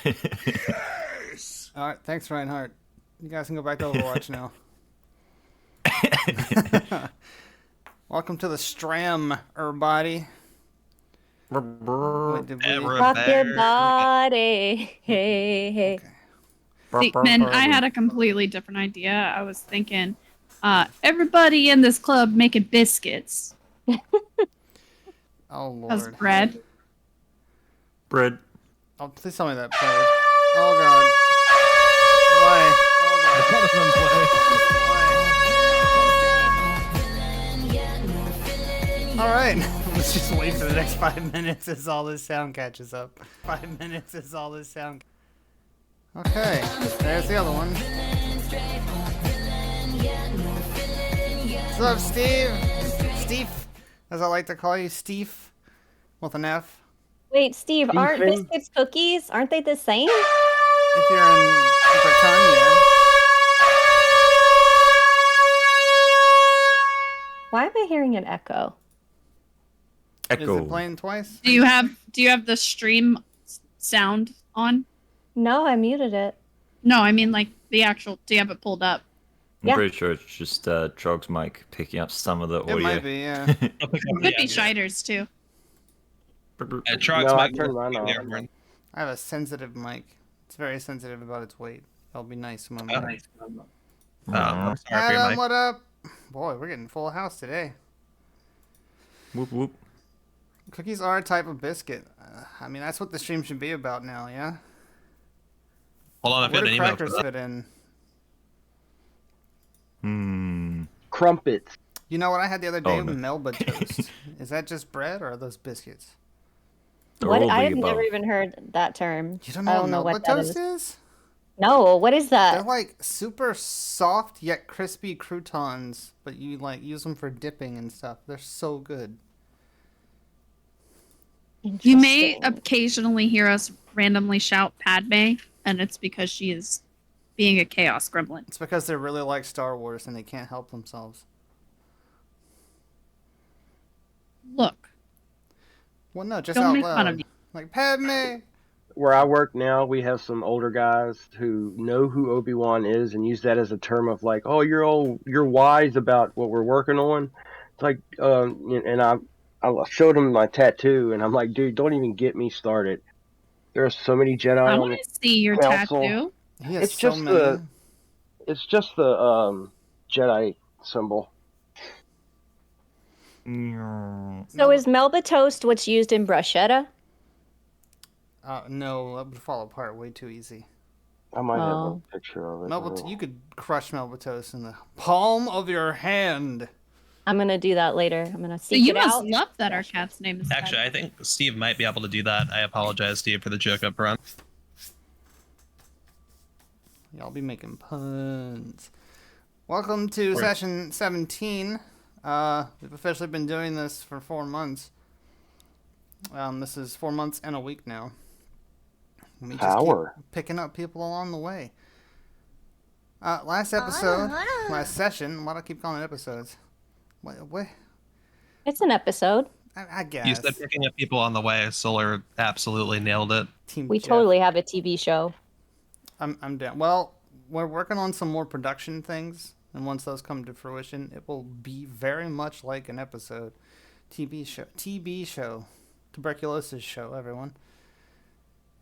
Yes! All right, thanks, Reinhardt. You guys can go back to Overwatch now. Welcome to the Stram, everybody. Wait, did we? Rock your body. Hey, hey. Okay. See, man, I had a completely different idea. I was thinking, everybody in this club making biscuits. Oh As Lord. bread. Bread. Oh, please tell me that played. Oh God. Why? Oh God. Why? All right. Let's just wait for the next 5 minutes as all this sound catches up. 5 minutes as all this sound. Okay. There's the other one. What's up, Steve? Steve, as I like to call you, Steve, with an F. Wait, Steve, aren't Ethan? biscuits cookies? Aren't they the same? If you're in Britannia. Why am I hearing an echo? Is Echo. it playing twice? Do you have the stream sound on? No, I muted it. No, I mean like the actual. Do you have it pulled up? I'm Yeah. pretty sure it's just Trog's mic picking up some of the audio. It might be, yeah. I'll pick up Could be Scheider's too. Trog's No, I mic turned will mine be off. there. I have a sensitive mic. It's very sensitive about its weight. That'll be nice when I'm I'm sorry for your Adam, mic. what up? Boy, we're getting full house today. Whoop whoop. Cookies are a type of biscuit. I mean, that's what the stream should be about now, yeah? Hold on, I've Where got an do email for crackers that. fit in? Crumpets. You know what I had the other day? Oh, no. Melba toast. Is that just bread or are those biscuits? They're What? all I the have above. never even heard that term. You don't I know don't what know Melba what that toast is. is? No, what is They're that? like super soft yet crispy croutons, but you like use them for dipping and stuff. They're so good. You may Interesting. occasionally hear us randomly shout Padme, and it's because she is being a chaos gremlin. It's because they really like Star Wars and they can't help themselves. Look, Well, no, just don't out make fun loud. of me. Like, Padme! Where I work now, we have some older guys who know who Obi-Wan is and use that as a term of like, oh, you're wise about what we're working on. It's like, and I showed him my tattoo, and I'm like, dude, don't even get me started. There are so many Jedi I on want the to see your council. tattoo. He has It's so just many. It's just the Jedi symbol. So is Melba toast what's used in bruschetta? No, that would fall apart way too easy. I might have Oh. a picture of it. Melba, you could crush Melba toast in the palm of your hand. I'm gonna do that later. I'm gonna So seek you it must out. love that our cat's name is Actually, I think Steve might be able to do that. I apologize, Steve, for the joke up front. Y'all be making puns. Welcome to Right. session 17. We've officially been doing this for 4 months. This is 4 months and a week now. We just Power. keep picking up people along the way. Last episode, last session. Why do I keep calling it episodes? What? It's an episode. I guess. You said picking up people on the way. Solar absolutely nailed it. Team We Jeff. totally have a TV show. I'm down. Well, we're working on some more production things, and once those come to fruition, it will be very much like an episode. TB show. Tuberculosis show, everyone.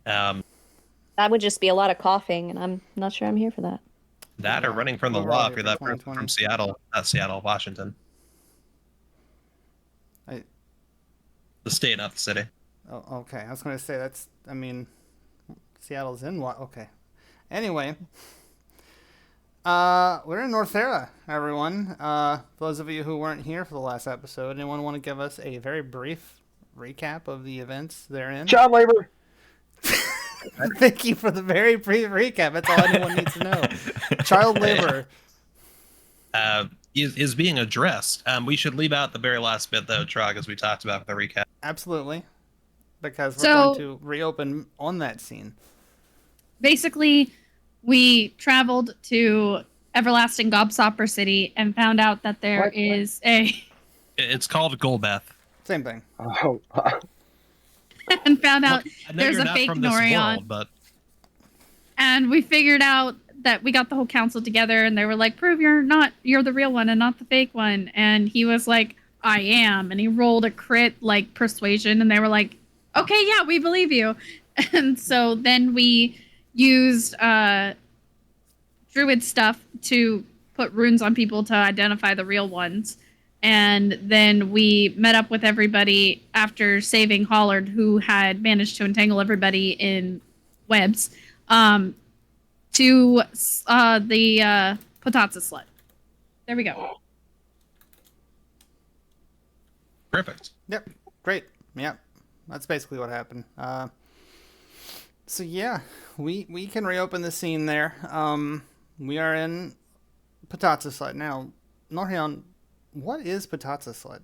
That would just be a lot of coughing, and I'm not sure I'm here for that. That or running from the We're all law here if you're for that person 2020. from Seattle, not Seattle, Washington. The state, not the city. Oh, okay. I was going to say that's. I mean, Seattle's in what? Okay. Anyway, we're in Northerra, everyone. Those of you who weren't here for the last episode, anyone want to give us a very brief recap of the events therein? Child labor. Thank you for the very brief recap. That's all anyone needs to know. Child labor. Is being addressed. We should leave out the very last bit, though, Trog, as we talked about with the recap. Absolutely. Because we're So- going to reopen on that scene. Basically, we traveled to Everlasting Gobstopper City and found out that there What? is a It's called Golbeth. Same thing. Oh, and found out Look, I know there's you're a not fake from this Norion. world, but And we figured out that we got the whole council together, and they were like, "Prove you're the real one and not the fake one." And he was like, "I am," and he rolled a crit like persuasion, and they were like, "Okay, yeah, we believe you." And so then we used druid stuff to put runes on people to identify the real ones. And then we met up with everybody after saving Hollard, who had managed to entangle everybody in webs, to the Potazza sled. There we go. Perfect. Yep. Great. Yep. That's basically what happened. So yeah, we can reopen the scene there. We are in Potazza sled now. Northerra, what is Potazza sled?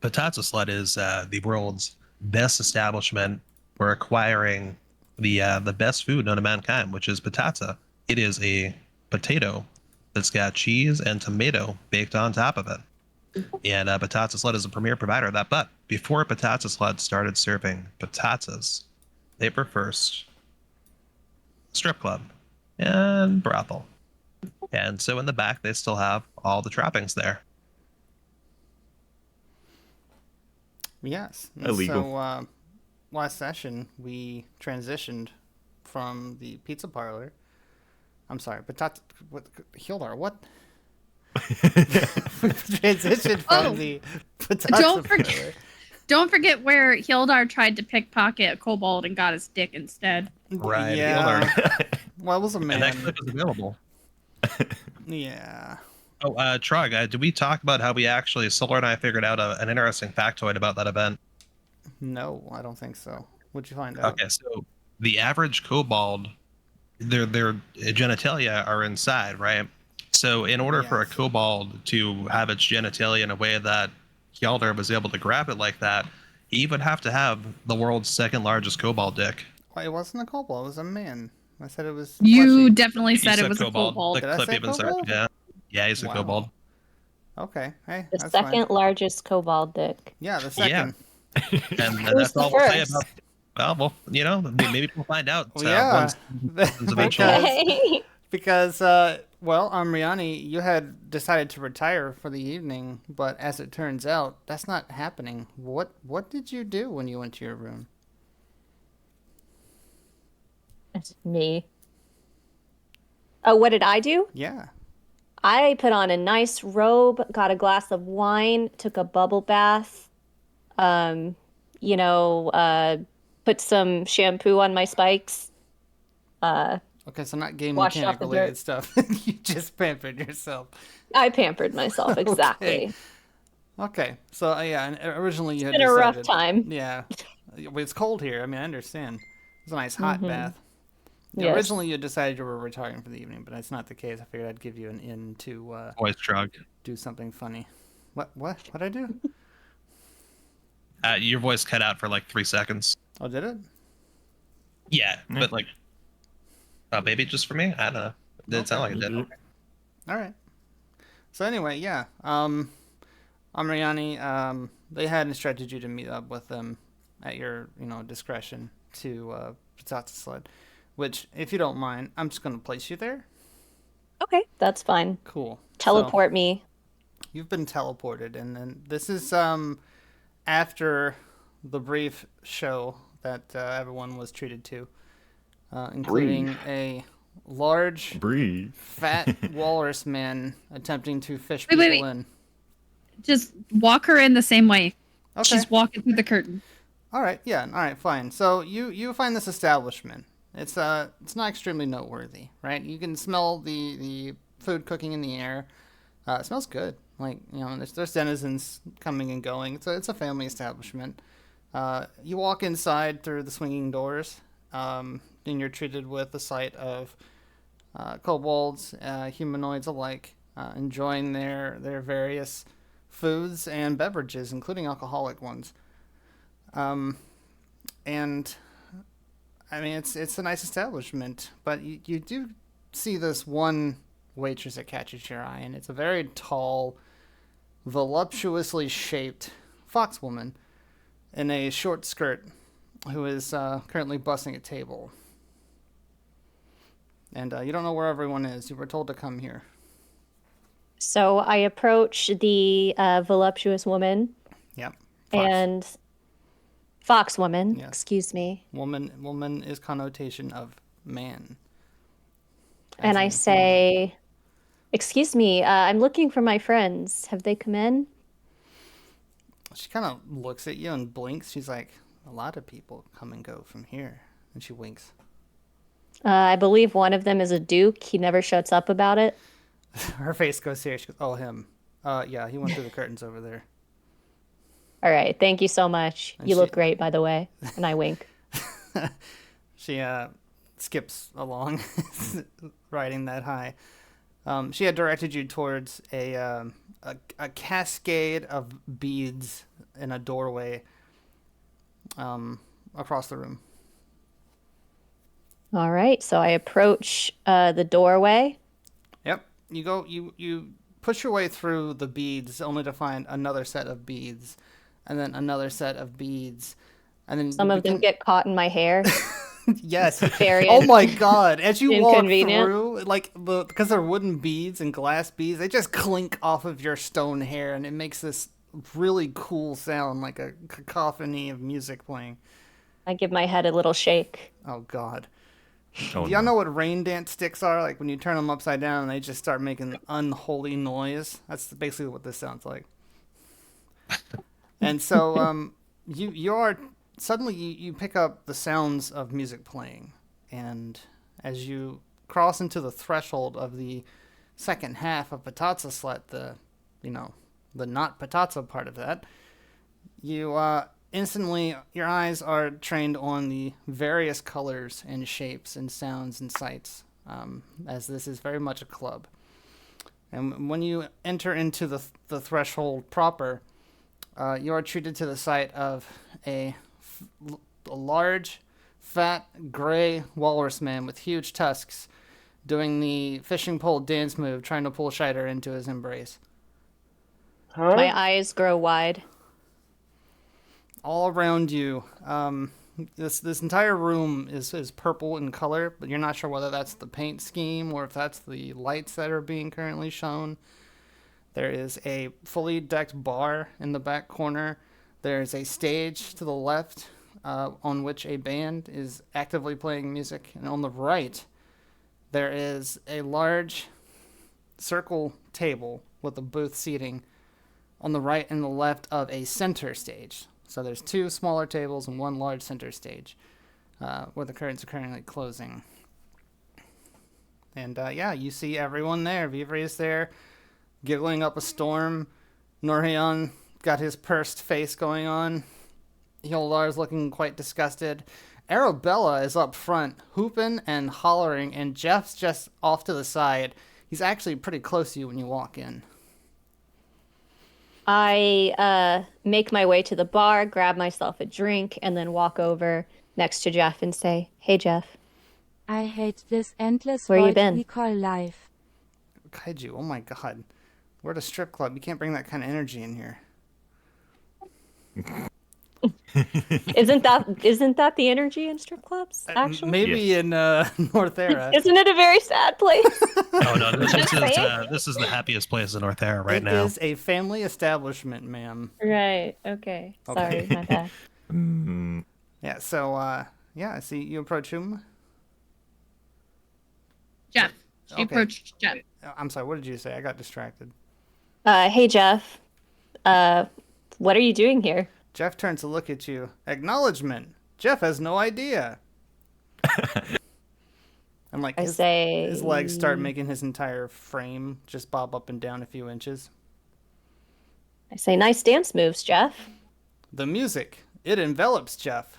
Potazza Sled is the world's best establishment for acquiring the best food known to mankind, which is patata. It is a potato that's got cheese and tomato baked on top of it. And Potazza Sled is a premier provider of that. But before Potazza Sled started serving patatas, they were first strip club and brothel. And so in the back, they still have all the trappings there. Yes. Illegal. So last session we transitioned from the pizza parlor. I'm sorry, Hildar, what? We transitioned from the Potazza parlor. Don't forget where Hildar tried to pickpocket a kobold and got his dick instead. Right. Yeah. Well, it was a And that man. clip is available. Yeah. Oh, Trog, did we talk about how we actually, Solar and I figured out an interesting factoid about that event? No, I don't think so. What'd you find out? Okay, so the average kobold, their genitalia are inside, right? So in order for a Yes. kobold to have its genitalia in a way that Hjalder was able to grab it like that, he would have to have the world's second largest kobold dick. Well, it wasn't a kobold, it was a man. I said it was You fleshy. definitely You said it was a kobold. The Did I clip say even starts, kobold? yeah. Yeah, he's a Wow. kobold. Okay, hey, The that's second fine. largest kobold dick. Yeah, the second. And Who's that's the all we'll say first? about, well, you know, maybe we'll find out. Well, yeah. Once eventually. Okay. Because, well, Amriani, you had decided to retire for the evening, but as it turns out, that's not happening. What did you do when you went to your room? That's me. Oh, what did I do? Yeah. I put on a nice robe, got a glass of wine, took a bubble bath, you know, put some shampoo on my spikes. Okay, so not game Washed mechanic off the related dirt. stuff. You just pampered yourself. I pampered myself, exactly. Okay, so yeah, and originally you had It's been a rough decided. time. Yeah, well, it's cold here. I mean, I understand. It's a nice hot bath. Yes. Originally, you decided you were retiring for the evening, but that's not the case. I figured I'd give you an in to Voice Trog. do something funny. What I do? Your voice cut out for like 3 seconds. Oh, did it? Yeah, but like, maybe just for me? I don't know. It didn't sound like it did. All right. So anyway, yeah. Amriani, they had instructed you to meet up with them at your, discretion to Potazza Sled, which, if you don't mind, I'm just going to place you there. Okay, that's fine. Cool. Teleport me. So, you've been teleported, and then this is after the brief show that everyone was treated to, including a large, fat walrus man attempting to fish people in. Just walk her in the same way. Okay. She's walking through the curtain. All right. Yeah. All right. Fine. So you find this establishment. It's not extremely noteworthy, right? You can smell the food cooking in the air. It smells good. Like, there's denizens coming and going. It's a family establishment. You walk inside through the swinging doors, and you're treated with a sight of kobolds, humanoids alike, enjoying their various foods and beverages, including alcoholic ones. And I mean, it's a nice establishment, but you do see this one waitress that catches your eye, and it's a very tall, voluptuously shaped foxwoman in a short skirt who is currently bussing a table. And you don't know where everyone is. You were told to come here. So I approach the voluptuous woman Yep. and fox woman. Yes. Excuse me. Woman is connotation of man. And I say, "Excuse me. I'm looking for my friends. Have they come in?" She kind of looks at you and blinks. She's like, "A lot of people come and go from here," and she winks. I believe one of them is a duke. He never shuts up about it. Her face goes serious. She goes, "Oh, him. Yeah, he went through the curtains over there." All right. Thank you so much. And You she- look great, by the way. And I wink. She skips along, riding that high. She had directed you towards a cascade of beads in a doorway across the room. All right. So I approach the doorway. Yep. You push your way through the beads only to find another set of beads and then another set of beads. And then Some of them get caught in my hair. Yes. Very Oh my god. As you walk inconvenient. through, like because they're wooden beads and glass beads, they just clink off of your stone hair and it makes this really cool sound, like a cacophony of music playing. I give my head a little shake. Oh god. Oh, Do y'all no. know what rain dance sticks are? Like when you turn them upside down and they just start making unholy noise. That's basically what this sounds like. And so you are suddenly you pick up the sounds of music playing, and as you cross into the threshold of the second half of Patazza Slut, the not Patazza part of that, you instantly your eyes are trained on the various colors and shapes and sounds and sights, as this is very much a club. And when you enter into the threshold proper, you are treated to the sight of a large, fat, gray walrus man with huge tusks doing the fishing pole dance move, trying to pull Scheider into his embrace. Huh? My eyes grow wide. All around you, this entire room is purple in color, but you're not sure whether that's the paint scheme or if that's the lights that are being currently shown. There is a fully decked bar in the back corner. There's a stage to the left on which a band is actively playing music. And on the right, there is a large circle table with a booth seating on the right and the left of a center stage. So there's two smaller tables and one large center stage where the curtains are currently closing. And yeah, you see everyone there. Vivre is there, giggling up a storm. Northerra got his pursed face going on. Hildar's looking quite disgusted. Arabella is up front, hooping and hollering, and Jeff's just off to the side. He's actually pretty close to you when you walk in. I make my way to the bar, grab myself a drink, and then walk over next to Jeff and say, "Hey, Jeff." I hate this endless Where you void been? we call life. Kaiju, oh my god. We're at a strip club. You can't bring that kind of energy in here. Isn't that the energy in strip clubs? Actually, Maybe in Northerra. isn't it a very sad place? Oh no, saying. this is the happiest place in Northerra right It now. is a family establishment, ma'am. Right. Okay. Sorry, my bad. Mm, Yeah, so, yeah, I see you approach whom? Jeff. She Okay. approached Jeff. I'm sorry, what did you say? I got distracted. Hey, Jeff. What are you doing here? Jeff turns to look at you. Acknowledgement. Jeff has no idea. And like I his say, legs start making his entire frame just bob up and down a few inches. nice dance moves, Jeff. The music, it envelops Jeff.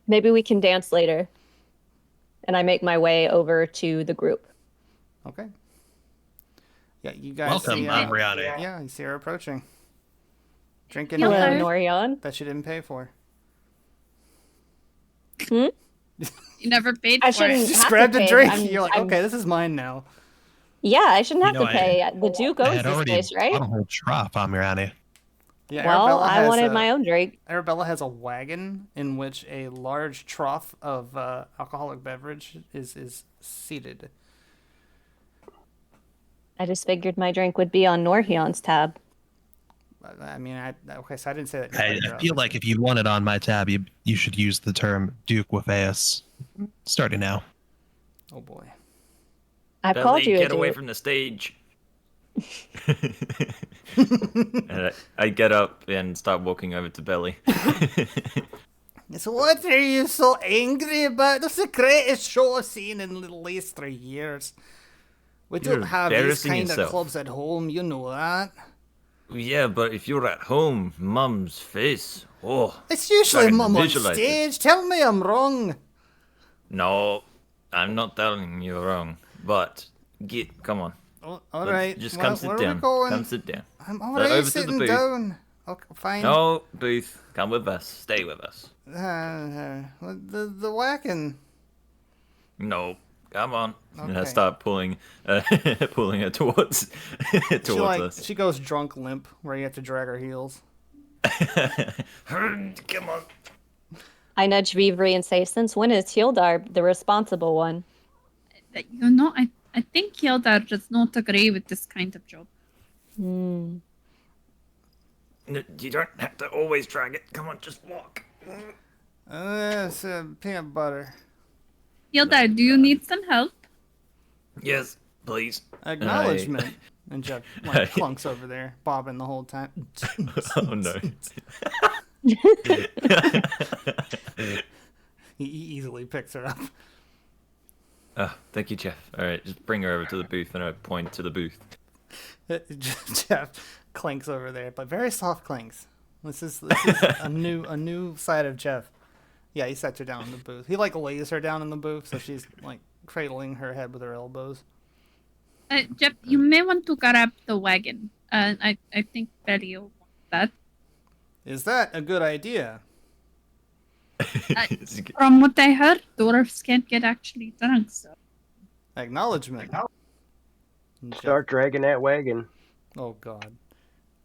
Maybe we can dance later. And I make my way over to the group. Okay. Yeah, you guys Welcome, see, Brianna. yeah, you see her approaching. Drinking Hello. Hello, beer Norion. that she didn't pay for. You never paid I for shouldn't it. She just have grabbed to a pay. drink. I'm- You're like, I'm- okay, this is mine now. Yeah, I shouldn't have You know, to pay. The Duke I owns had this already place, right? bought a whole drop on Mirani. Yeah, Well, Arabella I has wanted my own drink. Arabella has a wagon in which a large trough of alcoholic beverage is seated. I just figured my drink would be on Norhyon's tab. I mean, okay, so I didn't say that. I feel like if you want it on my tab, you should use the term Duke with AS. Starting now. Oh boy. I've Belly, called you a get away dude. from the stage. And I get up and start walking over to Belly. So what are you so angry about? That's the greatest show I've seen in the last 3 years. We You're don't have these embarrassing kind yourself. of clubs at home, you know that. Yeah, but if you're at home, Mum's face. Oh, It's usually I can mum on visualize it. stage. Tell me I'm wrong. no, I'm not telling you wrong. But come on. Oh, all Let's right. Just Well, come sit where are down. we going? Come sit down. I'm So already over to the sitting booth. down. Okay, fine. No, Booth, come with us. Stay with us. The wagon. No, come on. And I Okay. start pulling, pulling her towards, towards us. She goes drunk limp, where you have to drag her heels. Come on. I nudge Vivri and say, since when is Hildar the responsible one? You know, I think Hildar does not agree with this kind of job. Hmm. No, you don't have to always drag it. Come on, just walk. It's peanut butter. Hildar, do you need some help? Yes, please. Acknowledgement. And Jeff clunks over there, bobbing the whole time. Oh no. He easily picks her up. Oh, thank you, Jeff. All right, just bring her over to the booth, and I point to the booth. Jeff clinks over there, but very soft clinks. This is a new side of Jeff. Yeah, he sets her down in the booth. He lays her down in the booth, so she's cradling her head with her elbows. Jeff, you may want to grab the wagon. I think Betty will want that. Is that a good idea? From what I heard, dwarves can't get actually drunk, so. Acknowledgement. And Jeff- Start dragging that wagon. Oh God.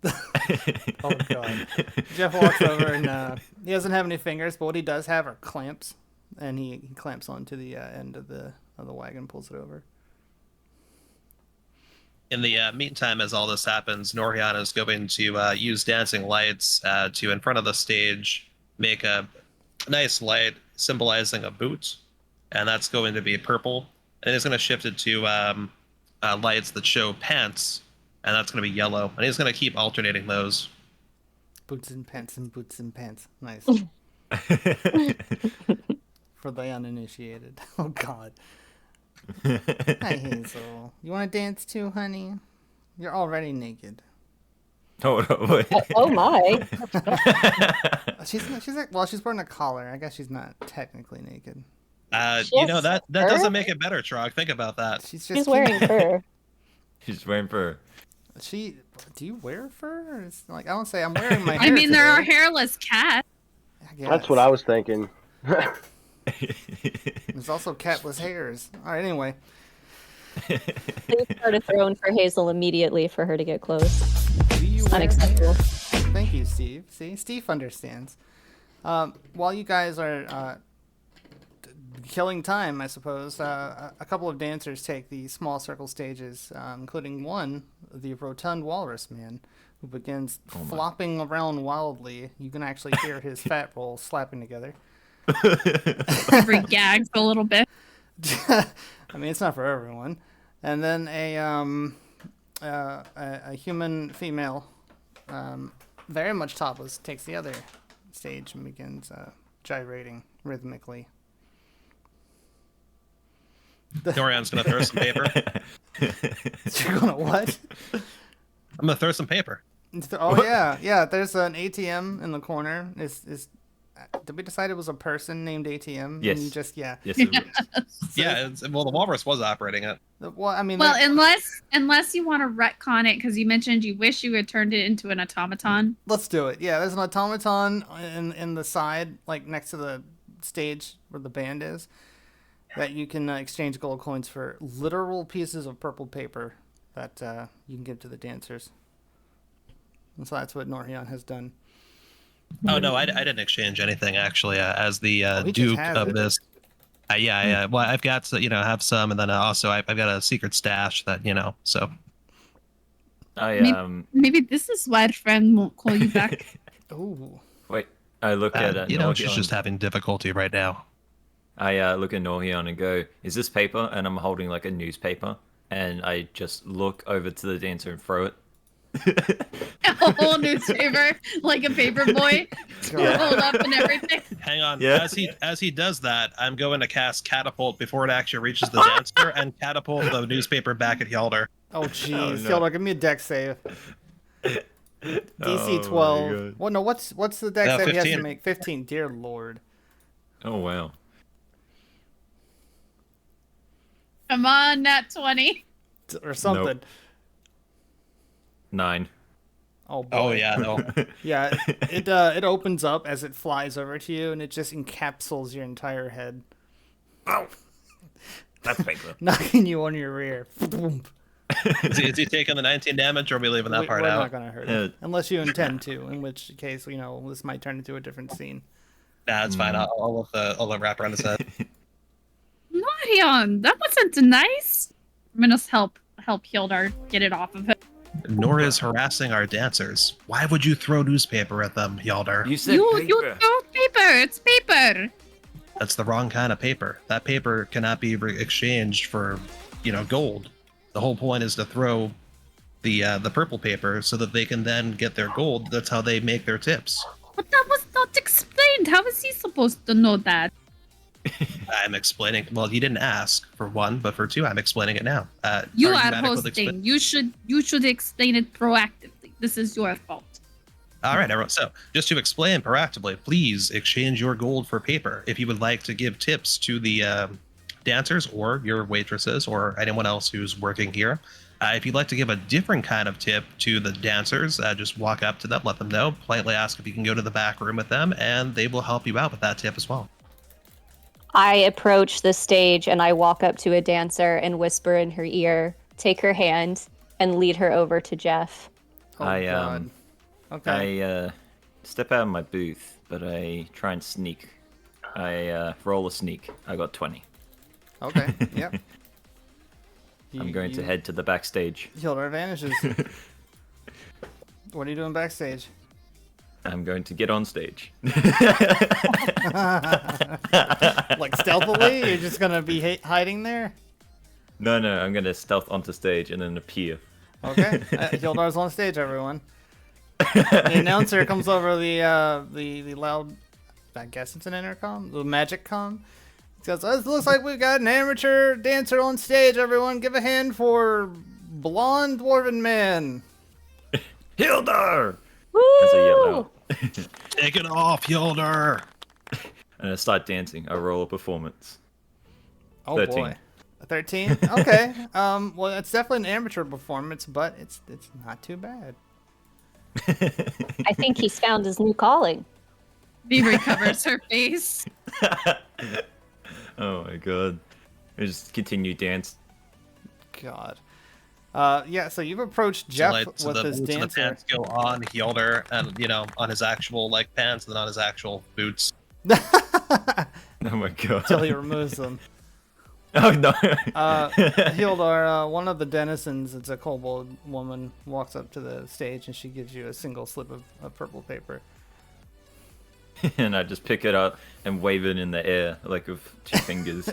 Oh God. Jeff walks over and he doesn't have any fingers, but what he does have are clamps, and he clamps onto the end of the wagon, pulls it over. In the meantime, as all this happens, Norhyan is going to use dancing lights to, in front of the stage, make a nice light symbolizing a boot, and that's going to be purple. And he's going to shift it to lights that show pants, and that's going to be yellow. And he's going to keep alternating those. Boots and pants and boots and pants. Nice. For the uninitiated. Oh God. Hi Hazel. You want to dance too, honey? You're already naked. Oh no! Wait. Oh my. She's wearing a collar. I guess she's not technically naked. You know, that fur? doesn't make it better, Trog. Think about that. She's wearing fur. She's wearing fur. Do you wear fur? Or it's I don't say I'm wearing my hair. I mean, there are today. hairless cats. I guess. That's what I was thinking. There's also catless hairs. All right. Anyway. They started throwing for Hazel immediately for her to get close. Do you wear Unacceptable. hair? Thank you, Steve. See, Steve understands. While you guys are killing time, I suppose, a couple of dancers take the small circle stages, including one, the rotund walrus man, who begins flopping around wildly. You can actually hear his fat rolls slapping together. Every gags a little bit. I mean, it's not for everyone. And then a human female, very much topless, takes the other stage and begins gyrating rhythmically. Norhyan's going to throw some paper. You're gonna what? I'm going to throw some paper. Oh yeah. There's an ATM in the corner. Did we decide it was a person named ATM? Yes. And you just Yes, it was. Yeah, well, the walrus was operating it. Well, I mean. Well, unless you want to retcon it, because you mentioned you wish you had turned it into an automaton. Let's do it. Yeah, there's an automaton in the side, next to the stage where the band is, that you can exchange gold coins for literal pieces of purple paper that you can give to the dancers. And so that's what Northerra has done. Oh no, I didn't exchange anything actually. As the he just Duke has of it. this, yeah. Well, I've got have some, and then also I've got a secret stash that So Maybe this is why friend won't call you back. Ooh. Wait, I look at she's Norhyeon. just having difficulty right now. I look at Norhyeon and go, "Is this paper?" And I'm holding like a newspaper, and I just look over to the dancer and throw it. A whole newspaper, like a paper boy, rolled up and everything. Hang on. Yeah. As he does that, I'm going to cast catapult before it actually reaches the dancer and catapult the newspaper back at Scheider. Oh jeez, Oh, no. Scheider, give me a dex save. DC my 12. God. Well, no, what's the dex save he has to 15. make? 15. Dear Lord. Oh wow. Come on, nat 20. Or something. Nope. 9. Oh boy. Oh yeah, no. Yeah, it opens up as it flies over to you, and it just encapsulates your entire head, Oh, that's paper. knocking you on your rear. Is he taking the 19 damage, or are we leaving that part We're out? not gonna hurt it, unless you intend to. In which case, this might turn into a different scene. Nah, it's fine. I'll let wrap around his head. Northerra, that wasn't nice. I'm gonna help Scheider get it off of him. Nor is harassing our dancers. Why would you throw newspaper at them, Scheider? You said You paper. throw paper. It's paper. That's the wrong kind of paper. That paper cannot be exchanged for, gold. The whole point is to throw the purple paper so that they can then get their gold. That's how they make their tips. But that was not explained. How is he supposed to know that? I'm explaining. Well, you didn't ask for one, but for two, I'm explaining it now. You are Medical hosting. You should explain it proactively. This is your fault. All right, everyone. So, just to explain proactively, please exchange your gold for paper if you would like to give tips to the dancers or your waitresses or anyone else who's working here. If you'd like to give a different kind of tip to the dancers, just walk up to them, let them know, politely ask if you can go to the back room with them, and they will help you out with that tip as well. I approach the stage and I walk up to a dancer and whisper in her ear, take her hand, and lead her over to Jeff. Oh I, God. Okay. I step out of my booth, but I try and sneak. I roll a sneak. I got 20. Okay. Yep. I'm going to head to the backstage. Scheider advantages. What are you doing backstage? I'm going to get on stage. Like stealthily? You're just gonna be hiding there? No, I'm going to stealth onto stage and then appear. Okay. Scheider's on stage, everyone. The announcer comes over the loud, I guess it's an intercom, the magic comm. He goes, "It looks like we've got an amateur dancer on stage, everyone. Give a hand for blonde dwarven man." Hilda! Woo! As I yell out. Take it off, Scheider! And I start dancing. I roll a performance. Oh 13. boy. 13? Okay. Well, it's definitely an amateur performance, but it's not too bad. I think he's found his new calling. Beaver covers her face. Oh my god. I just continue dance. God. Yeah, so you've approached Jeff with his the dancer. pants go on Scheider and, on his actual, pants and then on his actual boots. Oh my god. Until he removes them. Oh no. Scheider, one of the denizens, it's a kobold woman, walks up to the stage and she gives you a single slip of purple paper. And I just pick it up and wave it in the air, like with 2 fingers.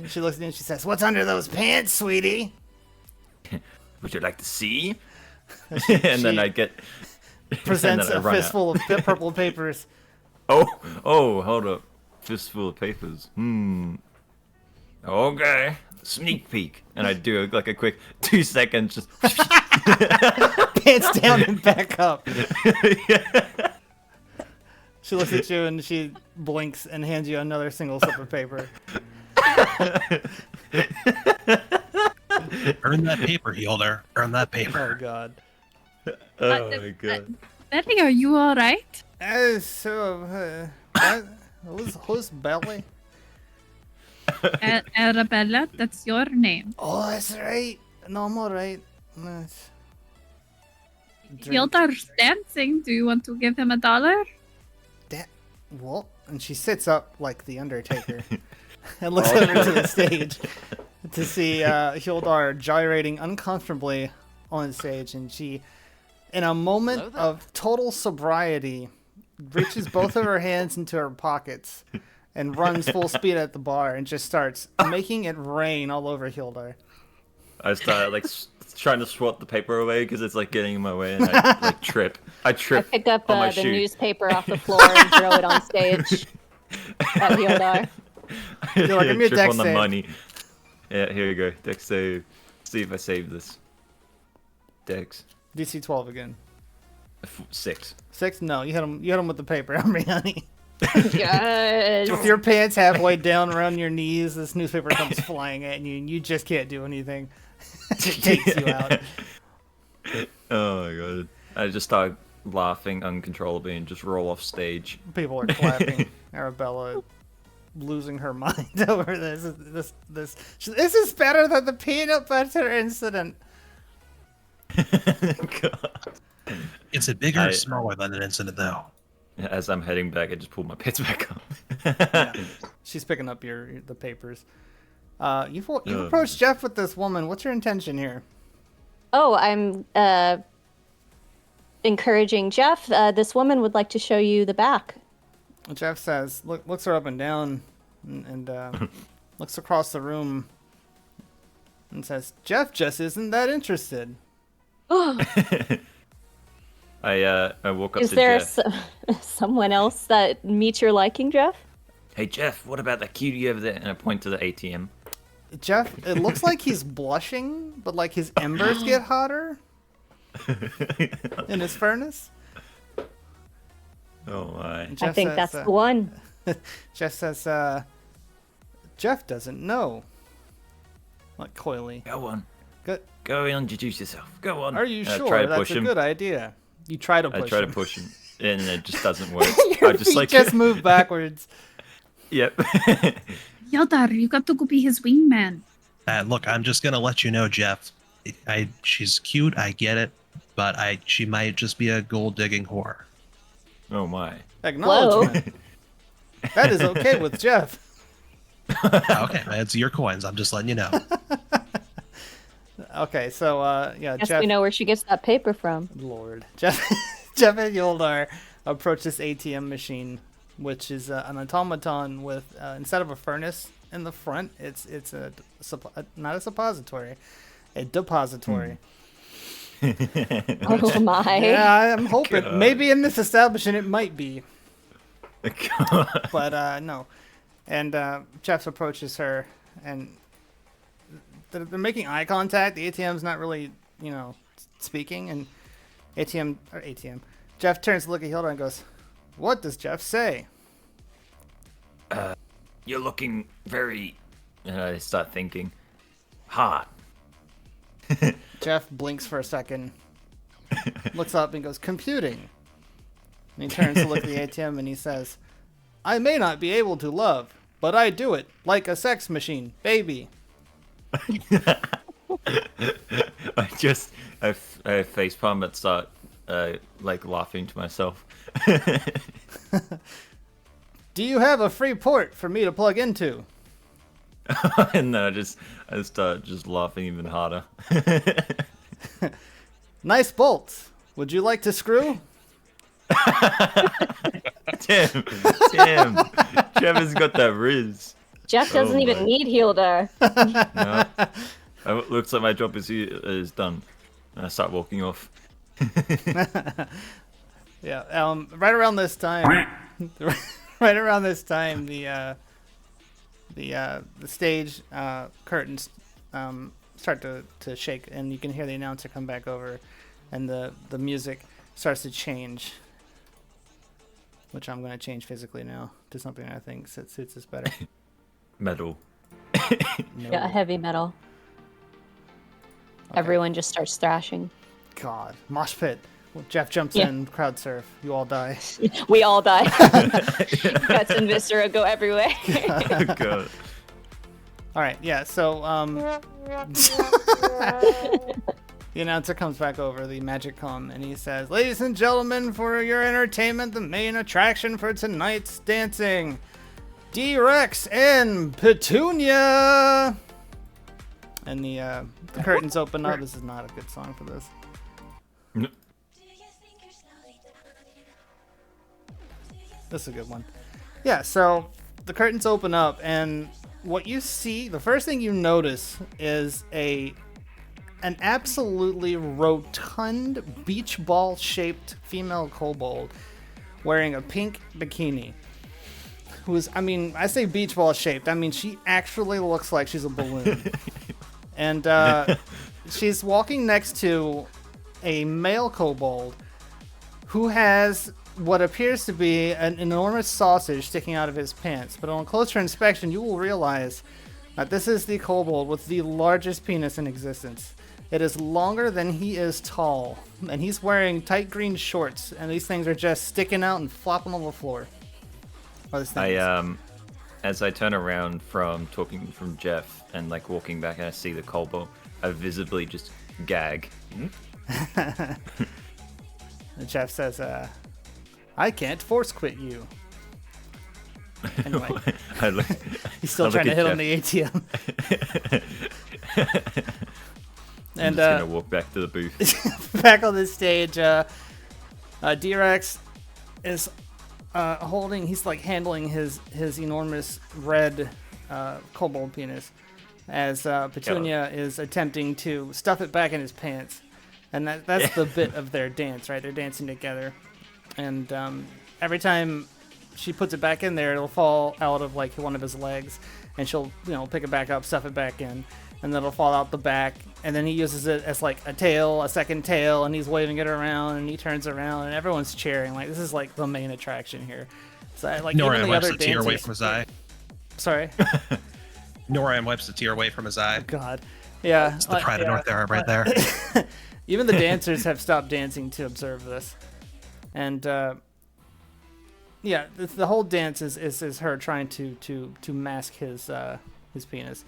She looks at you and she says, "What's under those pants, sweetie?" Would you like to see? And then I get... Presents and then I a run fistful of purple papers. Oh, hold up. Fistful of papers. Okay. Sneak peek. And I do like a quick 2 seconds, just... Pants down and back up. She looks at you and she blinks and hands you another single slip of paper. Earn that paper, Scheider. Earn that paper. Oh God. Oh my god. Betty, are you all right? So, who's Belly? Arabella, that's your name. Oh, that's right. No, I'm alright. drink. Hildar's dancing. Do you want to give him $1? Well, and she sits up like the Undertaker and looks over to the stage to see Hildar gyrating uncomfortably on stage, and she, in a moment of total sobriety, reaches both of her hands into her pockets and runs full speed at the bar and just starts making it rain all over Hildar. I start like trying to swat the paper away because it's like getting in my way, and I like trip. I I trip pick up on my the shoe. newspaper off the floor and throw it on stage at Hildar. You're like, give me a Trip dex on the save. money. Yeah, here you go. Dex save. See if I save this. Dex. DC 12 again. 6. 6? No, you hit him with the paper. I mean, honey. Yes. With your pants halfway down around your knees, this newspaper comes flying at you, and you just can't do anything. It takes you out. Oh my god. I just start laughing uncontrollably and just roll off stage. People are clapping. Arabella losing her mind over this. This is better than the peanut butter incident. God. Is it bigger I- or smaller than an incident, though? As I'm heading back, I just pull my pants back up. Yeah. She's picking up the papers. You've approached Jeff with this woman. What's your intention here? Oh, I'm encouraging Jeff. This woman would like to show you the back. Jeff says, looks her up and down, and looks across the room, and says, "Jeff just isn't that interested." I walk up Is to there Jeff. someone else that meets your liking, Jeff? Hey Jeff, what about that cutie over there? And I point to the ATM. Jeff, it looks like he's blushing, but like his embers get hotter in his furnace. Oh my. Jeff I think says, that's the one. Jeff says, Jeff doesn't know. Like coyly. Go on. Good. Go and introduce yourself. Go on. Are you And I sure? try to That's push a him. good idea. You try to push I try him. to push him, and it just doesn't work. Your I just feet like just move backwards. Yep. Hildar, you got to go be his wingman. Look, I'm just gonna let you know, Jeff. She's cute, I get it, but she might just be a gold digging whore. Oh my. Acknowledgement. That is okay with Jeff. Okay, it's your coins. I'm just letting you know. Okay, so yeah, Guess Jeff. we know where she gets that paper from. Lord, Jeff and Yoldar approach this ATM machine, which is an automaton with instead of a furnace in the front, it's not a suppository, a depository. Oh my. Yeah, I'm hoping God. maybe in this establishment it might be, God. but no. And Jeff approaches her, and they're making eye contact. The ATM's not really, speaking, and ATM. Jeff turns to look at Hilda and goes, "What does Jeff say?" You're looking very. And I start thinking, hot. Jeff blinks for a second, looks up and goes, "Computing." And he turns to look at the ATM and he says, "I may not be able to love, but I do it like a sex machine, baby." I facepalm and start like laughing to myself. "Do you have a free port for me to plug into?" And then I start just laughing even harder. "Nice bolts. Would you like to screw?" Damn, Trevor's got that riz. Jeff doesn't Oh even my. need Hilda. No. Looks like my job is done. And I start walking off. Yeah. Right around this time, the stage curtains start to shake, and you can hear the announcer come back over, and the music starts to change, which I'm going to change physically now to something I think suits us better. Metal. No. Yeah, heavy metal. Okay. Everyone just starts thrashing. God, mosh pit. Well, Jeff jumps Yeah. in, crowd surf. You all die. We all die. Guts and viscera go everywhere. Oh, God. All right, yeah. So The announcer comes back over the magic com and he says, "Ladies and gentlemen, for your entertainment, the main attraction for tonight's dancing, D-Rex and Petunia." And the curtains open up. This is not a good song for this. This is a good one. Yeah, so the curtains open up, and what you see, the first thing you notice is an absolutely rotund beach ball shaped female kobold wearing a pink bikini. I say beach ball shaped, I mean she actually looks like she's a balloon. And she's walking next to a male kobold who has what appears to be an enormous sausage sticking out of his pants. But on closer inspection, you will realize that this is the kobold with the largest penis in existence. It is longer than he is tall, and he's wearing tight green shorts, and these things are just sticking out and flopping on the floor. As I turn around from talking from Jeff and like walking back, and I see the kobold, I visibly just gag. And Jeff says, "I can't force quit you." Anyway, he's still trying to hit on the ATM. I'm just gonna walk back to the booth. Back on the stage, D-Rex is he's like handling his enormous red kobold penis as Petunia is attempting to stuff it back in his pants. And that's the bit of their dance, right? They're dancing together. And every time she puts it back in there, it'll fall out of like one of his legs, and she'll pick it back up, stuff it back in, and then it'll fall out the back. And then he uses it as like a tail, a second tail, and he's waving it around, and he turns around, and everyone's cheering. Like this is like the main attraction here. So like Norian wipes a tear away from his eye. Sorry. Norian wipes a tear away from his eye. God, yeah. It's the pride of Northerra right there. Even the dancers have stopped dancing to observe this. And the whole dance is her trying to mask his penis.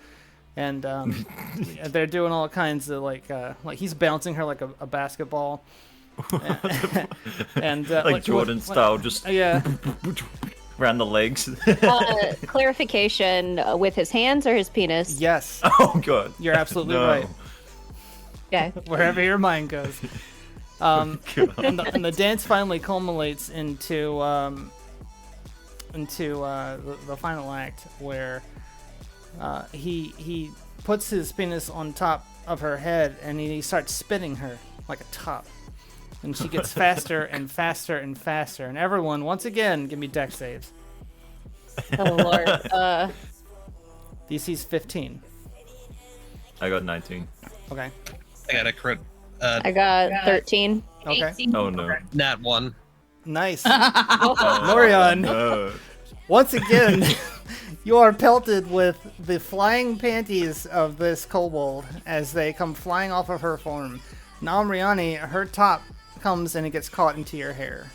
And they're doing all kinds of like he's bouncing her like a basketball. And like Jordan style, just yeah. around the legs. Clarification, with his hands or his penis? Yes. Oh god. You're absolutely right. Okay. Wherever your mind goes. And the dance finally culminates into the final act where he puts his penis on top of her head and he starts spinning her like a top. And she gets faster and faster and faster. And everyone, once again, give me dex saves. Oh lord. DC's 15. I got 19. Okay. I got a crit. I got 13. Okay. 18. Oh no. Nat 1. Nice. Oh, Norian. no. Once again, you are pelted with the flying panties of this kobold as they come flying off of her form. Namriani, her top comes and it gets caught into your hair.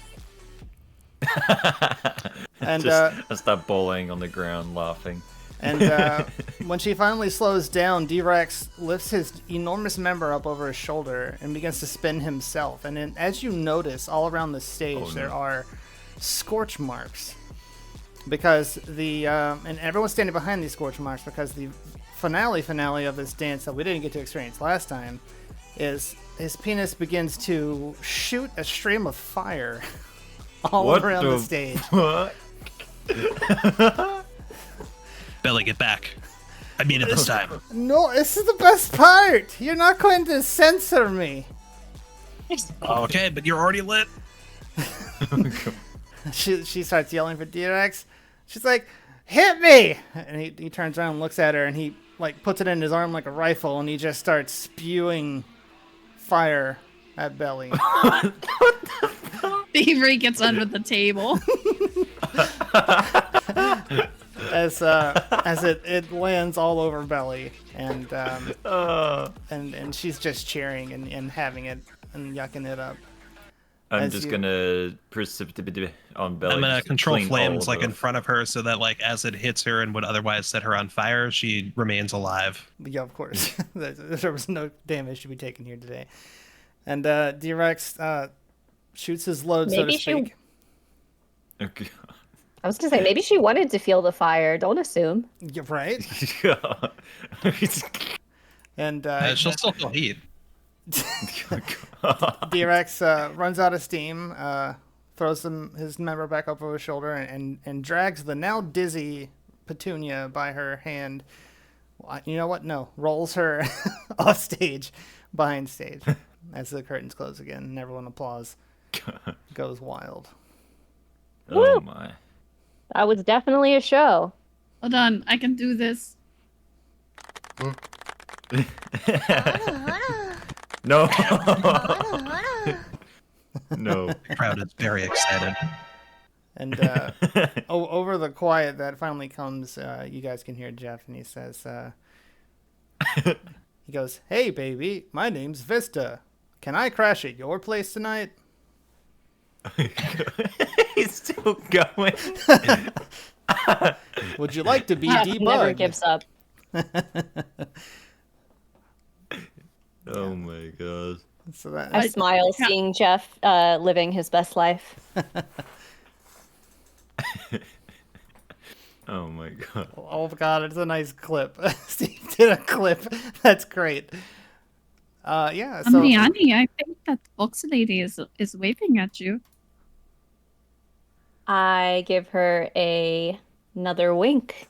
And I start bowling on the ground, laughing. And when she finally slows down, D-Rex lifts his enormous member up over his shoulder and begins to spin himself. And then, as you notice, all around the stage, there are scorch marks. Because and everyone's standing behind these scorch marks because the finale of this dance that we didn't get to experience last time is his penis begins to shoot a stream of fire all around the stage. What? Belly, get back. I mean it this time. No, this is the best part. You're not going to censor me. Okay, but you're already lit. She starts yelling for D-Rex. She's like, "Hit me!" And he turns around and looks at her, and he like puts it in his arm like a rifle, and he just starts spewing fire at Belly. Thievery gets under the table. As it lands all over Belly, and she's just cheering and having it and yucking it up. I'm As just you- gonna precipitate on Bella. I'm gonna just control clean all flames of like in her. front of her, so that like as it hits her and would otherwise set her on fire, she remains alive. Yeah, of course. There was no damage to be taken here today. And D-Rex shoots his load, so to Maybe she- speak. Okay. I was gonna say maybe she wanted to feel the fire. Don't assume. Yeah, right? And She'll still feel heat. D-Rex runs out of steam, throws his member back up over his shoulder, and drags the now dizzy Petunia by her hand. You know what? No. Rolls her off stage, behind stage, as the curtains close again, and everyone applauds. Goes wild. Oh my. That was definitely a show. Hold on, I can do this. No. No. The crowd is very excited. And over the quiet that finally comes, you guys can hear Jeff, and he says, he goes, "Hey, baby, my name's Vista. Can I crash at your place tonight?" He's still going. Would you like to be Jeff never debugged? gives up. Oh my god. So that, I smile seeing Jeff living his best life. Oh my god. oh god, it's a nice clip. Steve did a clip. That's great. Yeah. So Andy, I think that box lady is waving at you. I give her another wink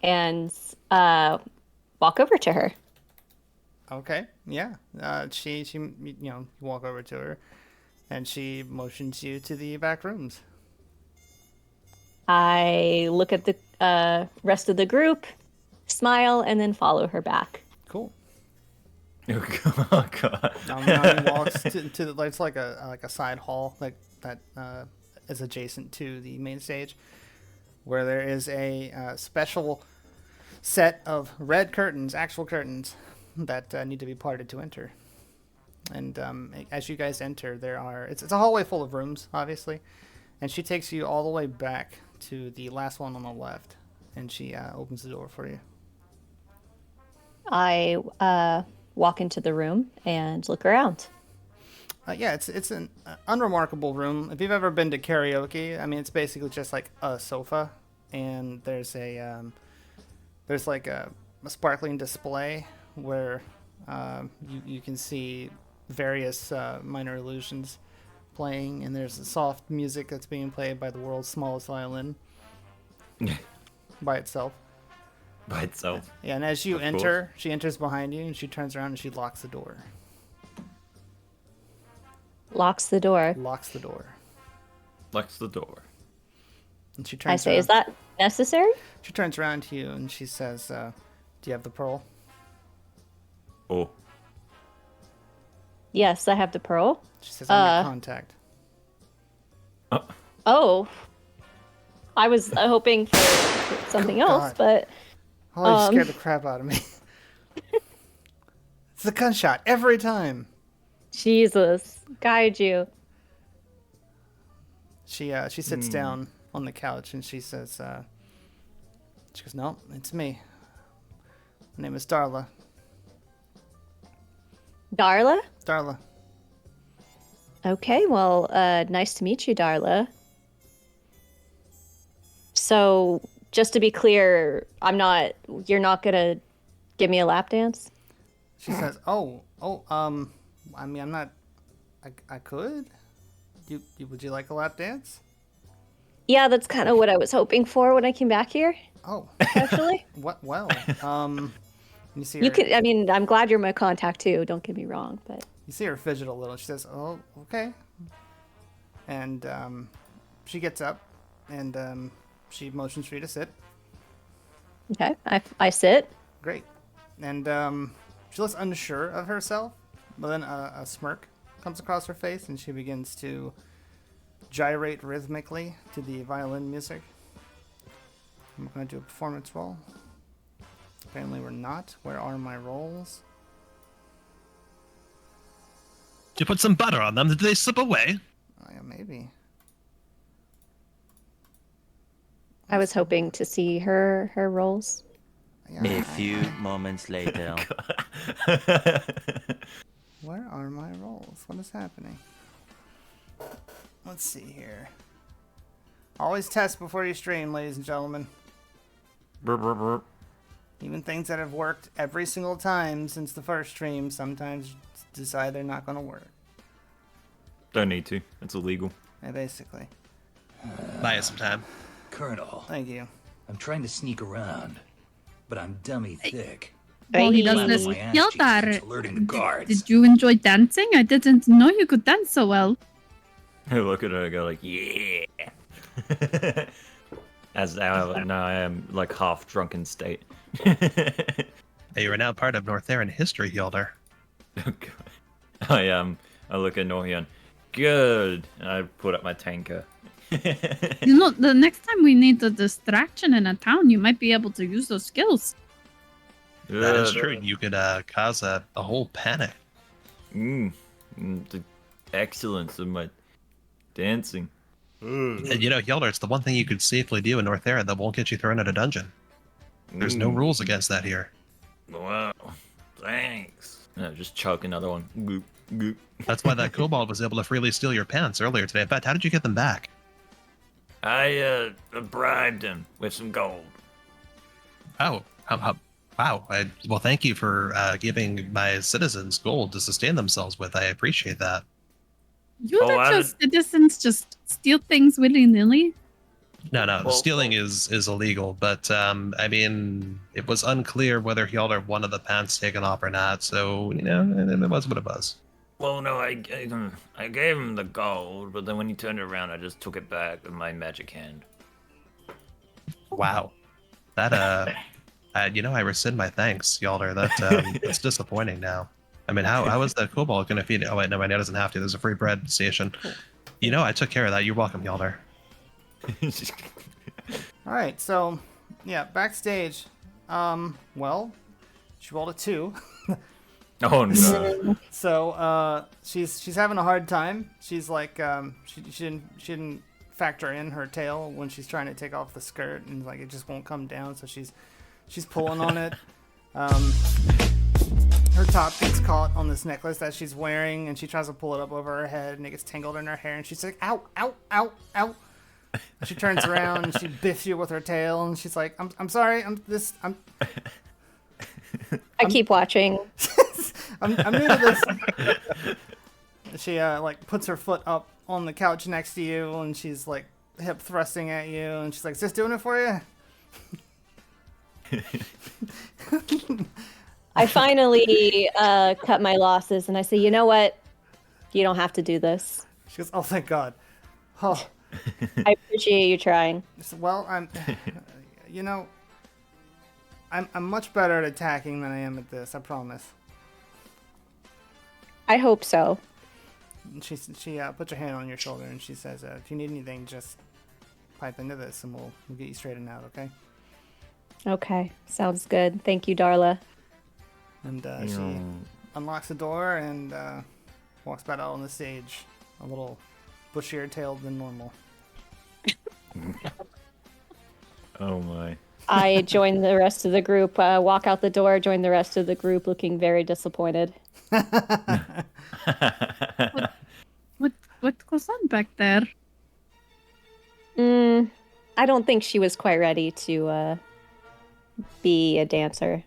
and walk over to her. okay, yeah. She you walk over to her, and she motions you to the back rooms. I look at the rest of the group, smile, and then follow her back. Cool. Oh god. Nani walks to the, it's like a side hall like that is adjacent to the main stage, where there is a special set of red curtains, actual curtains, that need to be parted to enter. And as you guys enter, it's a hallway full of rooms, obviously, and she takes you all the way back to the last one on the left, and she opens the door for you. I walk into the room and look around. Yeah, it's an unremarkable room. If you've ever been to karaoke, I mean, it's basically just like a sofa, and there's like a sparkling display where you can see various minor illusions playing, and there's soft music that's being played by the world's smallest violin by itself. By itself. Yeah, and as you Of enter, she enters behind you, and she turns around and she locks the door. Locks the door. Locks the door. Locks the door. And she turns I say, around. is that necessary? She turns around to you and she says, "Do you have the pearl?" Oh. Yes, I have the pearl. She says, "I'm your contact." Oh. I was hoping for something else, God. but Oh, you scared the crap out of me. It's a gunshot every time. Jesus, guide you. She sits down on the couch and she says, she goes, "No, it's me. My name is Darla. Darla? Darla." Okay, well, nice to meet you, Darla. So, just to be clear, you're not gonna give me a lap dance? She says, I mean, I'm not, I could? Would you like a lap dance?" Yeah, that's kind of what I was hoping for when I came back here, Oh, actually. what? Well, you see her, You could, I mean, I'm glad you're my contact too, don't get me wrong, but you see her fidget a little. She says, "Oh, okay." And she gets up and she motions for you to sit. okay, I sit. Great. And she looks unsure of herself, but then a smirk comes across her face and she begins to gyrate rhythmically to the violin music. I'm going to do a performance roll. Apparently we're not. Where are my rolls? Did you put some butter on them? Did they slip away? Oh, yeah, maybe. I was hoping to see her rolls. Yeah, A few moments later. Where are my rolls? What is happening? Let's see here. Always test before you stream, ladies and gentlemen. Brr, brr, brr. Even things that have worked every single time since the first stream sometimes decide they're not going to work. Don't need to. It's illegal. Yeah, basically. Buy us some time. Colonel, Thank you. I'm trying to sneak around, but I'm dummy thick. Well, he does Hey. this. My ass cheeks Hildar, keeps alerting the guards. did you enjoy dancing? I didn't know you could dance so well. I look at her and go like, yeah. As now I am like half drunken state. Hey, you are now part of Northern history, Hilder. Oh, God. I look at Northerra. Good. And I put up my tanker. You know, the next time we need a distraction in a town, you might be able to use those skills. That is true. You could cause a whole panic. The excellence of my dancing. And you know, Hilder, it's the one thing you could safely do in Northera that won't get you thrown out of dungeon. There's no rules against that here. Wow. Thanks. No, just choke another one. Goop, goop. That's why that kobold was able to freely steal your pants earlier today. In fact, how did you get them back? I bribed him with some gold. Oh, wow. Well, thank you for giving my citizens gold to sustain themselves with. I appreciate that. You Oh, let I your did- citizens just steal things willy-nilly? No, Well- stealing is illegal, but I mean, it was unclear whether Hilder wanted the pants taken off or not, so, you know, it was what it was. Well, no, I gave him the gold, but then when he turned it around, I just took it back with my magic hand. Wow. That, you know, I rescind my thanks, Yalder. That's disappointing now. I mean, how is that kobold going to feed it? Oh, wait, no, it doesn't have to. There's a free bread station. You know, I took care of that. You're welcome, Yalder. All right, so yeah, backstage. Well, she rolled a 2. Oh no. So she's having a hard time. She's like she didn't factor in her tail when she's trying to take off the skirt, and like it just won't come down. So she's pulling on it. Her top gets caught on this necklace that she's wearing, and she tries to pull it up over her head, and it gets tangled in her hair, and she's like, "Ow, ow, ow, ow!" She turns around and she biffs you with her tail, and she's like, "I'm sorry, I'm." I keep watching. I'm new to this. She like puts her foot up on the couch next to you, and she's like hip thrusting at you, and she's like, "Is this doing it for you?" I finally cut my losses, and I say, you know what? You don't have to do this. She goes, "Oh, thank God." Oh, I appreciate you trying. so, well, you know, I'm much better at attacking than I am at this. I promise. I hope so. And she puts her hand on your shoulder, and she says, "If you need anything, just pipe into this, and we'll get you straightened out, okay?" Okay, sounds good. Thank you, Darla. And she unlocks the door and walks back out on the stage, a little bushier tailed than normal. Oh my. I join the rest of the group, walk out the door, join the rest of the group looking very disappointed. What goes on back there? I don't think she was quite ready to be a dancer.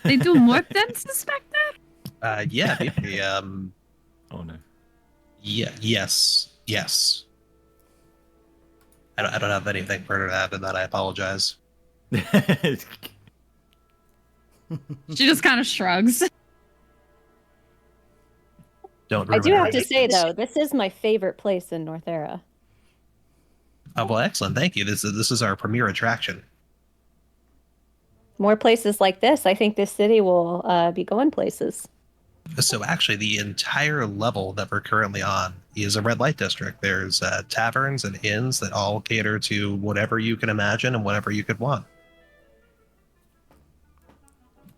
They do more dances back there? Yeah, maybe, Oh no. yeah, yes. I don't have anything further to add to that. I apologize. She just kind of shrugs. Don't I ruin do have it. to say, though, this is my favorite place in Northerra. Oh, well, excellent. Thank you. This is our premier attraction. More places like this, I think this city will be going places. So actually, the entire level that we're currently on is a red light district. There's taverns and inns that all cater to whatever you can imagine and whatever you could want.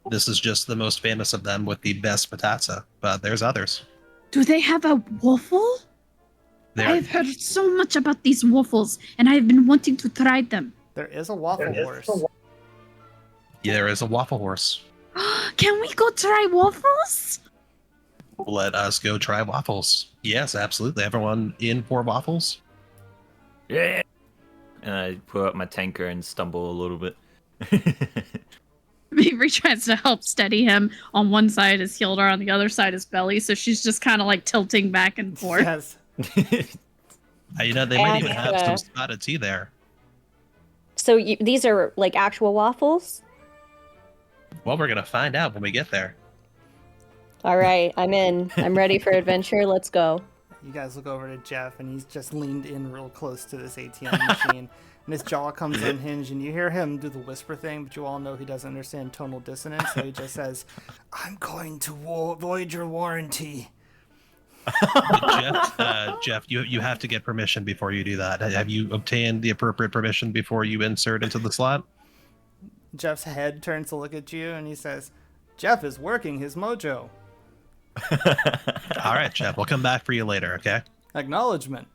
This is just the most famous of them with the best patazza, but there's others. Do they have a waffle? There, I've heard so much about these waffles, and I've been wanting to try them. There is a waffle horse. there is a waffle horse. Can we go try waffles? Let us go try waffles. Yes, absolutely. Everyone in for waffles? Yeah. And I pull out my tanker and stumble a little bit. Avery tries to help steady him. On one side is Hildar, on the other side is Belly, so she's just kind of like tilting back and forth. Yes. You know, they might even have And, some spotted tea there. So these are like actual waffles? Well, we're going to find out when we get there. All right, I'm in. I'm ready for adventure. Let's go. You guys look over to Jeff, and he's just leaned in real close to this ATM machine. And his jaw comes unhinged, and you hear him do the whisper thing, but you all know he doesn't understand tonal dissonance, so he just says, I'm going to void your warranty. Jeff, you have to get permission before you do that. Have you obtained the appropriate permission before you insert into the slot? Jeff's head turns to look at you, and he says, Jeff is working his mojo. All right, Jeff, we'll come back for you later, okay? Acknowledgement.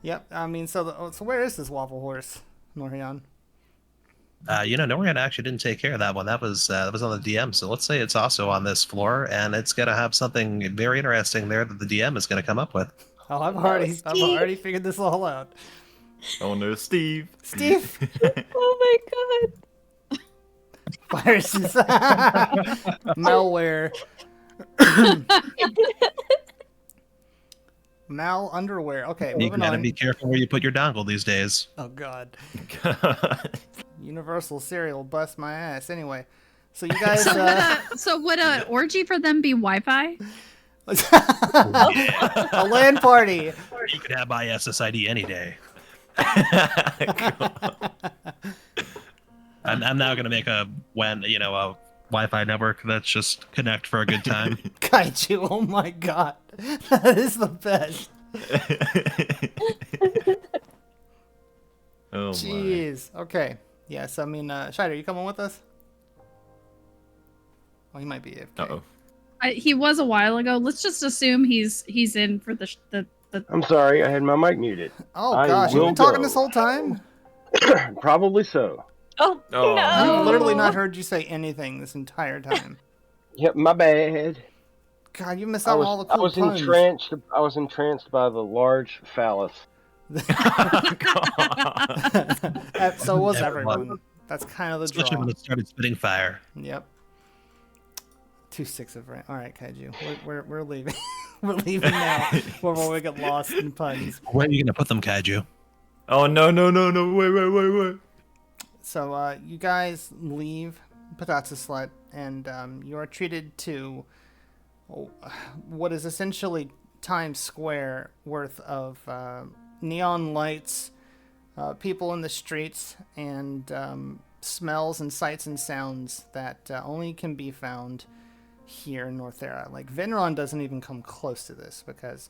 Yep, I mean, so where is this waffle horse, Northerra? Northerra actually didn't take care of that one. That was on the DM, so let's say it's also on this floor, and it's going to have something very interesting there that the DM is going to come up with. Oh, I've already figured this all out. Oh no, Steve. Steve! Oh my god. Viruses. Malware. Mal underwear. Okay, You moving gotta on. be careful where you put your dongle these days. Oh god. Universal cereal bust my ass. Anyway, so you guys. So would an orgy for them be Wi-Fi? A LAN party. You could have my SSID any day. I'm now gonna make a Wi-Fi network that's just connect for a good time. Kaiju, oh my god. That is the best. Oh Jeez. Okay. Yes, I mean, Scheider, you coming with us? Well, he might be. my. Uh-oh. He was a while ago. Let's just assume he's in for the. I'm sorry, I had my mic muted. Oh I gosh, you've will been talking go. this whole time? Probably so. Oh, Oh. no. I've literally not heard you say anything this entire time. Yep, my bad. God, you missed out on all the cool puns. I was entranced by the large phallus. So was Yeah, everyone. That's kind of the Especially draw. when it started spitting fire. Yep. 2-6 of rank. All right, Kaiju, we're leaving. We're leaving now. Before we get lost in puns. Where are you gonna put them, Kaiju? Oh no. Wait. So you guys leave Patata Slut, and you are treated to what is essentially Times Square worth of neon lights, people in the streets, and smells and sights and sounds that only can be found here in Northerra. Like Vinron doesn't even come close to this, because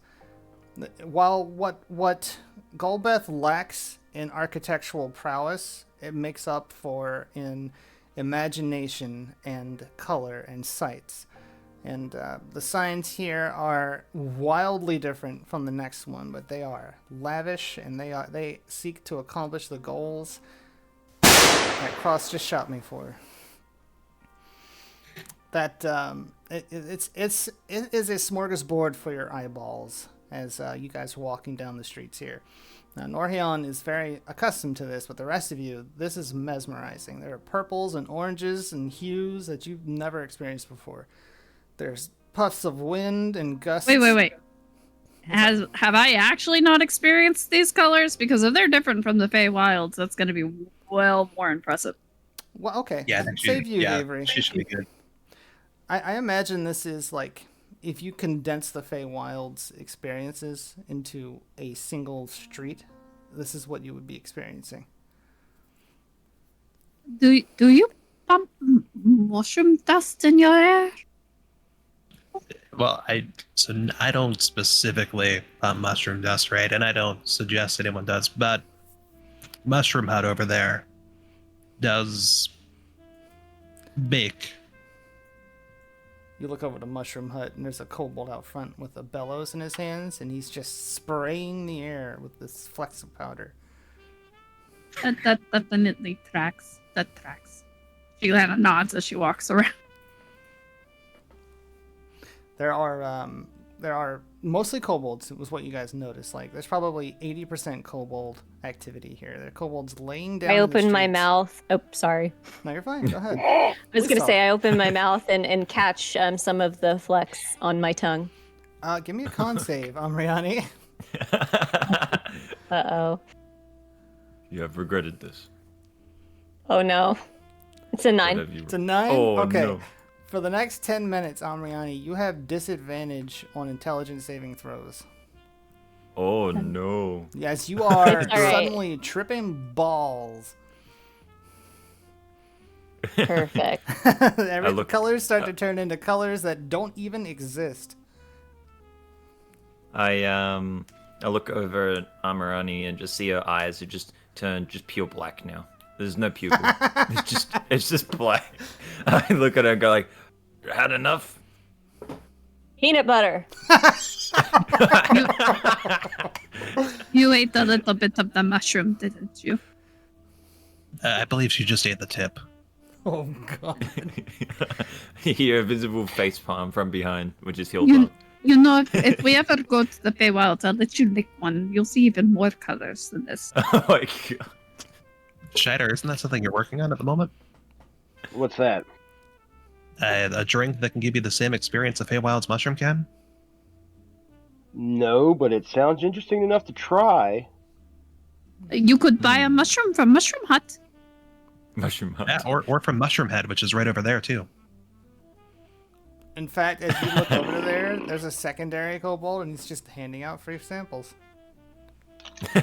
while what Golbeth lacks in architectural prowess, it makes up for in imagination and color and sights. And the signs here are wildly different from the next one, but they are lavish, and they seek to accomplish the goals that Cross just shot me for. That it is a smorgasbord for your eyeballs as you guys are walking down the streets here. Now, Northerra is very accustomed to this, but the rest of you, this is mesmerizing. There are purples and oranges and hues that you've never experienced before. There's puffs of wind and gusts. Wait. Have I actually not experienced these colors? Because if they're different from the Feywilds, that's going to be well more impressive. Well, okay. Yeah, Save you, Avery. She should be good. I imagine this is like if you condense the Feywild's experiences into a single street, this is what you would be experiencing. Do you pump mushroom dust in your air? Well, I don't specifically pump mushroom dust, right? And I don't suggest anyone does, but Mushroom Hut over there does bake You look over to Mushroom Hut, and there's a kobold out front with a bellows in his hands, and he's just spraying the air with this flecks of powder. That definitely tracks. That tracks. She kind of nods as she walks around. There are mostly kobolds, was what you guys noticed. Like, there's probably 80% kobold activity here. There are kobolds laying down. I in the open my streets. mouth. Oh, sorry. No, you're fine. Go ahead. I was We going to saw say it. I open my mouth and catch some of the flecks on my tongue. Give me a con save, Amriani. Uh-oh. You have regretted this. Oh, no. It's a What 9. have you- It's a 9? Oh, Okay. no. For the next 10 minutes, Amriani, you have disadvantage on intelligence saving throws. Oh, no. Yes, you are It's all right. suddenly tripping balls. Perfect. Every colors start to turn into colors that don't even exist. I look over at Amarani and just see her eyes are just pure black now. There's no pupil. it's just black. I look at her and go like, had enough? Peanut butter. You ate a little bit of the mushroom, didn't you? I believe she just ate the tip. Oh, God. You hear a visible face palm from behind, which is healed You, up. you know, if we ever go to the Feywild, I'll let you lick one. You'll see even more colors than this. Oh my god. Scheider, isn't that something you're working on at the moment? What's that? A drink that can give you the same experience a Feywild's mushroom can? No, but it sounds interesting enough to try. You could buy a mushroom from Mushroom Hut. Mushroom Hut. Yeah, or from Mushroom Head, which is right over there too. In fact, as you look over there, there's a secondary kobold, and he's just handing out free samples.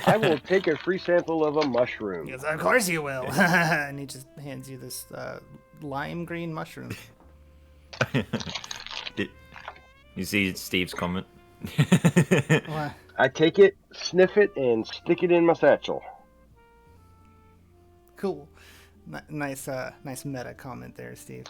I will take a free sample of a mushroom. Yes, of course you will. And he just hands you this lime green mushroom. You see Steve's comment? What? I take it, sniff it, and stick it in my satchel. Cool. Nice meta comment there, Steve.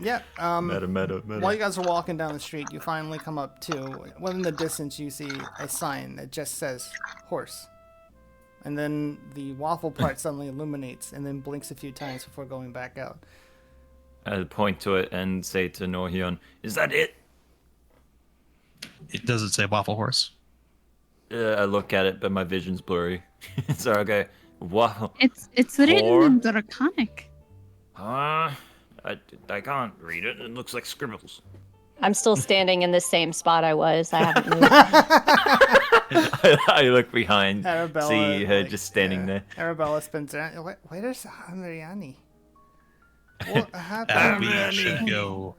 Yeah. Meta. While you guys are walking down the street, you finally come up to, well, in the distance, you see a sign that just says horse. And then the waffle part suddenly illuminates and then blinks a few times before going back out. I point to it and say to Norhyun, "Is that it?" It doesn't say Waffle Horse. I look at it, but my vision's blurry. So I go, "Wow." It's written Or- in Draconic. I can't read it. It looks like scribbles. I'm still standing in the same spot I was. I haven't moved. I look behind, Arabella, see her like, just standing there. Arabella spins around. Where's Amriani? What happened? We should go.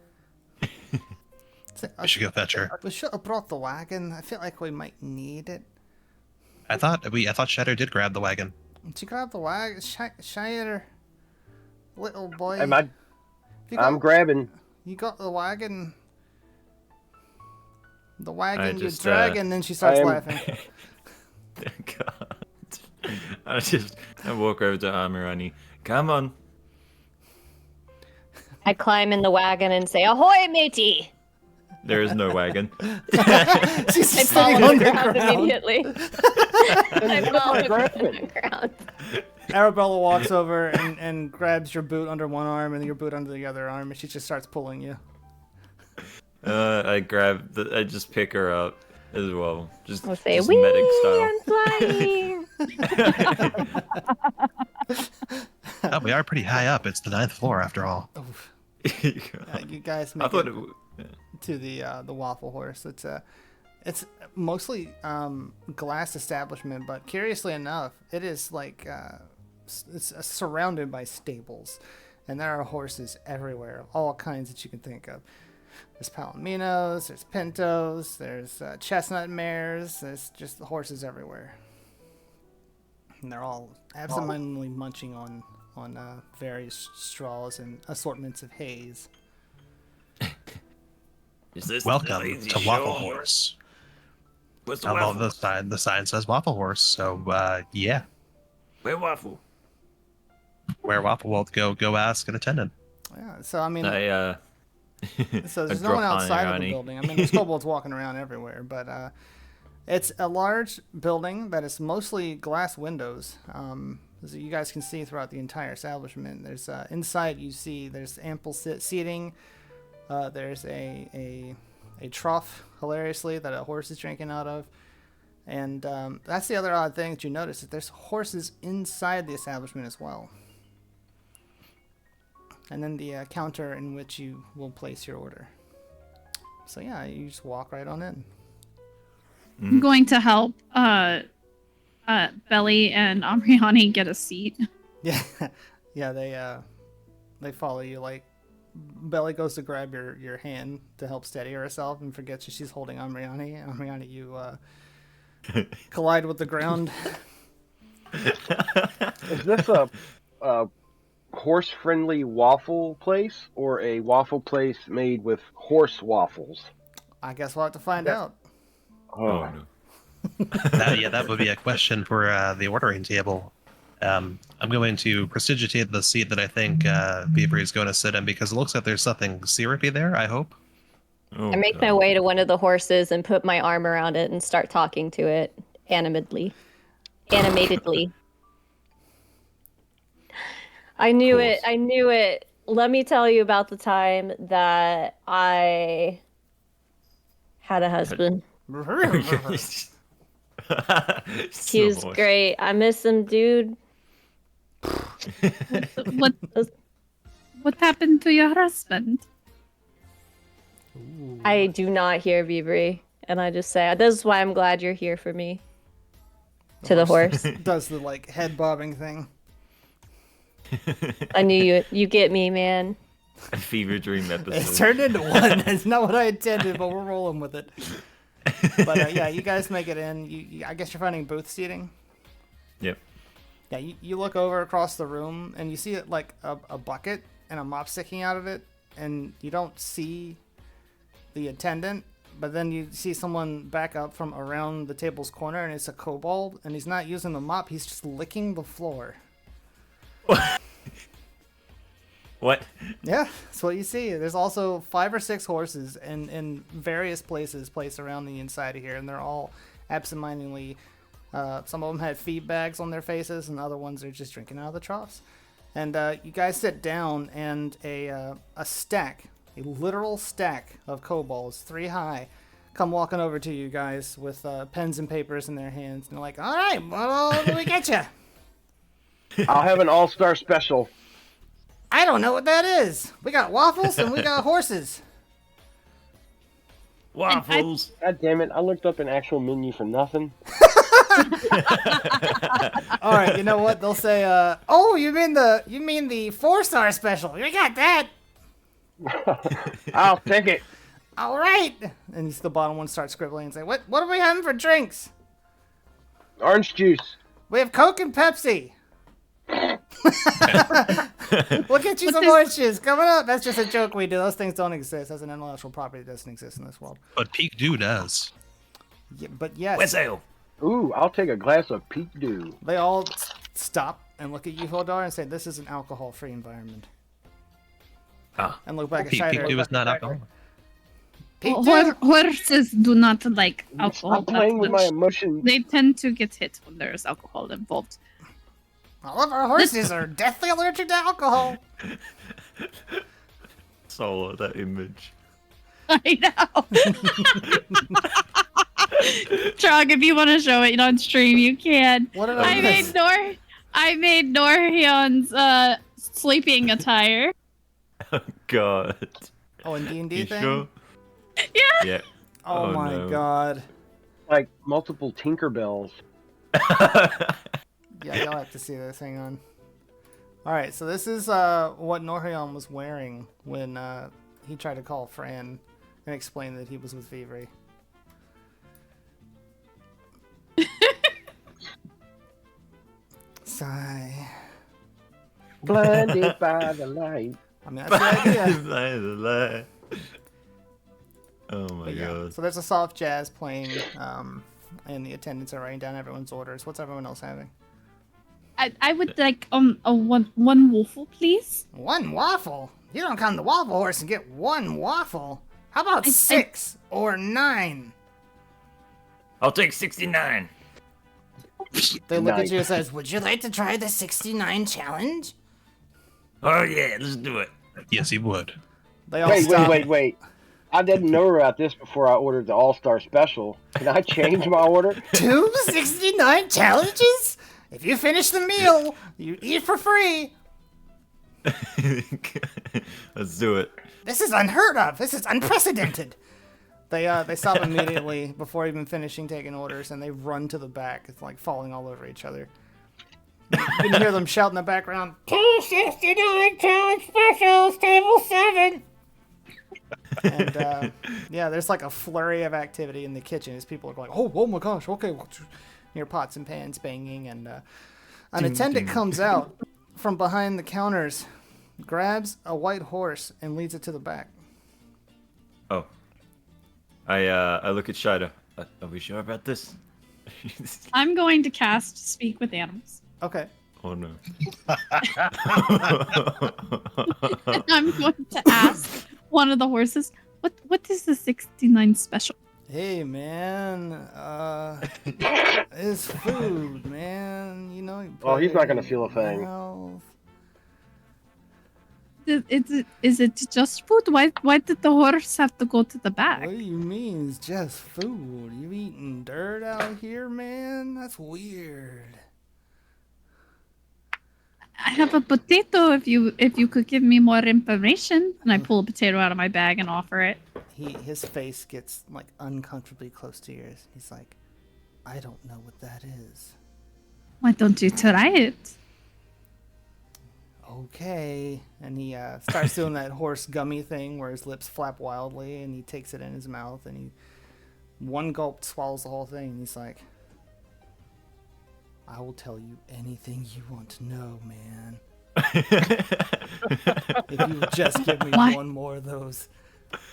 We should go fetch her. We should have brought the wagon. I feel like we might need it. I thought Scheider did grab the wagon. Did you grab the wagon? Scheider, little boy. I'm grabbing. You got the wagon. The wagon I you're just, dragging, then she starts I am- laughing. God. I walk over to Amirani. Come on. I climb in the wagon and say, "Ahoy, matey!" There is no wagon. She's I fall sitting on on the the ground ground. immediately. I fall on the ground. Arabella walks over and grabs your boot under one arm and your boot under the other arm, and she just starts pulling you. I just pick her up as well. Just, I'll say, just "Wee, medic style. I'm flying." Oh, we are pretty high up. It's the 9th floor after all. You guys I make thought it to the Waffle Horse. It's mostly glass establishment, but curiously enough, it is like it's surrounded by stables, and there are horses everywhere, all kinds that you can think of. There's palominos, there's pintos, there's chestnut mares. There's just horses everywhere, and they're all absentmindedly munching on various straws and assortments of hays. Is this Welcome the lazy to Waffle show? Horse. What's the Although waffle? the sign says Waffle Horse, so yeah. Where waffle? Where Waffle will go ask an attendant. Yeah. So I mean, I so there's a no one drop on outside of the irony. building. I mean, there's kobolds walking around everywhere, but it's a large building that is mostly glass windows. As you guys can see throughout the entire establishment. There's inside you see there's ample seating. There's a trough, hilariously, that a horse is drinking out of. And that's the other odd thing that you notice, that there's horses inside the establishment as well. And then the counter in which you will place your order. So yeah, you just walk right on in. I'm going to help Belly and Amriani get a seat. Yeah, yeah, they follow you. Like, Belly goes to grab your hand to help steady herself and forgets that she's holding Amriani. Amriani, you collide with the ground. Is this a horse-friendly waffle place or a waffle place made with horse waffles? I guess we'll have to find out. Oh no. That would be a question for the ordering table. I'm going to prestigitate the seat that I think Beaver is going to sit in because it looks like there's something syrupy there, I hope. Oh, I make my way to one of the horses and put my arm around it and start talking to it animatedly. I knew it. Let me tell you about the time that I had a husband. He was great. I miss him, dude. What happened to your husband? I do not hear Vibri, and I just say, this is why I'm glad you're here for me. To the horse. Does the like head bobbing thing. I knew you get me, man. A fever dream episode. It's turned into one. That's not what I intended, but we're rolling with it. But yeah, you guys make it in. I guess you're finding booth seating. Yep. Yeah, you look over across the room and you see like a bucket and a mop sticking out of it, and you don't see the attendant, but then you see someone back up from around the table's corner, and it's a kobold, and he's not using the mop, he's just licking the floor. What? Yeah, that's what you see. There's also 5 or 6 horses in various places placed around the inside of here, and they're all absentmindedly. Some of them had feed bags on their faces, and other ones are just drinking out of the troughs. And you guys sit down, and a literal stack of kobolds, 3 high, come walking over to you guys with pens and papers in their hands. And they're like, all right, what do we get you? I'll have an all-star special. I don't know what that is. We got waffles and we got horses. Waffles. God damn it! I looked up an actual menu for nothing. All right, you know what? They'll say, "Oh, you mean the 4-star special? We got that." I'll take it. All right. And the bottom one starts scribbling and say, "What are we having for drinks?" Orange juice. We have Coke and Pepsi. We'll get you some orange juice coming up. That's just a joke we do. Those things don't exist. That's an intellectual property that doesn't exist in this world. But Peak Dew does. Yeah, but yes. Where's ale? Ooh, I'll take a glass of Peak Dew. They all stop and look at you, Hodar, and say, "This is an alcohol-free environment." Ah. And look back at Peak Scheider. Dew is not alcohol. Horses do not like alcohol. I'm playing with my emotions. They tend to get hit when there's alcohol involved. All of our horses are deathly allergic to alcohol. Solo that image. I know. Trog, if you want to show it on stream, you can. What did I miss? made Norhyun's sleeping attire. Oh God. Oh, and D&D You thing? sure? Yeah. Yeah. Oh, my no. God. Like multiple Tinkerbells. Yeah, you'll have to see this. Hang on. All right, so this is what Norhyeon was wearing when he tried to call Fran and explain that he was with Vivre. Sigh. Blinded by the light. I mean, that's the idea. Oh my But yeah, God. so there's a soft jazz playing, and the attendants are writing down everyone's orders. What's everyone else having? I would like a one waffle, please. 1 waffle? You don't come to Waffle Horse and get one waffle. How about 6 or 9? I'll take 69. They look at Nice. you and says, would you like to try the 69 challenge? Oh yeah, let's do it. Yes, he would. They all Wait, stop. wait. I didn't know about this before I ordered the All-Star Special. Can I change my order? 2 69 challenges? If you finish the meal, you eat for free. Let's do it. This is unheard of. This is unprecedented. They stop immediately before even finishing taking orders, and they run to the back. It's like falling all over each other. You can hear them shout in the background, 269 challenge specials, table 7. And yeah, there's like a flurry of activity in the kitchen as people are going, oh my gosh, okay. Near pots and pans banging, and an attendant comes out from behind the counters, grabs a white horse, and leads it to the back. Oh. I look at Scheider. Are we sure about this? I'm going to cast Speak with Animals. Okay. Oh no. And I'm going to ask one of the horses, what is the 69 special? Hey man, it's food, man. You know. You Oh, he's put not it gonna in feel a your thing. mouth. Is it just food? Why did the horse have to go to the back? What do you mean it's just food? You eating dirt out here, man? That's weird. I have a potato if you could give me more information. And I pull a potato out of my bag and offer it. His face gets like uncomfortably close to yours. He's like, I don't know what that is. Why don't you try it? Okay. And he starts doing that horse gummy thing where his lips flap wildly, and he takes it in his mouth, and he one gulp swallows the whole thing, and he's like, I will tell you anything you want to know, man. If you just give me What? one more of those,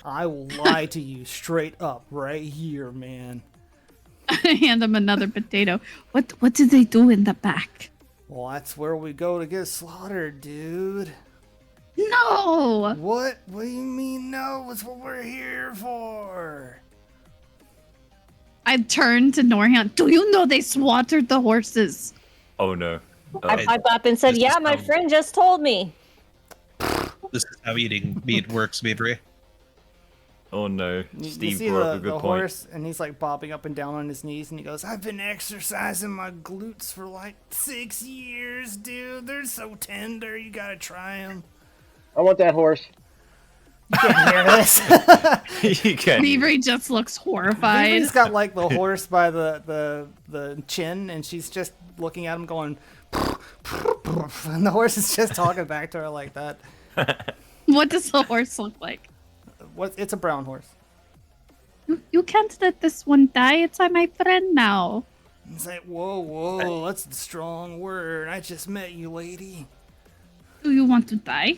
I will lie to you straight up right here, man. I hand him another potato. What do they do in the back? Well, that's where we go to get slaughtered, dude. No! What? What do you mean no? That's what we're here for. I turned to Northerra. Do you know they slaughtered the horses? Oh no. I piped up and said, This yeah, is my friend just told me. This is how eating meat works, Vidri. Oh no. You Steve see brought up the a good point. horse, and he's like bobbing up and down on his knees, and he goes, I've been exercising my glutes for like 6 years, dude. They're so tender. You gotta try them. I want that horse. You can't hear this. You can. Avery just looks horrified. Avery's got like the horse by the chin, and she's just looking at him going, and the horse is just talking back to her like that. What does the horse look like? It's a brown horse. You can't let this one die. It's my friend now. It's like, whoa, that's a strong word. I just met you, lady. Do you want to die?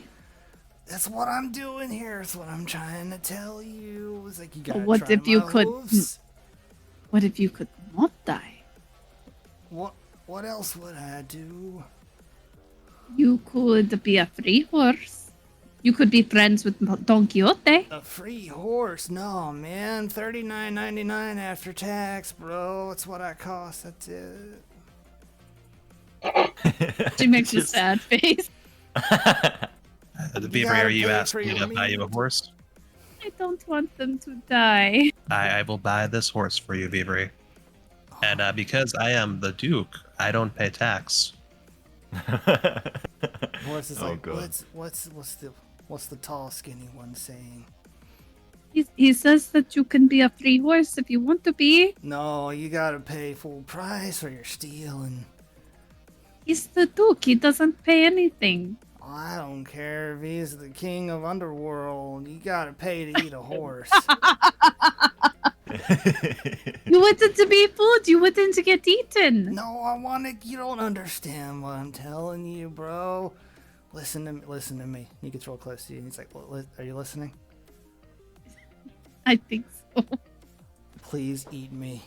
That's what I'm doing here. That's what I'm trying to tell you. It's like, you gotta What try if you my could- hooves. What if you could not die? What else would I do? You could be a free horse. You could be friends with Don Quixote. A free horse? No, man. $39.99 after tax, bro. That's what I cost. That's it. She makes a sad face. Vidri, gotta are you pay for asking me your to buy you a meat. horse? I don't want them to die. I will buy this horse for you, Vidri. And because I am the Duke, I don't pay tax. Horse is Oh, like, God. what's the tall, skinny one saying? He says that you can be a free horse if you want to be. No, you gotta pay full price or you're stealing. He's the Duke. He doesn't pay anything. I don't care if he's the king of underworld. You gotta pay to eat a horse. You wanted to be food. You wanted to get eaten. No, I want to. You don't understand what I'm telling you, bro. Listen to me. He gets real close to you, and he's like, "Are you listening? I think so. Please eat me.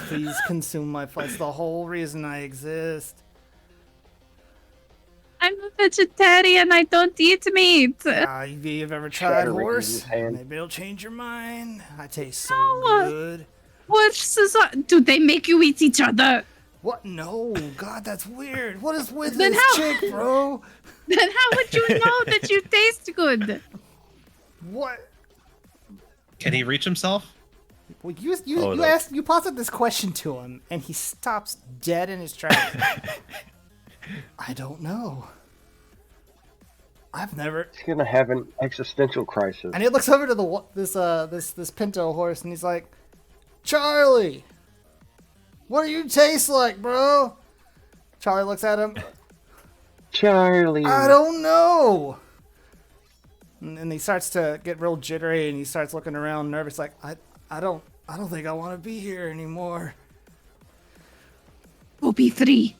Please consume my flesh. The whole reason I exist." I'm a vegetarian. I don't eat meat. You've ever tried Scheider raises horse? his hand. Maybe it'll change your mind. I taste so No. good. Do they make you eat each other? What? No, God, that's weird. What is with Then this how- chick, bro? Then how would you know that you taste good? What? Can he reach himself? Well, Hold you up. asked, you posed this question to him, and he stops dead in his tracks. I don't know. I've never. He's gonna have an existential crisis. And he looks over to this pinto horse, and he's like, "Charlie, what do you taste like, bro?" Charlie looks at him. Charlie. I don't know. And he starts to get real jittery, and he starts looking around, nervous, like, I don't think I want to be here anymore. We'll be free.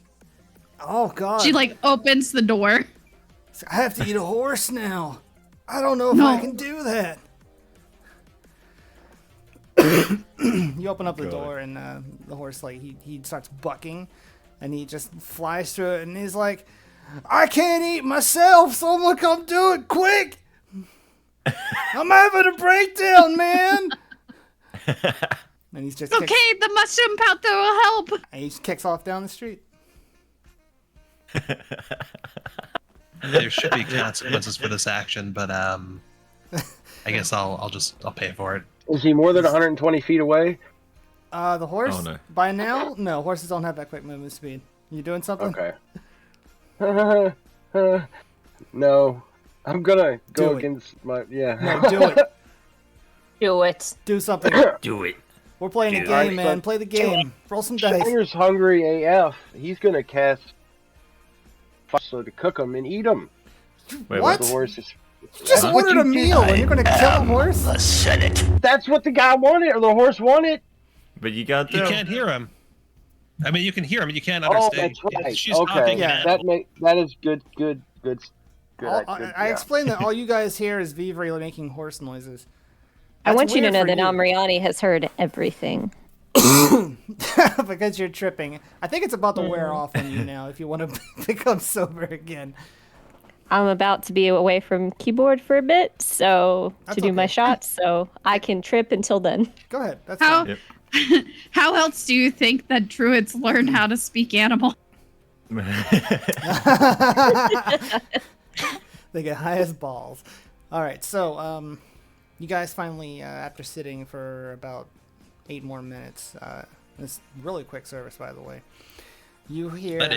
Oh God. She like opens the door. I have to eat a horse now. I don't know if No. I can do that. You open up the God. door, and the horse, like, he starts bucking, and he just flies through it, and he's like, I can't eat myself. Someone come do it quick. I'm having a breakdown, man. And he's just Okay, the mushroom powder will help. and he just kicks off down the street. There should be consequences for this action, but I guess I'll pay for it. Is he more than 120 feet away? The horse. Oh, no. By now, no, horses don't have that quick movement speed. You doing something? Okay. No. I'm gonna go Do it. against my... Yeah. No, do it. Do it. Do something. Do it. We're playing a Dude. game, man. Play the game. Roll some dice. Scheider's hungry AF. He's gonna cast... So to cook him and eat him. Wait, What? The horse is... You just That's what ordered you a do. meal, and you're gonna kill a horse? The Senate. That's what the guy wanted, or the horse wanted. But you got You them. can't hear him. I mean, you can hear him. You can't Oh, understand. that's right. She's Okay, talking. Yeah. that is good. I explained that all you guys hear is Vivre making horse noises. I That's want you to weird know for that you. Amriani has heard everything. Because you're tripping. I think it's about to wear off on you now if you want to become sober again. I'm about to be away from keyboard for a bit, so That's to do my okay. shots, so I can trip until then. Go ahead. That's How fine. Yep. how else do you think that druids learn how to speak animal? They get high as balls. All right, so you guys finally, after sitting for about 8 more minutes, this really quick service, by the way. You hear That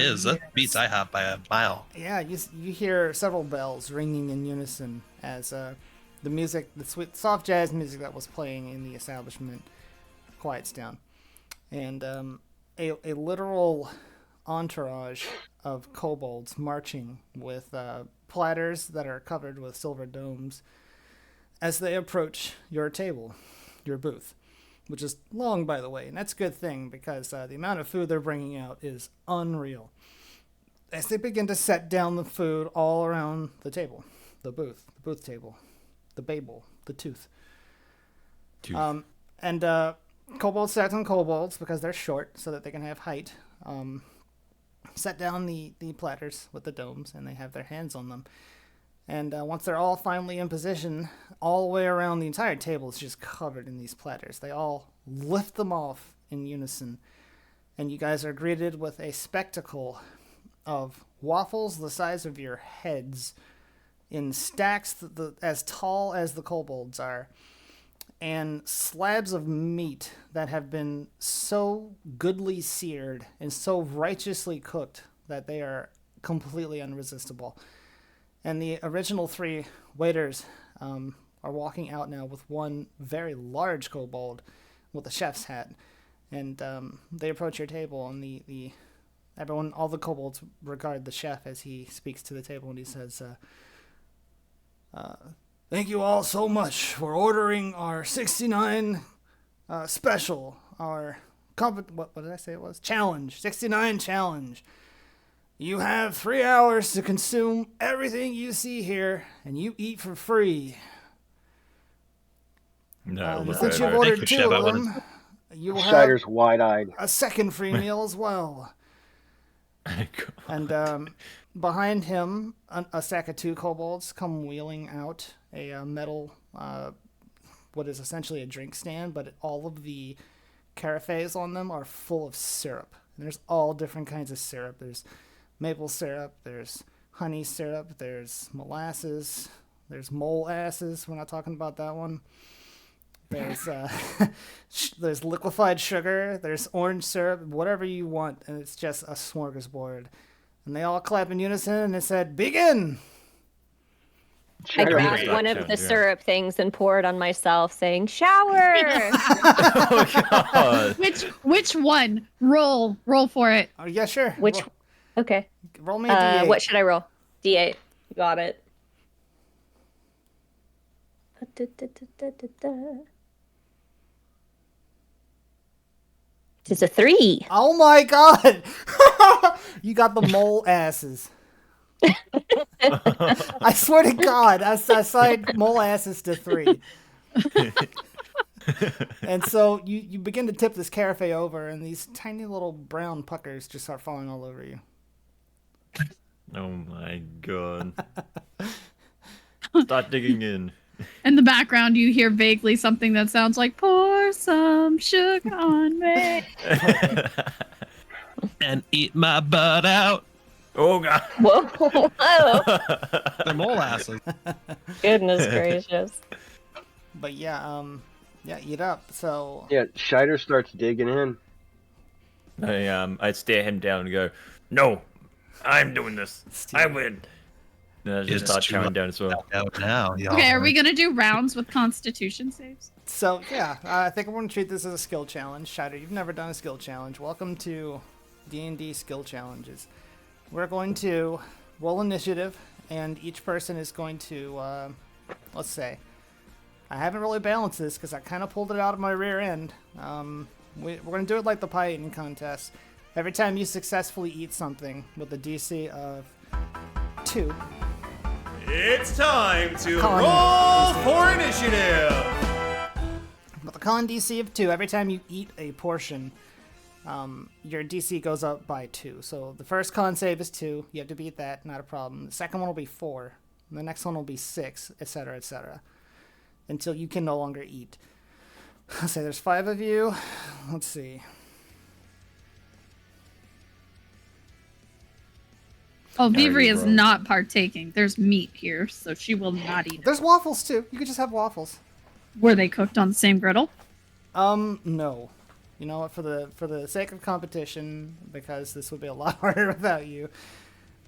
beats IHOP by a mile. Yeah, you hear several bells ringing in unison as the music, the sweet soft jazz music that was playing in the establishment, quiets down, and a literal entourage of kobolds marching with platters that are covered with silver domes as they approach your table, your booth, which is long, by the way, and that's a good thing because the amount of food they're bringing out is unreal. As they begin to set down the food all around the table, the booth table, the babel, the tooth. And kobolds set on kobolds because they're short so that they can have height. Set down the platters with the domes, and they have their hands on them. And once they're all finally in position, all the way around the entire table is just covered in these platters. They all lift them off in unison, and you guys are greeted with a spectacle of waffles the size of your heads in stacks as tall as the kobolds are, and slabs of meat that have been so goodly seared and so righteously cooked that they are completely unresistible. And the original 3 waiters are walking out now with one very large kobold with a chef's hat. And they approach your table, and everyone, all the kobolds regard the chef as he speaks to the table, and he says, thank you all so much for ordering our 69 special, our what did I say it was? Challenge, 69 challenge. You have 3 hours to consume everything you see here, and you eat for free. No, look Since at you've her. ordered you, 2 Chef. of them, you will have Scheider's wide-eyed. a second free meal as well. And behind him, a sack of 2 kobolds come wheeling out a metal, what is essentially a drink stand, but all of the carafes on them are full of syrup. And there's all different kinds of syrup. There's maple syrup, there's honey syrup, there's molasses, there's mole asses. We're not talking about that one. There's there's liquefied sugar, there's orange syrup, whatever you want, and it's just a smorgasbord. And they all clap in unison, and it said, "Begin!" I Scheider grabbed has one that. of the syrup things and poured on myself, saying, "Shower." Oh god. Which one? Roll for it. Oh, yeah, sure. Which? Okay. Roll me a D8. What should I roll? D8. Got it. It's a 3. Oh my god! You got the mole asses. I swear to God, I signed mole asses to 3. And so you begin to tip this carafe over, and these tiny little brown puckers just start falling all over you. Oh my god. Start digging in. In the background, you hear vaguely something that sounds like "Pour some sugar on me." And eat my butt out. Oh god. Whoa. Whoa. They're mole asses. Goodness gracious. But yeah, eat up. So Yeah, Scheider starts digging in. I stare him down and go, "No, I'm doing this. I win." And I just start chowing down as well. Out now, y'all. Okay, are we gonna do rounds with Constitution saves? yeah, I think we're gonna treat this as a skill challenge. Scheider, you've never done a skill challenge. Welcome to D&D skill challenges. We're going to roll initiative, and each person is going to, let's say, I haven't really balanced this because I kind of pulled it out of my rear end. We're going to do it like the pie eating contest. Every time you successfully eat something with a DC of 2. It's time to Con roll DC. for initiative. With a con DC of 2, every time you eat a portion, your DC goes up by 2. So the first con save is 2. You have to beat that, not a problem. The second one will be 4. And the next one will be 6, etc., etc. Until you can no longer eat. Let's say there's 5 of you. Let's see. Oh, Alrighty, Vivri is bro. not partaking. There's meat here, so she will not eat it. There's waffles too. You could just have waffles. Were they cooked on the same griddle? No. You know what? For the sake of competition, because this would be a lot harder without you,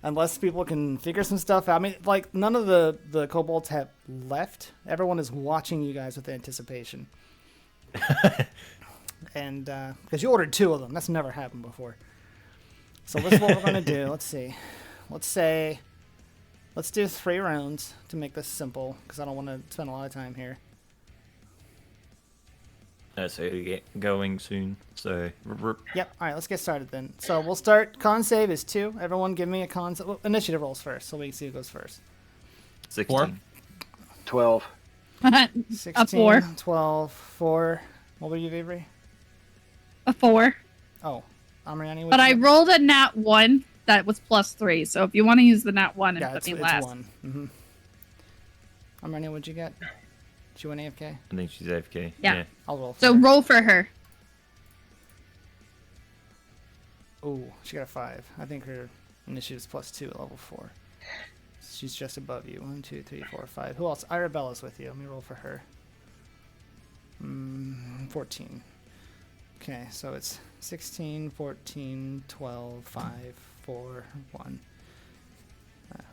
unless people can figure some stuff out. I mean, like, none of the kobolds have left. Everyone is watching you guys with anticipation. And because you ordered 2 of them, that's never happened before. So this is what we're gonna do. Let's see. Let's do 3 rounds to make this simple, because I don't want to spend a lot of time here. So we get going soon. So Yep. All right, let's get started then. So we'll start. Con save is 2. Everyone give me a con. Well, initiative rolls first, so we can see who goes first. 16. 12. 16, A 4. 12, 4. What were you, Vivri? A 4. Oh, Amriani. But I rolled a nat 1 that was +3. So if you want to use the nat 1 and Yeah, put it's me last. 1. Mm-hmm. Amriani, what'd you get? She went AFK? I think she's AFK. Yeah. I'll roll for So her. roll for her. Ooh, she got a 5. I think her initiative's +2 at level 4. She's just above you. 1, 2, 3, 4, 5. Who else? Arabella's with you. Let me roll for her. 14. Okay, so it's 16, 14, 12, 5, 4, 1.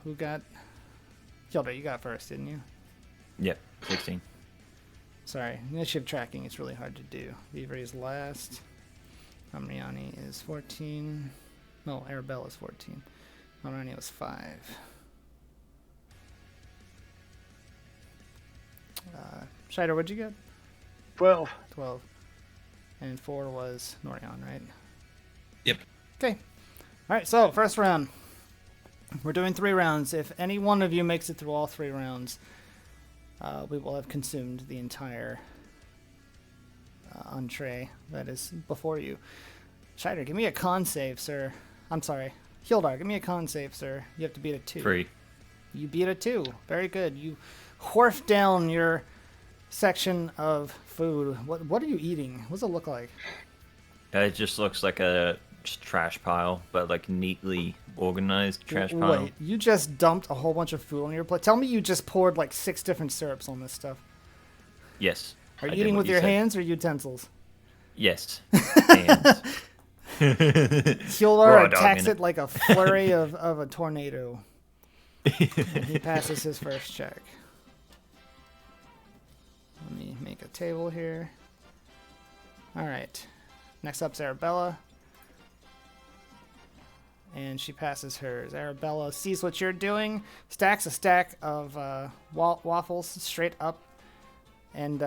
Who got... Hilda, you got first, didn't you? Yep. 16. Sorry, initiative tracking is really hard to do. Vivri is last. Amriani is 14. No, Arabella is 14. Amriani was 5. Scheider, what'd you get? 12. 12. And 4 was Norion, right? Yep. Okay. Alright, so first round. We're doing 3 rounds. If any one of you makes it through all 3 rounds, we will have consumed the entire entree that is before you. Scheider, give me a con save, sir. I'm sorry. Hildar, give me a con save, sir. You have to beat a 2. 3. You beat a 2. Very good. You wharf down your section of food. What are you eating? What does it look like? It just looks like a just trash pile, but like neatly organized trash pile. Wait, you just dumped a whole bunch of food on your plate? Tell me you just poured like 6 different syrups on this stuff. Yes. Are you I did eating what with you your said. hands or utensils? Yes. Hands. Hildar Raw dog attacks in it. it like a flurry of a tornado. And he passes his first check. Let me make a table here. Alright. Next up's Arabella. And she passes hers. Arabella sees what you're doing, stacks a stack of waffles straight up, and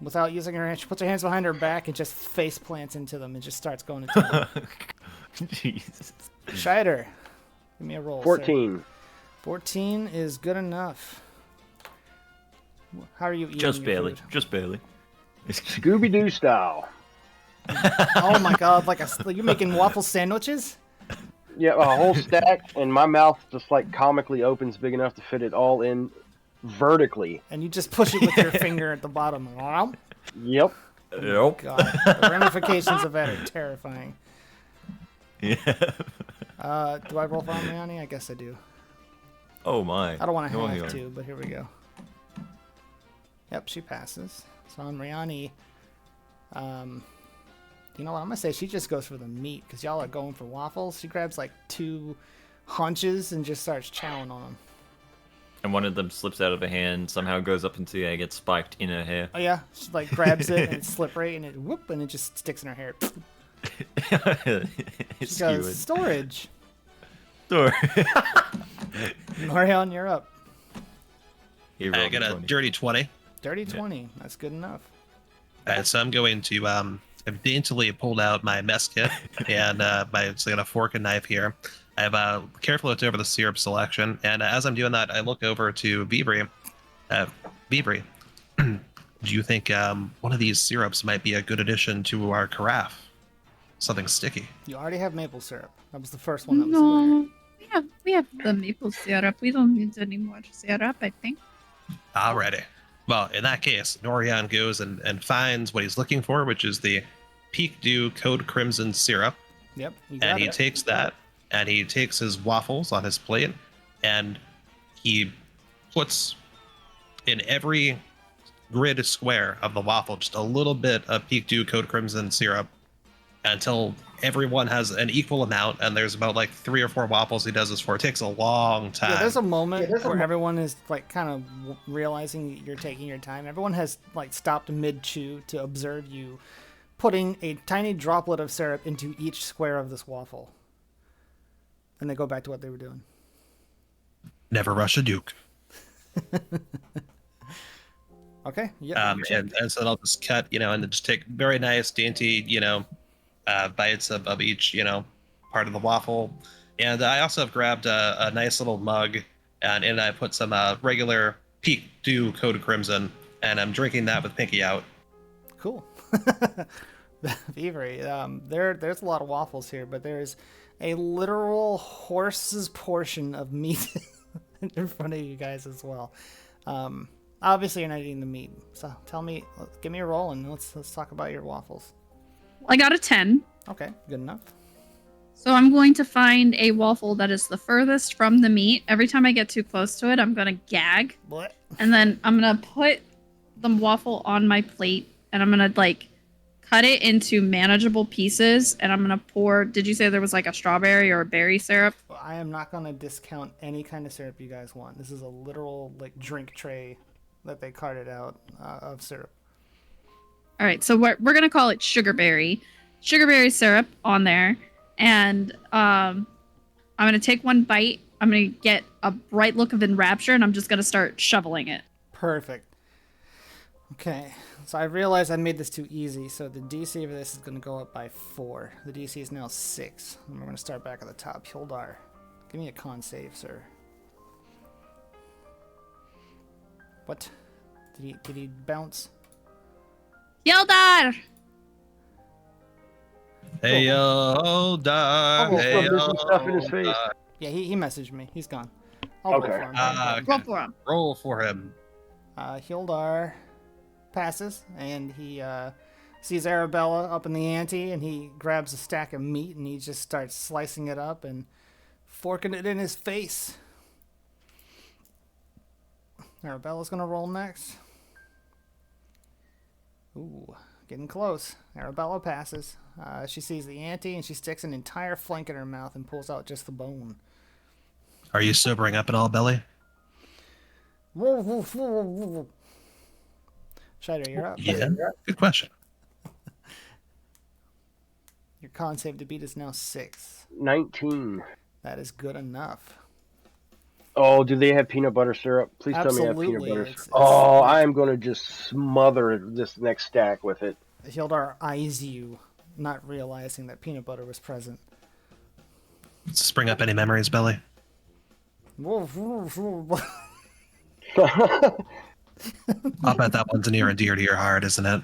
without using her hands, she puts her hands behind her back and just face plants into them and just starts going into them. Jesus. Scheider, give me a roll. Sir. 14. 14 is good enough. How are you eating Just your barely. food? Just barely. Scooby-Doo style. Oh my god, like you're making waffle sandwiches? Yeah, a whole stack, and my mouth just like comically opens big enough to fit it all in vertically. And you just push it with your finger at the bottom. Yep. Nope. God, the ramifications of that are terrifying. Yeah. Do I roll for Amriani? I guess I do. Oh my. I don't want to Go on, have go on. to, but here we go. Yep, she passes. So Amriani, you know what? I'm gonna say she just goes for the meat because y'all are going for waffles. She grabs like 2 haunches and just starts chowing on them. And one of them slips out of her hand, somehow goes up into the air, gets spiked in her hair. Oh yeah, she like grabs it and it's slippery and it whoop and it just sticks in her hair. It's She goes skewered. storage. Sorry. Marion, you're up. He I rolled got a 20. dirty 20. Dirty 20. That's good enough. So I'm going to I've daintily pulled out my mess kit and so I got a fork and knife here. I've carefully looked over the syrup selection, and as I'm doing that, I look over to Vibri. Vibri, do you think one of these syrups might be a good addition to our carafe? Something sticky. You already have maple syrup. That was the first one that was in there. No, we have the maple syrup. We don't need any more syrup, I think. Alrighty. Well, in that case, Norian goes and finds what he's looking for, which is the Peak Dew Code Crimson syrup. Yep. You got And he it. takes that, and he takes his waffles on his plate, and he puts in every grid square of the waffle just a little bit of Peak Dew Code Crimson syrup until everyone has an equal amount, and there's about like 3 or 4 waffles he does this for. It takes a long time. Yeah, there's a moment where everyone is like kind of realizing that you're taking your time. Everyone has like stopped mid-chew to observe you putting a tiny droplet of syrup into each square of this waffle. And they go back to what they were doing. Never rush a Duke. Okay. Yeah. And so I'll just cut, and then just take very nice, dainty, bites of each, part of the waffle. And I also have grabbed a nice little mug, and I put some regular Peak Dew Code Crimson, and I'm drinking that with Pinky out. Cool. Avery, there's a lot of waffles here, but there's a literal horse's portion of meat in front of you guys as well. Obviously, you're not eating the meat, so give me a roll and let's talk about your waffles. I got a 10. Okay, good enough. So I'm going to find a waffle that is the furthest from the meat. Every time I get too close to it, I'm going to gag. What? And then I'm going to put the waffle on my plate, and I'm going to cut it into manageable pieces, and I'm going to pour, did you say there was a strawberry or a berry syrup? I am not going to discount any kind of syrup you guys want. This is a literal drink tray that they carted out of syrup. All right, so we're going to call it sugarberry syrup on there. And I'm going to take one bite. I'm going to get a bright look of enrapture, and I'm just going to start shoveling it. Perfect. Okay, so I realized I made this too easy, so the DC for this is going to go up by 4. The DC is now 6. And we're going to start back at the top. Hildar, give me a con save, sir. What? Did he bounce? Yildar! Hey yo, die. roll Hey for him. Some stuff in his yo, face. die. Yeah, he messaged me. He's gone. I'll roll Okay. for him. Don't worry. Roll for him. Roll for him. Hildar passes, and he sees Arabella up in the ante, and he grabs a stack of meat, and he just starts slicing it up and forking it in his face. Arabella's gonna roll next. Ooh, getting close. Arabella passes. She sees the ante, and she sticks an entire flank in her mouth and pulls out just the bone. Are you sobering up at all, Belly? Scheider, you're up. Yeah. Good question. Your con save to beat is now 6. 19. That is good enough. Oh, do they have peanut butter syrup? Please tell me they have peanut Absolutely, butter it's- syrup. it's- Oh, I am going to just smother this next stack with it. Hildar eyes you, not realizing that peanut butter was present. Spring up any memories, Belly? I'll bet that one's near and dear to your heart, isn't it?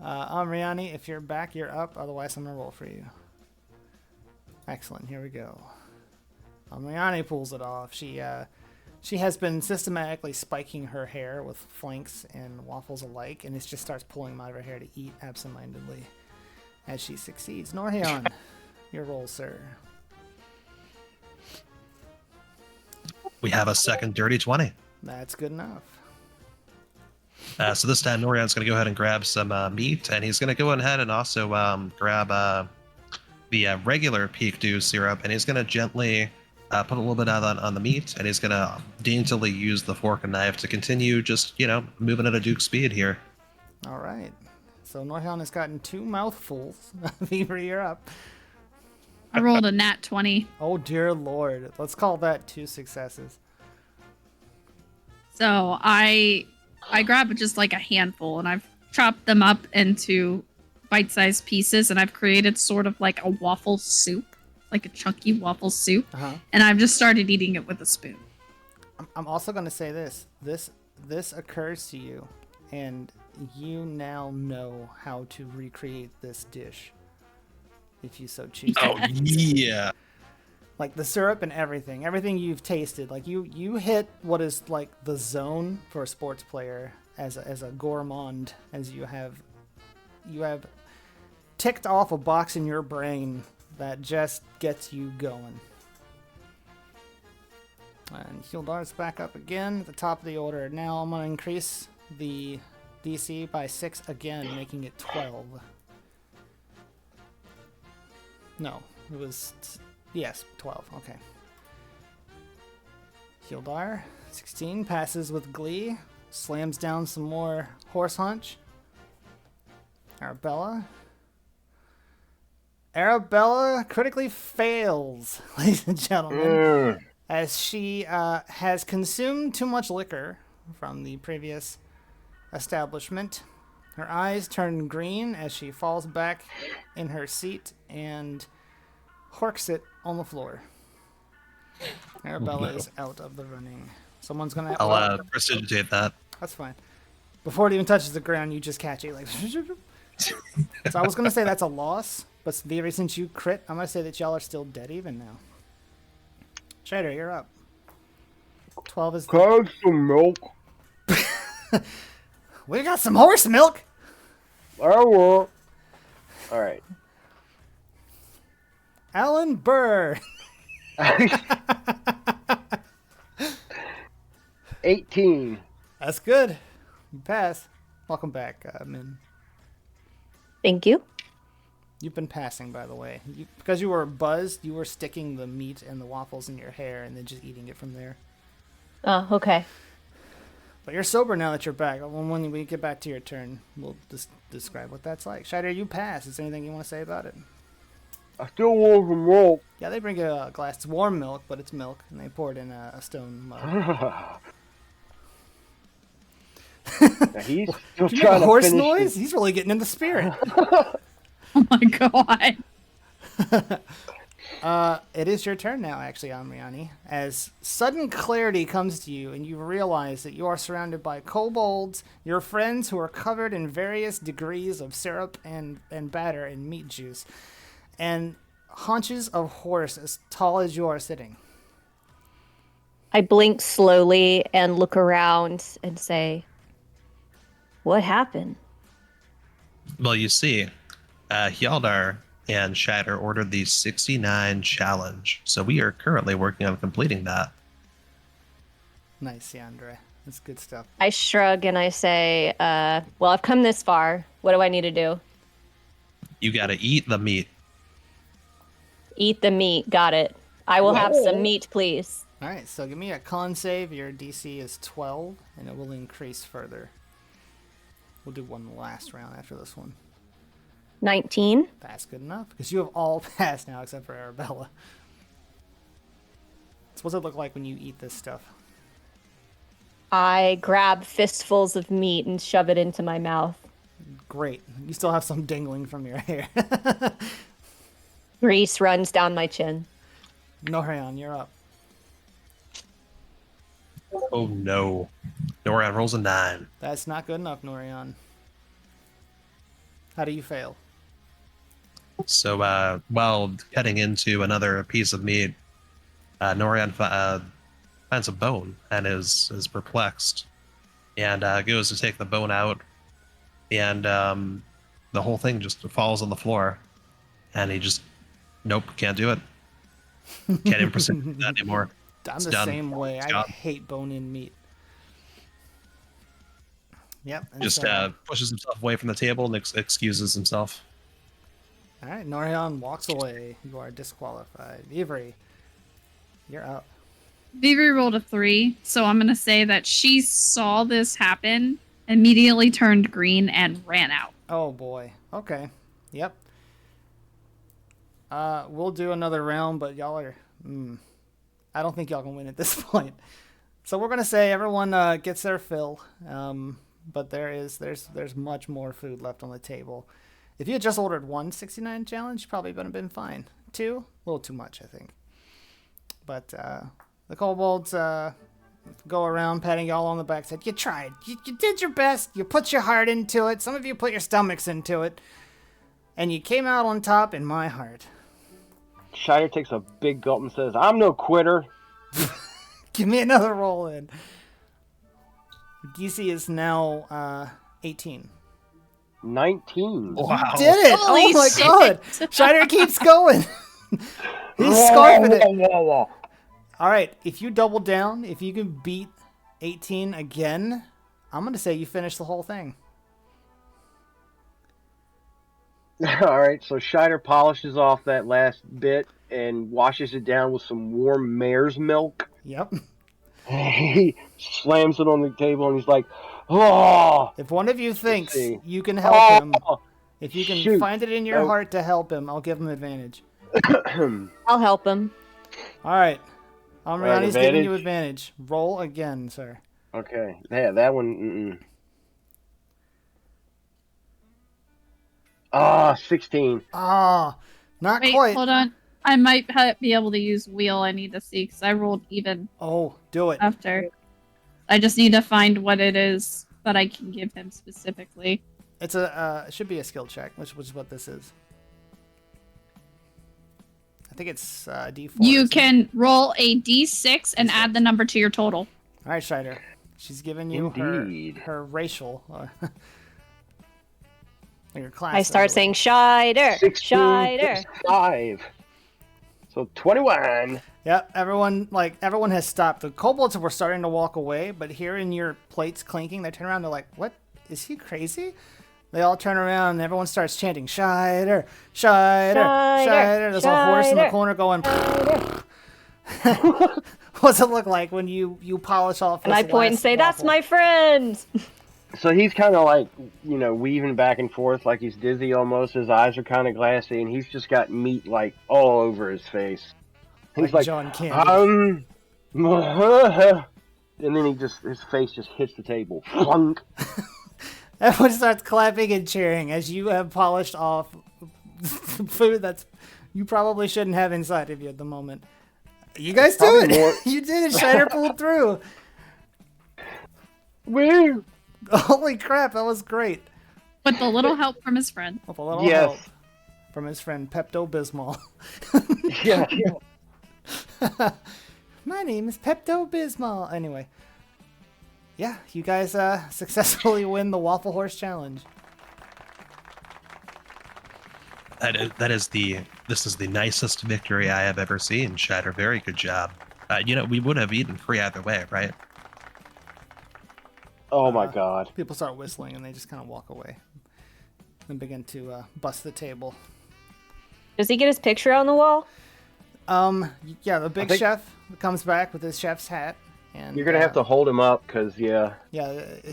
Amriani, if you're back, you're up. Otherwise, I'm going to roll for you. Excellent. Here we go. Amriani pulls it off. She has been systematically spiking her hair with flanks and waffles alike, and it just starts pulling them out of her hair to eat absentmindedly as she succeeds. Northerra, your roll, sir. We have a second dirty 20. That's good enough. So this time, Norian's going to go ahead and grab some meat, and he's going to go ahead and also grab the regular Peak Dew syrup, and he's going to gently put a little bit of that on the meat, and he's going to daintily use the fork and knife to continue just, moving at a Duke speed here. All right. So Northerra has gotten 2 mouthfuls. Beaver, you're up. I rolled a nat 20. Oh, dear Lord. Let's call that 2 successes. So I grab just like a handful and I've chopped them up into bite-sized pieces and I've created sort of like a waffle soup, like a chunky waffle soup. Uh-huh. And I've just started eating it with a spoon. I'm also going to say this. This occurs to you, and you now know how to recreate this dish, if you so choose. Oh, yeah. Like the syrup and everything you've tasted. Like you hit what is like the zone for a sports player as a gourmand, as you have ticked off a box in your brain that just gets you going. And Hildar's back up again at the top of the order. Now I'm going to increase the DC by 6 again, making it 12. No, it was... Yes, 12. Okay. Hildar, 16, passes with glee. Slams down some more horse hunch. Arabella. Arabella critically fails, ladies and gentlemen, as she has consumed too much liquor from the previous establishment. Her eyes turn green as she falls back in her seat and horks it on the floor. Arabella is out of the running. Someone's gonna. I'll prestidigitate that. That's fine. Before it even touches the ground, you just catch it like. So I was gonna say that's a loss, but Veery, since you crit, I'm gonna say that y'all are still dead even now. Scheider, you're up. 12 is. Cause some milk. We got some horse milk. I will. All right. Alan Burr. 18. That's good. You pass. Welcome back, Min. Thank you. You've been passing, by the way. Because you were buzzed, you were sticking the meat and the waffles in your hair and then just eating it from there. Oh, okay. But you're sober now that you're back. When we get back to your turn, we'll just describe what that's like. Scheider, you pass. Is there anything you want to say about it? I still want some milk. Yeah, they bring you a glass. It's warm milk, but it's milk, and they pour it in a stone mug. Now he's still Did you make trying a to horse finish noise? this. He's really getting in the spirit. Oh my god. It is your turn now, actually, Amriani. As sudden clarity comes to you, and you realize that you are surrounded by kobolds, your friends who are covered in various degrees of syrup and batter and meat juice. and haunches of horse as tall as you are sitting. I blink slowly and look around and say, "What happened?" Well, you see, Hjalmar and Scheider ordered the 69 challenge, so we are currently working on completing that. Nice, Yandere. That's good stuff. I shrug and I say, well, I've come this far. What do I need to do? You gotta eat the meat. Eat the meat. Got it. I will have some meat, please. All right, so give me a con save. Your DC is 12, and it will increase further. We'll do one last round after this one. 19. That's good enough, because you have all passed now except for Arabella. So what's it look like when you eat this stuff? I grab fistfuls of meat and shove it into my mouth. Great. You still have some dangling from your hair. Grease runs down my chin. Northerra, you're up. Oh no. Noran rolls a 9. That's not good enough, Northerra. How do you fail? So while cutting into another piece of meat, Noran finds a bone and is perplexed, and goes to take the bone out, and the whole thing just falls on the floor, and he just, nope, can't do it. Can't even proceed with that anymore. I'm It's the done. same way. It's I gone. hate bone-in meat. Yep. and Just so- pushes himself away from the table and excuses himself. All right, Northerra walks away. You are disqualified. Avery, you're up. Vivi rolled a 3, so I'm gonna say that she saw this happen, immediately turned green, and ran out. Oh boy. Okay. Yep. We'll do another round, but y'all are. I don't think y'all can win at this point. So we're gonna say everyone gets their fill. But there's much more food left on the table. If you had just ordered one 69 challenge, you probably would have been fine. 2, a little too much, I think. But the kobolds go around patting y'all on the back, said, "You tried. You did your best. You put your heart into it. Some of you put your stomachs into it. And you came out on top in my heart." Scheider takes a big gulp and says, "I'm no quitter." Give me another roll in. DC is now 18. 19. Wow. Did it! Holy Oh my shit. god! Scheider keeps going. He's scarfing it. All right, if you double down, if you can beat 18 again, I'm going to say you finish the whole thing. All right, so Scheider polishes off that last bit and washes it down with some warm mare's milk. Yep. He slams it on the table and he's like, "Oh, If one of you thinks see. you can help him, oh." if you can Shoot. find it in your Oh. heart to help him, I'll give him advantage. I'll help him. All right. Amriani's giving you advantage? advantage. Roll again, sir. Okay, yeah, that one. 16. Ah, not Wait, quite. hold on. I might be able to use wheel. I need to see because I rolled even Oh, do it. after. I just need to find what it is that I can give him specifically. It's a it should be a skill check, which is what this is. I think it's D4. You isn't it? can roll a d6 and add the number to your total. All right, Scheider. She's giving you Indeed. her racial. Your class. I start saying, Scheider, 16 Scheider. plus 5. So 21. Yep, everyone has stopped. The kobolds were starting to walk away, but hearing your plates clinking, they turn around. They're like, "What? Is he crazy?" They all turn around and everyone starts chanting, "Scheider, Scheider, Scheider, Scheider." There's a horse in the Scheider. corner going. What's it look like when you polish off? And this I point and last say, "That's waffle? my friend." So he's kind of like, weaving back and forth like he's dizzy almost. His eyes are kind of glassy, and he's just got meat like all over his face. He's Like like, John Candy. and then his face just hits the table. Flunk. Everyone starts clapping and cheering as you have polished off food that's you probably shouldn't have inside of you at the moment. You guys do Probably it. more- You did it. Scheider pulled through. Woo! Holy crap, that was great. With a little help from his friend. With a little Yes. help. from his friend Pepto-Bismol. Yeah. My name is Pepto-Bismol. Anyway. Yeah, you guys successfully win the Waffle Horse Challenge. This is the nicest victory I have ever seen, Scheider. Very good job. We would have eaten free either way, right? Oh my god. People start whistling and they just kind of walk away. And begin to bust the table. Does he get his picture on the wall? Yeah, the big chef comes back with his chef's hat. And You're gonna have to hold him up, cause Yeah, he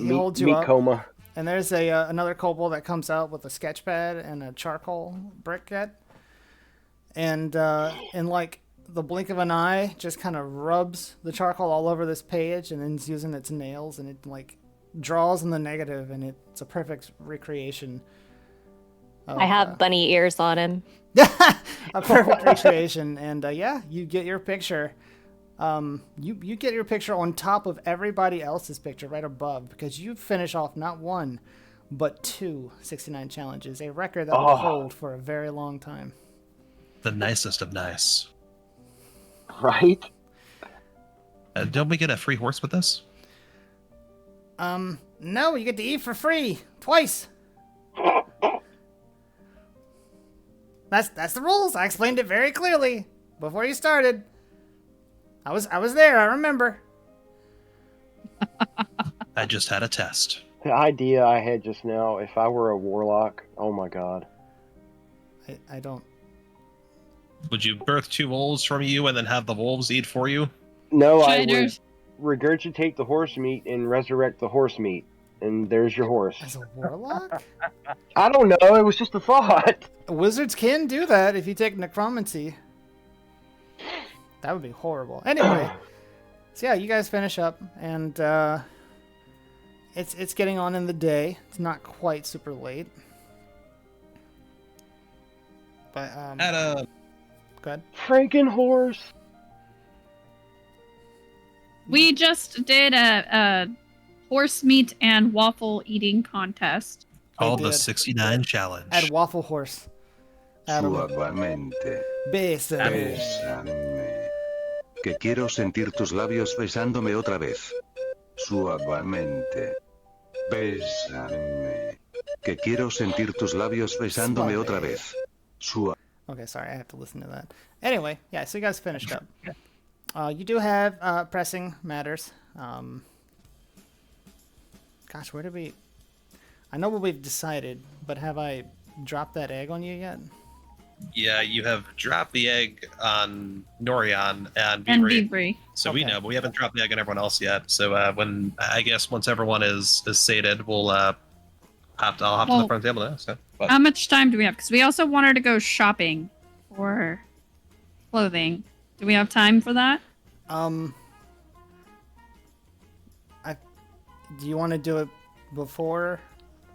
holds you meat up. coma. And there's another kobold that comes out with a sketch pad and a charcoal briquette. And in like the blink of an eye, just kind of rubs the charcoal all over this page, and then it's using its nails, and it like draws in the negative, and it's a perfect recreation. I have bunny ears on him. A perfect recreation, and yeah, you get your picture. You get your picture on top of everybody else's picture right above, because you finish off not one, but 2 69 challenges, a record that will hold for a very long time. The nicest of nice. Right? Don't we get a free horse with this? No, you get to eat for free twice. That's the rules. I explained it very clearly before you started. I was there. I remember. I just had a test. The idea I had just now, if I were a warlock, oh my god. I don't. Would you birth 2 wolves from you and then have the wolves eat for you? No, I Scheider. would regurgitate the horse meat and resurrect the horse meat. And there's your horse. As a warlock? I don't know, it was just a thought. Wizards can do that if you take necromancy. That would be horrible. Anyway, so yeah, you guys finish up, and it's getting on in the day. It's not quite super late, but go ahead. Franken horse. We just did a horse meat and waffle eating contest. Called the did. 69 challenge. Add waffle horse. Adam. Suavemente. Bésame. Bésame. Que quiero sentir tus labios besándome otra vez. Suavemente. Bésame. Que quiero sentir tus labios besándome Suave. otra vez. Okay, sorry, I have to listen to that. Anyway, yeah, so you guys finished up. You do have pressing matters. Gosh, where did we... I know what we've decided, but have I dropped that egg on you yet? Yeah, you have dropped the egg on Norion and And Vivri. Vivri. So we know, but we haven't dropped the egg on everyone else yet. So once everyone is sated, I'll hop to the front table now. So, but How much time do we have? Because we also wanted to go shopping for clothing. Do we have time for that? Do you want to do it before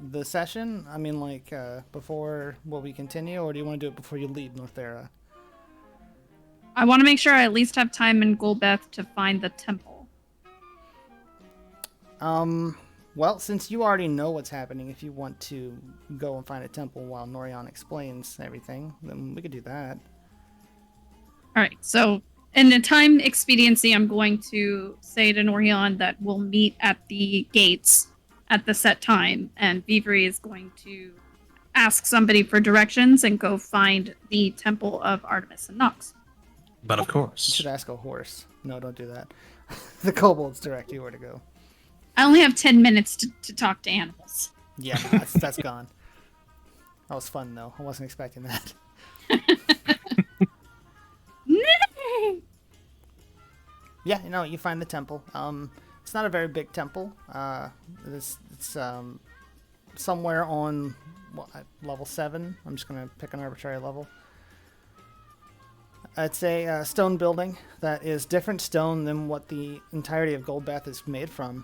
the session? I mean, like, before we continue, or do you want to do it before you leave Northerra? I want to make sure I at least have time in Golbeth to find the temple. Well, since you already know what's happening, if you want to go and find a temple while Norion explains everything, then we could do that. All right, so in the time expediency, I'm going to say to Norion that we'll meet at the gates at the set time, and Vivri is going to ask somebody for directions and go find the temple of Artemis and Nox. But of You course. should ask a horse. No, don't do that. The kobolds direct you where to go. I only have 10 minutes to talk to animals. Yeah, no, that's gone. That was fun, though. I wasn't expecting that. Yeah, you find the temple. It's not a very big temple. It's somewhere on level 7. I'm just going to pick an arbitrary level. It's a stone building that is different stone than what the entirety of Golbeth is made from.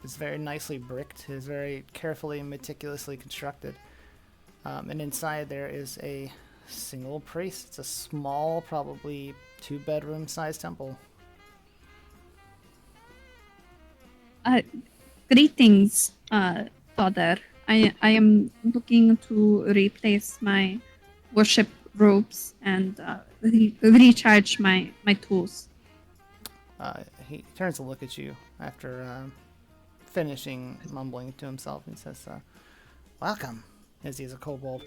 It's very nicely bricked. It's very carefully and meticulously constructed. And inside there is a single priest. It's a small, probably 2-bedroom sized temple. Greetings, Father. I am looking to replace my worship robes and recharge my tools. He turns to look at you after finishing mumbling to himself. He says, "Welcome," as he is a kobold.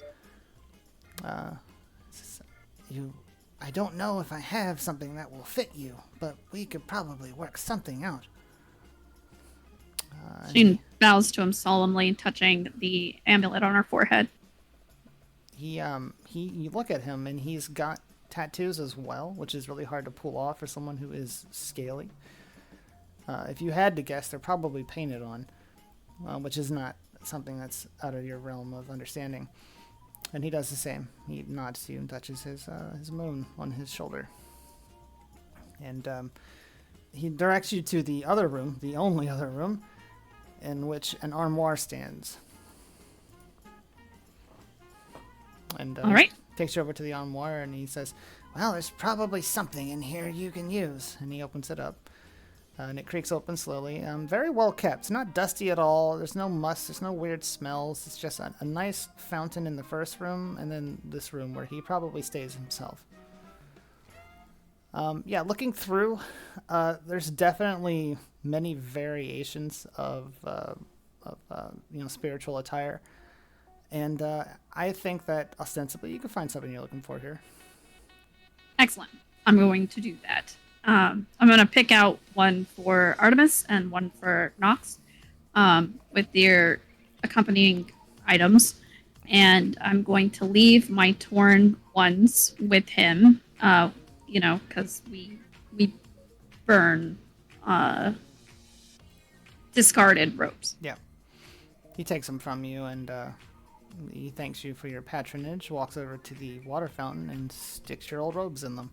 I don't know if I have something that will fit you, but we could probably work something out. She bows to him solemnly, touching the amulet on her forehead. You look at him, and he's got tattoos as well, which is really hard to pull off for someone who is scaly. If you had to guess, they're probably painted on, which is not something that's out of your realm of understanding. And he does the same. He nods to you and touches his moon on his shoulder. And he directs you to the other room, the only other room, in which an armoire stands. And all right. Takes you over to the armoire, and he says, "Well, there's probably something in here you can use." And he opens it up. And it creaks open slowly. Very well kept. It's not dusty at all. There's no must. There's no weird smells. It's just a nice fountain in the first room, and then this room where he probably stays himself. Looking through, there's definitely many variations of spiritual attire, and I think that ostensibly you can find something you're looking for here. Excellent. I'm going to do that. I'm going to pick out one for Artemis and one for Nox, with their accompanying items, and I'm going to leave my torn ones with him. Because we burn discarded robes. Yeah. He takes them from you, and he thanks you for your patronage, walks over to the water fountain, and sticks your old robes in them.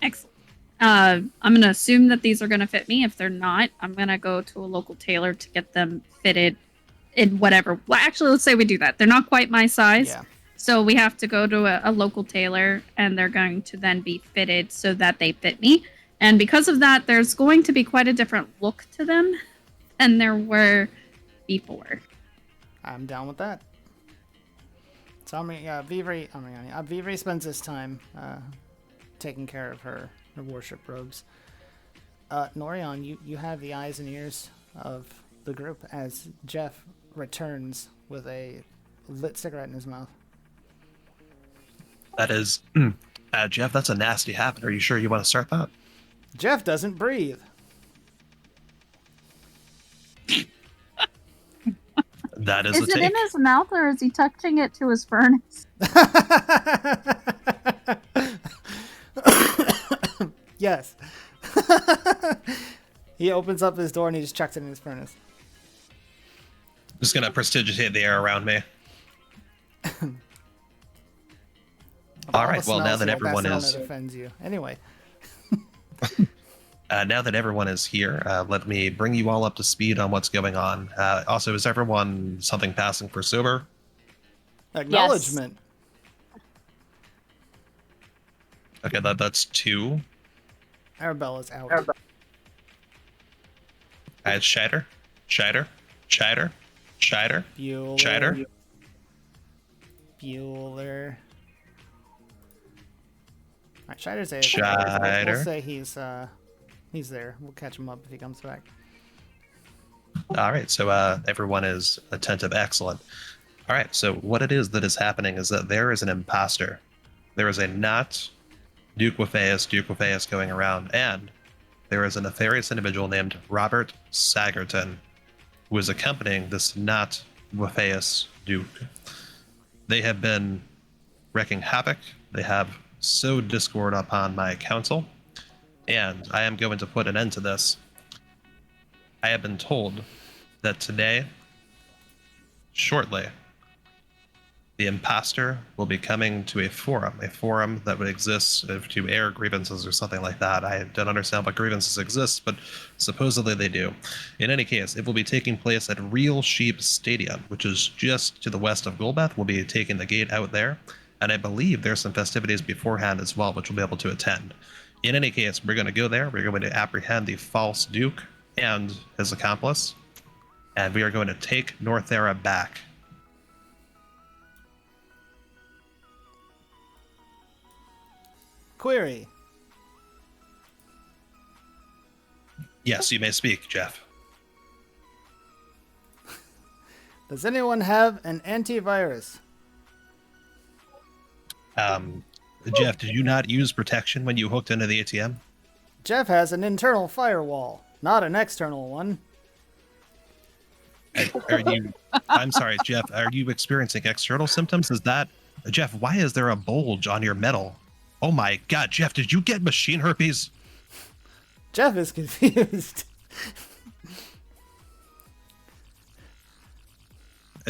Excellent. I'm going to assume that these are going to fit me. If they're not, I'm going to go to a local tailor to get them fitted in whatever. Well, actually, let's say we do that. They're not quite my size. Yeah. So we have to go to a local tailor, and they're going to then be fitted so that they fit me. And because of that, there's going to be quite a different look to them than there were before. I'm down with that. So Vivri spends his time taking care of her worship robes. Norion, you have the eyes and ears of the group as Jeff returns with a lit cigarette in his mouth. That is, Jeff, that's a nasty habit. Are you sure you want to start that? Jeff doesn't breathe. That is Is a it take. in his mouth, or is he touching it to his furnace? Yes. He opens up his door and he just chucks it in his furnace. Just gonna prestidigitate the air around me. All right. Well, now that everyone is offends you. Anyway. Now that everyone is here, let me bring you all up to speed on what's going on. Also, is everyone something passing for sober? Acknowledgement. Okay, that's 2. Arabella's out. It's Scheider. Bueller. Scheider. Bueller. Alright, Scheider's a. Scheider. We'll say he's there. We'll catch him up if he comes back. All right, so everyone is attentive. Excellent. All right, so what it is that is happening is that there is an imposter. There is a not Duke Wafeus going around, and there is a nefarious individual named Robert Sagerton who is accompanying this not Wafeus Duke. They have been wreaking havoc. They have sowed discord upon my council, and I am going to put an end to this. I have been told that today, shortly, the imposter will be coming to a forum that would exist to air grievances or something like that. I don't understand what grievances exist, but supposedly they do. In any case, it will be taking place at Real Sheep Stadium, which is just to the west of Golbeth. We'll be taking the gate out there, and I believe there's some festivities beforehand as well, which we'll be able to attend. In any case, we're going to go there. We're going to apprehend the false Duke and his accomplice, and we are going to take Northerra back. query. Yes, you may speak, Jeff. Does anyone have an antivirus? Jeff, did you not use protection when you hooked into the ATM? Jeff has an internal firewall, not an external one. I'm sorry, Jeff, are you experiencing external symptoms? Jeff, why is there a bulge on your metal? Oh my God, Jeff, did you get machine herpes? Jeff is confused.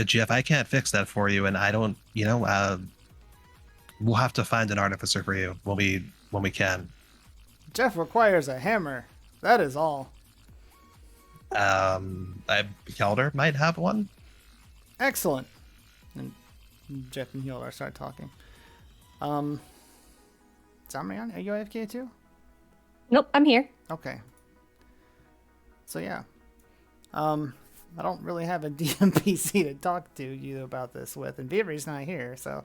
Jeff, I can't fix that for you, and I don't, we'll have to find an artificer for you when we can. Jeff requires a hammer. That is all. Scheider might have one. Excellent. And Jeff and Hildar start talking. Zamrian, are you AFK too? Nope, I'm here. Okay. So yeah. I don't really have a DMPC to talk to you about this with, and Beaver's not here, so.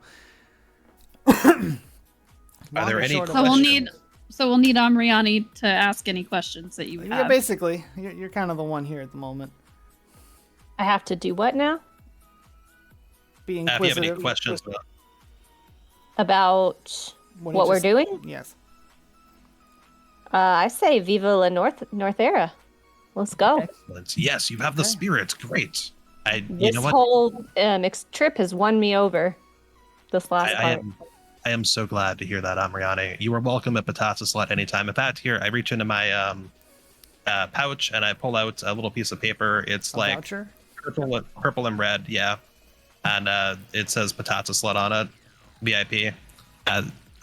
Are there any questions? So we'll need Amriani to ask any questions that you have. Yeah, basically, you're kind of the one here at the moment. I have to do what now? Be If you have inquisitive. any questions, About what we're doing? Yes. I say Viva la Northerra. Let's go. excellent. Yes, you have the spirit. Great. You This know what? whole trip has won me over. This last part. I am so glad to hear that, Amriani. You are welcome at Patata Slut anytime. In fact, here I reach into my pouch and I pull out a little piece of paper. It's A like voucher? purple and red, yeah, and it says Patata Slut on it, VIP.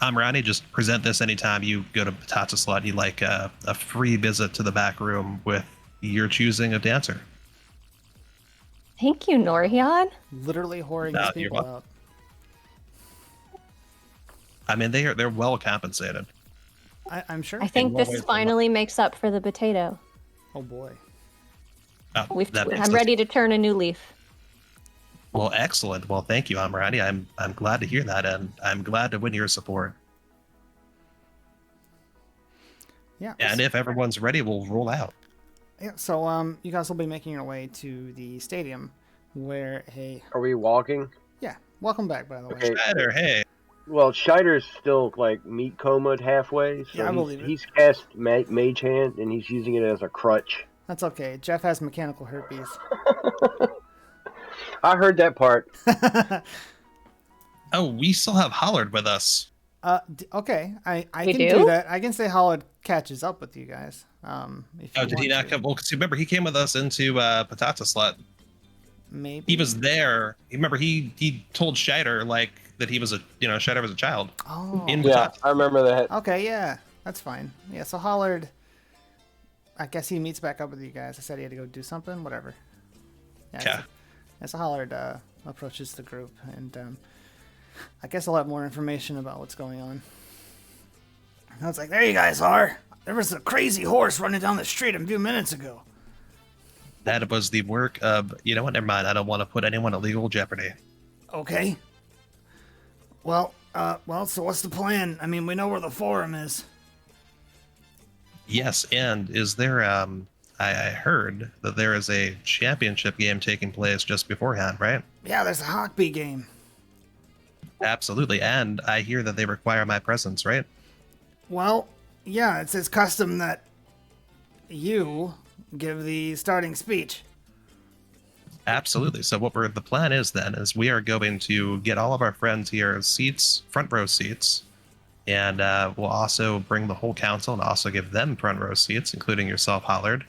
Amriani, just present this anytime you go to Patata Slut. You like a free visit to the back room with your choosing a dancer. Thank you, Norhian. Literally whoring No, these you're people welcome. out. I mean, they're well compensated. I'm sure. I think more this ways than finally makes up for the potato. Oh boy. Oh, that makes I'm sense. ready to turn a new leaf. Well, excellent. Well, thank you, Amriani. I'm glad to hear that, and I'm glad to win your support. Yeah. And if everyone's ready, we'll roll out. Yeah. So you guys will be making your way to the stadium, where Are we walking? yeah. Welcome back, by the way. Okay. Scheider, hey. Well, Scheider's still like meat comaed halfway, so Yeah, I believe it. he's cast Mage Hand and he's using it as a crutch. That's okay. Jeff has mechanical herpes. I heard that part. Oh, we still have Hollard with us. Okay. I We can do? do that. I can say Hollard catches up with you guys. If you Oh, did he want not to. come? Well, because remember, he came with us into Patata Slut. Maybe. He was there. Remember, he told Scheider, like, that he was Scheider was a child. Oh. In Yeah, Patata. I remember that. Okay, yeah, that's fine. Yeah, so Hollard, I guess he meets back up with you guys. I said he had to go do something, whatever. Okay. So Hollard approaches the group, and I guess I'll have more information about what's going on. I was like, there you guys are. There was a crazy horse running down the street a few minutes ago. That was the work of, you know what, never mind. I don't want to put anyone at legal jeopardy. Okay. Well, so what's the plan? I mean, we know where the forum is. Yes, and is there, I heard that there is a championship game taking place just beforehand, right? Yeah, there's a hockey game. Absolutely, and I hear that they require my presence, right? Well, yeah, it's his custom that you give the starting speech. Absolutely. So the plan is then is we are going to get all of our friends here seats, front row seats, and we'll also bring the whole council and also give them front row seats, including yourself, Hollard.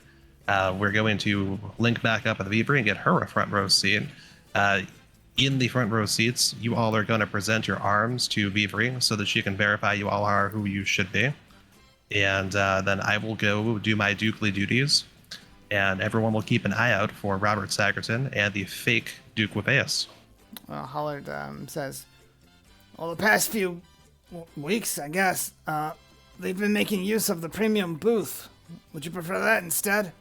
We're going to link back up at the Vibri and get her a front row seat. In the front row seats, you all are going to present your arms to Vibri so that she can verify you all are who you should be. And then I will go do my Dukely duties, and everyone will keep an eye out for Robert Sagerton and the fake Duke Wapeus. Hollard says, well, the past few weeks, I guess, they've been making use of the premium booth. Would you prefer that instead?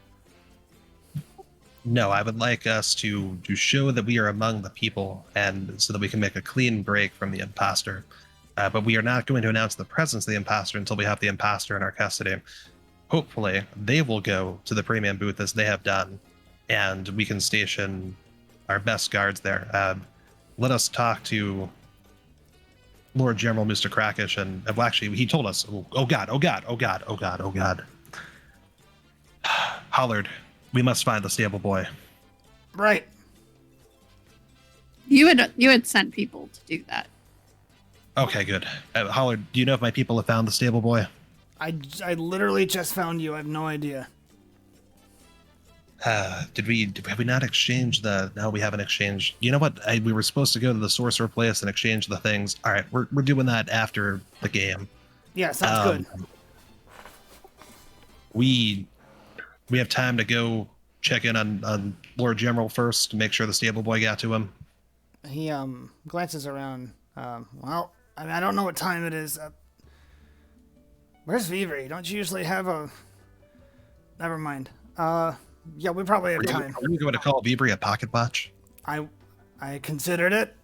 No, I would like us to show that we are among the people, and so that we can make a clean break from the imposter. But we are not going to announce the presence of the imposter until we have the imposter in our custody. Hopefully, they will go to the premium booth as they have done, and we can station our best guards there. Let us talk to Lord General Mr. Krakish, and well, actually, he told us, oh God, oh God, oh God, oh God, oh God. Hollard, we must find the stable boy. Right. You had sent people to do that. Okay, good. Hollard, do you know if my people have found the stable boy? I literally just found you. I have no idea. Have we not exchanged the? No, we haven't exchanged. You know what? We were supposed to go to the sorcerer place and exchange the things. All right, we're doing that after the game. Yeah, sounds good. We have time to go check in on Lord General first to make sure the stable boy got to him. He glances around. Well, I don't know what time it is. Where's Vivri? Don't you usually have a... Never mind. Yeah, we probably have time. Are you going to call Vivri a pocket watch? I considered it.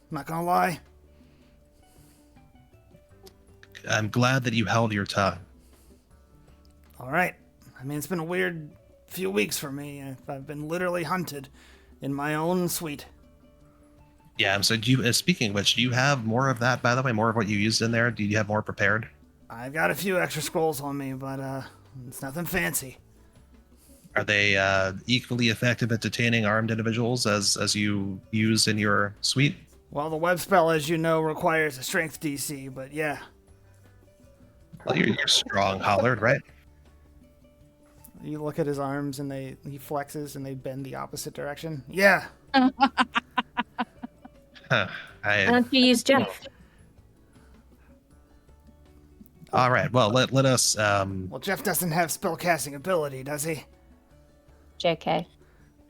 Not gonna lie. I'm glad that you held your tongue. All right. I mean, it's been a weird few weeks for me. I've been literally hunted in my own suite. Yeah, so do you, speaking of which, do you have more of that, by the way? More of what you used in there? Do you have more prepared? I've got a few extra scrolls on me, but it's nothing fancy. Are they equally effective at detaining armed individuals as you use in your suite? Well, the web spell, as you know, requires a strength DC, but yeah. Well, you're strong, Hollard, right? You look at his arms and he flexes and they bend the opposite direction. Yeah. Huh. Why don't you use Jeff? All right. Well, let us. Well, Jeff doesn't have spellcasting ability, does he? JK. I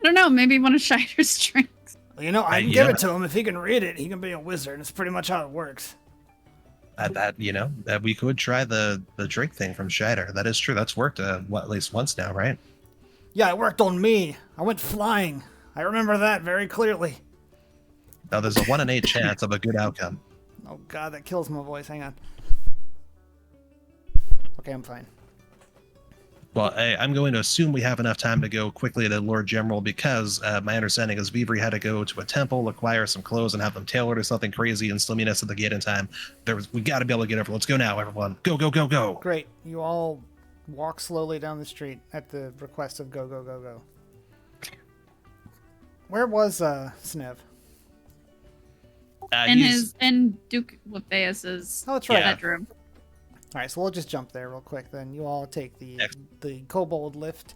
don't know. Maybe one of Scheider's strengths. Well, you know, I can give it to him. If he can read it, he can be a wizard. It's pretty much how it works. That we could try the drink thing from Scheider. That is true. That's worked at least once now, right? Yeah, it worked on me. I went flying. I remember that very clearly. Now there's a 1 in 8 chance of a good outcome. Oh God, that kills my voice. Hang on. Okay, I'm fine. Well, I'm going to assume we have enough time to go quickly to Lord General because my understanding is Vivri had to go to a temple, acquire some clothes, and have them tailored or something crazy and still meet us at the gate in time. We got to be able to get everyone. Let's go now, everyone. Go, go, go, go. Great. You all walk slowly down the street at the request of go, go, go, go. Where was Snev? In Duke Letheus's bedroom. All right, so we'll just jump there real quick. Then you all take the kobold lift,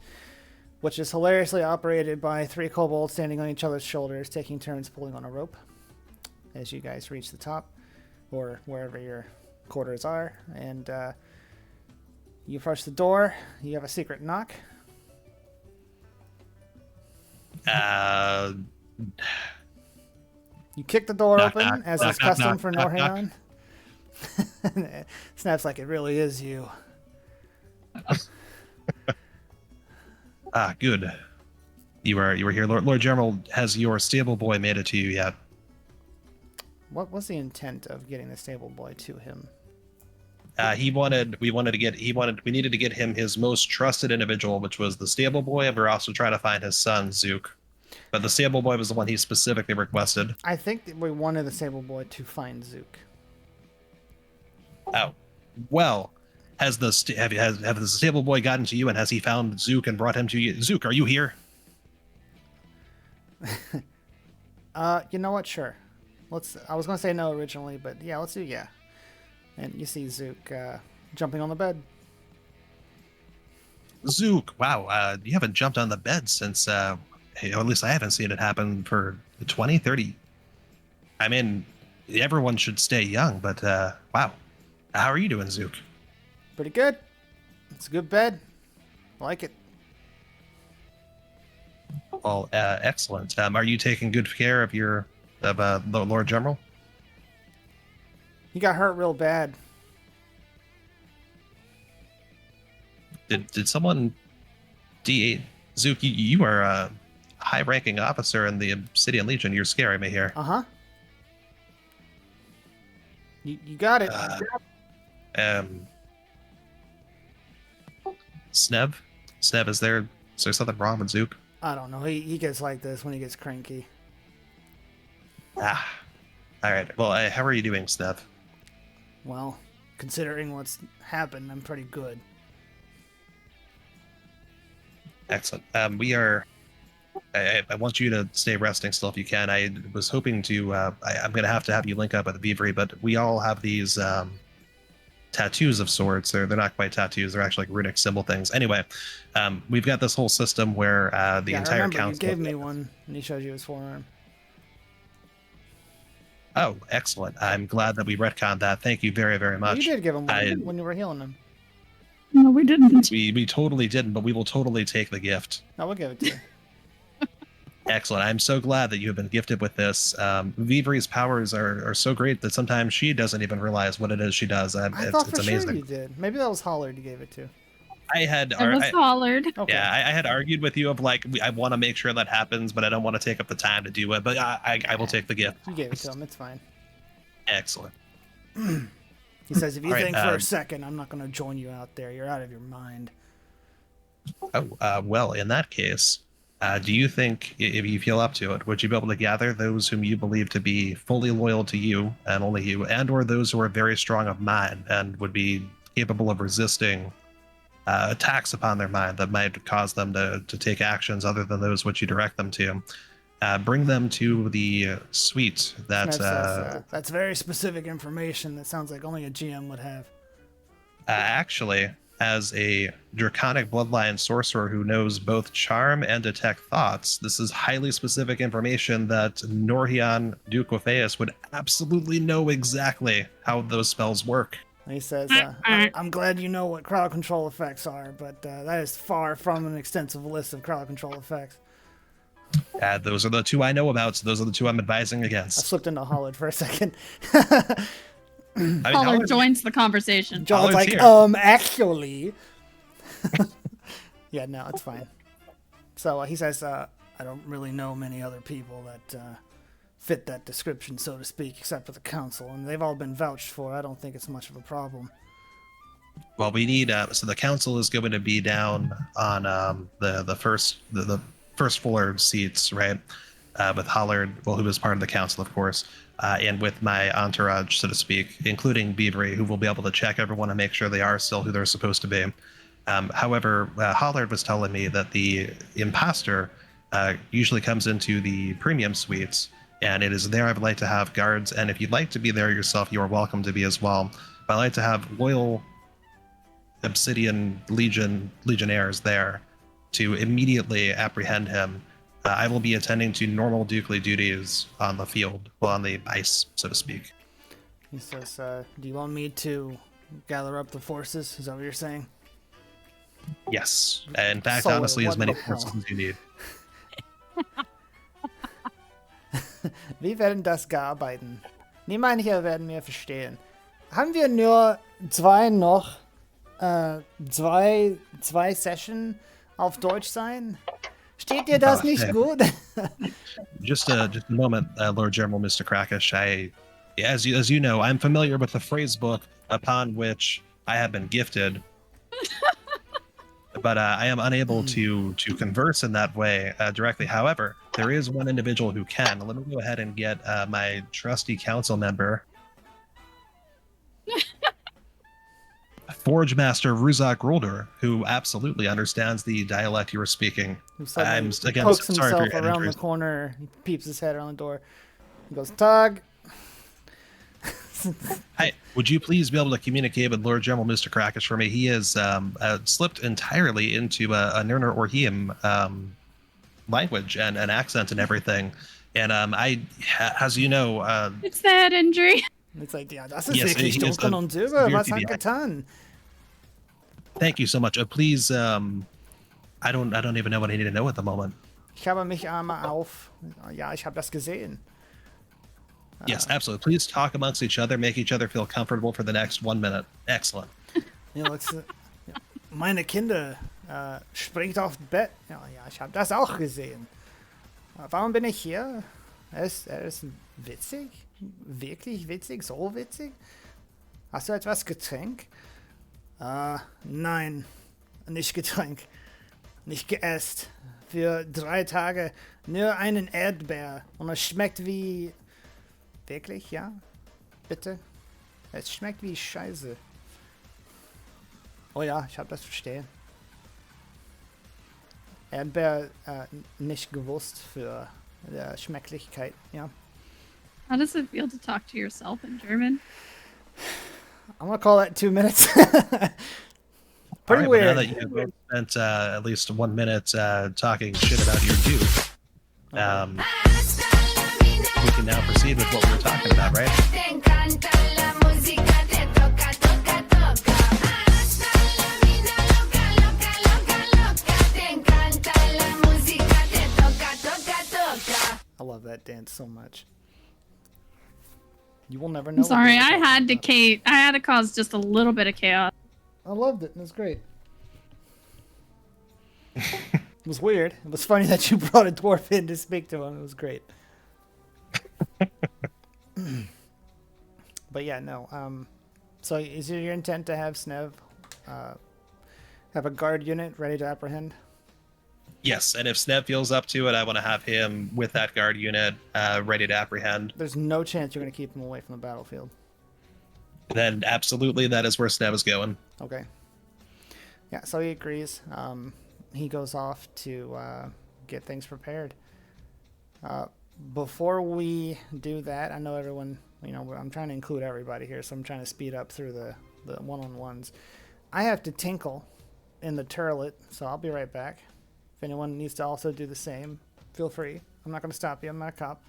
which is hilariously operated by 3 kobolds standing on each other's shoulders, taking turns pulling on a rope as you guys reach the top or wherever your quarters are. And you approach the door. You have a secret knock. You kick the door open, as is custom for Northerra. Snaps like it really is you. Good. You were here. Lord General, has your stable boy made it to you yet? What was the intent of getting the stable boy to him? We needed to get him his most trusted individual, which was the stable boy, and we're also trying to find his son, Zook. But the stable boy was the one he specifically requested. I think that we wanted the stable boy to find Zook. Oh, well, have the stable boy gotten to you, and has he found Zook and brought him to you? Zook, are you here? You know what? Sure. I was gonna say no originally, but yeah, let's do yeah. And you see Zook jumping on the bed. Zook, wow, you haven't jumped on the bed since, or at least I haven't seen it happen for 20, 30. I mean, everyone should stay young, but wow. How are you doing, Zook? Pretty good. It's a good bed. I like it. Well, excellent. Are you taking good care of the Lord General? He got hurt real bad. Did someone D8 Zook? You are a high-ranking officer in the Obsidian Legion. You're scaring me here. Uh-huh. You got it. Snev? Snev, is there something wrong with Zook? I don't know. He gets like this when he gets cranky. Ah. Alright. Well, how are you doing, Snev? Well, considering what's happened, I'm pretty good. Excellent. We are... I want you to stay resting still if you can. I was hoping to... I'm going to have you link up with the Beavery, but we all have these tattoos of sorts. They're not quite tattoos. They're actually like runic symbol things. Anyway, we've got this whole system where the entire I remember council... you gave me one, and he showed you his forearm. Oh, excellent. I'm glad that we retconned that. Thank you very, very much. You did give him one when you were healing him. No, we didn't. We totally didn't, but we will totally take the gift. No, we'll give it to you. Excellent. I'm so glad that you have been gifted with this. Vivri's powers are so great that sometimes she doesn't even realize what it is she does. I thought it's for amazing. sure you did. Maybe that was Hollard you gave it to. It was Hollard. Okay. Yeah, I had argued with you of like, I want to make sure that happens, but I don't want to take up the time to do it. But I will take the gift. You gave it to him. It's fine. Excellent. He says, if you All right, think for a second I'm not going to join you out there, you're out of your mind. Oh, well, in that case, do you think, if you feel up to it, would you be able to gather those whom you believe to be fully loyal to you and only you, and or those who are very strong of mind and would be capable of resisting attacks upon their mind that might cause them to take actions other than those which you direct them to? Bring them to the suite that... that's very specific information that sounds like only a GM would have. Actually, as a draconic bloodline sorcerer who knows both charm and detect thoughts, this is highly specific information that Norhian, Duke Orpheus, would absolutely know exactly how those spells work. He says, I'm glad you know what crowd control effects are, but that is far from an extensive list of crowd control effects. Those are the two I know about, so those are the two I'm advising I against. slipped into Hollard for a second. Hollard joins the conversation. John's Hollard's like, here. Actually. Yeah, no, it's fine. So he says, I don't really know many other people that fit that description, so to speak, except for the council, and they've all been vouched for. I don't think it's much of a problem. Well, we need, so the council is going to be down on the first floor seats, right? With Hollard, well, who was part of the council, of course, and with my entourage, so to speak, including Beavery, who will be able to check everyone and make sure they are still who they're supposed to be. However, Hollard was telling me that the imposter usually comes into the premium suites, and it is there I would like to have guards, and if you'd like to be there yourself, you are welcome to be as well. But I like to have loyal Obsidian legionnaires there to immediately apprehend him. I will be attending to normal Dukely duties on the field, well, on the ice, so to speak. He says, do you want me to gather up the forces? Is that what you're saying? Yes. In fact, So, honestly, as what many the hell? forces as you need. Wir werden das gearbeiten. Niemand hier werden wir verstehen. Haben wir nur zwei noch, zwei Session auf Deutsch sein? Steht dir das nicht gut? Just a moment, Lord General Mr. Krakish. As you know, I'm familiar with the phrase book upon which I have been gifted, but I am unable to converse in that way directly. However, there is one individual who can. Let me go ahead and get my trusty council member, Forge Master Ruzak Rolder, who absolutely understands the dialect you were speaking. I'm again pokes sorry for himself your around the corner. He peeps his head around the door. He goes, Tug. Hi, would you please be able to communicate with Lord General Mr. Krakish for me? He has slipped entirely into a Nurner Orhim language and an accent and everything. And as you know... it's the head injury. It's like, ja, das ist Yes, wirklich he is dunkel a und drüber. Was severe hat TBI. getan? Thank you so much. Please, I don't even know what I need to know at the moment. Ich habe mich einmal auf. Ja, ich habe das gesehen. Yes, absolutely. Please talk amongst each other, make each other feel comfortable for the next 1 minute. Excellent. Ja, meine Kinder springt auf das Bett. Ja, ich habe das auch gesehen. Warum bin ich hier? Er ist witzig. Wirklich witzig? So witzig? Hast du etwas Getränk? Nein. Nicht Getränk. Nicht geäst. Für 3 Tage nur einen Erdbeer. Und es schmeckt wie... Wirklich, ja? Bitte? Es schmeckt wie Scheiße. Oh ja, ich hab das verstehen. Erdbeer nicht gewusst für Schmecklichkeit, ja. How does it feel to talk to yourself in German? I'm gonna call that 2 minutes. All Pretty right, well, now weird. that you've both spent at least 1 minute talking shit about your dude, we can now proceed with what we were talking about, right? I love that dance so much. You will never know. I'm what sorry, they were I talking had to about. I had to cause just a little bit of chaos. I loved it. It was great. It was weird. It was funny that you brought a dwarf in to speak to him. It was great. But yeah, no. So is it your intent to have Snev have a guard unit ready to apprehend? Yes, and if Snev feels up to it, I want to have him with that guard unit ready to apprehend. There's no chance you're going to keep him away from the battlefield. Then absolutely, that is where Snev is going. Okay. Yeah, so he agrees. He goes off to get things prepared. Before we do that, I know everyone, I'm trying to include everybody here, so I'm trying to speed up through the one-on-ones. I have to tinkle in the turlet, so I'll be right back. If anyone needs to also do the same, feel free. I'm not going to stop you. I'm not a cop.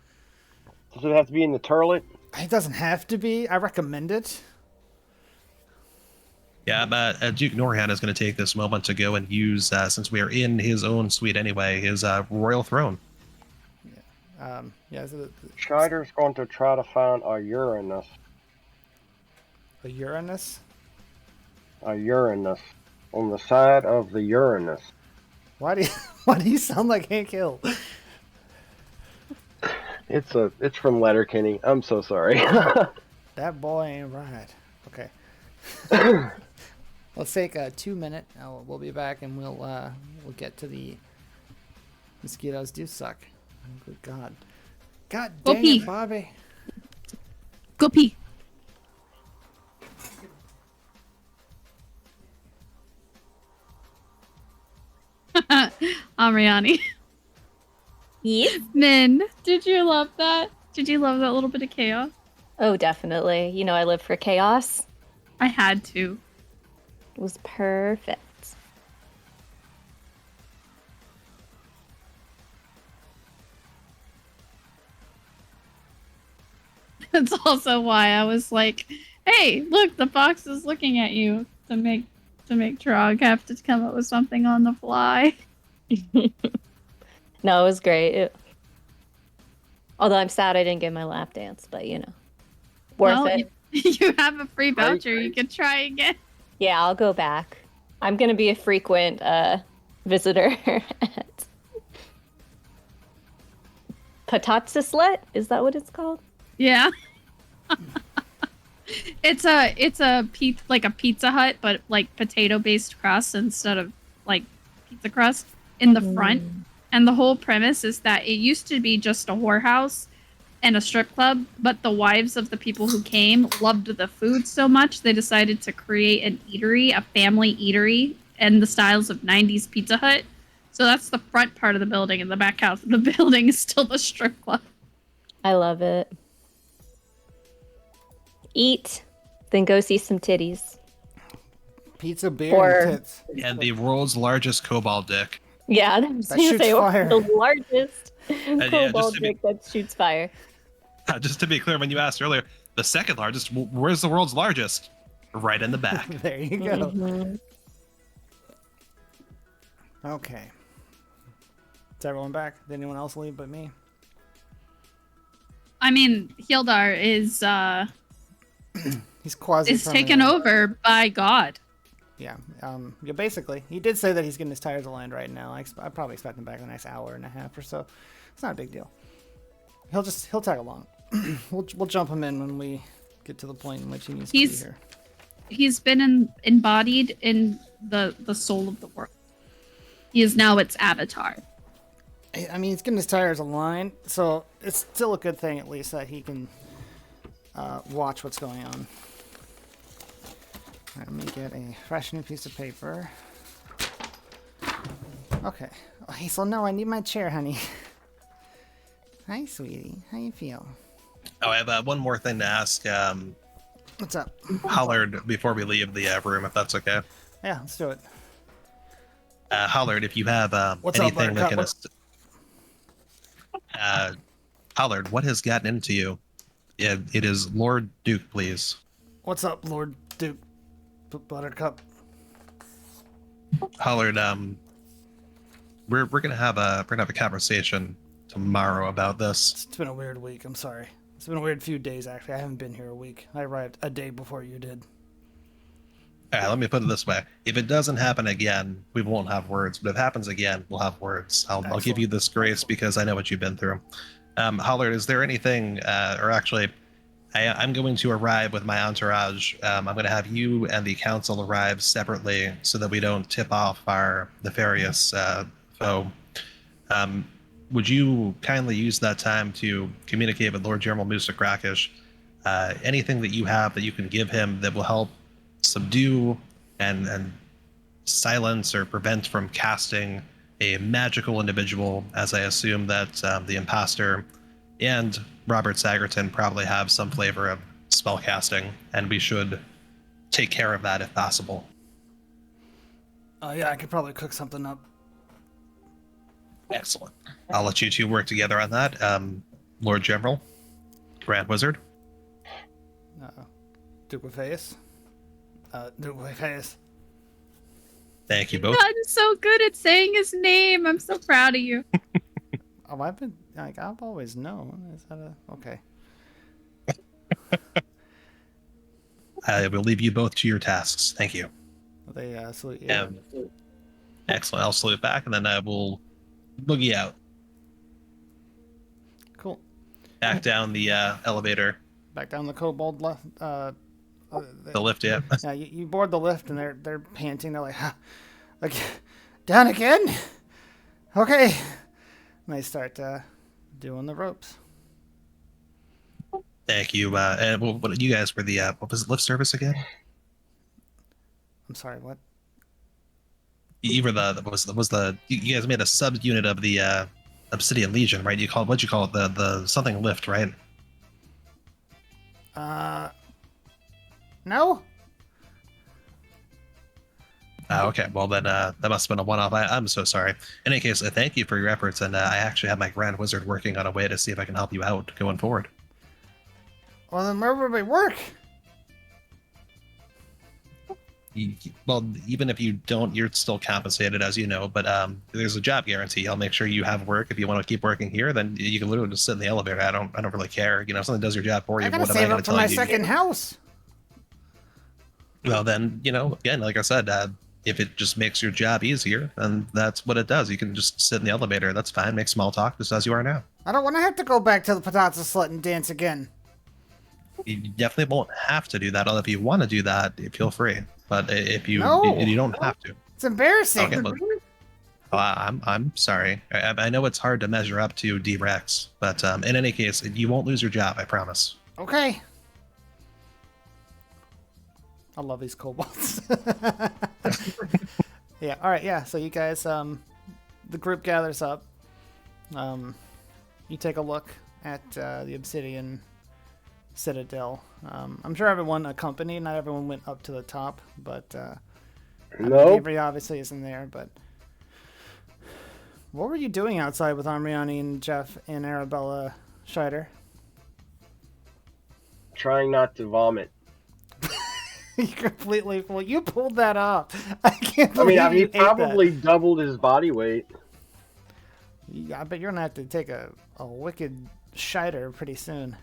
Does it have to be in the turlet? It doesn't have to be. I recommend it. Yeah, but Duke Norhan is going to take this moment to go and use, since we are in his own suite anyway, his royal throne. Yeah. So Scheider's going to try to find a Uranus. a Uranus? A Uranus. On the side of the Uranus. Why do you sound like Hank Hill? It's from Letterkenny. I'm so sorry. That boy ain't right. Okay. Let's take a 2 minute. We'll be back and we'll get to the mosquitoes do suck. Good God. God Go dang pee. it, Bobby. Go pee. Amriani. Yes. Min, did you love that? Did you love that little bit of chaos? Oh, definitely. I live for chaos. I had to. It was perfect. That's also why I was like, "Hey, look, the fox is looking at you." To make Trog have to come up with something on the fly. No, it was great. Although I'm sad I didn't get my lap dance, but worth Well, it. You have a free voucher. You can try again. Yeah, I'll go back. I'm gonna be a frequent visitor at Patatsuslet. Is that what it's called? Yeah. It's a Pizza Hut, but like potato based crust instead of like pizza crust in the front. And the whole premise is that it used to be just a whorehouse and a strip club, but the wives of the people who came loved the food so much they decided to create an eatery, a family eatery, in the styles of 90s Pizza Hut. So that's the front part of the building, and the back house of the building is still the strip club. I love it. Eat, then go see some titties. Pizza, beer, Or- and tits. And the world's largest cobalt dick. Yeah, That shoots fire. the largest yeah, cobalt just to be- dick that shoots fire. Just to be clear, when you asked earlier, the second largest, where's the world's largest? Right in the back. There you go. Mhm. Okay. Is everyone back? Did anyone else leave but me? I mean, Hildar is He's quasi taken over by God. Yeah. Yeah. Basically, he did say that he's getting his tires aligned right now. I probably expect him back in the next hour and a half or so. It's not a big deal. He'll tag along. we'll jump him in when we get to the point in which he needs He's- to be here. He's been embodied in the soul of the world. He is now its avatar. I mean, he's getting his tires aligned, so it's still a good thing at least that he can watch what's going on. Let me get a fresh new piece of paper. Okay. Oh, Hazel, no, I need my chair, honey. Hi, sweetie. How you feel? Oh, I have one more thing to ask What's up? Hollard before we leave the room, if that's okay. Yeah, let's do it. Hollard, if you have What's up, anything that can... Buttercup? Hollard, what has gotten into you? It is Lord Duke, please. What's up, Lord Duke Buttercup? Hollard, we're gonna have a conversation tomorrow about this. It's been a weird week. I'm sorry. It's been a weird few days, actually. I haven't been here a week. I arrived a day before you did. All right, let me put it this way: if it doesn't happen again, we won't have words. But if it happens again, we'll have words. I'll give you this grace because I know what you've been through. Hollard, is there anything, or actually, I'm going to arrive with my entourage. I'm going to have you and the council arrive separately so that we don't tip off our nefarious foe. Would you kindly use that time to communicate with Lord General Musa Krakish? Anything that you have that you can give him that will help subdue and silence or prevent from casting a magical individual, as I assume that the imposter and Robert Sagerton probably have some flavor of spell casting, and we should take care of that if possible. Yeah, I could probably cook something up. Excellent. I'll let you two work together on that. Lord General, Grand Wizard. Duke with face. Duke with face. Thank you You've both. gotten so good at saying his name. I'm so proud of you. Oh, I've always known. Is that okay? I will leave you both to your tasks. Thank you. They salute you. Excellent. I'll salute back, and then I will boogie out. Cool. Back down the elevator. Back down the kobold left. The lift, yeah. Yeah, you board the lift, and they're panting. They're like, down again? Okay. And they start doing the ropes. Thank you. And what you guys were the what was it, lift service again? I'm sorry, what? You were you guys made a sub unit of the Obsidian Legion, right? What'd you call it? The something lift, right? No? Okay, well then that must have been a one-off. I'm so sorry. In any case, thank you for your efforts, and I actually have my Grand Wizard working on a way to see if I can help you out going forward. Well, then where would we work? Well, even if you don't, you're still compensated, as you know, but there's a job guarantee. I'll make sure you have work. If you want to keep working here, then you can literally just sit in the elevator. I don't really care. You know, if something does your job for you. I gotta save up for my second house. Well, then, you know, again, like I said, if it just makes your job easier, then that's what it does. You can just sit in the elevator. That's fine. Make small talk just as you are now. I don't want to have to go back to the Patata Slut and dance again. You definitely won't have to do that. Although if you want to do that, feel free. But if you you don't have to. It's embarrassing. Okay, well, I'm sorry. I know it's hard to measure up to D-Rex, but in any case, you won't lose your job. I promise. Okay. I love these kobolds. Yeah. All right. Yeah. So you guys, the group gathers up. You take a look at the Obsidian Citadel. I'm sure everyone accompanied. Not everyone went up to the top, but Avery obviously isn't there. But what were you doing outside with Amriani and Jeff and Arabella Scheider? Trying not to vomit. You completely full. You pulled that off. I can't believe I mean, he you ate probably that. doubled his body weight. I bet you're gonna have to take a wicked Scheider pretty soon.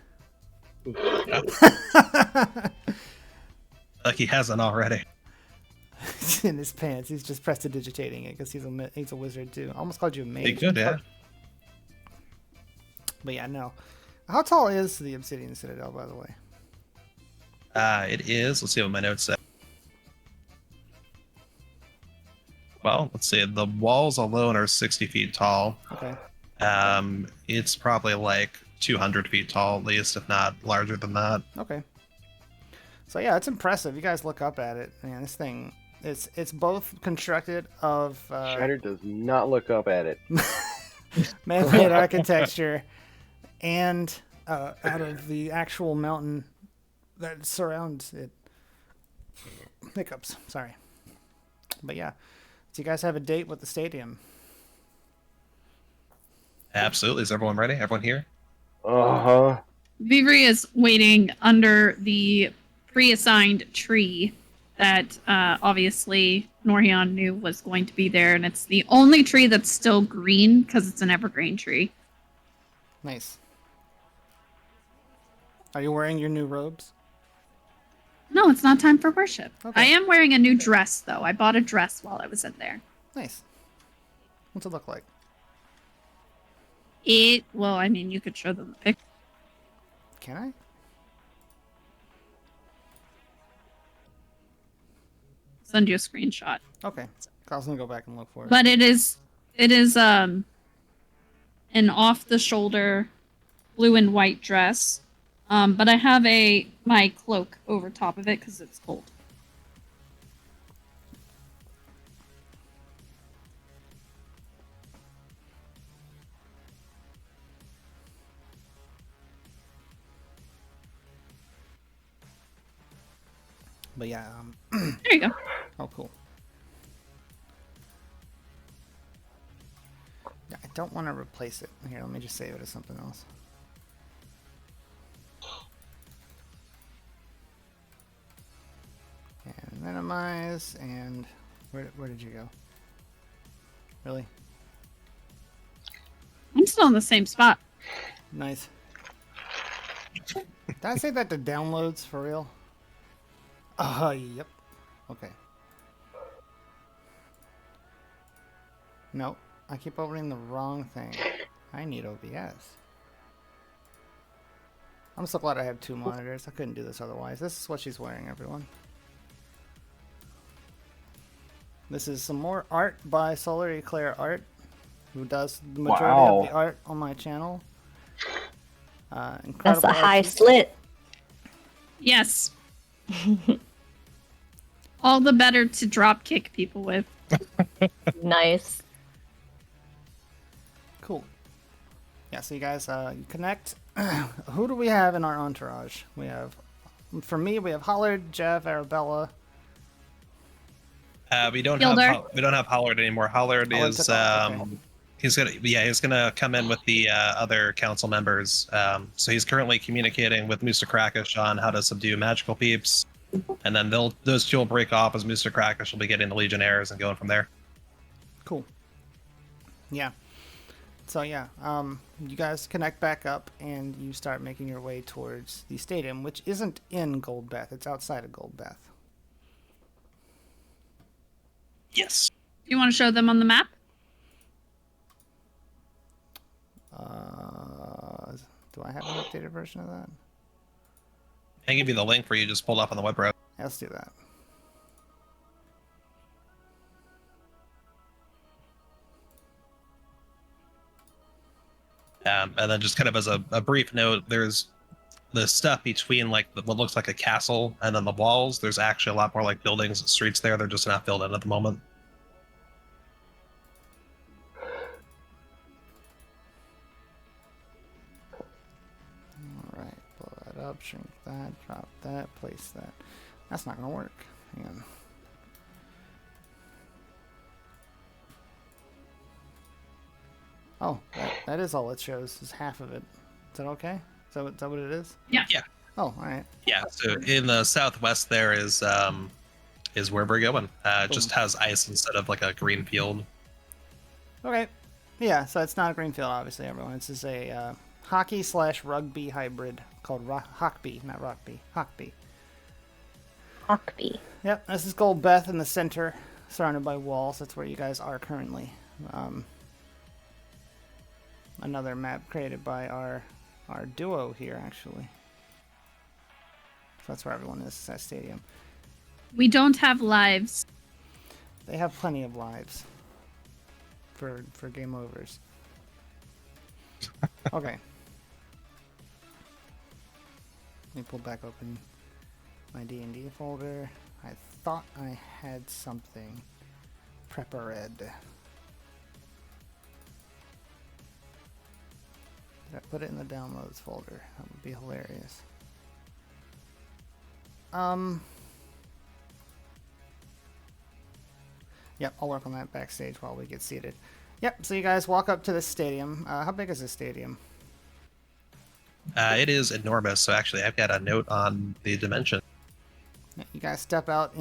Like he hasn't already. It's in his pants. He's just prestidigitating it because he's a wizard too. I almost called you a mage. He could, yeah. But yeah, no. How tall is the Obsidian Citadel, by the way? It is. Let's see what my notes say. Well, let's see. The walls alone are 60 feet tall. Okay. It's probably like 200 feet tall, at least, if not larger than that. Okay. So yeah, it's impressive. You guys look up at it, man. This thing, it's both constructed of Scheider does not look up at it. man-made architecture and out of the actual mountain that surrounds it. Hiccups. Sorry. But yeah, so you guys have a date with the stadium. Absolutely. Is everyone ready? Everyone here? Uh-huh. Vivri is waiting under the pre-assigned tree that obviously Norhion knew was going to be there, and it's the only tree that's still green because it's an evergreen tree. Nice. Are you wearing your new robes? No, it's not time for worship. Okay. I am wearing a new dress, though. I bought a dress while I was in there. Nice. What's it look like? Well, I mean, you could show them the picture. Can I? Send you a screenshot. Okay. I was gonna go back and look for it. But it is an off-the-shoulder blue and white dress. But I have my cloak over top of it because it's cold. But yeah. There you go. Oh, cool. Yeah, I don't want to replace it. Here, let me just save it as something else. And minimize, and where did you go? Really? I'm still in the same spot. Nice. Did I say that to downloads for real? Yep. Okay. Nope. I keep opening the wrong thing. I need OBS. I'm so glad I have two monitors. I couldn't do this otherwise. This is what she's wearing, everyone. This is some more art by Solar Eclair Art, who does the majority of the art on my channel. Incredible. That's a high artist. slit. Yes. All the better to drop kick people with. Nice. Cool. Yeah, so you guys you connect. Who do we have in our entourage? We have, for me, we have Hollard, Jeff, Arabella. We don't Scheider. have Hollard anymore. Hollard Hollard is took off, okay. he's gonna come in with the other council members. So he's currently communicating with Mr. Krakish on how to subdue magical peeps, and then those two will break off as Mr. Krakish will be getting the Legionnaires and going from there. Cool. Yeah. So yeah, you guys connect back up and you start making your way towards the stadium, which isn't in Goldbeth. It's outside of Goldbeth. Yes. You want to show them on the map? Do I have an updated version of that? I can give you the link for you just pulled up on the web browser. Yeah, let's do that. And then just kind of as a brief note, there's the stuff between like what looks like a castle and then the walls. There's actually a lot more like buildings and streets there. They're just not filled in at the moment. Alright, blow that up, shrink that, drop that, place that. That's not going to work. Hang on. Oh, that is all it shows, is half of it. Is that okay? Is that what it is? Yeah. Yeah. Oh, alright. Yeah. So in the southwest there is where we're going. It just has ice instead of like a green field. Okay. Yeah, so it's not a green field, obviously, everyone. This is a hockey/rugby hybrid called Hockby, not Rockby. Hockby. Hockby. Yep, this is Goldbeth in the center, surrounded by walls. That's where you guys are currently. Another map created by our our duo here, actually. So that's where everyone is, that stadium. We don't have lives. They have plenty of lives for game overs. Okay. Let me pull back open my D&D folder. I thought I had something prepared. Did I put it in the downloads folder? That would be hilarious. Yep, I'll work on that backstage while we get seated. Yep, so you guys walk up to the stadium. How big is this stadium? It is enormous. So actually, I've got a note on the dimension. You guys step out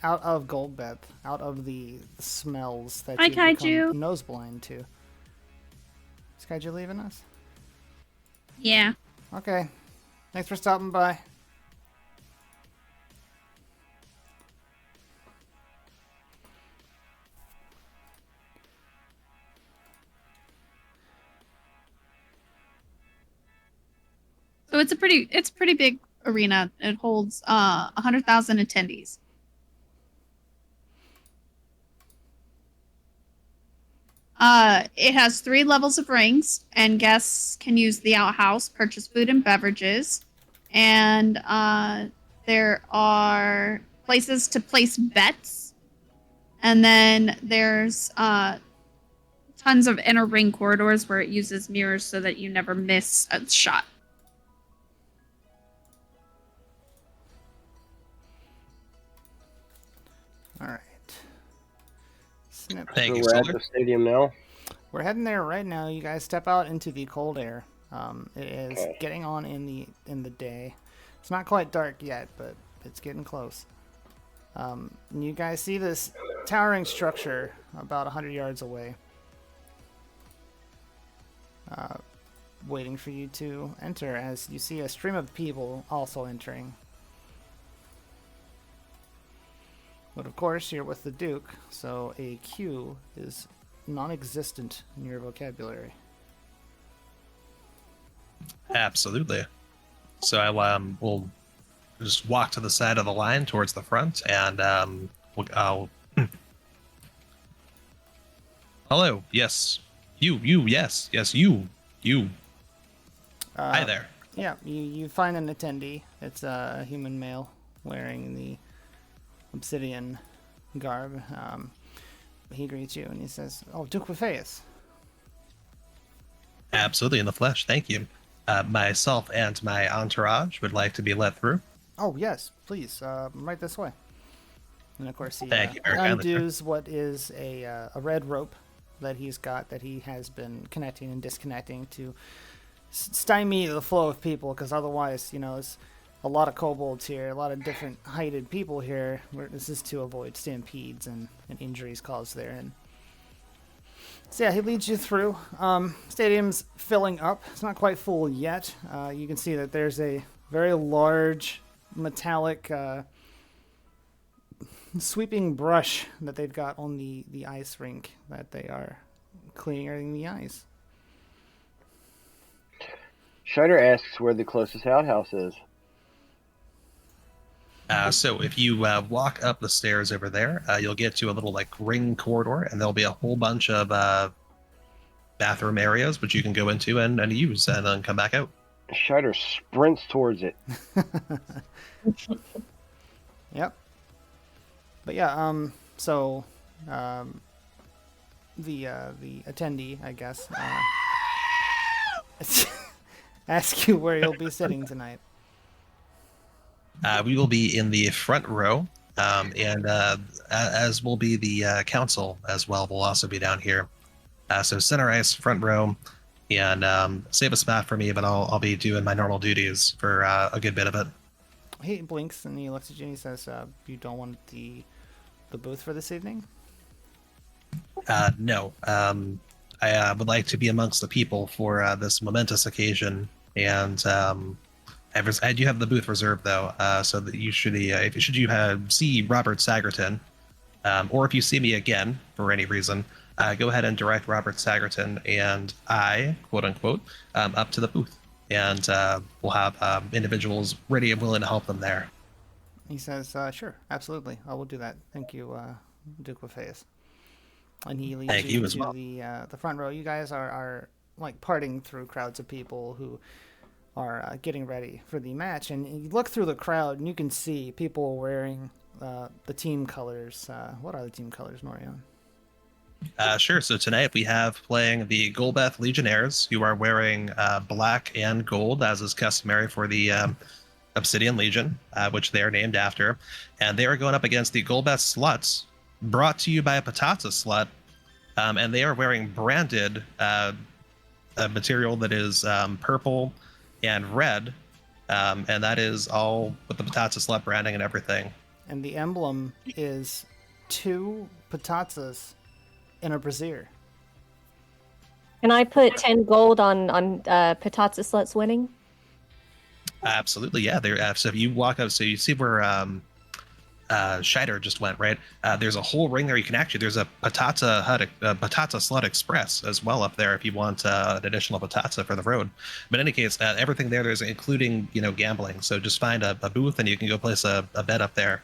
of Goldbeth, out of the smells that Hi, you Kaiju. become nose blind to. Is Kaiju leaving us? Yeah. Okay. Thanks for stopping by. So it's a pretty big arena. It holds 100,000 attendees. It has 3 levels of rings, and guests can use the outhouse, purchase food and beverages, and there are places to place bets, and then there's tons of inner ring corridors where it uses mirrors so that you never miss a shot. All right. Snip. Thank So you, we're at Solar. the stadium now. We're heading there right now. You guys step out into the cold air. It is Okay. getting on in the day. It's not quite dark yet, but it's getting close. And you guys see this towering structure about 100 yards away, waiting for you to enter. As you see a stream of people also entering. But of course, you're with the Duke, so a Q is non-existent in your vocabulary. Absolutely. So I will just walk to the side of the line towards the front, and I'll. Hello. Yes. You. Yes. You. Hi there. Yeah, you find an attendee. It's a human male wearing the obsidian garb. He greets you and he says, "Oh, Duke Wefeus." Absolutely, in the flesh. Thank you. Myself and my entourage would like to be let through. Oh yes, please, right this way. And of course, he Thank you very kindly, undoes what is a red rope that he's got that he has been connecting and disconnecting to stymie the flow of people, because otherwise, there's a lot of kobolds here, a lot of different heighted people here. This is to avoid stampedes and injuries caused there. And so yeah, he leads you through. Stadium's filling up. It's not quite full yet. You can see that there's a very large metallic sweeping brush that they've got on the ice rink that they are clearing the ice. Scheider asks where the closest outhouse is. So if you walk up the stairs over there, you'll get to a little ring corridor, and there'll be a whole bunch of bathroom areas which you can go into and use, and then come back out. Scheider sprints towards it. Yep. But yeah, so the attendee, I guess, ask you where you'll be sitting tonight. We will be in the front row, and as will be the council as well. Will also be down here. So center ice, front row, and save a spot for me, but I'll be doing my normal duties for a good bit of it. He blinks and he looks at you and he says, "You don't want the booth for this evening?" No. I would like to be amongst the people for this momentous occasion, and I do have the booth reserved though, so that you should see Robert Sagerton, or if you see me again for any reason, go ahead and direct Robert Sagerton and I, quote unquote, up to the booth, and we'll have individuals ready and willing to help them there. He says, "Sure, absolutely, I will do that. Thank you, Duke Wafeus." And he leads Thank you you as to well. the front row. You guys are like parting through crowds of people who are getting ready for the match, and you look through the crowd and you can see people wearing the team colors. What are the team colors, Norion? Sure. So tonight we have playing the Golbeth Legionnaires, who are wearing black and gold, as is customary for the Obsidian Legion, which they are named after. And they are going up against the Golbeth Sluts, brought to you by a Patata Slut. And they are wearing branded a material that is purple and red. And that is all with the Patata Slut branding and everything. And the emblem is 2 patatas in a brazier. Can I put 10 gold on Patata Sluts winning? Absolutely, yeah. There. So if you walk up, so you see where Scheider just went, right? There's a whole ring there. You can actually, there's a Patata Hut, Patata Slut Express as well up there if you want an additional patata for the road. But in any case, everything there's including, gambling. So just find a booth and you can go place a bet up there.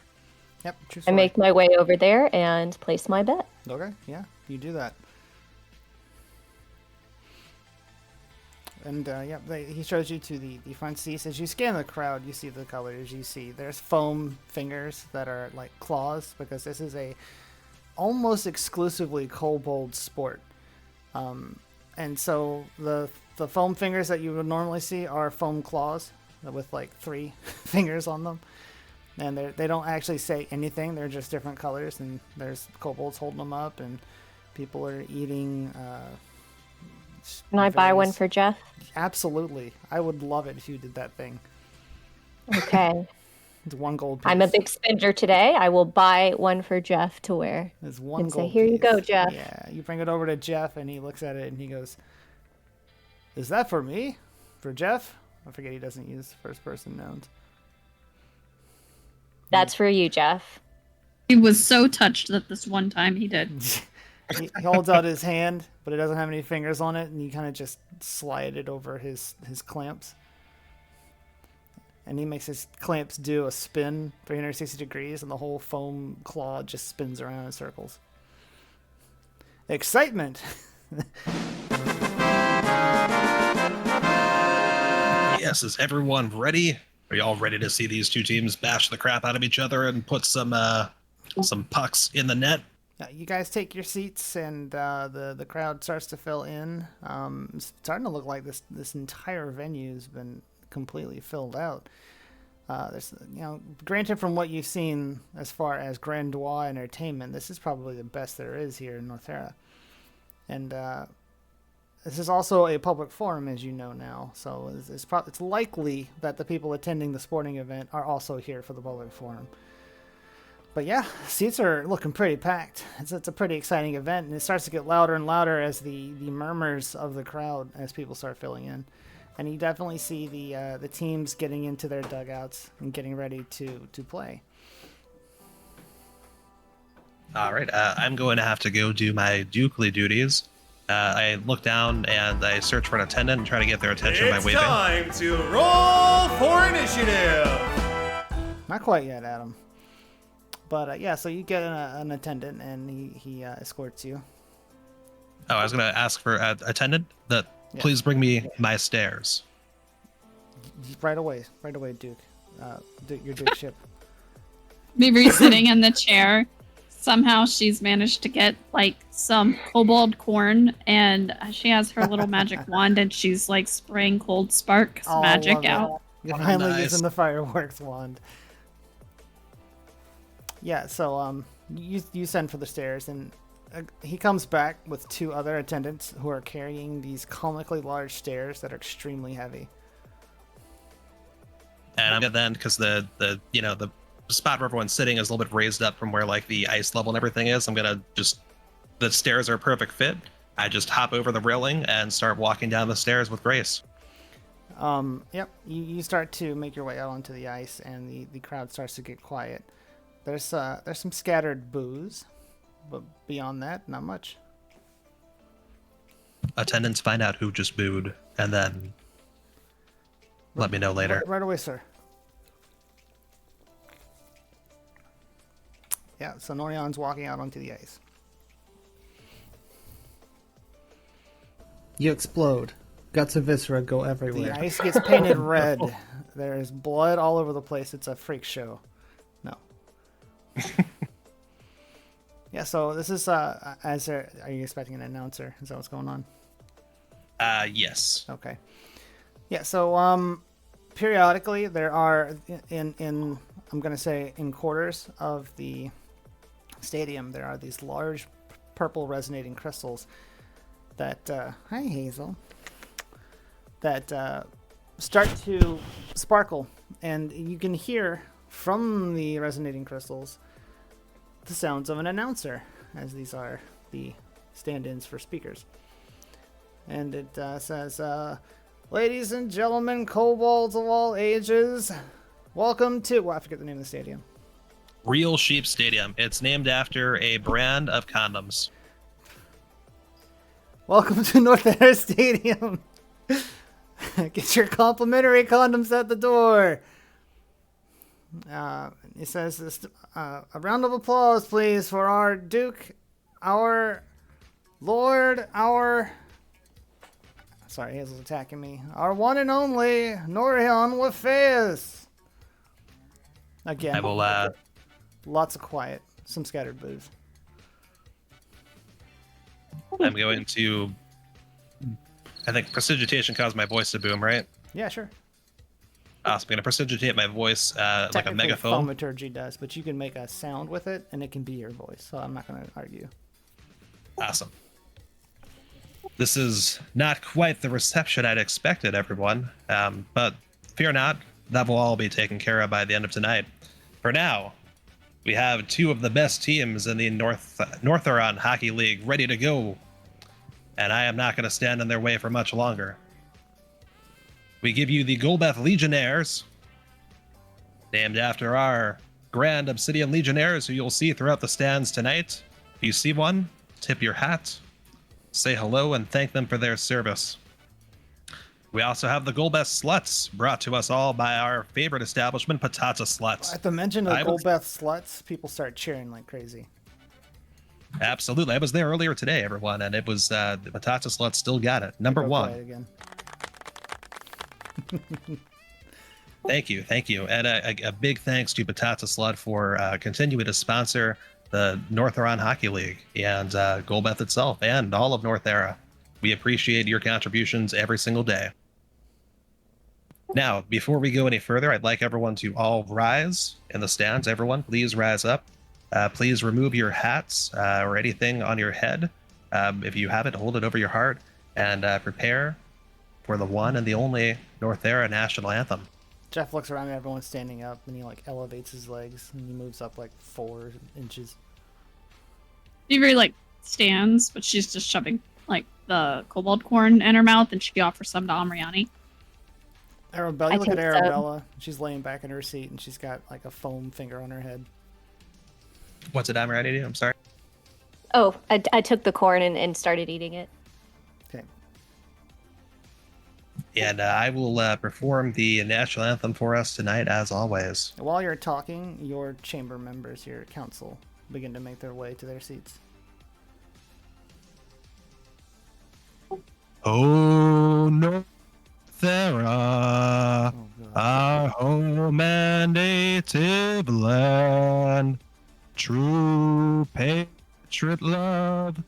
Yep, true I story. make my way over there and place my bet. Okay, yeah, you do that. And he shows you to the front seats. As you scan the crowd, you see the colors. You see there's foam fingers that are like claws, because this is a almost exclusively kobold sport. And so the foam fingers that you would normally see are foam claws with like 3 fingers on them. And they don't actually say anything. They're just different colors, and there's kobolds holding them up, and people are eating. Can I buy one for Jeff? Absolutely. I would love it if you did that thing. Okay. It's 1 gold piece. I'm a big spender today. I will buy one for Jeff to wear. It's 1 and gold say, "Here you piece. go, Jeff." Yeah, you bring it over to Jeff, and he looks at it, and he goes, "Is that for me? For Jeff?" I forget he doesn't use first-person nouns. That's for you, Jeff. He was so touched that this one time he did. He holds out his hand, but it doesn't have any fingers on it, and you kind of just slide it over his clamps. And he makes his clamps do a spin 360 degrees, and the whole foam claw just spins around in circles. Excitement! Yes, is everyone ready? Are y'all ready to see these 2 teams bash the crap out of each other and put some pucks in the net? You guys take your seats, and the crowd starts to fill in. It's starting to look like this entire venue's been completely filled out. There's, granted, from what you've seen as far as Grandois entertainment, this is probably the best there is here in Northerra. And this is also a public forum, as you know now, so it's likely that the people attending the sporting event are also here for the public forum. But yeah, seats are looking pretty packed. It's a pretty exciting event, and it starts to get louder and louder as the murmurs of the crowd as people start filling in. And you definitely see the teams getting into their dugouts and getting ready to play. All right, I'm going to have to go do my Dukely duties. I look down and I search for an attendant and try to get their attention by waving. It's time to roll for initiative! Not quite yet, Adam. But yeah, so you get an attendant, and he escorts you. Oh, I was going to ask for attendant. Yeah. Please bring me my stairs. Right away, Duke. Your Dukeship. Maybe sitting in the chair. Somehow she's managed to get like some kobold corn, and she has her little magic wand, and she's like spraying cold sparks magic out. You're finally nice. using the fireworks wand. Yeah, so you send for the stairs, and he comes back with 2 other attendants who are carrying these comically large stairs that are extremely heavy. And I'm then, because the spot where everyone's sitting is a little bit raised up from where like the ice level and everything is, I'm gonna the stairs are a perfect fit. I just hop over the railing and start walking down the stairs with grace. Yep, you start to make your way out onto the ice, and the crowd starts to get quiet. There's some scattered boos, but beyond that, not much. Attendants find out who just booed, and then let me know later. Right away, sir. Yeah, so Norion's walking out onto the ice. You explode. Guts and viscera go everywhere. The ice gets painted red. There's blood all over the place. It's a freak show. No. Yeah, so this is, are you expecting an announcer? Is that what's going on? Yes. Okay. Yeah, so, periodically there are, in I'm going to say in quarters of the stadium, there are these large purple resonating crystals that, hi Hazel, that start to sparkle, and you can hear from the resonating crystals the sounds of an announcer, as these are the stand-ins for speakers. And it says, ladies and gentlemen, kobolds of all ages, welcome to, well, I forget the name of the stadium. Real Sheep Stadium. It's named after a brand of condoms. Welcome to Northerra Stadium. Get your complimentary condoms at the door. It says, this, a round of applause, please, for our Duke, our Lord, our... Sorry, Hazel's attacking me. Our one and only Norion Wafeus. Again, I will, lots of quiet, some scattered boos. I'm going to, I think precipitation caused my voice to boom, right? Yeah, sure. Awesome. I'm going to precipitate my voice like a Technically, megaphone. thaumaturgy does, but you can make a sound with it, and it can be your voice, so I'm not going to argue. Awesome. This is not quite the reception I'd expected, everyone. But fear not, that will all be taken care of by the end of tonight. For now, we have two of the best teams in the Northerra Hockey League ready to go. And I am not going to stand in their way for much longer. We give you the Golbeth Legionnaires, named after our Grand Obsidian Legionnaires who you'll see throughout the stands tonight. If you see one, tip your hat, say hello, and thank them for their service. We also have the Golbeth Sluts, brought to us all by our favorite establishment, Patata Sluts. At the mention of Golbeth Sluts, people start cheering like crazy. Absolutely. I was there earlier today, everyone, and it was the Patata Sluts still got it. Number one. Again. Thank you. And a big thanks to Patata Slut for continuing to sponsor the Northerra Hockey League and Golbeth itself and all of Northerra. We appreciate your contributions every single day. Now, before we go any further, I'd like everyone to all rise in the stands. Everyone, please rise up. Please remove your hats or anything on your head. If you have it, hold it over your heart and prepare for the one and the only Northerra national anthem. Jeff looks around and everyone's standing up, and he like elevates his legs and he moves up like 4 inches. Avery like stands, but she's just shoving like the kobold corn in her mouth, and she offers some to Amriani. Arabella, look at Arabella. She's laying back in her seat, and she's got like a foam finger on her head. What's it, Amriani? I'm sorry. Oh, I took the corn and started eating it. Okay. And I will perform the national anthem for us tonight, as always. While you're talking, your chamber members, your council, begin to make their way to their seats. Oh, Northerra, our home and native land, true patriot love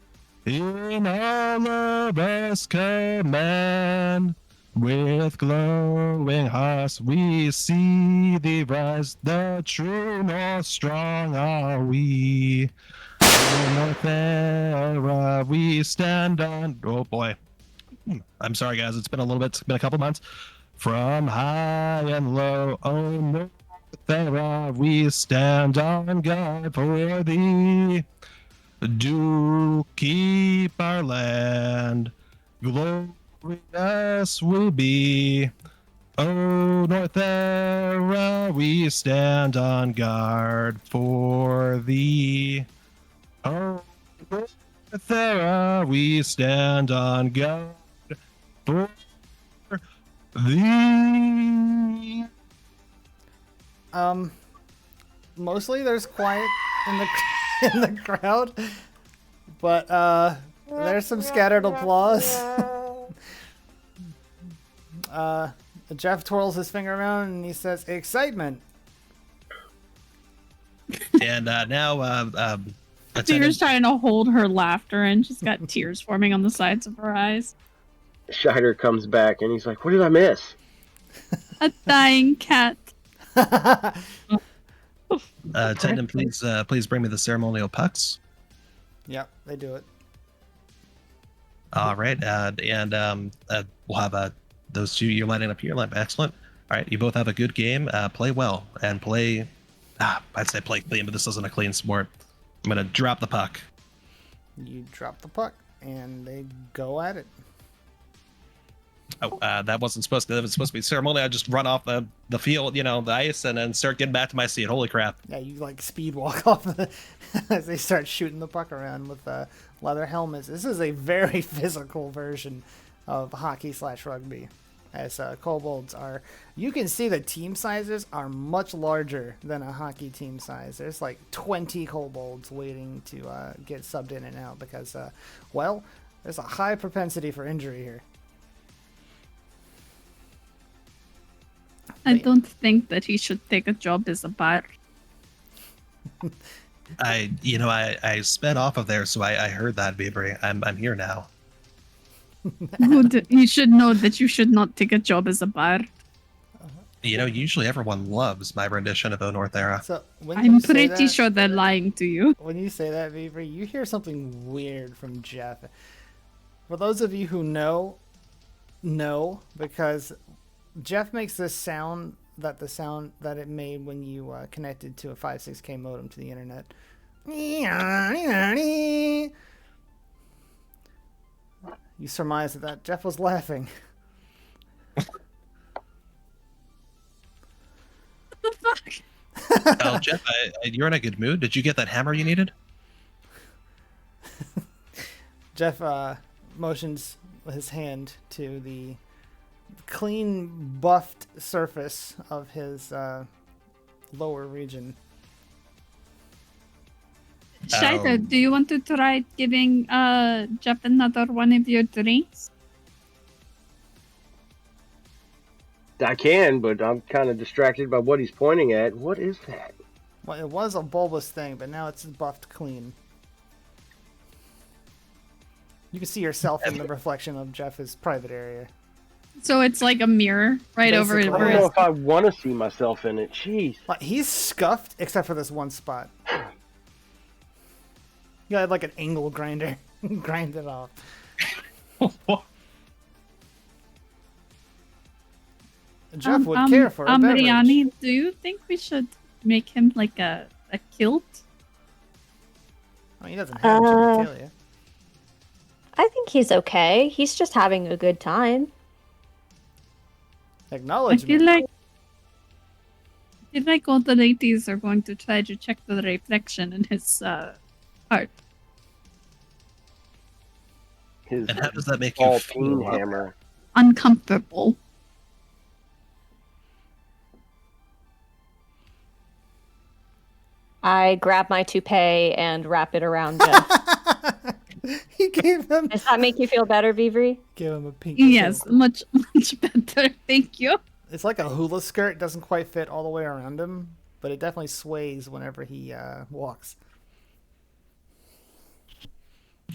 in all of us command. With glowing hearts we see thee rise, the true North strong are we. Oh, Northerra, we stand on. Oh boy. I'm sorry, guys. It's been a little bit. It's been a couple months. From high and low, oh Northerra, we stand on guard for thee. Do keep our land glorious we be. Oh Northerra, we stand on guard for thee. Oh Northerra, we stand on guard for The Mostly there's quiet in the in the crowd, but there's some scattered applause. Jeff twirls his finger around and he says, "Excitement." and now Fear's attendant, trying to hold her laughter, and she's got tears forming on the sides of her eyes. Scheider comes back and he's like, "What did I miss?" A dying cat. attendant, please bring me the ceremonial pucks. Yep, they do it. All right, we'll have those two you're lining up here. Excellent. All right, you both have a good game. Play well and play. I'd say play clean, but this isn't a clean sport. I'm gonna drop the puck. You drop the puck and they go at it. Oh, that wasn't supposed to. That was supposed to be ceremonial. I just run off the field, the ice, and then start getting back to my seat. Holy crap! Yeah, you like speed walk off as they start shooting the puck around with leather helmets. This is a very physical version of hockey/rugby. As kobolds are, you can see the team sizes are much larger than a hockey team size. There's like 20 kobolds waiting to get subbed in and out because, there's a high propensity for injury here. I don't think that he should take a job as a bar. I sped off of there, so I heard that, Beavery. I'm here now. You should know that you should not take a job as a bar. Usually everyone loves my rendition of O Northerra. So I'm pretty sure they're lying to you. When you say that, Beaver, you hear something weird from Jeff. For those of you who know, because Jeff makes this sound that it made when you connected to a 5.6K modem to the internet. You surmise that Jeff was laughing. What the fuck? Oh, Jeff, you're in a good mood. Did you get that hammer you needed? Jeff motions his hand to the clean buffed surface of his lower region. Scheider, do you want to try giving Jeff another one of your drinks? I can, but I'm kind of distracted by what he's pointing at. What is that? Well, it was a bulbous thing, but now it's buffed clean. You can see yourself in the reflection of Jeff's private area. So it's like a mirror right over it. Basically. I don't know if I want to see myself in it. Jeez. He's scuffed except for this one spot. You had like an angle grinder. Grind it off. Jeff would care for a beverage. Mariani, do you think we should make him like a kilt? I mean, he doesn't have genitalia. I think he's okay. He's just having a good time. Acknowledgement. I feel like all the ladies are going to try to check the reflection in his heart. His And how does that make you feel? hammer. Uncomfortable. I grab my toupee and wrap it around Jeff. He gave him. Does that make you feel better, Vivri? Give him a pink. Yes, much better. Thank you. It's like a hula skirt. It doesn't quite fit all the way around him, but it definitely sways whenever he walks.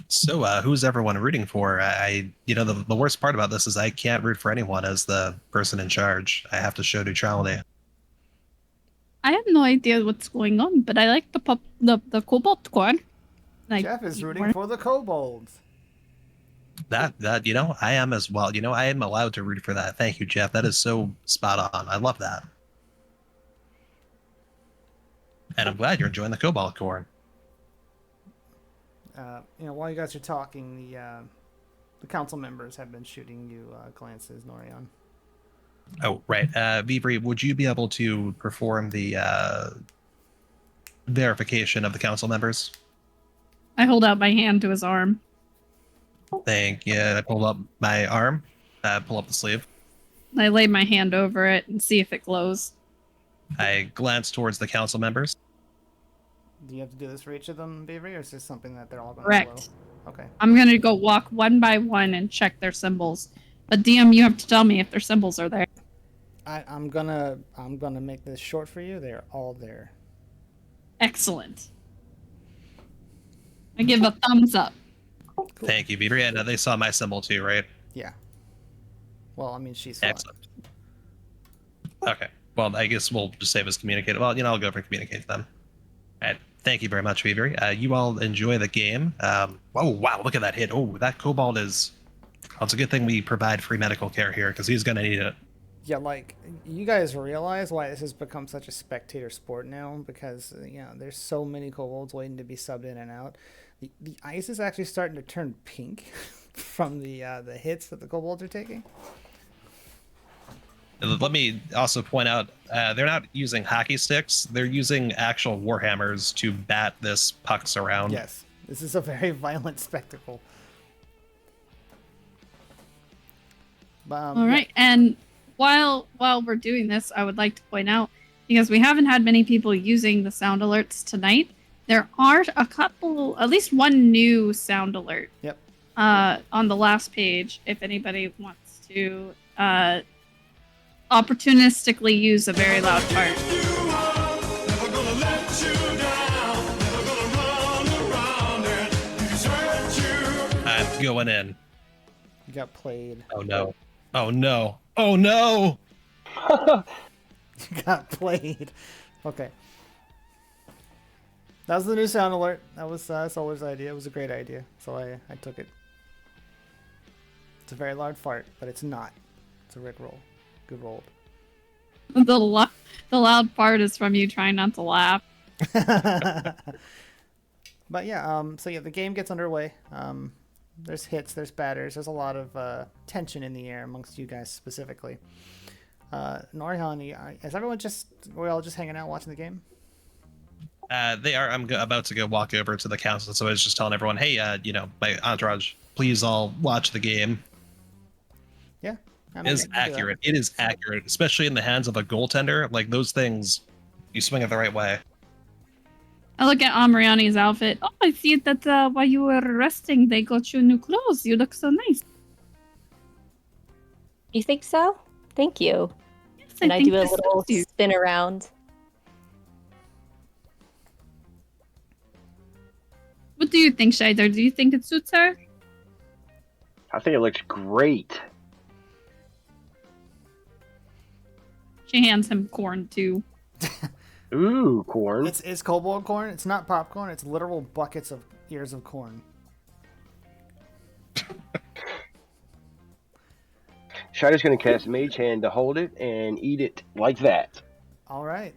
So, who's everyone rooting for? The worst part about this is I can't root for anyone as the person in charge. I have to show neutrality. I have no idea what's going on, but I like the cobalt corn. Like, Jeff is rooting for the kobolds. That I am as well. I am allowed to root for that. Thank you, Jeff. That is so spot on. I love that. And I'm glad you're enjoying the cobalt corn. While you guys are talking, the council members have been shooting you glances, Norion. Oh, right. Vivri, would you be able to perform the verification of the council members? I hold out my hand to his arm. Thank you. I pull up my arm, pull up the sleeve. I lay my hand over it and see if it glows. I glance towards the council members. Do you have to do this for each of them, Beavery, or is this something that they're all going to Correct. blow? Okay. I'm gonna go walk one by one and check their symbols. But DM, you have to tell me if their symbols are there. I'm gonna make this short for you. They're all there. Excellent. I give a thumbs up. Cool. Thank you, Beaver. Yeah, no, they saw my symbol too, right? Yeah. Well, I mean, she saw it. Excellent. Okay. Well, I guess we'll just save as communicate. Well, I'll go for communicate to them. All right. Thank you very much, Beaver. You all enjoy the game. Oh, wow. Look at that hit. Oh, that kobold is... Well, it's a good thing we provide free medical care here, because he's going to need it. Yeah, like, you guys realize why this has become such a spectator sport now? Because, there's so many kobolds waiting to be subbed in and out. The ice is actually starting to turn pink from the hits that the kobolds are taking. Let me also point out, they're not using hockey sticks. They're using actual warhammers to bat this pucks around. Yes, this is a very violent spectacle. All right, and while we're doing this, I would like to point out, because we haven't had many people using the sound alerts tonight, there are a couple, at least one new sound alert. Yep. On the last page, if anybody wants to opportunistically use a very loud part. I'm going in. You got played. Oh no. Oh no. Oh no! You got played. Okay. That was the new sound alert. That was Solar's idea. It was a great idea, so I took it. It's a very loud fart, but it's not. It's a Rick roll. Good roll. The loud part is from you trying not to laugh. But yeah, so yeah, the game gets underway. There's hits, there's batters, there's a lot of tension in the air amongst you guys specifically. Northerra, is everyone we're all just hanging out watching the game? They are. I'm about to go walk over to the council, so I was just telling everyone, hey, my entourage, please all watch the game. Yeah. It is accurate. It is accurate, especially in the hands of a goaltender. Like, those things, you swing it the right way. I look at Amriani's outfit. Oh, I see that while you were resting, they got you new clothes. You look so nice. You think so? Thank you. Yes, and I think do a this little suits you. spin around. What do you think, Scheider? Do you think it suits her? I think it looks great. She hands him corn, too. Ooh, corn. It's kobold corn. It's not popcorn. It's literal buckets of ears of corn. Scheider's going to cast Mage Hand to hold it and eat it like that. All right.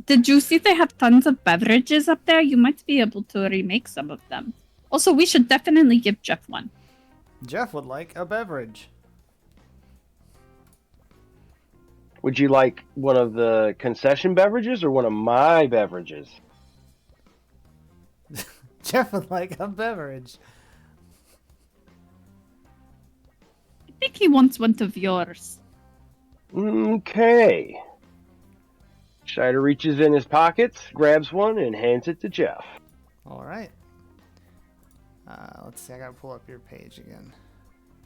Did you see they have tons of beverages up there? You might be able to remake some of them. Also, we should definitely give Jeff one. Jeff would like a beverage. Would you like one of the concession beverages or one of my beverages? Jeff would like a beverage. I think he wants one of yours. Okay. Scheider reaches in his pockets, grabs one, and hands it to Jeff. All right. Let's see. I gotta pull up your page again.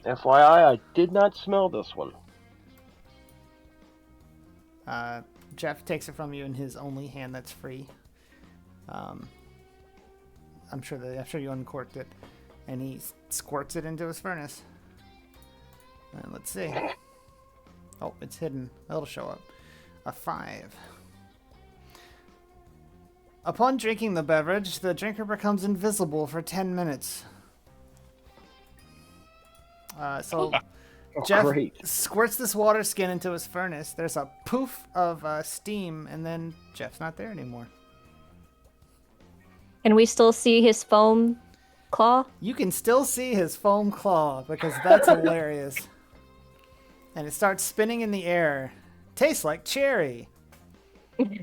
FYI, I did not smell this one. Jeff takes it from you in his only hand that's free. I'm sure you uncorked it, and he squirts it into his furnace. And let's see. Oh, it's hidden. It'll show up. A 5. Upon drinking the beverage, the drinker becomes invisible for 10 minutes. Jeff squirts this water skin into his furnace. There's a poof of steam, and then Jeff's not there anymore. Can we still see his foam claw? You can still see his foam claw, because that's hilarious. And it starts spinning in the air. Tastes like cherry. And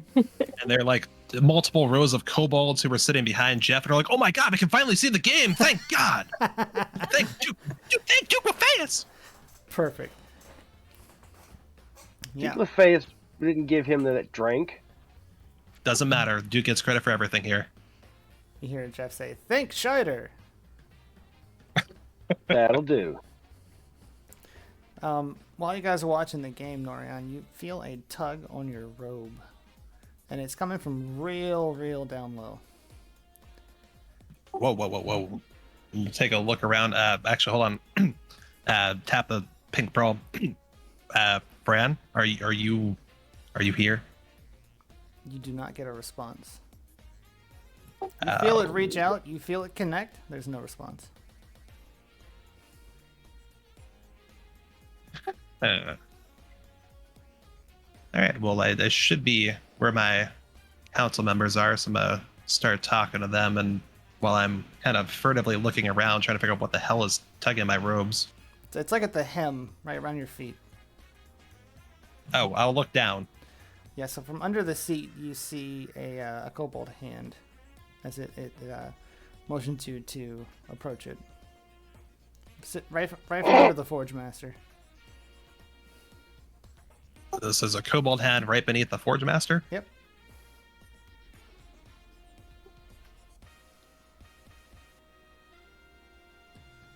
they're like multiple rows of kobolds who were sitting behind Jeff and are like, oh my god, I can finally see the game. Thank God. Thank Duke Orpheus. Perfect. Yeah. LaFayette didn't give him that drink. Doesn't matter. Duke gets credit for everything here. You hear Jeff say, "Think, Scheider." That'll do. While you guys are watching the game, Norian, you feel a tug on your robe. And it's coming from real down low. Whoa. You take a look around. Actually, hold on. Tap the pink pearl. Bran, are you here? You do not get a response. You feel it reach out. You feel it connect. There's no response. All right. Well, I should be where my council members are, so I'm gonna start talking to them. And while I'm kind of furtively looking around, trying to figure out what the hell is tugging my robes. So it's like at the hem, right around your feet. Oh, I'll look down. Yeah. So from under the seat, you see a kobold hand, as it motions you to approach it. Sit right from under the Forge Master. This is a kobold hand right beneath the Forge Master? Yep.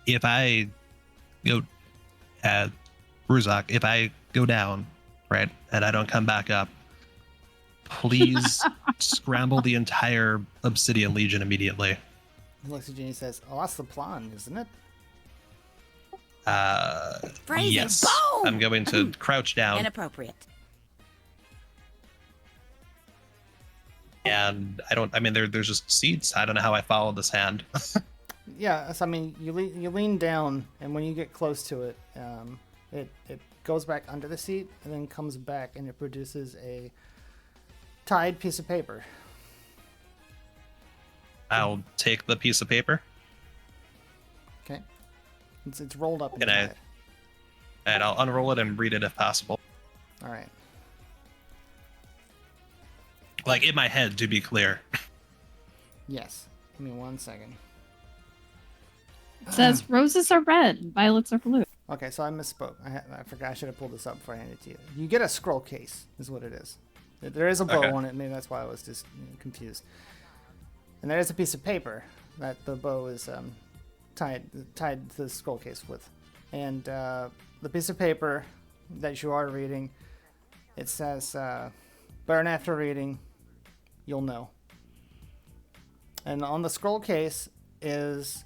If I go, Ruzak, if I go down, right, and I don't come back up, please scramble the entire Obsidian Legion immediately. He looks at you and he says, "Oh, that's the plan, isn't it?" Yes. boom! I'm going to crouch down. Inappropriate. And there's just seats. I don't know how I followed this hand. Yeah, so, I mean, you lean down, and when you get close to it, it goes back under the seat, and then comes back, and it produces a tied piece of paper. I'll take the piece of paper. Okay. It's rolled up. And I'll unroll it and read it if possible. All right. Like in my head, to be clear. Yes. Give me 1 second. It says roses are red, violets are blue. Okay, so I misspoke. I forgot. I should have pulled this up before I handed it to you. You get a scroll case, is what it is. There is a bow on it. Maybe that's why I was just confused. And there is a piece of paper that the bow is tied to the scroll case with. And the piece of paper that you are reading, it says, "Burn after reading, you'll know." And on the scroll case is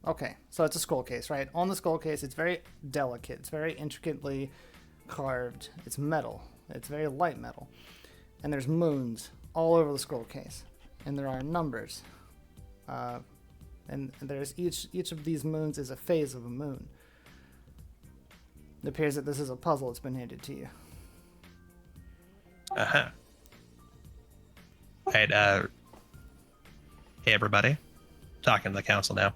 okay, so it's a scroll case, right? On the scroll case, it's very delicate. It's very intricately carved. It's metal. It's very light metal. And there's moons all over the scroll case. And there are numbers. And there's each of these moons is a phase of a moon. It appears that this is a puzzle that's been handed to you. Uh-huh. Right, hey everybody. Talking to the council now.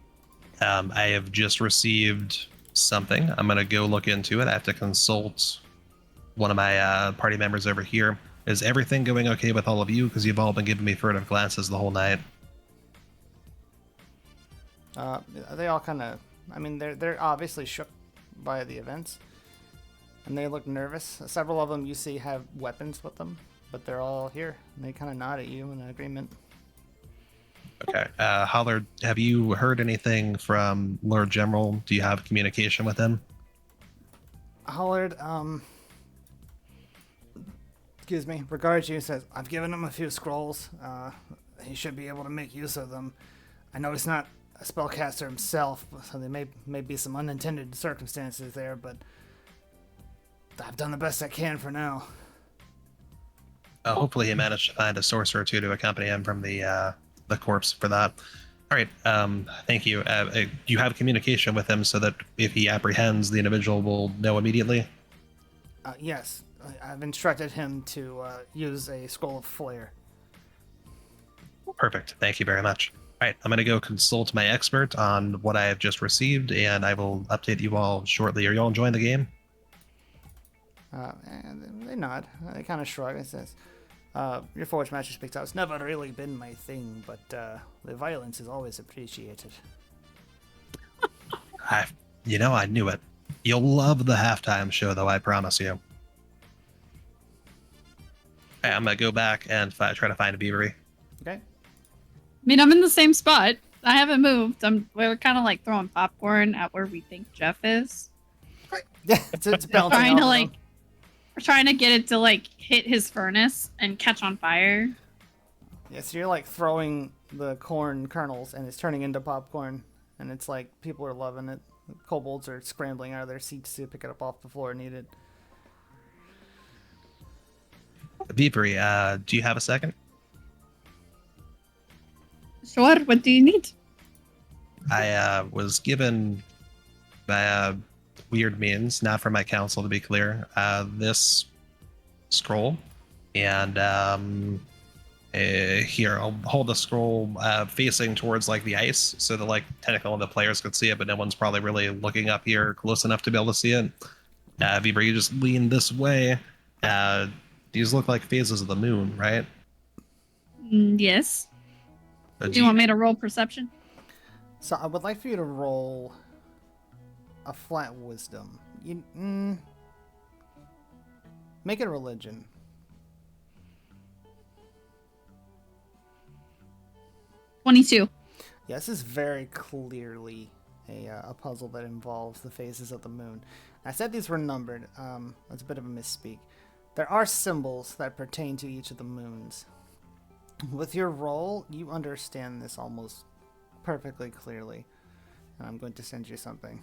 I have just received something. I'm gonna go look into it. I have to consult one of my party members over here. Is everything going okay with all of you? Because you've all been giving me furtive glances the whole night. They all kind of, they're obviously shook by the events, and they look nervous. Several of them you see have weapons with them, but they're all here, and they kind of nod at you in agreement. Okay. Hollard, have you heard anything from Lord General? Do you have communication with him? Hollard, excuse me, regards you, says, "I've given him a few scrolls. He should be able to make use of them. I know he's not a spellcaster himself, so there may be some unintended circumstances there, but I've done the best I can for now." Hopefully he managed to find a sorcerer or two to accompany him from the corpse for that. All right. Thank you. You have communication with him so that if he apprehends, the individual will know immediately? Yes. I've instructed him to use a scroll of flare. Perfect. Thank you very much. All right. I'm going to go consult my expert on what I have just received, and I will update you all shortly. Are you all enjoying the game? And they nod. They kind of shrug and says, "Your Forge Master speaks out. It's never really been my thing, but the violence is always appreciated." I knew it. You'll love the halftime show, though, I promise you. Okay, I'm gonna go back and try to find a beavery. Okay. I mean, I'm in the same spot. I haven't moved. We're kind of like throwing popcorn at where we think Jeff is. Yeah, it's bouncing Trying to off of like, him. we're trying to get it to like hit his furnace and catch on fire. Yeah, so you're like throwing the corn kernels and it's turning into popcorn, and it's like people are loving it. The kobolds are scrambling out of their seats to pick it up off the floor and eat it. Beavery, do you have a second? Sure. What do you need? I was given by weird means, not from my council to be clear, this scroll. And here, I'll hold the scroll facing towards like the ice so that like technically the players could see it, but no one's probably really looking up here close enough to be able to see it. Beaver, you just lean this way. These look like phases of the moon, right? Yes. Do you want me to roll perception? So I would like for you to roll a flat wisdom. Make it a religion. $22. Yeah, this is very clearly a puzzle that involves the phases of the moon. I said these were numbered. That's a bit of a misspeak. There are symbols that pertain to each of the moons. With your roll, you understand this almost perfectly clearly. And I'm going to send you something.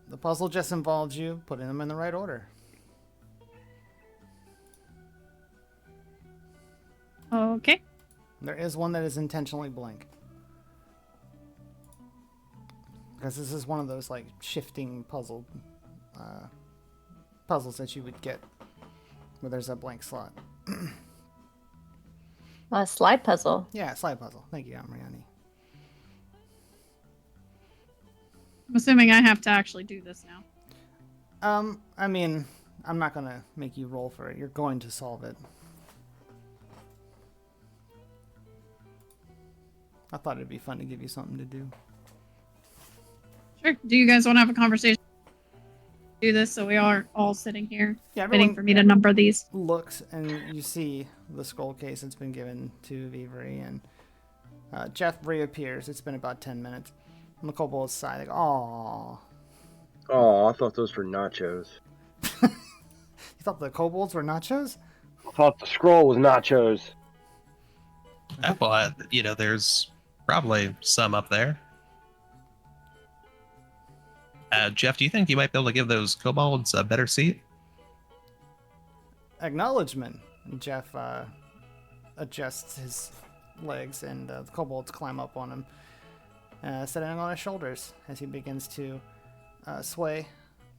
The puzzle just involves you putting them in the right order. Okay. There is one that is intentionally blank. Because this is one of those like shifting puzzles that you would get where there's a blank slot. A slide puzzle. Yeah, slide puzzle. Thank you, Amriani. I'm assuming I have to actually do this now. I mean, I'm not gonna make you roll for it. You're going to solve it. I thought it'd be fun to give you something to do. Sure. Do you guys want to have a conversation? Do this so we are all sitting here waiting for me to number these. Looks and you see the scroll case that's been given to Vivery, and Jeff reappears. It's been about 10 minutes. On the kobold's side, like, aww. Oh, I thought those were nachos. You thought the kobolds were nachos? I thought the scroll was nachos. Well, there's probably some up there. Jeff, do you think you might be able to give those kobolds a better seat? Acknowledgement. Jeff adjusts his legs, and the kobolds climb up on him, sitting on his shoulders as he begins to sway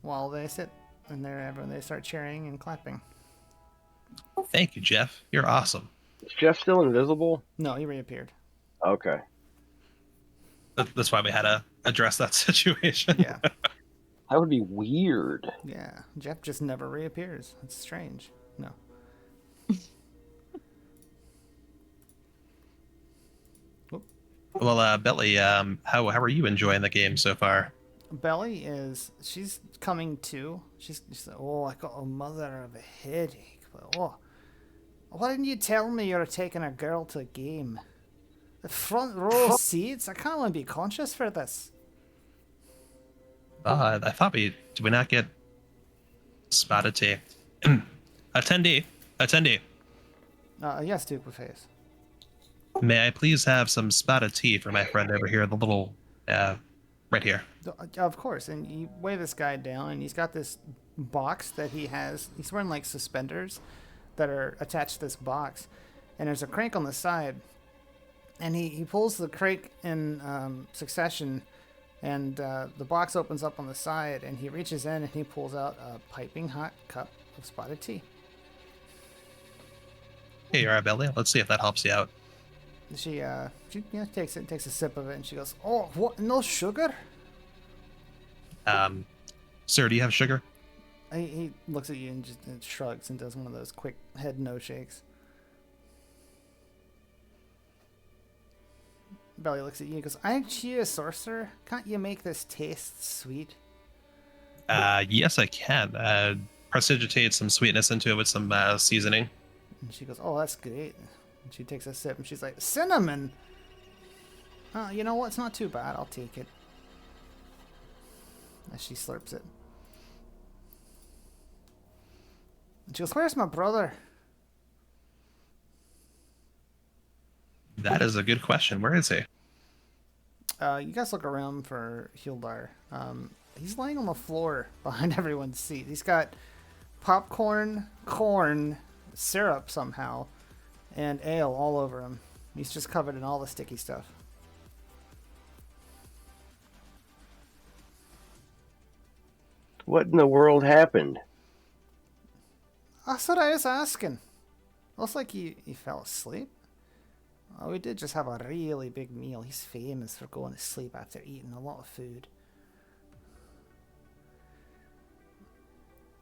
while they sit. And they start cheering and clapping. Thank you, Jeff. You're awesome. Is Jeff still invisible? No, he reappeared. Okay. That's why we had to address that situation. Yeah. That would be weird. Yeah, Jeff just never reappears. It's strange. No. Well, Belly, how are you enjoying the game so far? Belly she's coming to. She's like, oh, I got a mother of a headache. But, oh, why didn't you tell me you were taking a girl to a game? The front row seats? I kind of want to be conscious for this. I thought did we not get spotted tea? Attendee. Yes, Duke with face. May I please have some spotted tea for my friend over here, the little, right here. Of course, and you weigh this guy down, and he's got this box that he has. He's wearing like suspenders that are attached to this box, and there's a crank on the side, and he pulls the crank in succession, and the box opens up on the side, and he reaches in and he pulls out a piping hot cup of spotted tea. Hey, you're right, Belly. Let's see if that helps you out. She takes a sip of it, and she goes, "Oh, what? No sugar?" Sir, do you have sugar? He looks at you and just shrugs and does one of those quick head no shakes. Belly looks at you and goes, "Aren't you a sorcerer? Can't you make this taste sweet?" Yes, I can. Prestidigitate some sweetness into it with some seasoning. And she goes, "Oh, that's great." And she takes a sip and she's like, "Cinnamon? You know what? It's not too bad. I'll take it." As she slurps it. And she goes, "Where's my brother?" That is a good question. Where is he? You guys look around for Hildar. He's laying on the floor behind everyone's seat. He's got popcorn, corn, syrup somehow, and ale all over him. He's just covered in all the sticky stuff. What in the world happened? That's what I was asking. Looks like he fell asleep. Oh, we did just have a really big meal. He's famous for going to sleep after eating a lot of food.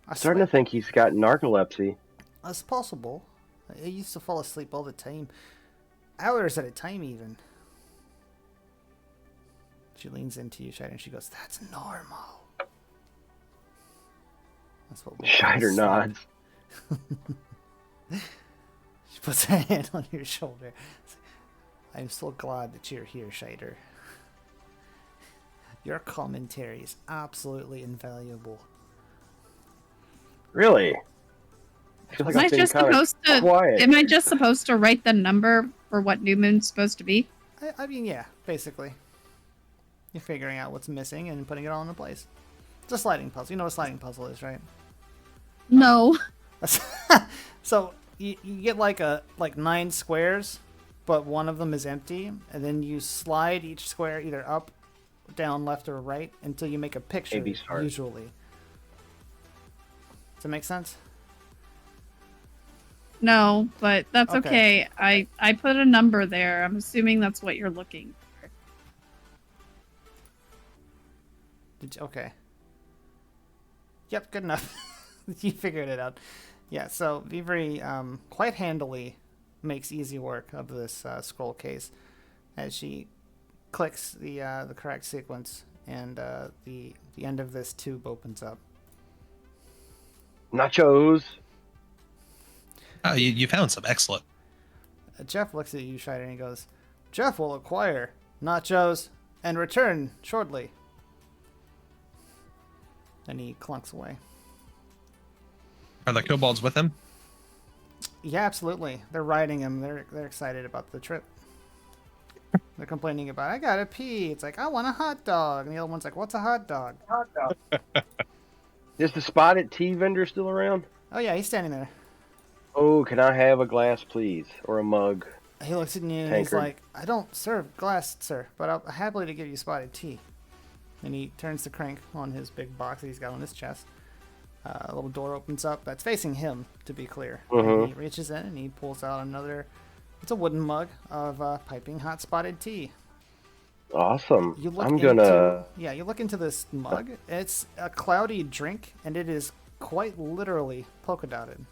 I'm starting to think he's got narcolepsy. That's possible. He used to fall asleep all the time. Hours at a time, even. She leans into you, Scheider, and she goes, "That's normal." That's what Scheider nods. She puts her hand on your shoulder. "I'm so glad that you're here, Scheider. Your commentary is absolutely invaluable." Really? I feel like Am I I've been just kinda supposed to? quiet. Am I just supposed to write the number for what New Moon's supposed to be? I mean, yeah, basically. You're figuring out what's missing and putting it all into place. It's a sliding puzzle. You know what a sliding puzzle is, right? No. So you get like 9 squares, but one of them is empty, and then you slide each square either up, down, left, or right until you make a picture. A-B start. Usually. Does that make sense? No, but that's Okay. okay. I put a number there. I'm assuming that's what you're looking for. Okay. Yep, good enough. You figured it out. Yeah, so Vivri quite handily makes easy work of this scroll case as she clicks the correct sequence, and the end of this tube opens up. Nachos. Oh, you found some. Excellent. Jeff looks at you, Scheider, and he goes, "Jeff will acquire nachos and return shortly." And he clunks away. Are the kobolds with him? Yeah, absolutely. They're riding him. They're excited about the trip. They're complaining about, "I gotta pee." It's like, "I want a hot dog." And the other one's like, "What's a hot dog?" Is the spotted tea vendor still around? Oh yeah, he's standing there. Oh, can I have a glass, please? Or a mug? He looks at you and he's Tankard. like, "I don't serve glass, sir, but I'll happily to give you spotted tea." And he turns the crank on his big box that he's got on his chest. A little door opens up that's facing him, to be clear. And he reaches in and he pulls out another, it's a wooden mug of piping hot spotted tea. Awesome. You look I'm gonna. you look into this mug. It's a cloudy drink, and it is quite literally polka dotted.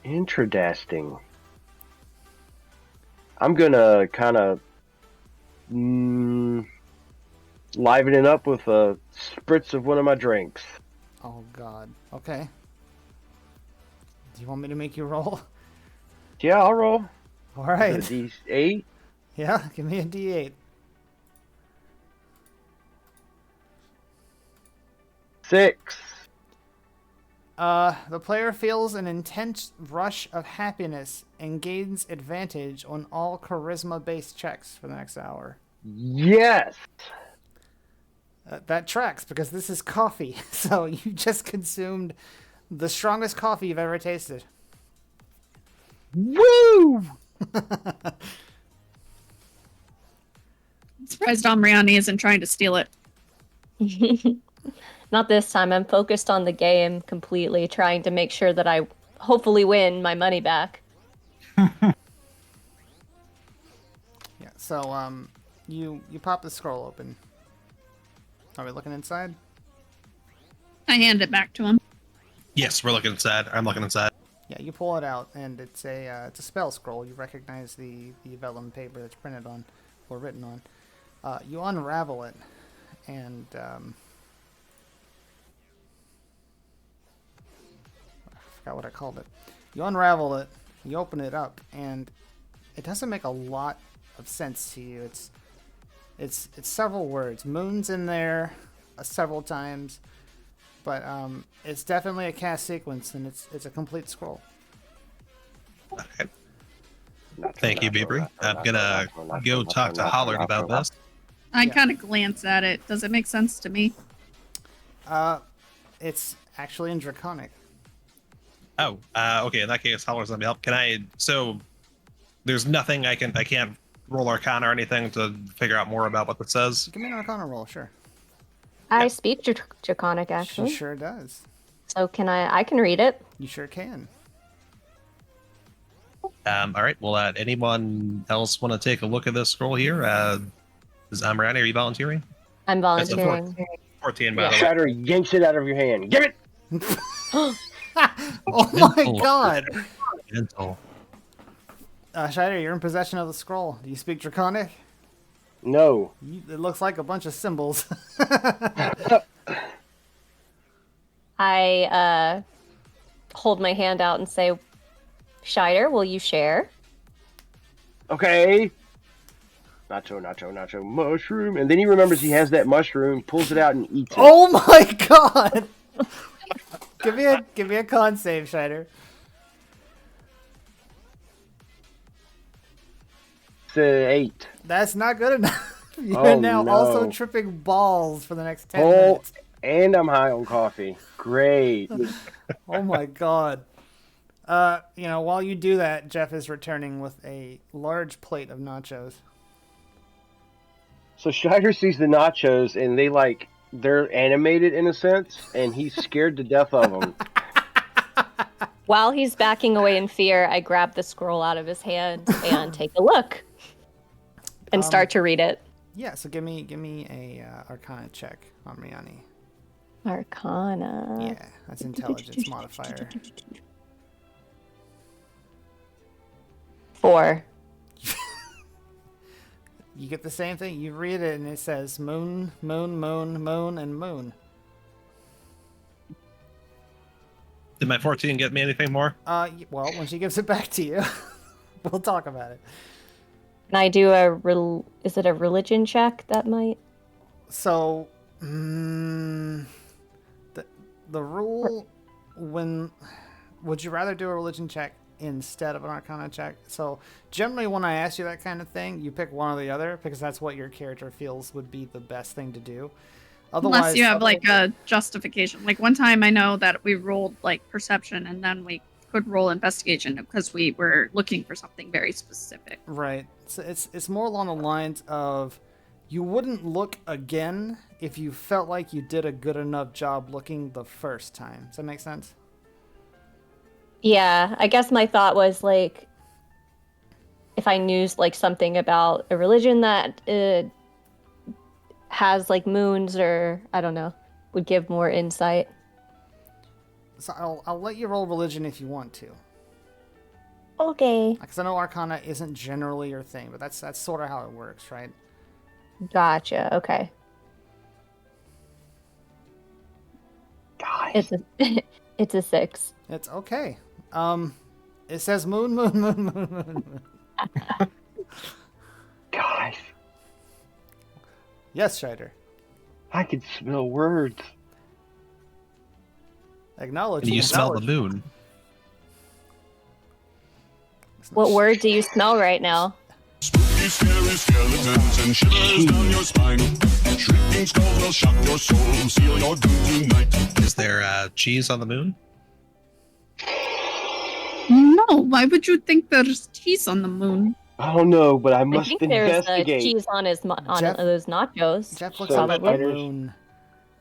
Interesting. I'm gonna kind of liven it up with a spritz of one of my drinks. Oh God. Okay. Do you want me to make you roll? Yeah, I'll roll. All right. Is it a D8? Yeah, give me a D8. 6. The player feels an intense rush of happiness and gains advantage on all charisma-based checks for the next hour. Yes. That tracks because this is coffee, so you just consumed the strongest coffee you've ever tasted. Woo! I'm surprised Amriani isn't trying to steal it. Not this time. I'm focused on the game completely, trying to make sure that I hopefully win my money back. Yeah. So you pop the scroll open. Are we looking inside? I hand it back to him. Yes, we're looking inside. I'm looking inside. Yeah, you pull it out, and it's a spell scroll. You recognize the vellum paper that's printed on or written on. You unravel it, and I forgot what I called it. You unravel it, you open it up, and it doesn't make a lot of sense to you. It's several words. Moon's in there several times, but it's definitely a cast sequence, and it's a complete scroll. Okay. Thank you, Beavery. I'm gonna go talk to Hollard about this. I kind of glance at it. Does it make sense to me? It's actually in Draconic. Oh, okay. In that case, Hollard's gonna help. Can I? So, there's nothing I can't roll Arcana or anything to figure out more about what it says. Give me an Arcana roll, sure. I speak Draconic, She actually. sure does. So can I can read it. You sure can. All right. Well, anyone else want to take a look at this scroll here? Is Amrani, are you volunteering? I'm That's a volunteering. 14, by the way. Scheider yanks it out of your hand. Give it! Oh my god! Gentle. Scheider, you're in possession of the scroll. Do you speak Draconic? No. It looks like a bunch of symbols. I hold my hand out and say, Scheider, will you share? Okay. Nacho, mushroom. And then he remembers he has that mushroom, pulls it out and eats it. Oh my god! give me a con save, Scheider. It's 8. That's not good enough. You're now also tripping balls for the next 10 minutes. And I'm high on coffee. Great. Oh my god. While you do that, Jeff is returning with a large plate of nachos. So Scheider sees the nachos and they're animated in a sense, and he's scared to death of them. While he's backing away in fear, I grab the scroll out of his hand and take a look and start to read it. Yeah, so give me a Arcana check on Riani. Arcana. Yeah, that's intelligence modifier. 4. You get the same thing. You read it and it says moon, moon, moon, moon, and moon. Did my 14 get me anything more? Well, when she gives it back to you, we'll talk about it. Can I do is it a religion check that might? So, the rule would you rather do a religion check instead of an Arcana check? So generally when I ask you that kind of thing, you pick one or the other because that's what your character feels would be the best thing to do. Otherwise, unless you have a justification. Like one time I know that we rolled perception and then we could roll investigation because we were looking for something very specific. Right. So it's more along the lines of you wouldn't look again if you felt like you did a good enough job looking the first time. Does that make sense? Yeah, I guess my thought was if I knew something about a religion that has moons or I don't know, would give more insight. So I'll let you roll religion if you want to. Okay. Because I know Arcana isn't generally your thing, but that's sort of how it works, right? Gotcha. Okay. Guys. It's a 6. It's okay. It says moon, moon, moon, moon, moon, moon. Guys. Yes, Scheider. I can smell words. Acknowledge. And you smell the moon. What word do you smell right now? Spooky, scary skeletons and shivers down your spine. Shrieking skulls will shock your soul, seal your doom tonight. Is there cheese on the moon? No, why would you think there's cheese on the moon? I don't know, but I must I think there's investigate. cheese on those nachos. Jeff looks So at the Scheider's- moon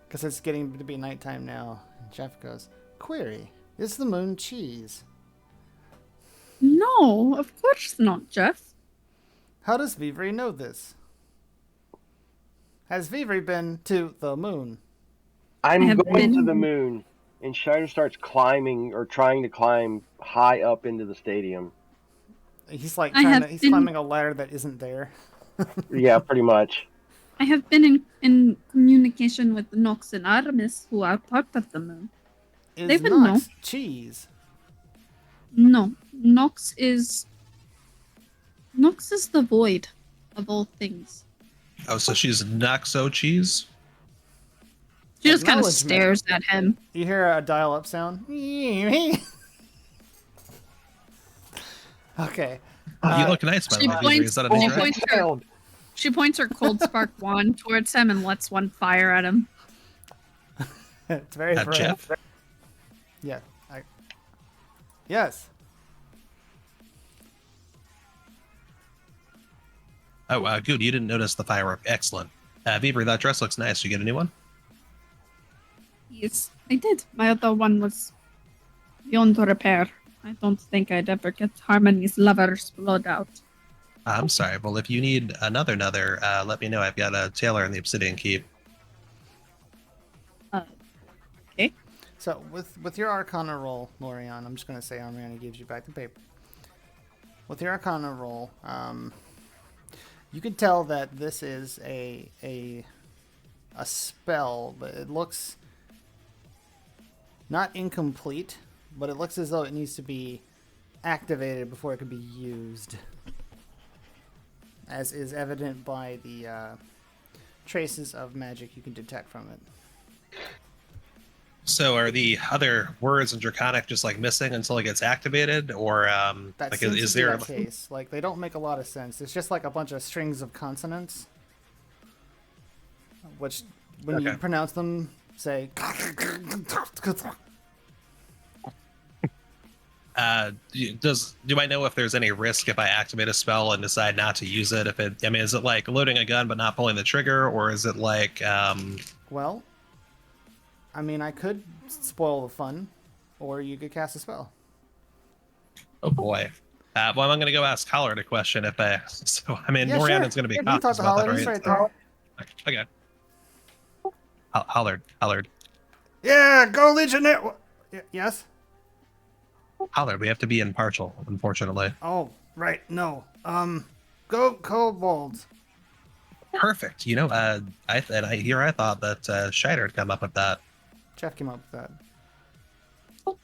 because it's getting to be nighttime now. And Jeff goes, "Query: is the moon cheese?" No, of course not, Jeff. How does Vivri know this? Has Vivri been to the moon? I'm have going to been- the moon and Scheider starts climbing or trying to climb high up into the stadium. He's like he's been- climbing a ladder that isn't there. Yeah, pretty much. I have been in communication with Nox and Artemis, who are part of the moon. Is They would Nox cheese? No, Nox is the void of all things. Oh, so she's Noxo cheese? She just kind of Acknowledgement. stares at him. You hear a dial-up sound. Okay. You look nice, by the She way. points, Is that a she, name? points her cold spark wand towards him and lets one fire at him. It's very brave. Jeff? Yeah. Yes. Oh, good. You didn't notice the firework. Excellent. Viper, that dress looks nice. You get a new one? Yes, I did. My other one was beyond repair. I don't think I'd ever get Harmony's lover's blood out. I'm sorry. Well, if you need another, let me know. I've got a tailor in the Obsidian Keep. Okay. So with your Arcana roll, Lorian, I'm just gonna say Armani gives you back the paper. With your Arcana roll, you can tell that this is a spell, but it looks not incomplete, but it looks as though it needs to be activated before it can be used, as is evident by the traces of magic you can detect from it. So are the other words in Draconic just like missing until it gets activated, or That like seems is to be there? the case. Like, they don't make a lot of sense. It's just like a bunch of strings of consonants, which when you Okay. pronounce them, say. Do I know if there's any risk if I activate a spell and decide not to use it? Is it like loading a gun but not pulling the trigger, or is it like Well, I mean, I could spoil the fun, or you could cast a spell. oh boy. Well, I'm going to go ask Hollard a question if I. So I mean, Yeah, Morian sure. is going to be Yeah, you can talk cautious to about Hollard. that, He's right? right there. Okay. Hollard. Yeah, go Legionnaire. Yes. Hollard, we have to be impartial, unfortunately. Oh, right. No. Go kobolds. Perfect. You know, I thought that Scheider had come up with that. Jeff came up with that.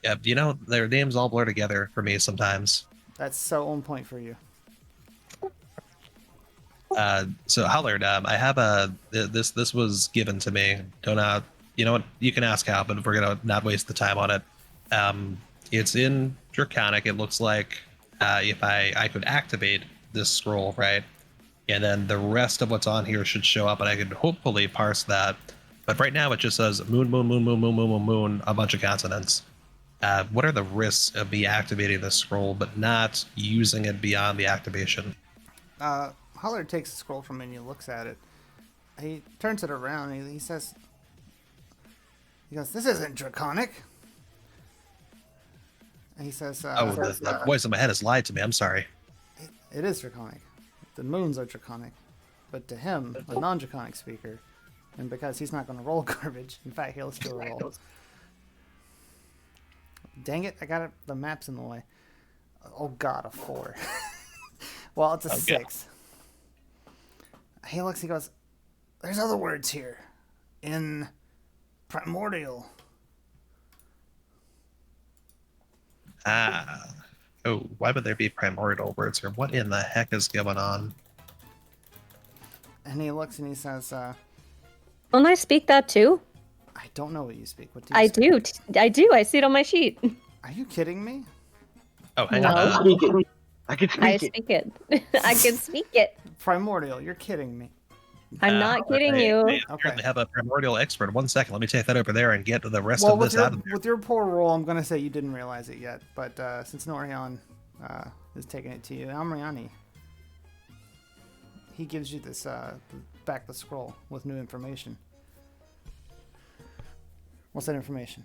Yeah, you know, their names all blur together for me sometimes. That's so on point for you. So Hollard, I have this was given to me. Don't you know what? You can ask how, but if we're gonna not waste the time on it, it's in Draconic. It looks like if I could activate this scroll, right, and then the rest of what's on here should show up, and I could hopefully parse that. But right now it just says moon, moon, moon, moon, moon, moon, moon, moon, a bunch of consonants. What are the risks of me activating this scroll but not using it beyond the activation? Hollard takes the scroll from me and he looks at it. He turns it around and he says, "This isn't draconic." And he says, The voice in my head has lied to me. I'm sorry. It is draconic. The moons are draconic. But to him, a non-draconic speaker, and because he's not going to roll garbage, in fact, he'll still roll. Dang it, I got it. The map's in the way. Oh god, a 4. Well, it's a 6. He looks, he goes, "There's other words here. In primordial." Oh, why would there be primordial words here? What in the heck is going on? And he looks and he says, Don't I speak that too? "I don't know what you speak. What do you I speak?" do. I do. I see it on my sheet. Are you kidding me? Oh, hang No. on. I can I speak it. speak it. I can speak it. Primordial, you're kidding me. I'm not kidding you. I apparently have a primordial expert. 1 second. Let me take that over there and get the rest Well, of with this out of there. your poor roll, I'm going to say you didn't realize it yet. But since Northerra is taking it to you, Amriani, he gives you this back the scroll with new information. What's that information?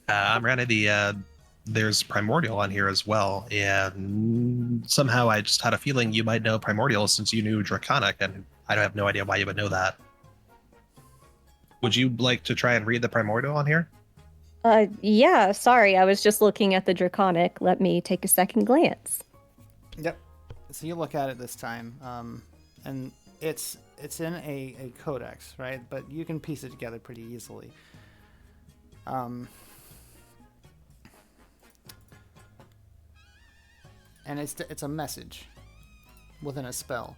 I'm running there's primordial on here as well, and somehow I just had a feeling you might know primordial since you knew draconic, and I have no idea why you would know that. Would you like to try and read the primordial on here? Yeah, sorry, I was just looking at the Draconic. Let me take a second glance. Yep. So you look at it this time, and it's in a codex, right? But you can piece it together pretty easily. And it's a message within a spell.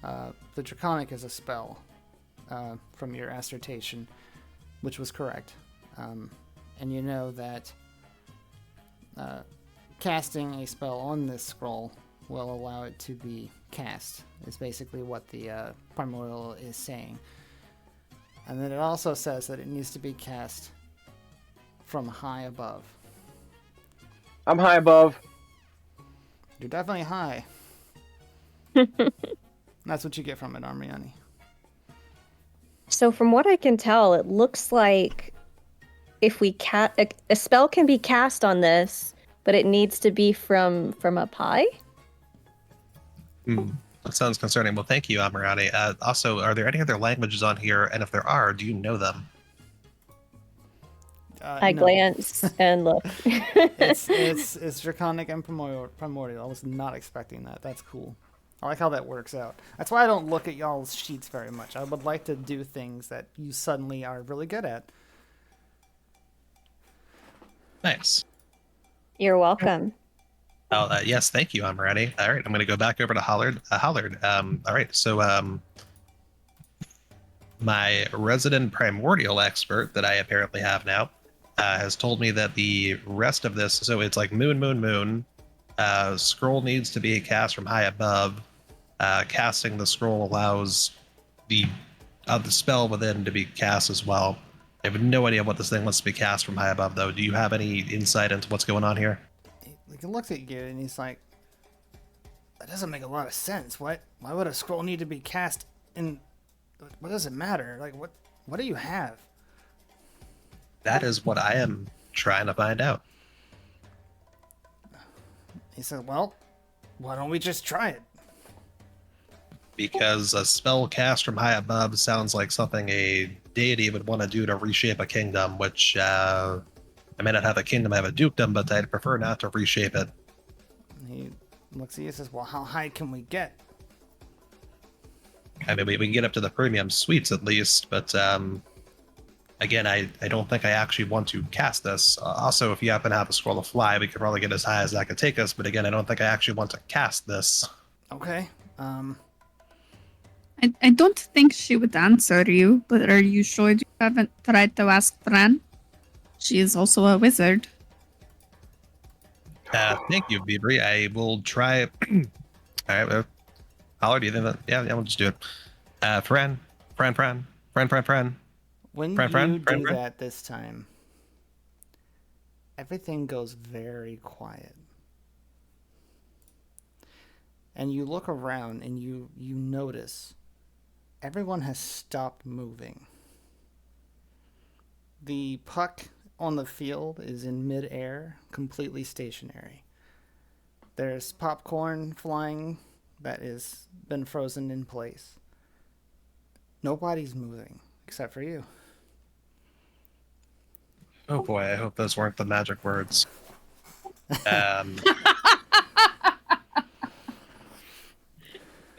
The Draconic is a spell from your assertion, which was correct. And you know that casting a spell on this scroll will allow it to be cast, is basically what the primordial is saying. And then it also says that it needs to be cast from high above. I'm high above. You're definitely high. That's what you get from it, Armiani. So from what I can tell, it looks like if we a spell can be cast on this, but it needs to be from up high. That sounds concerning. Well, thank you, Amirani. Also, are there any other languages on here? And if there are, do you know them? I No. glance and look. It's Draconic and Primordial. I was not expecting that. That's cool. I like how that works out. That's why I don't look at y'all's sheets very much. I would like to do things that you suddenly are really good at. Nice. You're welcome. Oh, yes, thank you, Amirani. All right, I'm going to go back over to Hollard. All right, so my resident primordial expert that I apparently have now has told me that the rest of this, so it's like moon. Scroll needs to be cast from high above. Casting the scroll allows the spell within to be cast as well. I have no idea what this thing wants to be cast from high above, though. Do you have any insight into what's going on here? He looks at you and he's like, that doesn't make a lot of sense. Why would a scroll need to be cast in... What does it matter? Like, what do you have? That is what I am trying to find out. He said, well, why don't we just try it? Because a spell cast from high above sounds like something a deity would want to do to reshape a kingdom, which I may not have a kingdom, I have a dukedom, but I'd prefer not to reshape it. He looks at you and says, well, how high can we get? I mean, we can get up to the premium suites at least, but again, I don't think I actually want to cast this. Also, if you happen to have a scroll of fly, we could probably get as high as that could take us, but again, I don't think I actually want to cast this. Okay. I don't think she would answer you, but are you sure you haven't tried to ask Fran? She is also a wizard. Thank you, Bibri. I will try. All right, Holler, do you think that? Yeah, we'll just do it. Fran. When you do that this time, everything goes very quiet. And you look around and you notice everyone has stopped moving. The puck on the field is in midair, completely stationary. There's popcorn flying that has been frozen in place. Nobody's moving except for you. Oh boy, I hope those weren't the magic words.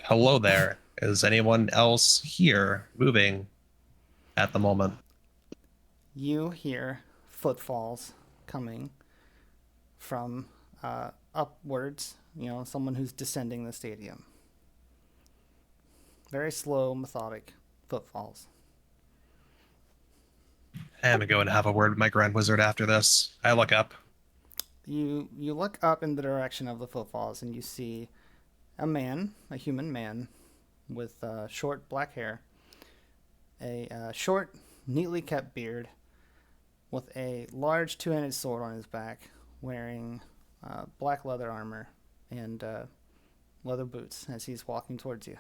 Hello there. Is anyone else here moving at the moment? You hear footfalls coming from upwards, someone who's descending the stadium. Very slow, methodic footfalls. I'm gonna go and have a word with my Grand Wizard after this. I look up. You look up in the direction of the footfalls and you see a human man with short black hair, a short, neatly kept beard, with a large two-handed sword on his back, wearing black leather armor and leather boots as he's walking towards you.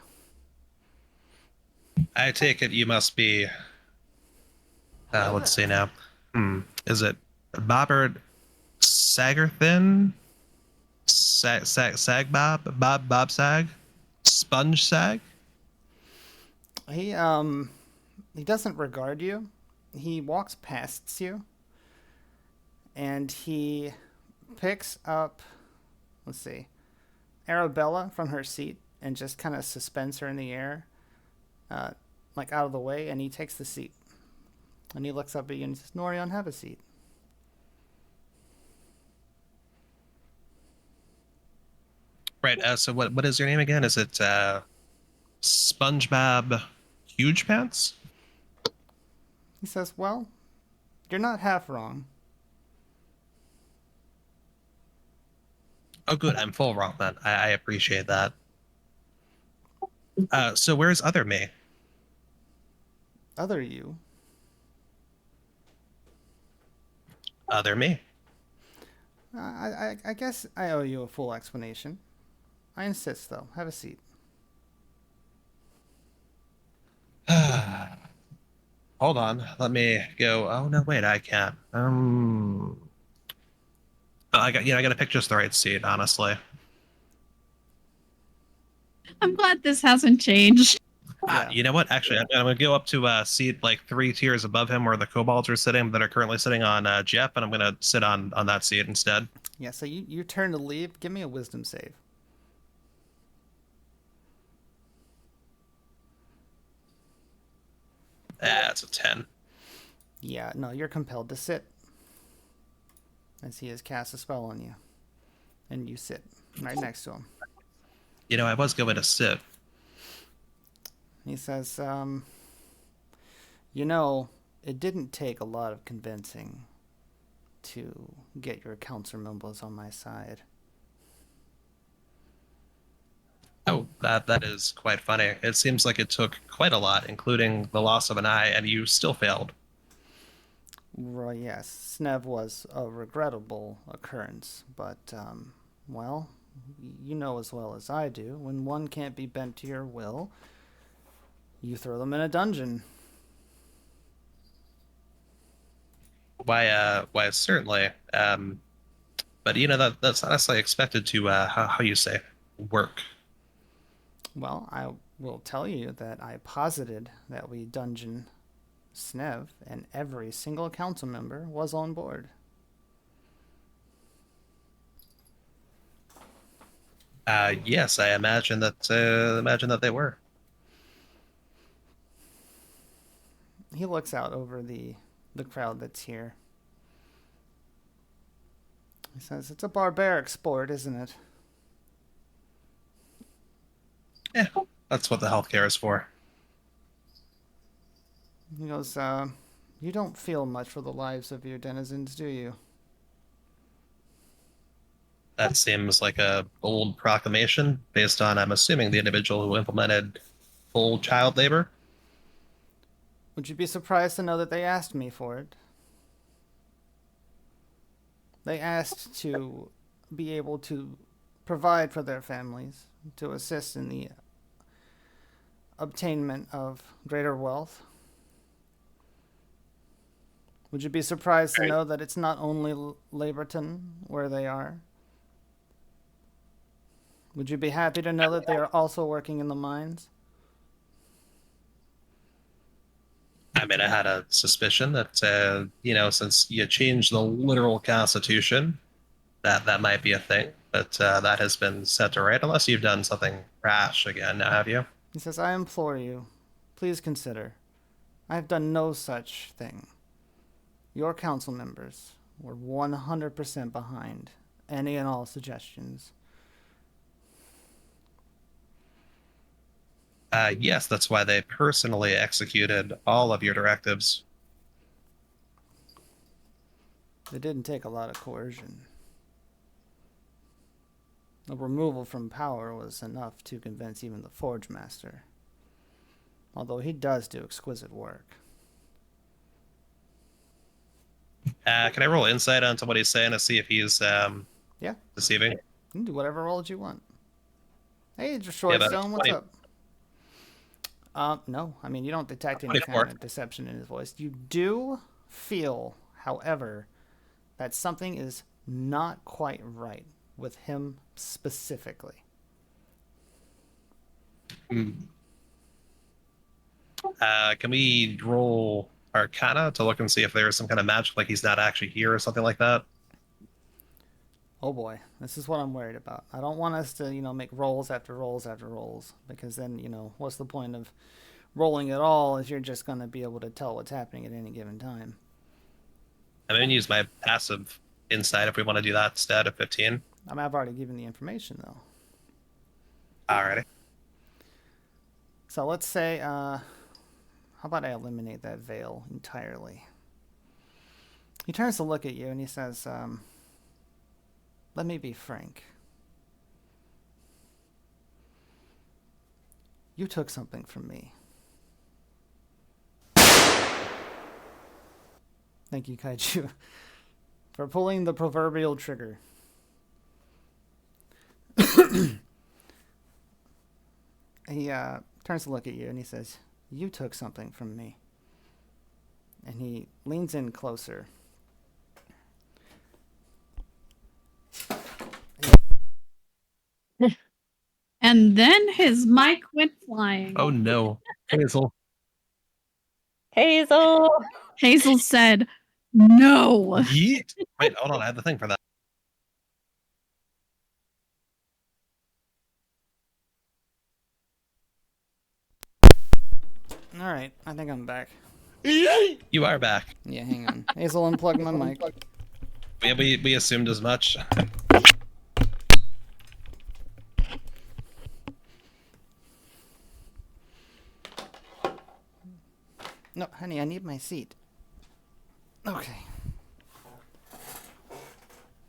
I take it you must be... let's see now. Is it Bobbert Sagerthin? Sag Bob Sag? Sponge Sag? He doesn't regard you. He walks past you and he picks up, let's see, Arabella from her seat and just kind of suspends her in the air, like out of the way, and he takes the seat. And he looks up at you and he says, Norion, have a seat. Right. So what is your name again? Is it SpongeBob Huge Pants? He says, well, you're not half wrong. Oh, good. I'm full wrong then. I appreciate that. So where's other me? Other you? Other me. I guess I owe you a full explanation. I insist, though. Have a seat. Hold on. Let me go. Oh no, wait, I can't. I gotta pick just the right seat, honestly. I'm glad this hasn't changed. Yeah. You know what? Actually, I'm gonna go up to a seat like 3 tiers above him, where the kobolds are sitting, that are currently sitting on Jeff, and I'm gonna sit on that seat instead. Yeah. So you turn to leave. Give me a wisdom save. That's a 10. Yeah. No, you're compelled to sit, as he has cast a spell on you, and you sit right next to him. You know, I was going to sit. He says, you know, it didn't take a lot of convincing to get your council members on my side. Oh, that is quite funny. It seems like it took quite a lot, including the loss of an eye, and you still failed. Well, yes, Snev was a regrettable occurrence, but, well, you know as well as I do, when one can't be bent to your will, you throw them in a dungeon. Why, certainly. But you know that's not necessarily expected to how you say work. Well, I will tell you that I posited that we dungeon Snev, and every single council member was on board. Yes, I imagine that they were. He looks out over the crowd that's here. He says, it's a barbaric sport, isn't it? Yeah, that's what the healthcare is for. He goes, you don't feel much for the lives of your denizens, do you? That seems like a bold proclamation based on, I'm assuming, the individual who implemented full child labor. Would you be surprised to know that they asked me for it? They asked to be able to provide for their families, to assist in the obtainment of greater wealth. Would you be surprised to know that it's not only Laborton where they are? Would you be happy to know that they are also working in the mines? I mean, I had a suspicion that, since you changed the literal constitution, that might be a thing. But that has been set to right, unless you've done something rash again, now have you? He says, I implore you, please consider. I have done no such thing. Your council members were 100% behind any and all suggestions. Yes, that's why they personally executed all of your directives. It didn't take a lot of coercion. The removal from power was enough to convince even the Forge Master. Although he does do exquisite work. Can I roll insight onto what he's saying to see if he's Yeah. deceiving? You can do whatever roll you want. Hey, Shortstone, what's up? No. I mean, you don't detect any 24. kind of deception in his voice. You do feel, however, that something is not quite right with him specifically. Can we roll Arcana to look and see if there's some kind of magic, like he's not actually here or something like that. Oh boy, this is what I'm worried about. I don't want us to, make rolls after rolls after rolls, because then, what's the point of rolling at all if you're just going to be able to tell what's happening at any given time? I'm going to use my passive insight if we want to do that instead of 15. I mean, I've already given the information, though. Alrighty. So let's say, how about I eliminate that veil entirely? He turns to look at you and he says, let me be frank. You took something from me. Thank you, Kaiju, for pulling the proverbial trigger. He turns to look at you and he says, you took something from me. And he leans in closer. And then his mic went flying. Oh no. Hazel. Hazel said, no. Yeet. Wait, hold on. I have the thing for that. Alright, I think I'm back. You are back. Yeah, hang on. Hazel unplugged my mic. We assumed as much. No, honey, I need my seat. Okay.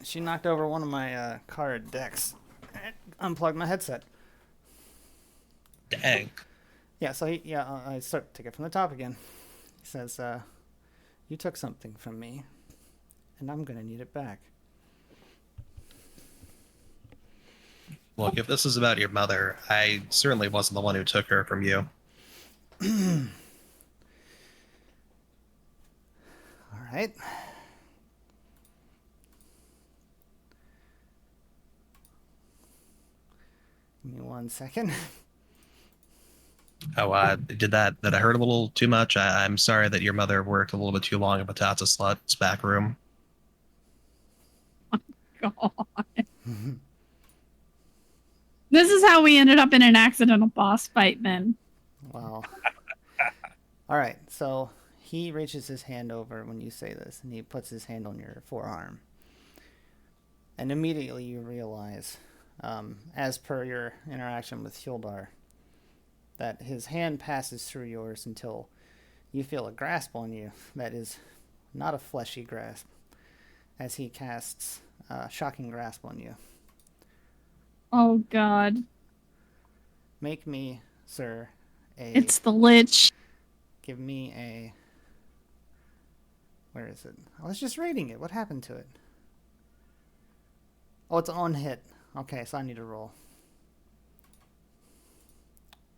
She knocked over one of my card decks. Unplugged my headset. Dang. Yeah, so I take it from the top again. He says, you took something from me, and I'm gonna need it back. Look, if this is about your mother, I certainly wasn't the one who took her from you. Alright. Give me 1 second. Oh, did I hurt a little too much? I'm sorry that your mother worked a little bit too long in Patata Slut's back room. God. This is how we ended up in an accidental boss fight then. Wow. Alright, so he reaches his hand over when you say this, and he puts his hand on your forearm. And immediately you realize, as per your interaction with Hildar, that his hand passes through yours until you feel a grasp on you that is not a fleshy grasp, as he casts a shocking grasp on you. Oh, God. Make me, sir, It's the Lich. Give me a... Where is it? I was just reading it. What happened to it? Oh, it's on hit. Okay, so I need to roll.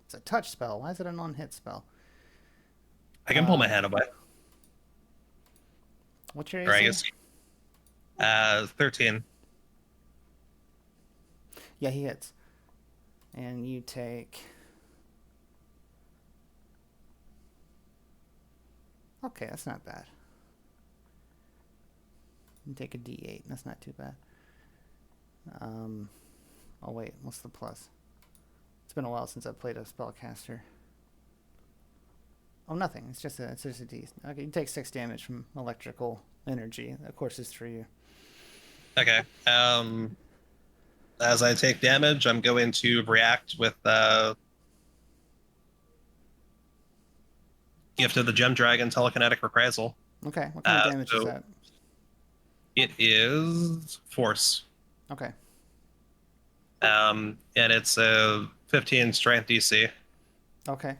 It's a touch spell. Why is it an on-hit spell? I can pull my hand away. What's your Or I AC? guess 13. Yeah, he hits. And you take... Okay, that's not bad. You take a D8. That's not too bad. Oh wait, what's the plus? It's been a while since I've played a spellcaster. Oh, nothing. It's just a D. Okay, you take 6 damage from electrical energy. Of course, it's through you. Okay. As I take damage, I'm going to react with Gift of the Gem Dragon Telekinetic Reprisal. Okay, what kind of damage is that? It is Force. Okay. And it's a 15 Strength DC. Okay.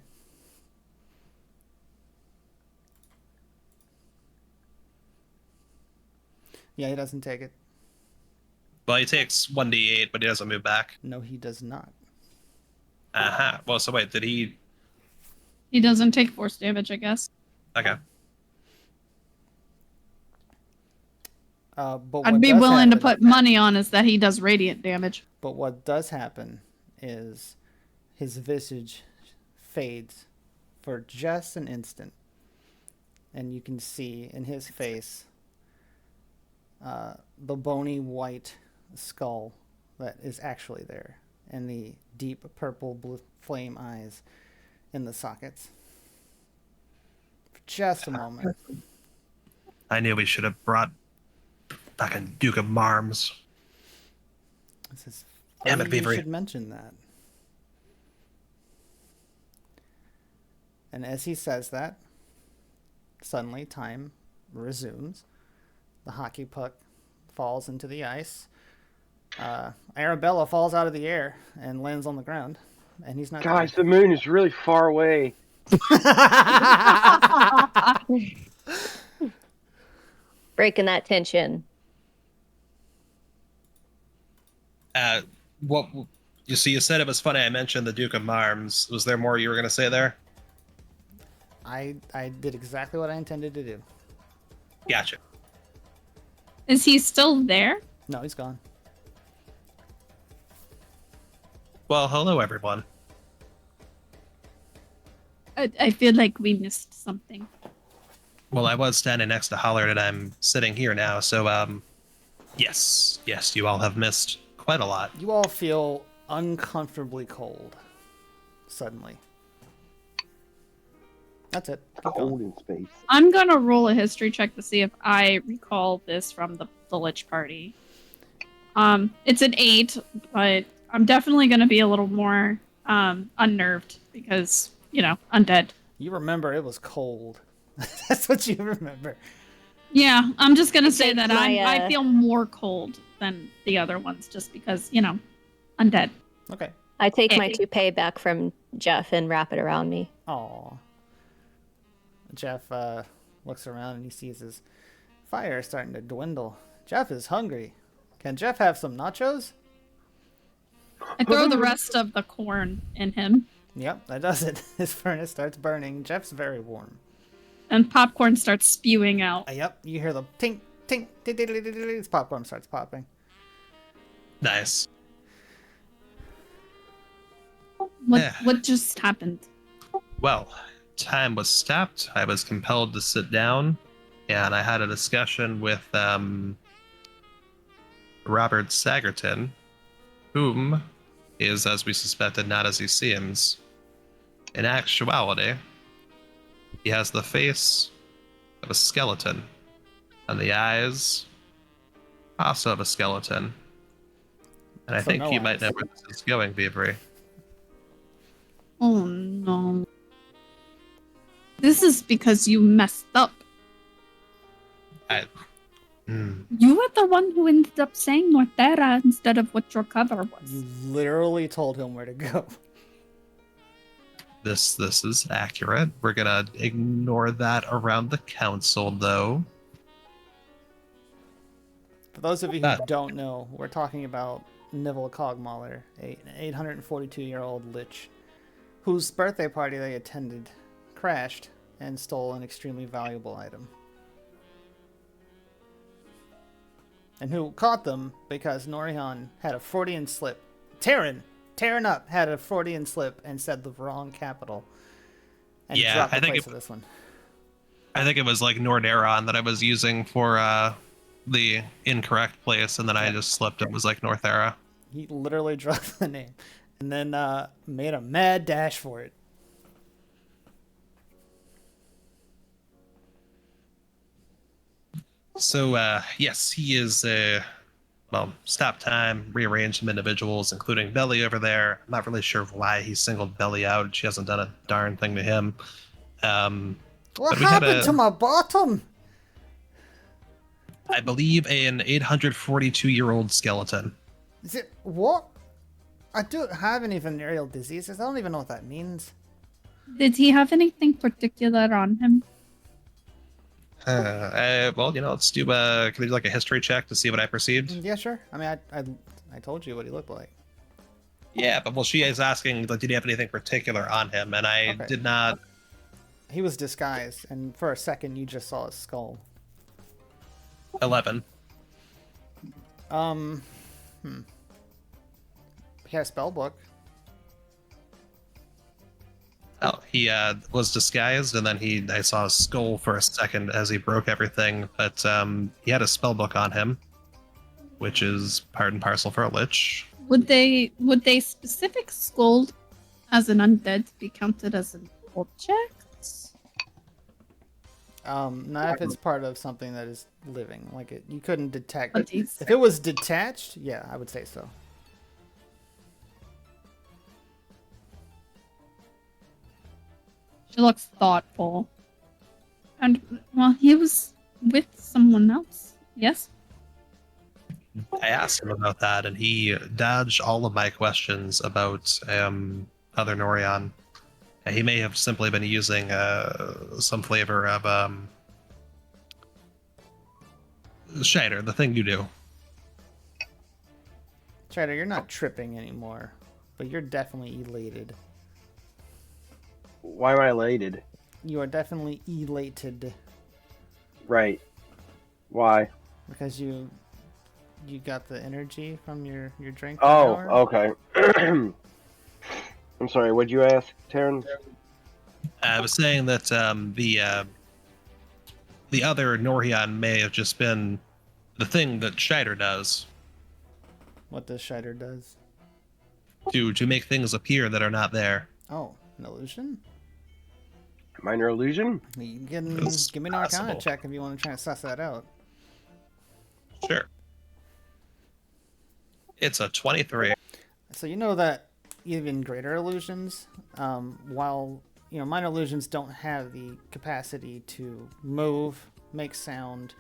Yeah, he doesn't take it. Well, he takes 1d8, but he doesn't move back. No, he does not. Aha. Well, so wait, did he... He doesn't take force damage, I guess. Okay. But I'd be willing to put money on is that he does radiant damage. But what does happen is his visage fades for just an instant. and you can see in his face the bony white skull that is actually there, and the deep purple blue flame eyes in the sockets. For just a moment. I knew we should have brought fucking Duke of Marms. This is Damn funny it, you Beavery. should mention that. And as he says that, suddenly time resumes. The hockey puck falls into the ice. Arabella falls out of the air and lands on the ground, and he's not Guys, the moon is really far away. Breaking that tension. What you see? You said it was funny. I mentioned the Duke of Marms. Was there more you were going to say there? I did exactly what I intended to do. Gotcha. Is he still there? No, he's gone. Well, hello everyone. I feel like we missed something. Well, I was standing next to Hollard, and I'm sitting here now. So, yes, you all have missed quite a lot. You all feel uncomfortably cold. Suddenly. That's it. Keep Cold going. in space. I'm gonna roll a history check to see if I recall this from the Lich Party. It's an 8, but I'm definitely gonna be a little more unnerved because, you know, undead. You remember it was cold. That's what you remember. Yeah, I'm just gonna say that my, I feel more cold than the other ones just because, you know, undead. Okay. I take my toupee back from Jeff and wrap it around me. Aw. Jeff looks around and he sees his fire starting to dwindle. Jeff is hungry. Can Jeff have some nachos? I throw the rest of the corn in him, Yep, that does it. His furnace starts burning. Jeff's very warm. and popcorn starts spewing out. Yep, you hear the tink, tink, tink, tink, tink, tink, tink. His popcorn starts popping. Nice. What just happened? Well, time was stopped. I was compelled to sit down, and I had a discussion with Robert Sagerton, whom is, as we suspected, not as he seems. In actuality, he has the face of a skeleton, and the eyes also of a skeleton. And I So think no you might eyes. know where this is going, Beavery. Oh no. This is because you messed up. You were the one who ended up saying Northerra instead of what your cover was. You literally told him where to go. This is accurate. We're gonna ignore that around the council, though. For those of you who don't know, we're talking about Nivell Cogmauler, an 842-year-old lich, whose birthday party they attended crashed and stole an extremely valuable item. And who caught them because Norihan had a Freudian slip. Terran up had a Freudian slip and said the wrong capital. And Yeah, dropped the I think place of this one. I think it was like Northerra that I was using for the incorrect place, and then I just slipped. It was like Northerra. He literally dropped the name. And then made a mad dash for it. So, yes, he is, stop time, rearrange some individuals, including Belly over there. I'm not really sure why he singled Belly out. She hasn't done a darn thing to him. What happened to my bottom? I believe an 842-year-old skeleton. Is it what? I don't have any venereal diseases. I don't even know what that means. Did he have anything particular on him? Well, let's do can we do like a history check to see what I perceived? Yeah, sure. I mean, I told you what he looked like. Yeah, but she is asking, like, did he have anything particular on him? And I did not. He was disguised, and for a second, you just saw his skull. 11. He had a spell book. Oh, he was disguised, and then I saw his skull for a second as he broke everything. But he had a spell book on him, which is part and parcel for a lich. Would they specific skull as an undead be counted as an object? Not if it's part of something that is living. Like you couldn't detect. Oh, geez. If it was detached, yeah, I would say so. She looks thoughtful. And, well, he was with someone else, yes? I asked him about that, and he dodged all of my questions about other Norion. He may have simply been using some flavor of Scheider, the thing you do. Scheider, you're not tripping anymore, but you're definitely elated. Why am I elated? You are definitely elated. Right. Why? Because you got the energy from your drink. Oh, okay. I'm sorry, what'd you ask, Taryn? I was saying that the other Norion may have just been the thing that Scheider does. What does Scheider does? To make things appear that are not there. Oh, an illusion? Minor illusion? You can give me an Arcana check if you want to try to suss that out. Sure. It's a 23. So you know that even greater illusions, while minor illusions don't have the capacity to move, make sound,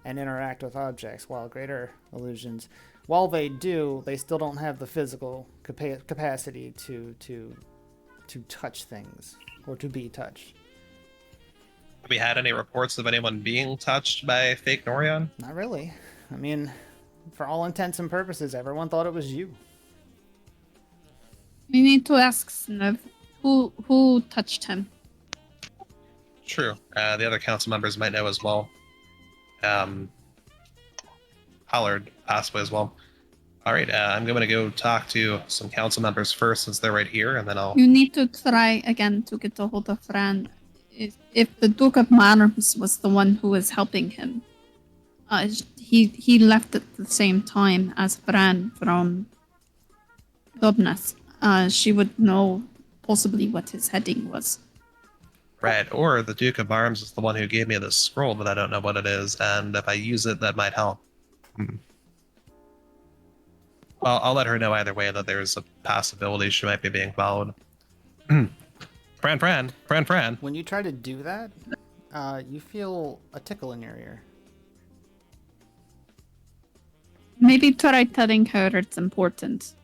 and interact with objects, while greater illusions, while they do, they still don't have the physical capacity to touch things or to be touched. Have we had any reports of anyone being touched by fake Norion? Not really. I mean, for all intents and purposes, everyone thought it was you. We need to ask Snev who touched him. True. The other council members might know as well. Hollard possibly as well. All right, I'm going to go talk to some council members first since they're right here, and then I'll... You need to try again to get a hold of Fran. If the Duke of Mars was the one who was helping him, he left at the same time as Fran from Dobnas. She would know possibly what his heading was. Right, or the Duke of Arms is the one who gave me this scroll, but I don't know what it is, and if I use it, that might help. Well, I'll let her know either way that there's a possibility she might be being followed. Fran. When you try to do that, you feel a tickle in your ear. Maybe try telling her it's important.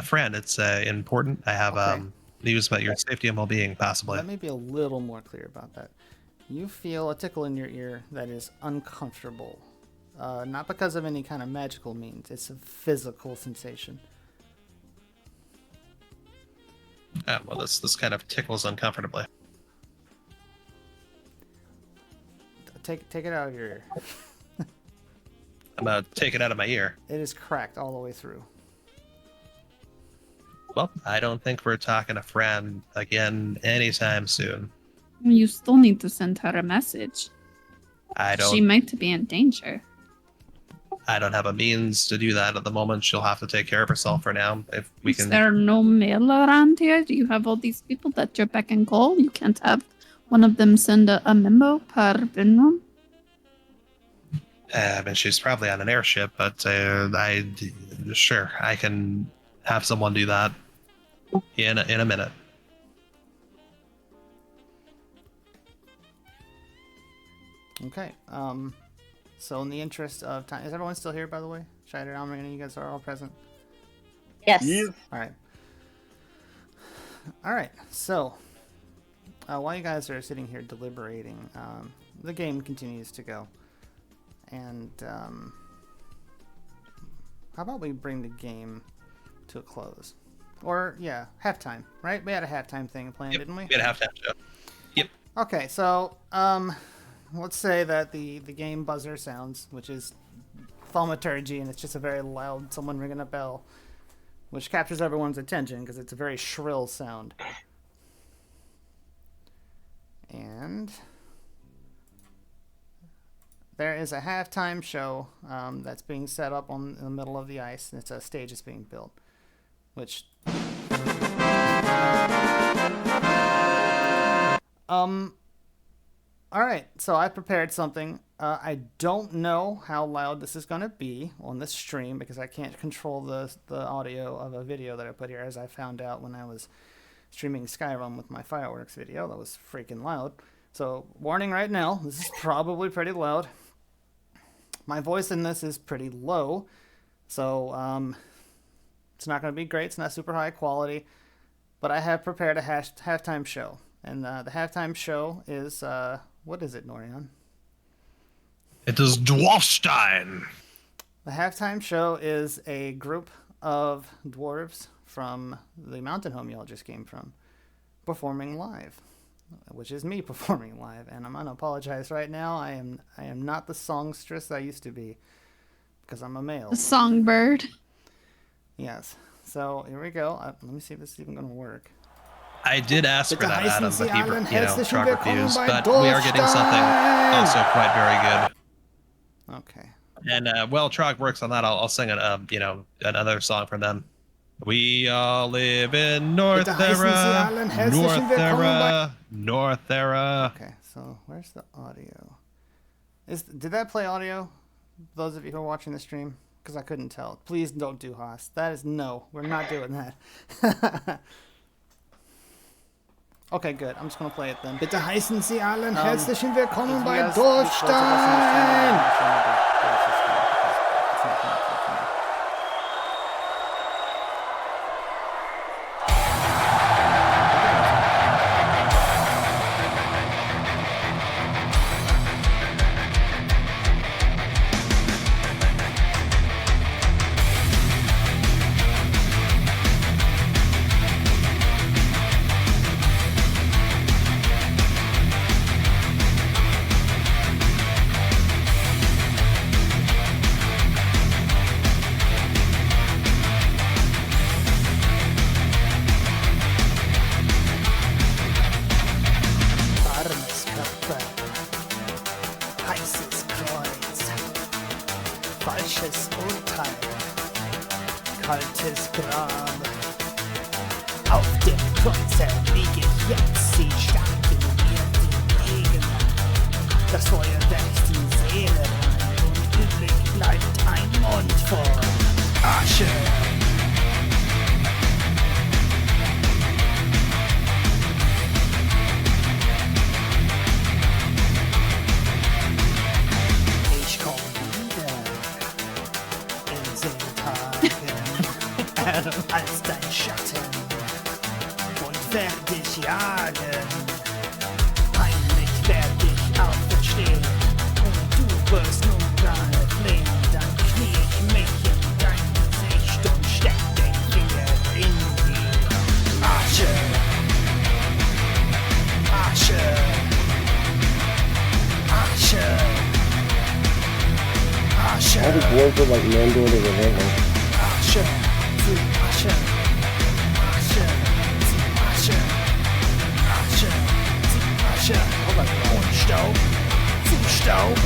Fran, it's important. I have news about your safety and well-being, possibly. Let me be a little more clear about that. You feel a tickle in your ear that is uncomfortable. Not because of any kind of magical means. It's a physical sensation. Well, this kind of tickles uncomfortably. Take it out of your ear. I'm gonna take it out of my ear. It is cracked all the way through. Well, I don't think we're talking to Fran again anytime soon. You still need to send her a message. She She might be in danger. I don't have a means to do that at the moment. She'll have to take care of herself for now. If we Is can. there no mail around here? Do you have all these people that you're back and call? You can't have one of them send a memo per Vinrom? I mean, she's probably on an airship, but sure, I can have someone do that in a minute. Okay. So in the interest of time, is everyone still here, by the way? Scheider, Almer, you guys are all present? Yes. All right. So while you guys are sitting here deliberating, the game continues to go. And how about we bring the game to a close? Or, yeah, halftime, right? We had a halftime thing planned, didn't we? We had a halftime show. Yep. Okay, so let's say that the game buzzer sounds, which is thaumaturgy, and it's just a very loud someone ringing a bell, which captures everyone's attention because it's a very shrill sound. And there is a halftime show that's being set up in the middle of the ice. And it's a stage that's being built, which all right, so I prepared something. I don't know how loud this is going to be on this stream because I can't control the audio of a video that I put here, as I found out when I was streaming Skyrim with my fireworks video. That was freaking loud. So, warning right now, this is probably pretty loud. My voice in this is pretty low, so it's not going to be great. It's not super high quality, but I have prepared a halftime show. And the halftime show is, what is it, Norian? It is Dwarfstein. The halftime show is a group of dwarves from the mountain home y'all just came from performing live, which is me performing live. And I'm going to apologize right now. I am not the songstress I used to be because I'm a male. The songbird. Yes. So here we go. Let me see if this is even going to work. I did ask for that, Adam, but he, Trog refused. But we are getting something also quite very good. Okay. And while Trog works on that, I'll sing another song from them. We all live in Northerra, Northerra. Okay, so where's the audio? Did that play audio? Those of you who are watching the stream, because I couldn't tell. Please don't do Haas. That is no. We're not doing that. Okay, good. I'm just going to play it then. Bitte heißen Sie allen herzlichen Willkommen bei falsches Urteil, kaltes Grab. Auf dem Kreuze liege ich jetzt, sie starken mir den Regen. Das Feuer wächst die Seele rein und übrig bleibt ein Mund voll Asche. Als dein Schatten und werd dich jagen. Heimlich werd ich auferstehen und du wirst nun gerade fliehen. Dann knie ich mich in dein Gesicht und steck den Finger in die Asche. Asche. Asche. Asche. All the dwarves are like men doing it with Asche. Zu Asche, Asche, zu Asche, Asche, zu Asche und Staub zu Staub.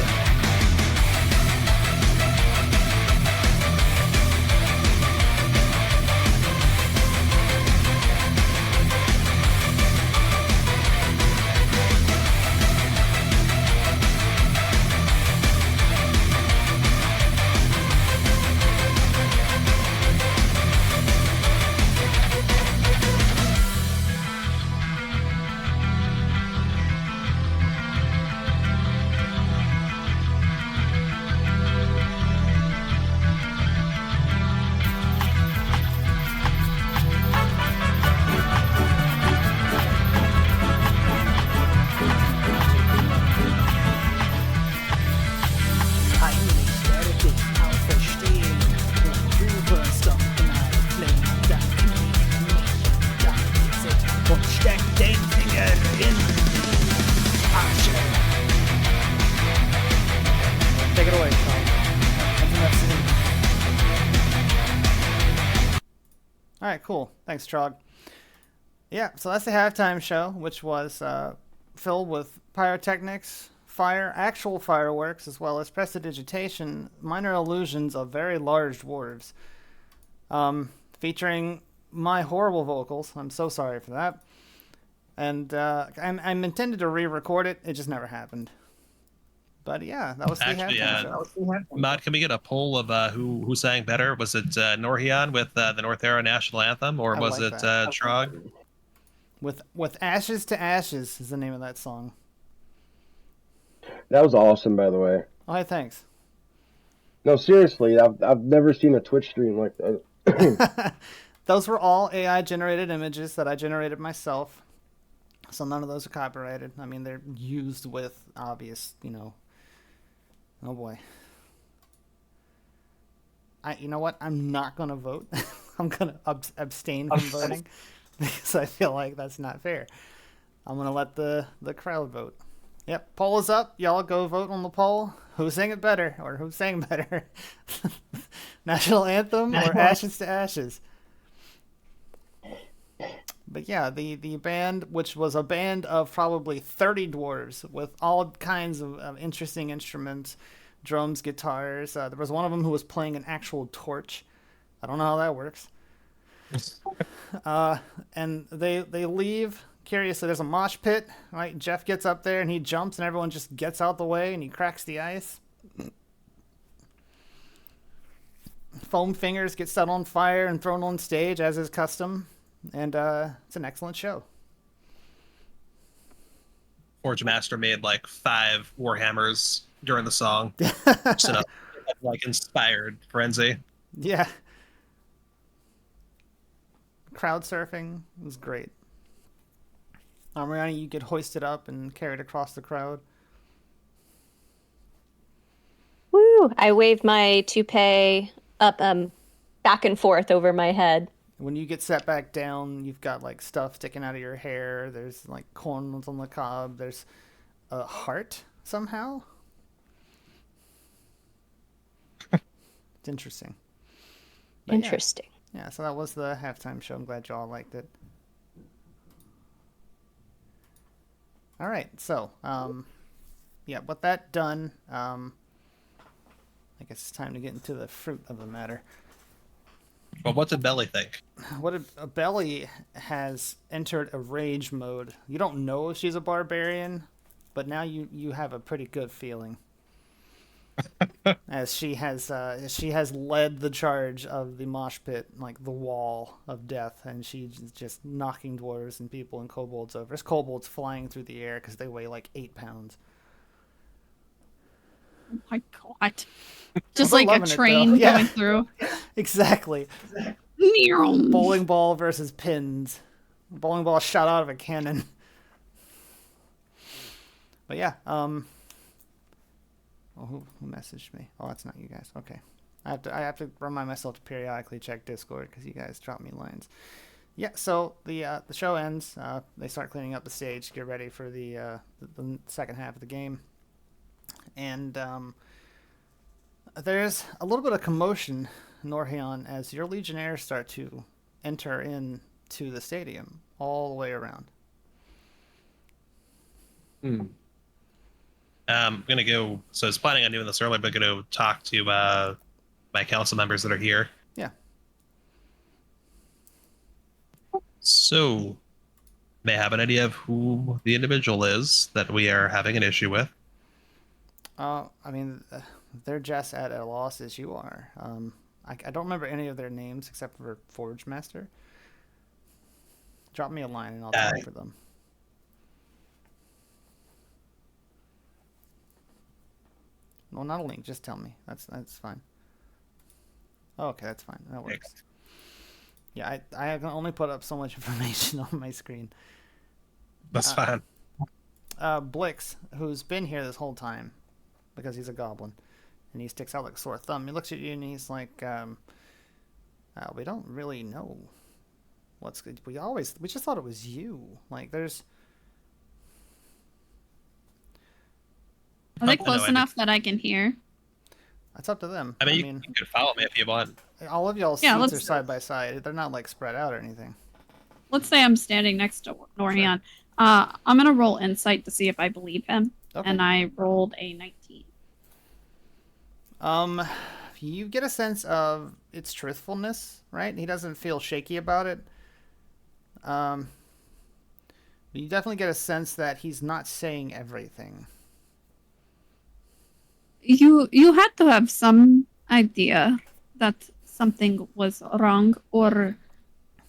Take it away, Tom. Alright, cool. Thanks, Trog. Yeah, so that's the halftime show, which was filled with pyrotechnics, actual fireworks, as well as prestidigitation, minor illusions of very large dwarves, featuring my horrible vocals. I'm so sorry for that. And I'm intended to re-record it. It just never happened. But yeah, that was the halftime show. Mod, can we get a poll of who sang better? Was it Norhian with the Northerra national anthem, or was it Trog? With Ashes to Ashes is the name of that song. That was awesome, by the way. Oh, hey, thanks. No, seriously, I've never seen a Twitch stream like that. Those were all AI generated images that I generated myself. So none of those are copyrighted. I mean, they're used with obvious, Oh boy. You know what? I'm not going to vote. I'm going to abstain from voting because I feel like that's not fair. I'm going to let the crowd vote. Yep, poll is up. Y'all go vote on the poll. Who sang it better, or who sang better? National Anthem or Ashes to Ashes? But yeah, the band, which was a band of probably 30 dwarves with all kinds of interesting instruments, drums, guitars. There was one of them who was playing an actual torch. I don't know how that works. And they leave. Curiously, there's a mosh pit, right? Jeff gets up there and he jumps and everyone just gets out the way and he cracks the ice. Foam Fingers get set on fire and thrown on stage, as is custom. And it's an excellent show. Forge Master made like 5 Warhammers during the song. So, like inspired frenzy. Yeah. Crowd surfing was great. Mariani, you get hoisted up and carried across the crowd. Woo! I waved my toupee up, back and forth over my head. When you get set back down, you've got like stuff sticking out of your hair. There's like corns on the cob. There's a heart somehow. It's interesting. But interesting. Yeah, so that was the halftime show. I'm glad y'all liked it. All right, so yeah, with that done, I guess it's time to get into the fruit of the matter. Well, what did Belly think? A Belly has entered a rage mode. You don't know if she's a barbarian, but now you have a pretty good feeling. As she has led the charge of the mosh pit, like the wall of death, and she's just knocking dwarves and people and kobolds over. There's kobolds flying through the air because they weigh like 8 pounds. Oh my god. Just like a train going through. Exactly. Bowling ball versus pins. Bowling ball shot out of a cannon. But yeah, who messaged me? Oh, that's not you guys. Okay. I have to remind myself to periodically check Discord because you guys drop me lines. Yeah, so the show ends. They start cleaning up the stage, get ready for the second half of the game. And there's a little bit of commotion, Norhian, as your Legionnaires start to enter into the stadium all the way around. I'm gonna go. So I was planning on doing this earlier, but I'm gonna talk to my council members that are here. Yeah. So, may I have an idea of who the individual is that we are having an issue with? I mean, they're just at a loss as you are. I don't remember any of their names except for Forge Master. Drop me a line and I'll talk for them. Well, not a link. Just tell me. That's fine. Oh, okay, that's fine. That works. Thanks. Yeah, I can only put up so much information on my screen. That's fine. Blix, who's been here this whole time, because he's a goblin, and he sticks out like a sore thumb. He looks at you and he's like, "We don't really know what's good. We just thought it was you. Like, there's." Are they close enough that I can hear? That's up to them. I mean, you can follow me if you want. All of y'all's seats are side by side. They're not like spread out or anything. Let's say I'm standing next to Norhian. I'm gonna roll insight to see if I believe him, Okay. and I rolled a 19. You get a sense of its truthfulness, right? He doesn't feel shaky about it. You definitely get a sense that he's not saying everything. You had to have some idea that something was wrong, or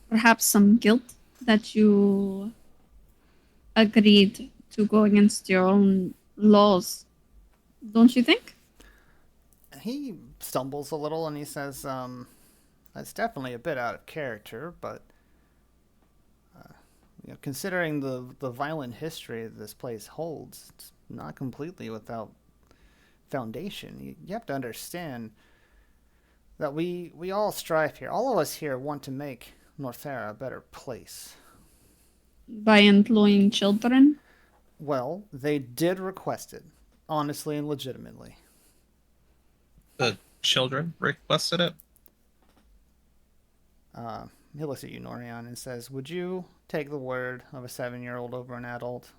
perhaps some guilt that you agreed to go against your own laws, don't you think? He stumbles a little and he says, that's definitely a bit out of character, but considering the violent history this place holds, it's not completely without foundation. You have to understand that we all strive here. All of us here want to make Northerra a better place. By employing children? Well, they did request it, honestly and legitimately. The children requested it? He looks at you, Norian, and says, would you take the word of a 7-year-old over an adult?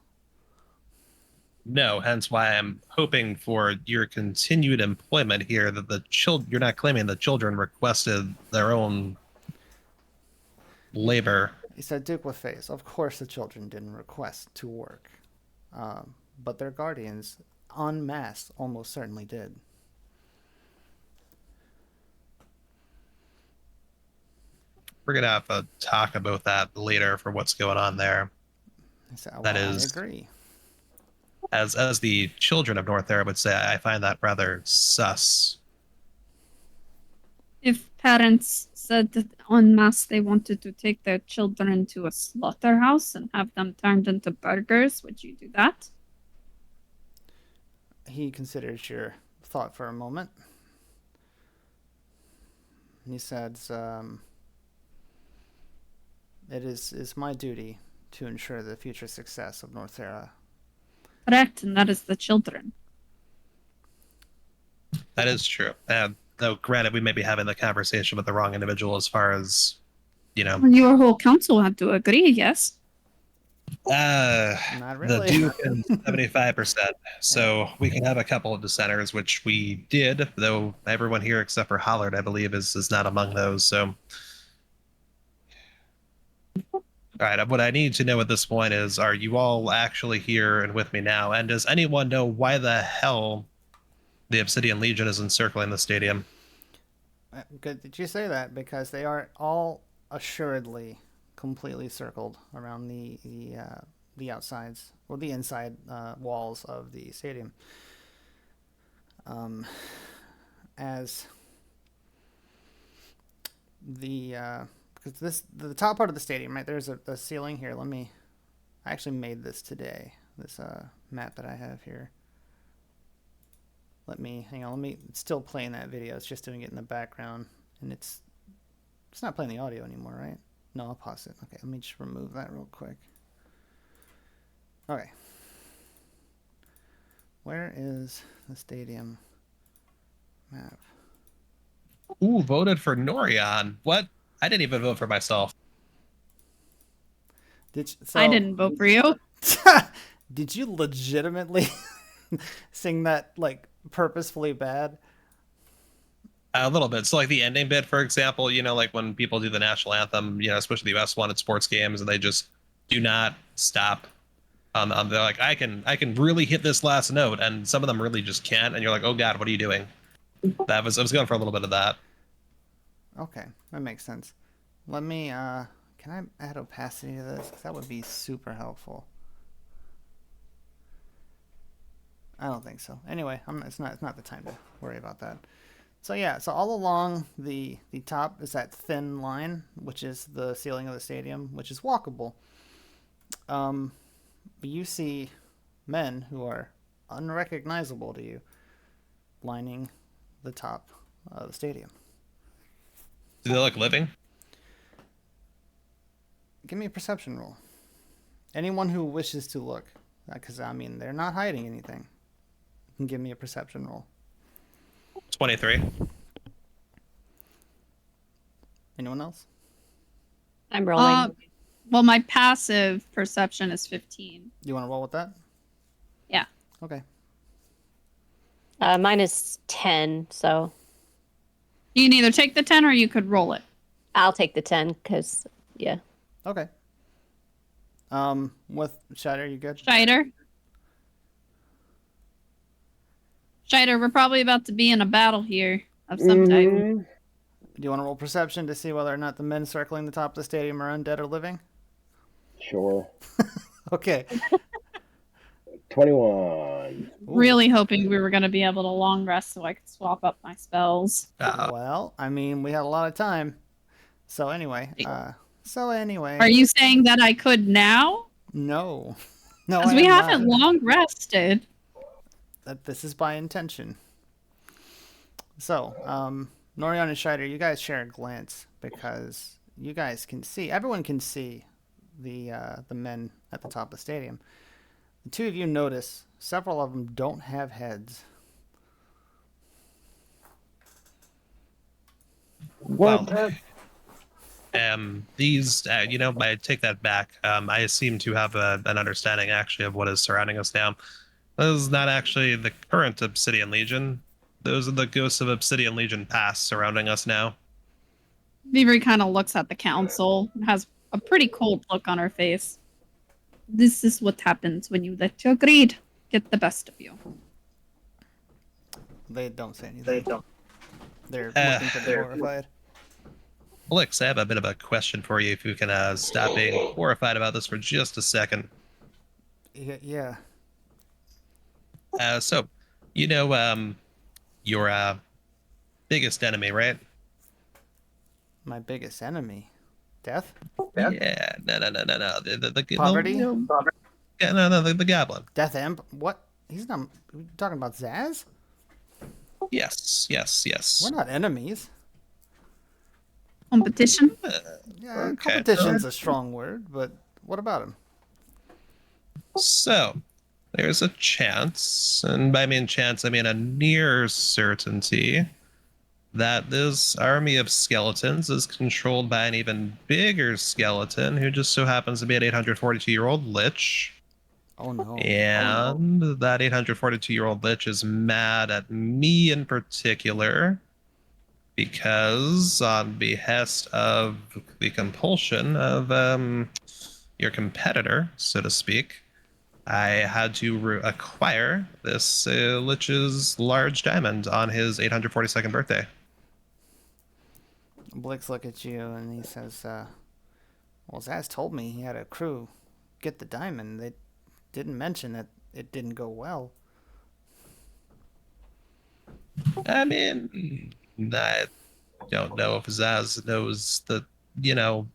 No, hence why I'm hoping for your continued employment here, that you're not claiming the children requested their own labor. He said, Duke with face. Of course the children didn't request to work. But their guardians, en masse, almost certainly did. We're going to have a talk about that later for what's going on there. He said, well, That is, I agree. As the children of Northerra would say, I find that rather sus. If parents said that en masse they wanted to take their children to a slaughterhouse and have them turned into burgers, would you do that? He considers your thought for a moment. He says, it is my duty to ensure the future success of Northerra. Correct, and that is the children. That is true. Though, granted, we may be having the conversation with the wrong individual as far as, Your whole council had to agree, yes? Not really. The Duke is 75%. So we can have a couple of dissenters, which we did, though everyone here except for Hollard, I believe, is not among those. So, all right, what I need to know at this point is, are you all actually here and with me now? And does anyone know why the hell the Obsidian Legion is encircling the stadium? Good that you say that, because they are all assuredly completely circled around the outsides or the inside walls of the stadium. As because the top part of the stadium, right? There's a ceiling here. I actually made this today. This map that I have here. Hang on. It's still playing that video. It's just doing it in the background, and it's not playing the audio anymore, right? No, I'll pause it. Okay, let me just remove that real quick. Okay. Where is the stadium map? Ooh, voted for Norian. What? I didn't even vote for myself. I didn't vote for you. Did you legitimately sing that purposefully bad? A little bit. So like the ending bit, for example, like when people do the national anthem, especially the US one at sports games, and they just do not stop. They're like, I can really hit this last note, and some of them really just can't, and you're like, oh god, what are you doing? I was going for a little bit of that. Okay, that makes sense. Let me can I add opacity to this? 'Cause that would be super helpful. I don't think so. Anyway, it's not the time to worry about that. So yeah, so all along the top is that thin line, which is the ceiling of the stadium, which is walkable. You see men who are unrecognizable to you lining the top of the stadium. Do they look living? Give me a perception roll. Anyone who wishes to look, because they're not hiding anything. You can give me a perception roll. 23. Anyone else? I'm rolling. Well, my passive perception is 15. You want to roll with that? Yeah. Okay. Mine is 10, so You can either take the 10 or you could roll it. I'll take the 10 because, yeah. Okay. With Scheider, you good? Scheider, we're probably about to be in a battle here of some type. Do you want to roll perception to see whether or not the men circling the top of the stadium are undead or living? Sure. Okay. 21. Really hoping we were going to be able to long rest so I could swap up my spells. Well, I mean, we had a lot of time. So anyway. Are you saying that I could now? No. No, Because we haven't long rested. That this is by intention. So, Norion and Scheider, you guys share a glance because you guys can see, everyone can see the men at the top of the stadium. The two of you notice several of them don't have heads. What? These, I take that back. I seem to have an understanding actually of what is surrounding us now. This is not actually the current Obsidian Legion. Those are the ghosts of Obsidian Legion past surrounding us now. Vivi kind of looks at the council and has a pretty cold look on her face. This is what happens when you let your greed get the best of you. They don't say anything. They don't. They're looking pretty horrified. Alex, I have a bit of a question for you if you can stop being horrified about this for just a second. Yeah. So, your biggest enemy, right? My biggest enemy? Death? Yeah, no. The Poverty? Yeah, no, the goblin. Death Imp? What? He's not... Are we talking about Zaz? Yes. We're not enemies. Competition? Yeah, competition's a strong word, but what about him? So, there's a chance, and by chance I mean a near certainty, that this army of skeletons is controlled by an even bigger skeleton who just so happens to be an 842-year-old lich. Oh no. And that 842-year-old lich is mad at me in particular because, on behest of the compulsion of your competitor, so to speak, I had to acquire this lich's large diamond on his 842nd birthday. Blix look at you and he says, well, Zaz told me he had a crew get the diamond. They didn't mention that it didn't go well. I mean, I don't know if Zaz knows that,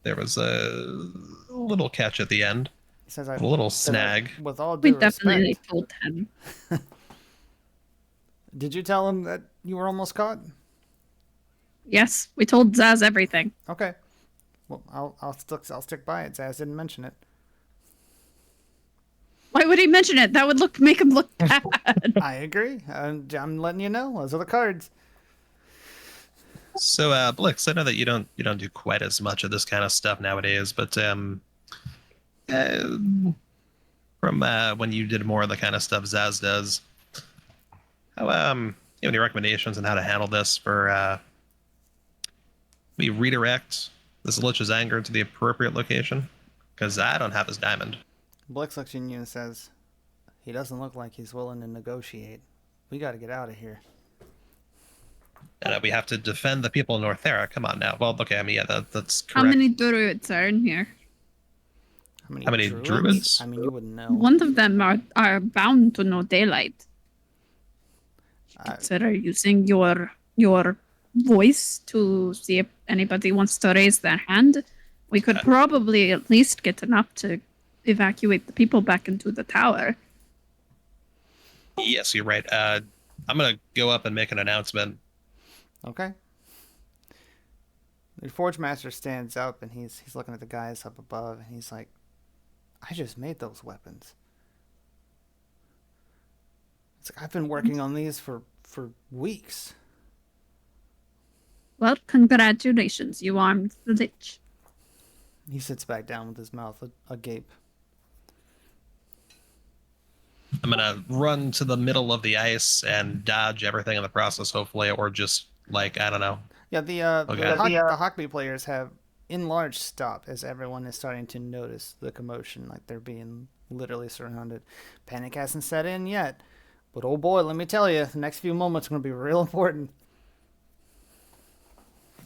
there was a little catch at the end. He says, a little snag. With all due We respect, definitely told him. Did you tell him that you were almost caught? Yes, we told Zaz everything. Okay. Well, I'll stick by it. Zaz didn't mention it. Why would he mention it? That would make him look bad. I agree. I'm letting you know. Those are the cards. So, Blix, I know that you don't do quite as much of this kind of stuff nowadays, but from when you did more of the kind of stuff Zaz does, how you have any recommendations on how to handle this for we redirect this lich's anger to the appropriate location? Because I don't have his diamond. Blix looks at you and says, he doesn't look like he's willing to negotiate. We got to get out of here. And we have to defend the people of Northerra. Come on now. Well, okay, that's correct. How many druids are in here? How many druids? I mean, you wouldn't know. One of them are bound to know daylight. Consider using your voice to see if anybody wants to raise their hand. We could probably at least get enough to evacuate the people back into the tower. Yes, you're right. I'm going to go up and make an announcement. Okay. The Forge Master stands up and he's looking at the guys up above and he's like, I just made those weapons. It's like, I've been working on these for weeks. Well, congratulations, you armed the lich. He sits back down with his mouth agape. I'm gonna run to the middle of the ice and dodge everything in the process, hopefully, or just like I don't know. Yeah, the hockey players have enlarged stop as everyone is starting to notice the commotion, like they're being literally surrounded. Panic hasn't set in yet, but oh boy, let me tell you, the next few moments are going to be real important.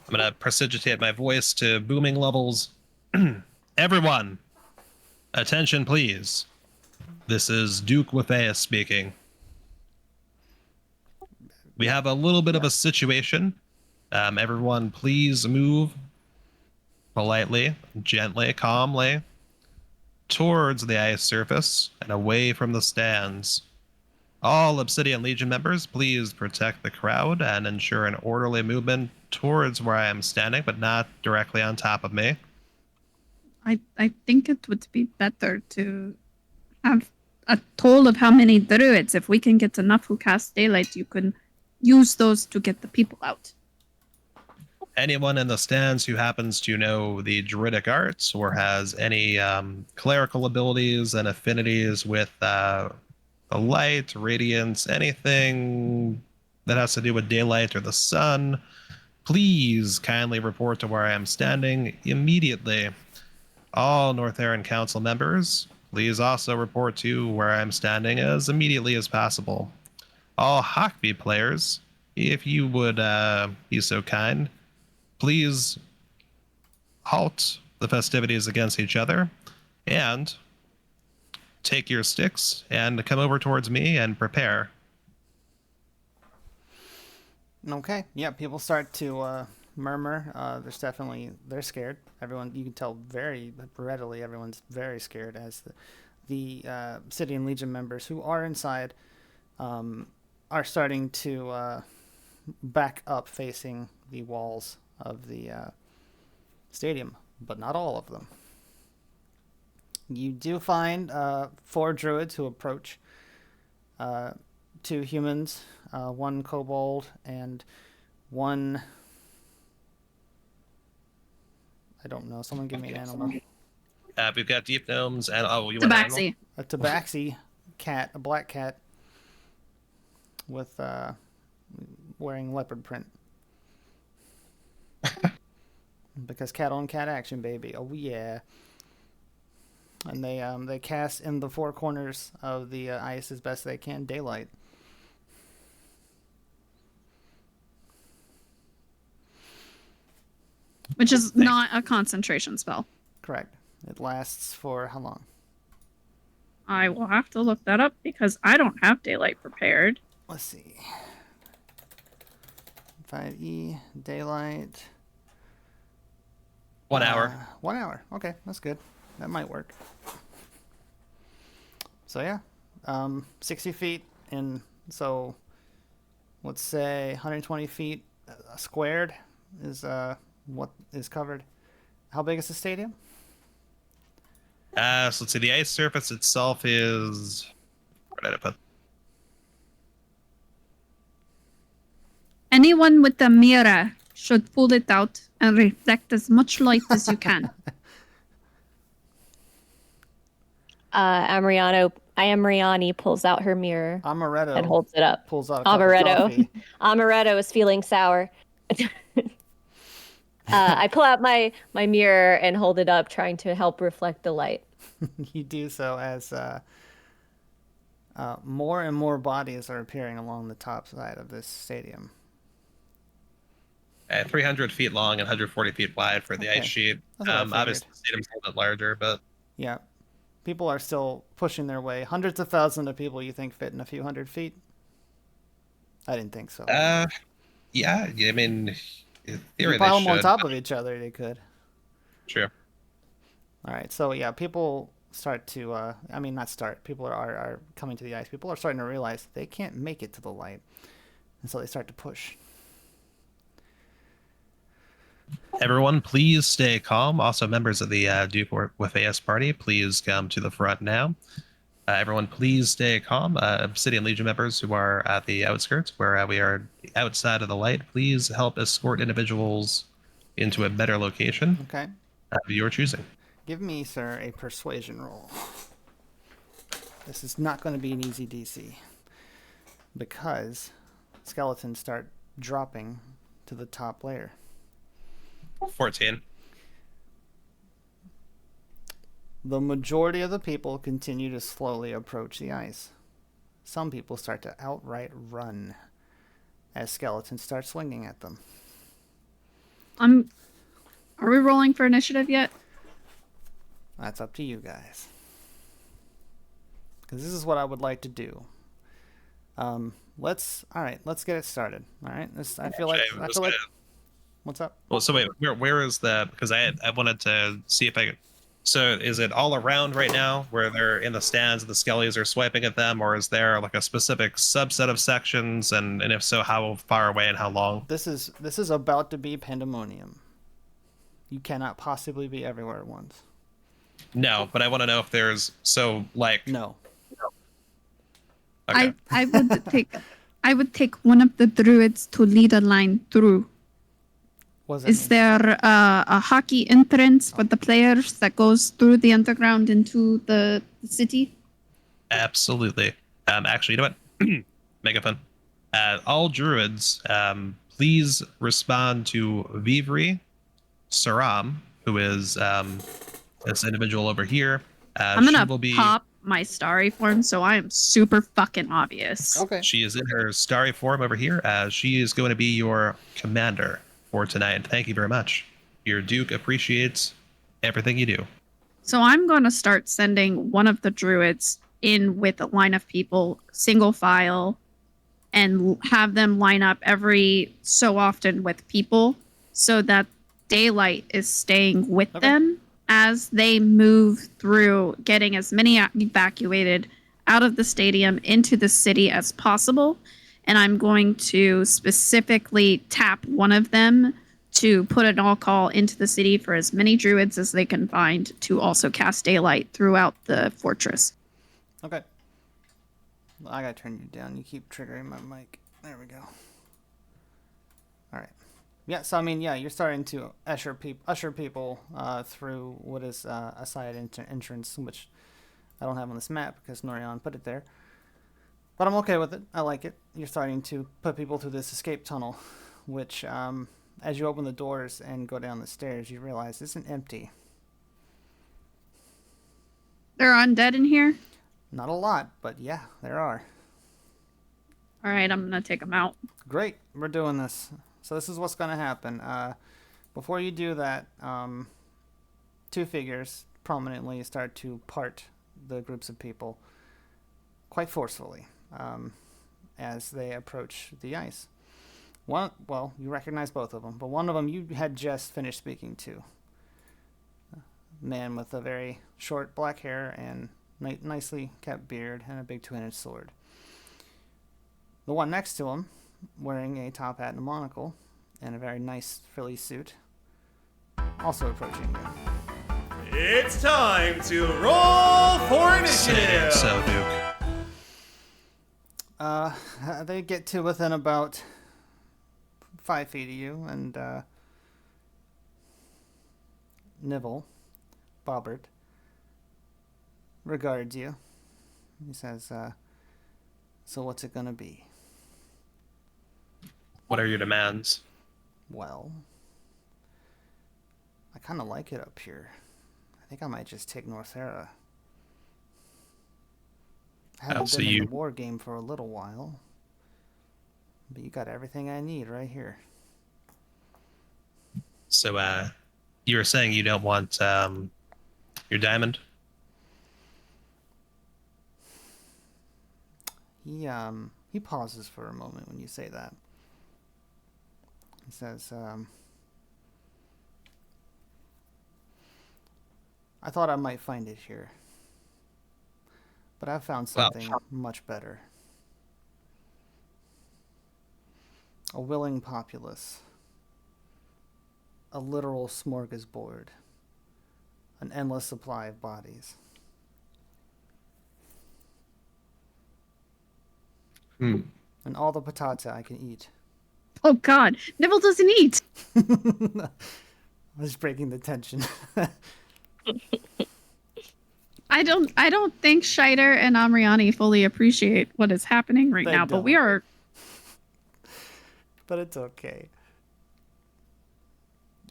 I'm gonna precipitate my voice to booming levels. Everyone, attention, please. This is Duke Wafea speaking. We have a little bit of a situation. Everyone, please move politely, gently, calmly towards the ice surface and away from the stands. All Obsidian Legion members, please protect the crowd and ensure an orderly movement towards where I am standing, but not directly on top of me. I think it would be better to have a toll of how many druids. If we can get enough who cast daylight, you can use those to get the people out. Anyone in the stands who happens to know the druidic arts or has any clerical abilities and affinities with the light, radiance, anything that has to do with daylight or the sun, please kindly report to where I am standing immediately. All Northerran Council members, please also report to where I am standing as immediately as possible. All hockey players, if you would be so kind, please halt the festivities against each other and take your sticks and come over towards me and prepare. Okay, yeah, people start to murmur. They're scared. Everyone, you can tell very readily, everyone's very scared as the Obsidian Legion members who are inside are starting to back up facing the walls of the stadium, but not all of them. You do find 4 druids who approach, 2 humans, 1 kobold, and 1... I don't know. Someone give me an animal. We've got deep gnomes and you Tabaxi. want an animal? A tabaxi cat, a black cat with wearing leopard print. Because cat on cat action, baby. Oh yeah. And they cast in the 4 corners of the ice as best they can daylight. Which is not a concentration spell. Correct. It lasts for how long? I will have to look that up because I don't have daylight prepared. Let's see. 5e, daylight. 1 hour. 1 hour. Okay, that's good. That might work. So yeah, 60 feet in, so let's say 120 feet squared is what is covered. How big is the stadium? So let's see, the ice surface itself is... Where did I put? Anyone with a mirror should pull it out and reflect as much light as you can. Amriani pulls out her mirror Amaretto and holds it up. Pulls out a cup of coffee. Amaretto is feeling sour. I pull out my mirror and hold it up, trying to help reflect the light. You do so as more and more bodies are appearing along the top side of this stadium. 300 feet long and 140 feet wide for the ice sheet. Obviously, the stadium's a little bit larger, but... Yeah. People are still pushing their way. Hundreds of thousands of people you think fit in a few hundred feet? I didn't think so. Yeah, I mean, in theory, you pile they them on should, top but... of each other, they could. True. All right, so yeah, people start to, people are coming to the ice. People are starting to realize they can't make it to the light. And so they start to push. Everyone, please stay calm. Also, members of the Duke Wafeas party, please come to the front now. Everyone, please stay calm. Obsidian Legion members who are at the outskirts, where we are outside of the light, please help escort individuals into a better location. Okay. of your choosing. Give me, sir, a persuasion roll. This is not going to be an easy DC. Because skeletons start dropping to the top layer. 14. The majority of the people continue to slowly approach the ice. Some people start to outright run as skeletons start swinging at them. Are we rolling for initiative yet? That's up to you guys. Because this is what I would like to do. Let's get it started. All right. I feel like. What's up? Well, so wait, where is the? Because I wanted to see if I could. So is it all around right now, where they're in the stands and the skellies are swiping at them, or is there like a specific subset of sections, and if so, how far away and how long? This is about to be pandemonium. You cannot possibly be everywhere at once. No, but I want to know if there's No. Okay. I would take one of the druids to lead a line through. Is there a hockey entrance for the players that goes through the underground into the city? Absolutely. Actually, you know what? Megaphone. All druids, please respond to Vivri Saram, who is this individual over here. I'm gonna pop my starry form, so I am super fucking obvious. Okay. She is in her starry form over here. She is going to be your commander for tonight. Thank you very much. Your Duke appreciates everything you do. So I'm going to start sending one of the druids in with a line of people, single file, and have them line up every so often with people so that daylight is staying with them as they move through, getting as many evacuated out of the stadium into the city as possible. And I'm going to specifically tap one of them to put an all call into the city for as many druids as they can find to also cast daylight throughout the fortress. Okay. Well, I gotta turn you down. You keep triggering my mic. There we go. All right. Yeah. So I mean, yeah, you're starting to usher people through what is a side entrance, which I don't have on this map because Norian put it there. But I'm okay with it. I like it. You're starting to put people through this escape tunnel, which, as you open the doors and go down the stairs, you realize isn't empty. There are undead in here? Not a lot, but yeah, there are. All right, I'm going to take them out. Great. We're doing this. So this is what's going to happen. Before you do that, two figures prominently start to part the groups of people quite forcefully. As they approach the ice. You recognize both of them, but one of them you had just finished speaking to. A man with a very short black hair and nicely kept beard and a big two-handed sword. The one next to him, wearing a top hat and a monocle, and a very nice frilly suit, also approaching you. It's time to roll for initiative! So, Duke. They get to within about 5 feet of you, and Nibble, Bobbert, regards you. He says, so what's it gonna be? What are your demands? Well, I kind of like it up here. I think I might just take Northerra. I haven't been in the war game for a little while, but you got everything I need right here. So, you were saying you don't want your diamond? He pauses for a moment when you say that. He says, I thought I might find it here. But I've found something much better. A willing populace. A literal smorgasbord. An endless supply of bodies. And all the patata I can eat. Oh God, Nibble doesn't eat! I was breaking the tension. I don't think Scheider and Amriani fully appreciate what is happening right They now, but we don't. are. But it's okay.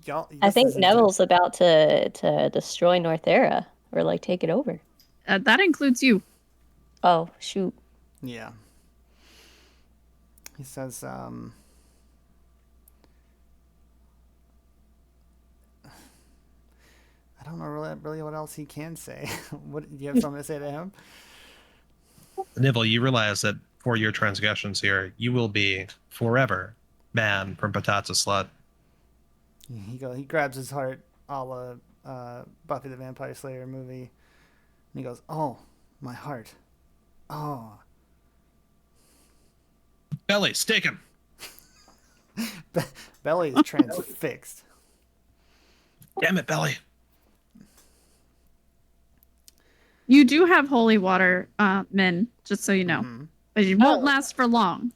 Y'all, I this think isn't Neville's about to destroy Northerra or like take it over. That includes you. Oh shoot! Yeah. He says, I don't know really what else he can say. What do you have something to say to him? Nibble, you realize that for your transgressions here, you will be forever banned from Patata Slut. He grabs his heart, a la Buffy the Vampire Slayer movie, and he goes, "Oh, my heart, oh." Belly, stake him. Belly is transfixed. Damn it, Belly. You do have holy water, Min, just so you know. But it won't last for long.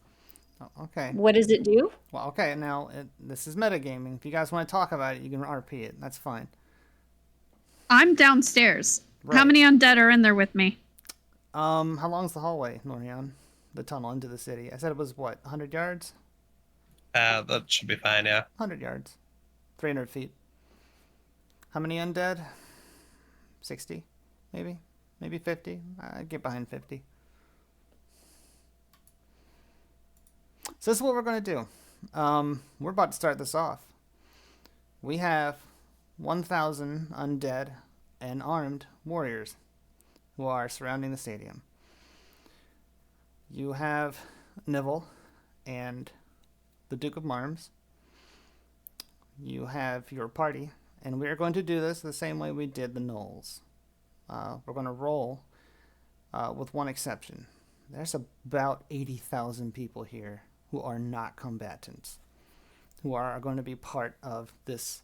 Oh, okay. What does it do? Well, okay, now this is metagaming. If you guys want to talk about it, you can RP it. That's fine. I'm downstairs. Right. How many undead are in there with me? How long's the hallway, Norian? The tunnel into the city. I said it was what, 100 yards? That should be fine, yeah. 100 yards. 300 feet. How many undead? 60, maybe? Maybe 50? I'd get behind 50. So this is what we're going to do. We're about to start this off. We have 1,000 undead and armed warriors who are surrounding the stadium. You have Nivell and the Duke of Marms. You have your party, and we are going to do this the same way we did the Knolls. We're going to roll with one exception. There's about 80,000 people here who are not combatants, who are going to be part of this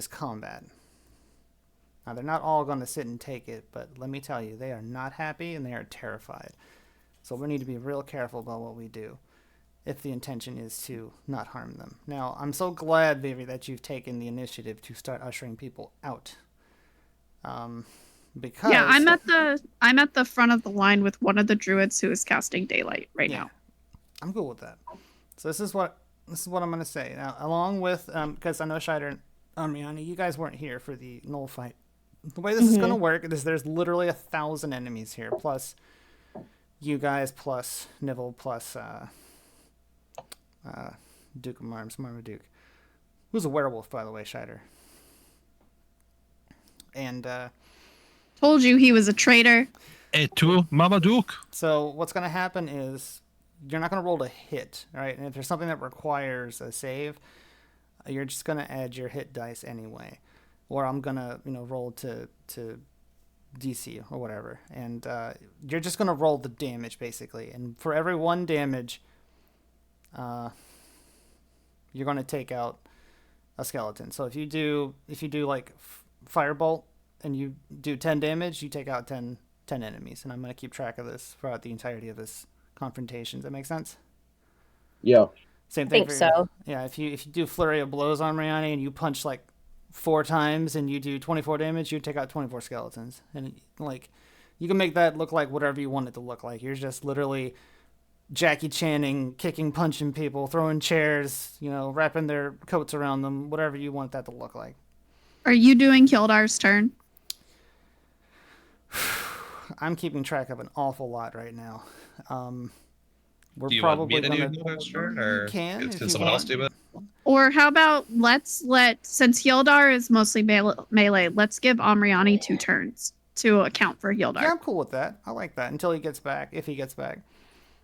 combat. Now, they're not all going to sit and take it, but let me tell you, they are not happy and they are terrified. So we need to be real careful about what we do if the intention is to not harm them. Now, I'm so glad, Vivi, that you've taken the initiative to start ushering people out. Because yeah, I'm at the front of the line with one of the druids who is casting daylight right now. I'm cool with that. So this is what I'm gonna say now, along with because I know Scheider and Amriani, you guys weren't here for the Knoll fight. The way this is gonna work is there's literally 1,000 enemies here, plus you guys, plus Nivell, plus Duke of Marmaduke, who's a werewolf, by the way, Scheider. And told you he was a traitor. Et tu, Marmaduke? So what's gonna happen is you're not gonna roll to hit, right? And if there's something that requires a save, you're just gonna add your hit dice anyway, or I'm gonna roll to DC or whatever, and you're just gonna roll the damage basically. And for every 1 damage, you're gonna take out a skeleton. So if you do like firebolt and you do 10 damage, you take out 10 enemies, and I'm gonna keep track of this throughout the entirety of this confrontation. Does that make sense? Yeah. Same thing. I think so. Yeah, if you do flurry of blows on Mariani and you punch like 4 times and you do 24 damage, you take out 24 skeletons. And like, you can make that look like whatever you want it to look like. You're just literally Jackie Channing, kicking, punching people, throwing chairs, wrapping their coats around them, whatever you want that to look like. Are you doing Kildar's turn? I'm keeping track of an awful lot right now. We're Do you probably want me to gonna. do Kildar's turn, or can someone else do it? Or how about since Hildar is mostly melee, let's give Amriani 2 turns to account for Hildar. Yeah, I'm cool with that. I like that until he gets back. If he gets back,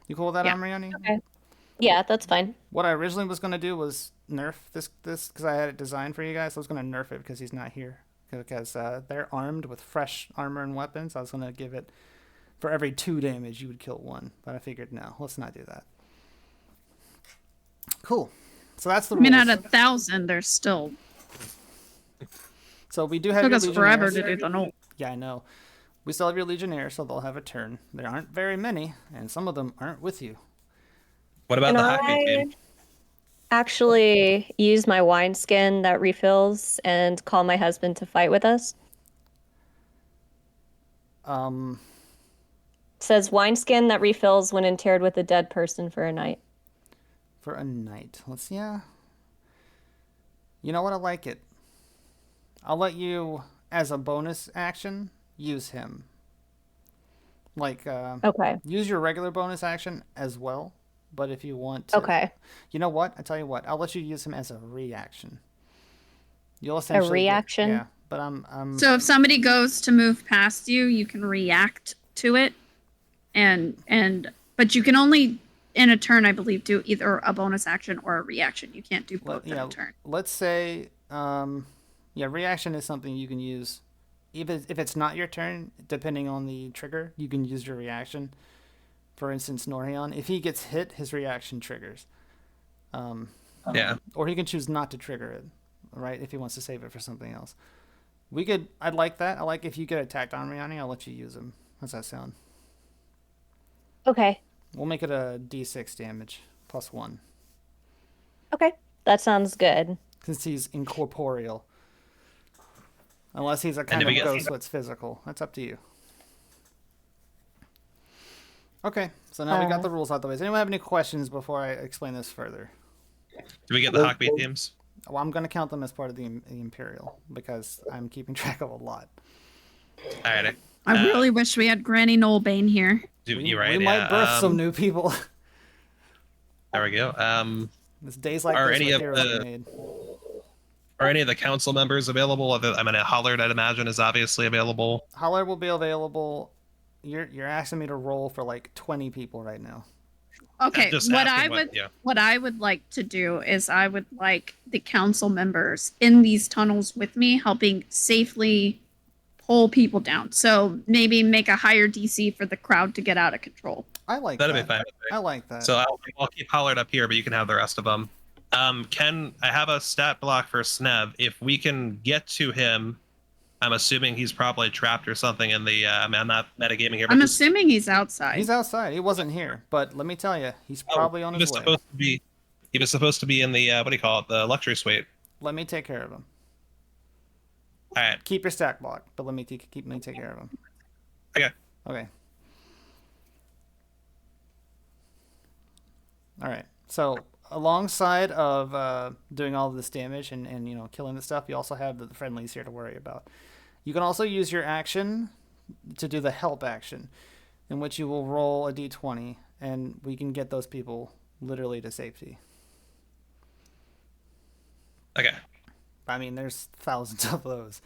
you cool with that, Amriani? Okay. Yeah, that's fine. What I originally was gonna do was nerf this because I had it designed for you guys. I was gonna nerf it because he's not here, because they're armed with fresh armor and weapons. I was gonna give it for every 2 damage you would kill 1, but I figured no, let's not do that. Cool. So that's the rules. I mean, at 1,000, there's still. So we do have. Took your us forever to do the Knoll. Yeah, I know. We still have your Legionnaires, so they'll have a turn. There aren't very many, and some of them aren't with you. What about the hockey team? actually use my wineskin that refills and call my husband to fight with us? Says wineskin that refills when interred with a dead person for a night. For a night. Let's see. Yeah. You know what? I like it. I'll let you, as a bonus action, use him. Like, Okay. use your regular bonus action as well. But if you want to, Okay. you know what? I tell you what. I'll let you use him as a reaction. You'll A essentially reaction? yeah, but I'm. So if somebody goes to move past you, you can react to it, but you can only in a turn, I believe, do either a bonus action or a reaction. You can't do both in a turn. Let's say, reaction is something you can use. Even if it's not your turn, depending on the trigger, you can use your reaction. For instance, Northerra, if he gets hit, his reaction triggers. Yeah. Or he can choose not to trigger it, right? If he wants to save it for something else. I'd like that. I like if you get attacked on Rihanna, I'll let you use him. How's that sound? Okay. We'll make it a d6 damage, +1. Okay. That sounds good. Since he's incorporeal. Unless he's a kind of ghost that's physical. That's up to you. Okay, so now we got the rules out the way. Does anyone have any questions before I explain this further? Do we get the Hockbeat teams? Well, I'm going to count them as part of the Imperial because I'm keeping track of a lot. Alrighty. I really wish we had Granny Noelbane here. You're right. We might birth some new people. There we go. This days like are this any of heroes are made. Are any of the council members available? I mean, Hollard, I'd imagine, is obviously available. Hollard will be available. You're asking me to roll for like 20 people right now. Okay, what I would like to do is I would like the council members in these tunnels with me, helping safely pull people down. So maybe make a higher DC for the crowd to get out of control. I like That'd that. be fine. I like that. So I'll keep Hollard up here, but you can have the rest of them. Ken, I have a stat block for Snev. If we can get to him, I'm assuming he's probably trapped or something in the. I mean, I'm not metagaming here. But I'm assuming he's outside. He's outside. He wasn't here, but let me tell you, he's probably on his way. He was supposed to be in the what do you call it? The luxury suite. Let me take care of him. All right. Keep your stack block, but let me take care of him. Okay. Okay. All right. So alongside of doing all of this damage and killing the stuff, you also have the friendlies here to worry about. You can also use your action to do the help action, in which you will roll a d20, and we can get those people literally to safety. Okay. I mean, there's thousands of those.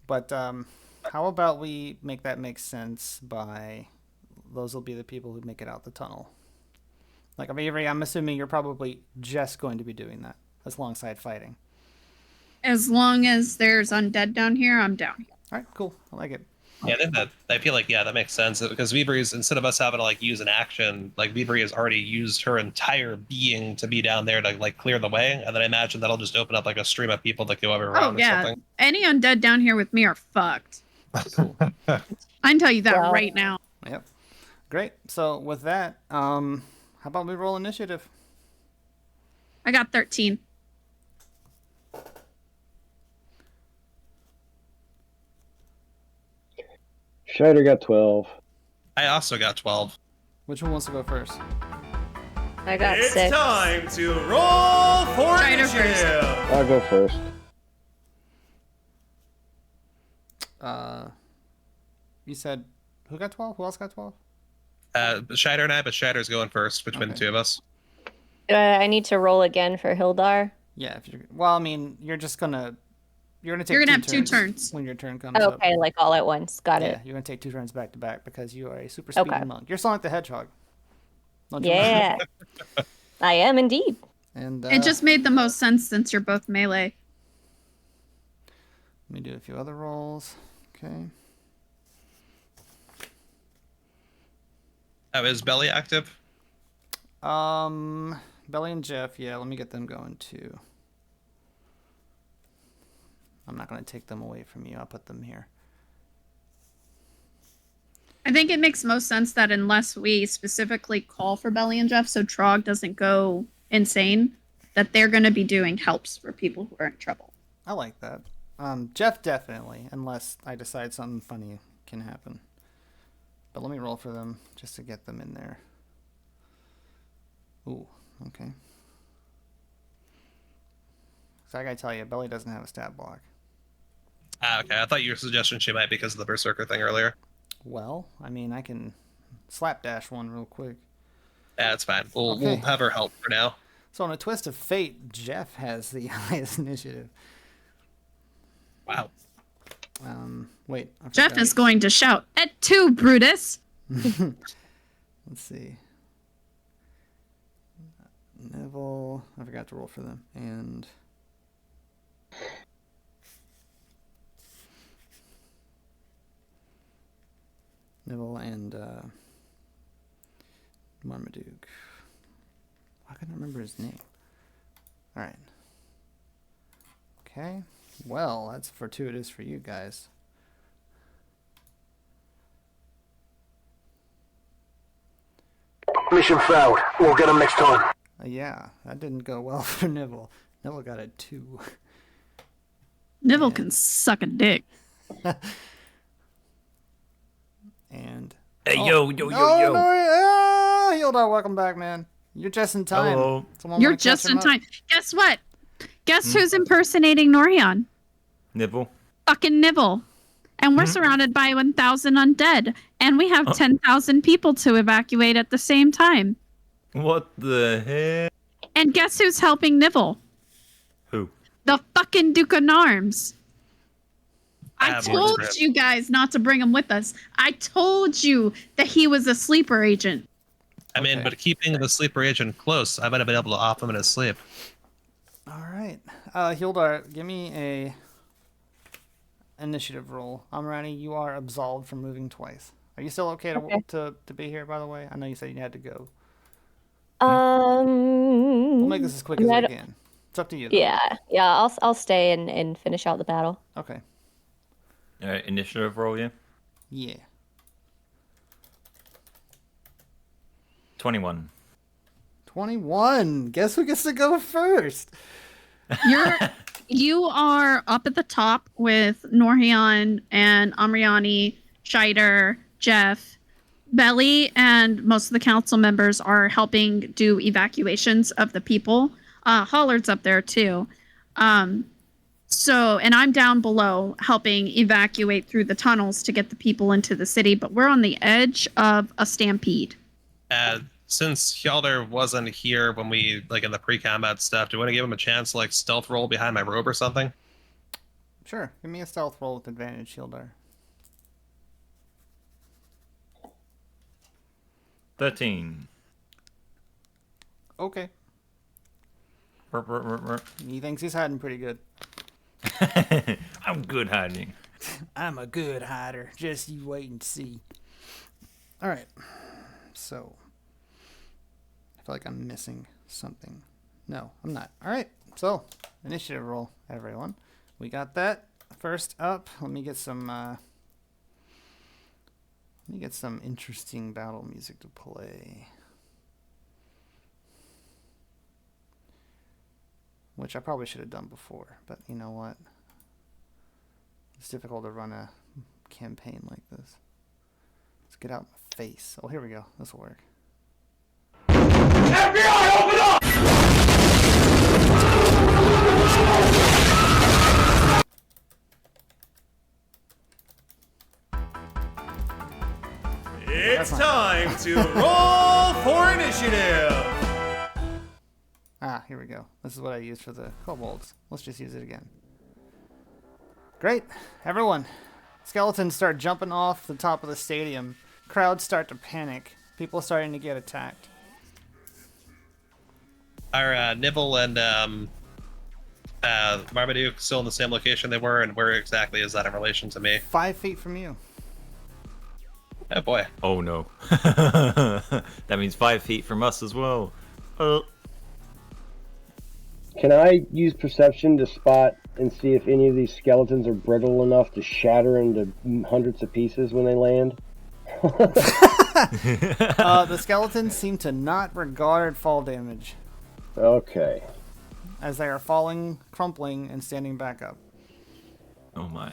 But how about we make that make sense by those will be the people who make it out the tunnel. Like, Avery, I'm assuming you're probably just going to be doing that as alongside fighting. As long as there's undead down here, I'm down here. All right, cool. I like it. Yeah, I feel like that makes sense because Vibri, instead of us having to use an action, Vibri has already used her entire being to be down there to clear the way, and then I imagine that'll just open up a stream of people that go around or something. Any undead down here with me are fucked. Cool. I can tell you that right now. Yep. Great. So with that, how about we roll initiative? I got 13. Scheider got 12. I also got 12. Which one wants to go first? I got It's 6. time to roll for Scheider initiative. I'll go first. You said who got 12? Who else got 12? Scheider and I, but Scheider's going first between the two of us. I need to roll again for Hildar. Yeah. You're gonna have 2 turns when your turn comes up. Okay, all at once. Got it. Yeah, you're gonna take 2 turns back to back because you are a super speedy monk. You're Sonic the Hedgehog. Don't you Yeah, I am indeed. And it just made the most sense since you're both melee. Let me do a few other rolls. Okay. Oh, is Belly active? Belly and Jeff. Yeah, let me get them going too. I'm not going to take them away from you. I'll put them here. I think it makes most sense that unless we specifically call for Belly and Jeff so Trog doesn't go insane, that they're going to be doing helps for people who are in trouble. I like that. Jeff definitely, unless I decide something funny can happen. But let me roll for them just to get them in there. Ooh, okay. So I gotta tell you, Belly doesn't have a stat block. Okay. I thought you were suggesting she might because of the Berserker thing earlier. Well, I mean, I can slapdash one real quick. Yeah, it's fine. We'll have her help for now. So on a twist of fate, Jeff has the highest initiative. Wow. Wait. Jeff is going to shout, "Et tu, Brutus!" Let's see. Neville. I forgot to roll for them. And Neville and Marmaduke. Why couldn't I remember his name? Alright. Okay. Well, that's fortuitous for you guys. Mission failed. We'll get him next time. Yeah, that didn't go well for Neville. Neville got a 2. Neville can suck a dick. And hey, yo. yo. Hildar, welcome back, man. You're just in time. Hello. You're just in time. Guess what? Guess who's impersonating Norion? Nibble. Fucking Nibble. And we're surrounded by 1,000 undead. And we have 10,000 people to evacuate at the same time. What the heck? And guess who's helping Nibble? Who? The fucking Duke of Narms. I told Grim. you guys not to bring him with us. I told you that he was a sleeper agent. I mean, but keeping the sleeper agent close, I might have been able to off him in his sleep. All right. Hildar, give me a initiative roll. Amirani, you are absolved from moving twice. Are you still okay to be here, by the way? I know you said you had to go. We'll make this as quick as we can. It's up to you, though. Yeah. I'll stay and finish out the battle. Okay. All right, initiative roll, yeah. Yeah. 21. 21. Guess who gets to go first? You are up at the top with Norhian and Amriani, Scheider, Jeff, Belly, and most of the council members are helping do evacuations of the people. Hollard's up there too. And I'm down below helping evacuate through the tunnels to get the people into the city, but we're on the edge of a stampede. Since Hjalder wasn't here when we, in the pre-combat stuff, do you want to give him a chance to, stealth roll behind my robe or something? Sure. Give me a stealth roll with advantage, Hildar. 13. Okay. He thinks he's hiding pretty good. I'm good hiding. I'm a good hider. Just you wait and see. All right. So, I feel like I'm missing something. No, I'm not. All right. So, initiative roll, everyone. We got that. First up, let me get some interesting battle music to play. Which I probably should have done before, but you know what? It's difficult to run a campaign like this. Let's get out my face. Oh, here we go. This will work. FBI, open up! It's time to roll for initiative! Ah, here we go. This is what I used for the kobolds. Let's just use it again. Great. Everyone. Skeletons start jumping off the top of the stadium. Crowds start to panic. People are starting to get attacked. Are Nibble and Marmaduke still in the same location they were, and where exactly is that in relation to me? 5 feet from you. Oh boy. Oh no. That means 5 feet from us as well. Can I use perception to spot and see if any of these skeletons are brittle enough to shatter into hundreds of pieces when they land? The skeletons seem to not regard fall damage. Okay. as they are falling, crumpling, and standing back up. Oh my.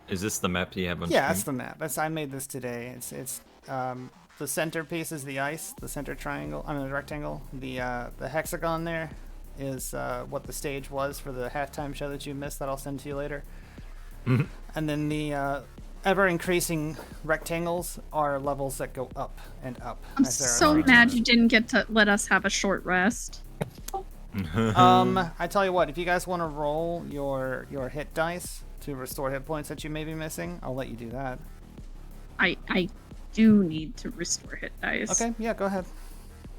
Is this the map you have on Yeah, screen? that's the map. I made this today. It's the centerpiece is the ice, the center triangle. I mean the rectangle. The hexagon there is what the stage was for the halftime show that you missed. That I'll send to you later. Mhm. And then the ever increasing rectangles are levels that go up and up. I'm as there are so three mad times. you didn't get to let us have a short rest. I tell you what, if you guys want to roll your hit dice to restore hit points that you may be missing, I'll let you do that. I do need to restore hit dice. Okay, yeah, go ahead.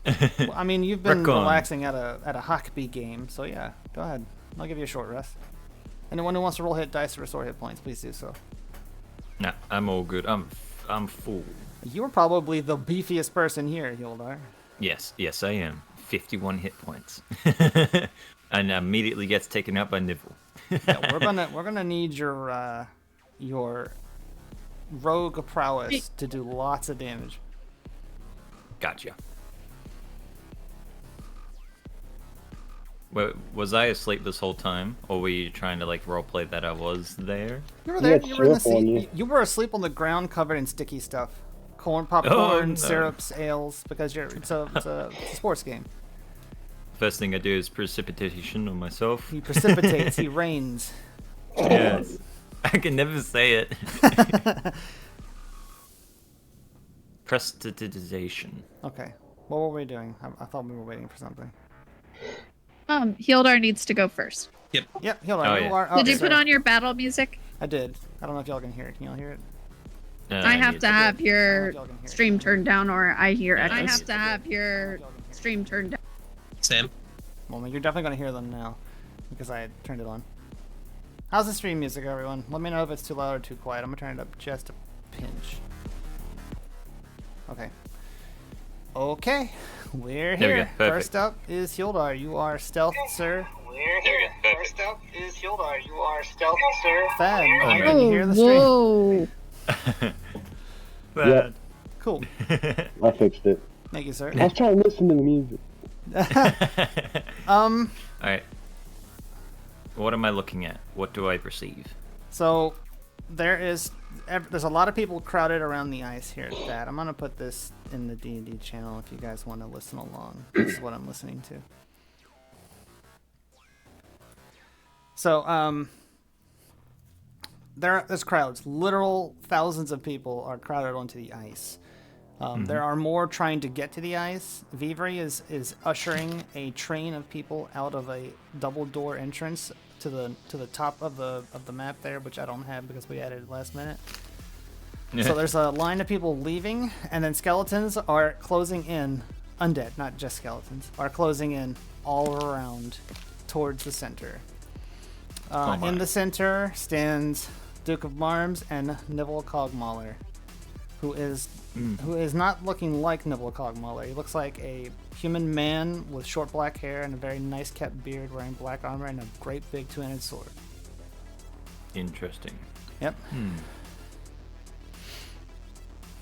Well, I mean, you've been Rick on. relaxing at a hockey game, so yeah, go ahead. I'll give you a short rest. Anyone who wants to roll hit dice to restore hit points, please do so. Nah, I'm all good. I'm full. You are probably the beefiest person here, Hildar. Yes, I am. 51 hit points. And immediately gets taken out by Nibble. Yeah, we're gonna need your rogue prowess to do lots of damage. Gotcha. Was I asleep this whole time, or were you trying to like roleplay that I was there? You were there. You were in the seat. You were asleep on the ground, covered in sticky stuff, popcorn, no. syrups, ales, because it's a sports game. First thing I do is precipitation on myself. He precipitates. He rains. Yes. I can never say it. Prestidigitation. Okay. What were we doing? I thought we were waiting for something. Hildar needs to go first. Yep, Hildar. Oh, you yeah. are. Did you put on your battle music? I did. I don't know if y'all can hear it. Can y'all hear it? I have to have your stream turned down, or I hear Yeah, echoes. I I have to have your stream turned down. Sam? Well, you're definitely gonna hear them now, because I had turned it on. How's the stream music, everyone? Let me know if it's too loud or too quiet. I'm gonna turn it up just a pinch. Okay. Okay. We're There we here. go. Perfect. First up is Hildar. You are stealth, sir. We're here. First up is Hildar. You are stealth, sir. Fed. Oh, I man. can hear the stream. Whoa. Yep. Cool. I fixed it. Thank you, sir. I was trying to listen to the music. Alright. What am I looking at? What do I perceive? So there's a lot of people crowded around the ice here at that. I'm gonna put this in the D&D channel if you guys want to listen along. This is what I'm listening to. So there's crowds. Literal thousands of people are crowded onto the ice. There are more trying to get to the ice. Vivri is ushering a train of people out of a double door entrance to the top of the map there, which I don't have because we added it last minute. So there's a line of people leaving, and then skeletons are closing in. Undead, not just skeletons, are closing in all around towards the center. In the center stands Duke of Marms and Nibble Cogmauler, who is not looking like Nibble Cogmauler. He looks like a human man with short black hair and a very nice kept beard, wearing black armor and a great big two-handed sword. Interesting. Yep.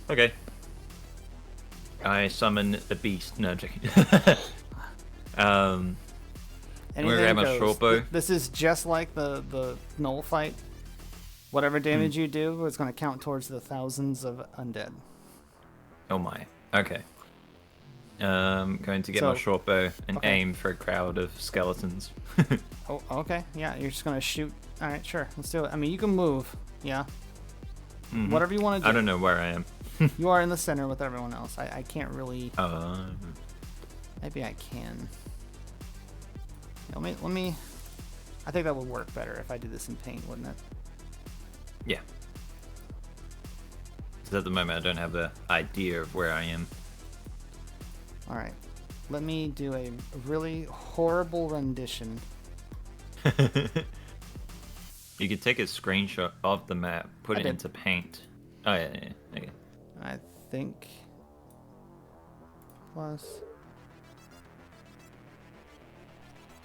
Okay. I summon a beast. No, I'm joking. We're gonna grab my goes. short bow. This is just like the Knoll fight. Whatever damage you do is going to count towards the thousands of undead. Oh my. Okay. Going to get my short bow and aim for a crowd of skeletons. Oh, okay. Yeah, you're just going to shoot. All right, sure. Let's do it. I mean, you can move. Yeah. Whatever you want to do. I don't know where I am. You are in the center with everyone else. I can't really... Maybe I can. Let me... I think that would work better if I did this in paint, wouldn't it? Yeah. Because at the moment I don't have the idea of where I am. Alright. Let me do a really horrible rendition. You could take a screenshot of the map, put it into paint. Oh yeah. Okay. I think... Plus...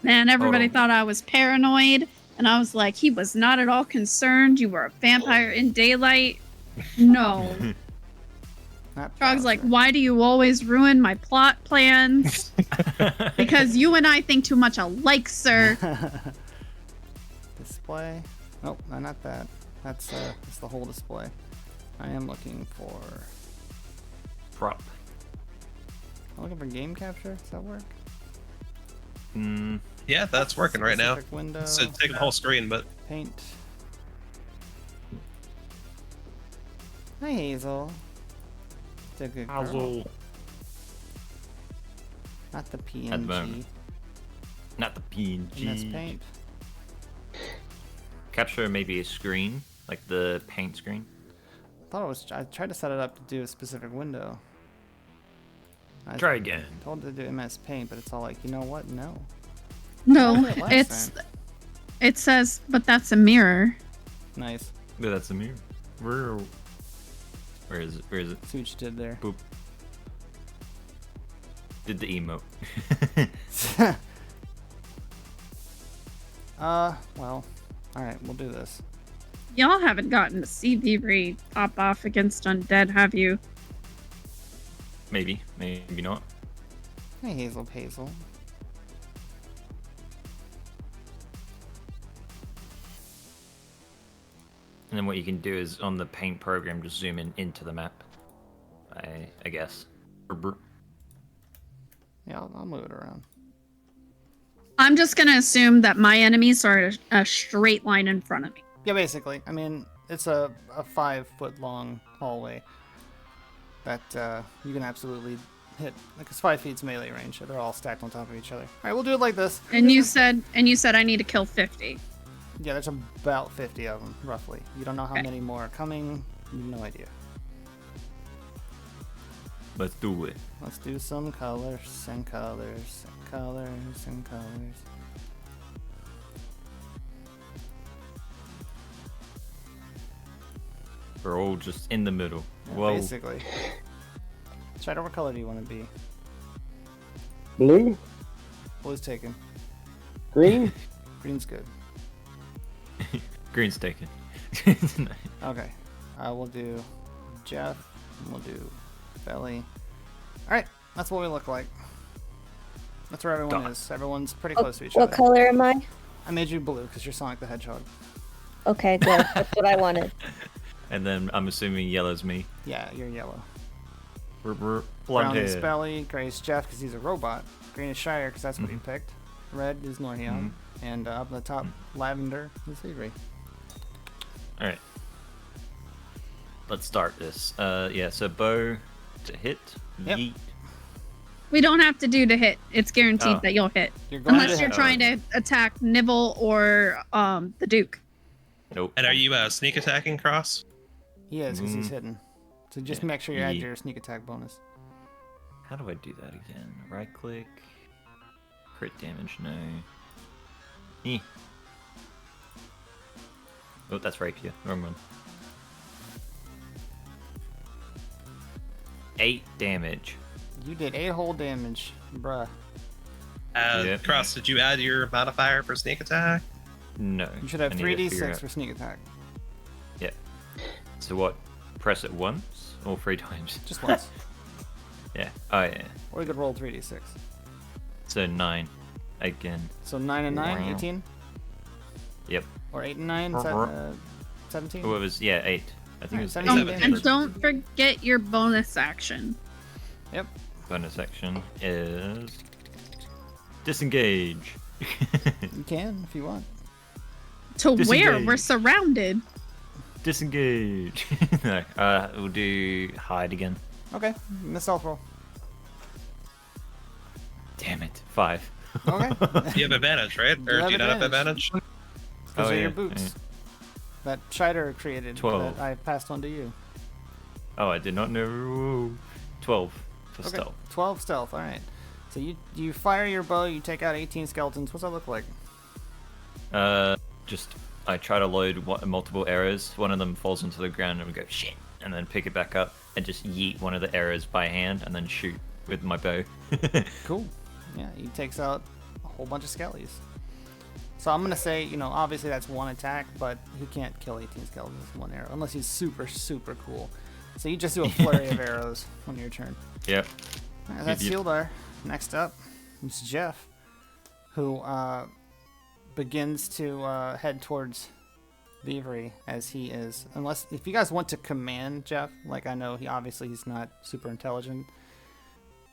Man, everybody thought I was paranoid, and I was like, he was not at all concerned. You were a vampire in daylight. No. Trog's like, why do you always ruin my plot plans? Because you and I think too much alike, sir. Display. Nope, no, not that. That's the whole display. I am looking for Prop. I'm looking for game capture. Does that work? Yeah, that's working right now. Specific window. So take the whole screen, but Paint. Hi, Hazel. It's a good girl. Hazel. Not the At the PNG. moment. Not the PNG. MS Paint. Capture maybe a screen, like the paint screen. I tried to set it up to do a specific window. Try again. Told it to do MS Paint, but it's all like, you know what? No. No, Tried it last it's time. it says, but that's a mirror. Nice. Yeah, that's a mirror. Where is it? Where is it? See what you did there. Boop. Did the emote. Well, alright, we'll do this. Y'all haven't gotten to see V-Ray pop off against Undead, have you? Maybe, maybe not. Hey, Hazel. And then what you can do is on the paint program just zoom in into the map. I guess. Yeah, I'll move it around. I'm just gonna assume that my enemies are a straight line in front of me. Yeah, basically. I mean, it's a 5-foot long hallway that you can absolutely hit. Like, it's 5 feet's melee range. So they're all stacked on top of each other. All right, we'll do it like this. And you said I need to kill 50. Yeah, there's about 50 of them, roughly. You don't know how many more are coming. No idea. Let's do it. Let's do some colors and colors and colors and colors. We're all just in the middle. Yeah, Whoa. basically. Scheider, what color do you want to be? Blue? Blue's taken. Green? Green's good. Green's taken. Okay. We'll do Jeff. And we'll do Belly. Alright, that's what we look like. That's where everyone is. Everyone's pretty close to each other. What color am I? I made you blue because you're Sonic the Hedgehog. Okay, good. That's what I wanted. And then I'm assuming yellow's me. Yeah, you're yellow. Blonde Brown is hair. Belly. Gray is Jeff because he's a robot. Green is Scheider because that's what he picked. Red is Northerra. And up on the top, lavender is Avery. Alright. Let's start this. Yeah, so bow to hit. Yep. Yeet. We don't have to do to hit. It's guaranteed that you'll hit. Unless you're trying to attack Nibble or the Duke. Nope. And are you sneak attacking Cross? He is because he's hidden. So just make sure you add your sneak attack bonus. How do I do that again? Right click. Crit damage, no. Oh, that's rapier. Wrong one. 8 damage. You did 8 whole damage, bruh. Cross, did you add your modifier for sneak attack? No. You should have I need to figure 3d6 out- for sneak attack. Yeah. So what? Press it once or 3 times? Just once. Yeah. Oh yeah. Or you could roll 3d6. So 9 again. So 9 and 9, Wow. 18? Yep. Or 8 and 9, 17? Oh, it was 8. I think it was 17 8. And don't forget your bonus action. Yep. Bonus action is disengage. You can if you want. To where? Disengage. We're surrounded. Disengage. No, we'll do hide again. Okay, miss stealth roll. Damn it, 5. Okay. You have advantage, right? Or do you not have advantage? Those are yeah, your boots that Scheider created 12. that I passed on to you. Oh, I did not know. 12 for Okay, stealth. 12 stealth, alright. So you fire your bow, you take out 18 skeletons. What's that look like? Just I try to load multiple arrows. One of them falls into the ground and we go shit, and then pick it back up and just yeet one of the arrows by hand and then shoot with my bow. Cool. Yeah, he takes out a whole bunch of skellies. So I'm gonna say, obviously that's one attack, but he can't kill 18 skeletons with one arrow unless he's super, super cool. So you just do a flurry of arrows on your turn. Yep. Alright, that's Yep. Scheider. Next up. It's Jeff, who begins to head towards Thievery as he is. Unless, if you guys want to command Jeff, like I know he's not super intelligent,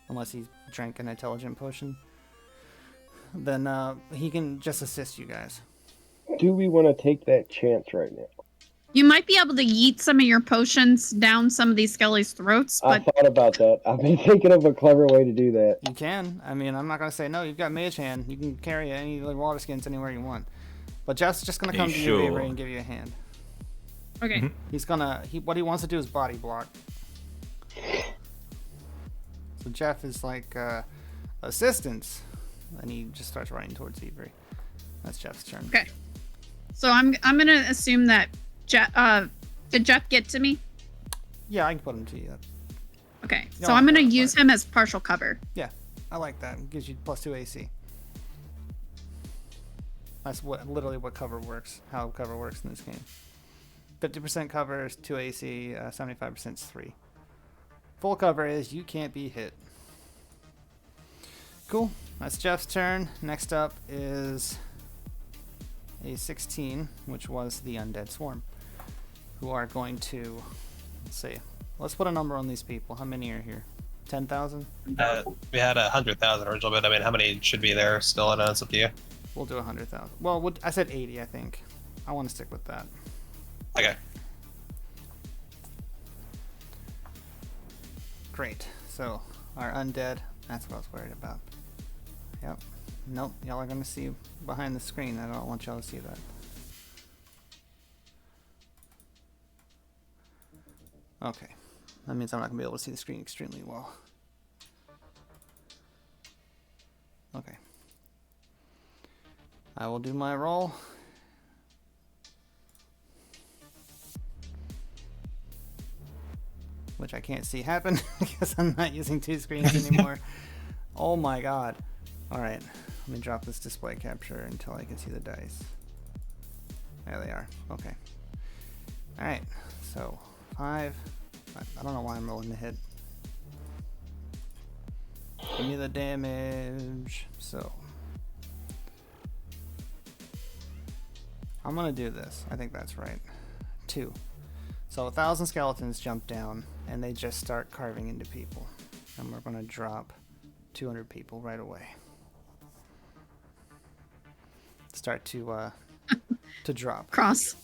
unless he drank an intelligent potion, then he can just assist you guys. Do we want to take that chance right now? You might be able to yeet some of your potions down some of these skellies' throats, I but thought about that. I've been thinking of a clever way to do that. You can. I mean, I'm not gonna say no. You've got Mage Hand. You can carry any of the water skins anywhere you want. But Jeff's just gonna come to you, Avery, and give you a hand. okay. He's gonna. What he wants to do is body block. So Jeff is like assistance, and he just starts running towards Avery. That's Jeff's turn. Okay. So I'm gonna assume that did Jeff get to me? Yeah, I can put him to you. Okay. No, So I'm gonna no, use him as partial cover. Yeah, I like that. It gives you +2 AC. That's literally what cover works. How cover works in this game. 50% cover is 2 AC. 75% is 3. Full cover is you can't be hit. Cool. That's Jeff's turn. Next up is a 16, which was the Undead Swarm, who are going to, let's see, let's put a number on these people. How many are here? 10,000? We had 100,000 original, but I mean, how many should be there still? I know it's up to you. We'll do 100,000. Well, I said 80, I think. I want to stick with that. Okay. Great. So, our undead, that's what I was worried about. Yep. Nope, y'all are going to see behind the screen. I don't want y'all to see that. Okay. That means I'm not going to be able to see the screen extremely well. Okay. I will do my roll. Which I can't see happen because I'm not using 2 screens anymore. Oh my god. Alright, let me drop this display capture until I can see the dice. There they are. Okay. Alright, so 5. I don't know why I'm rolling the hit. Give me the damage. So I'm gonna do this. I think that's right. 2. So 1,000 skeletons jump down and they just start carving into people. And we're gonna drop 200 people right away. Start to drop. Cross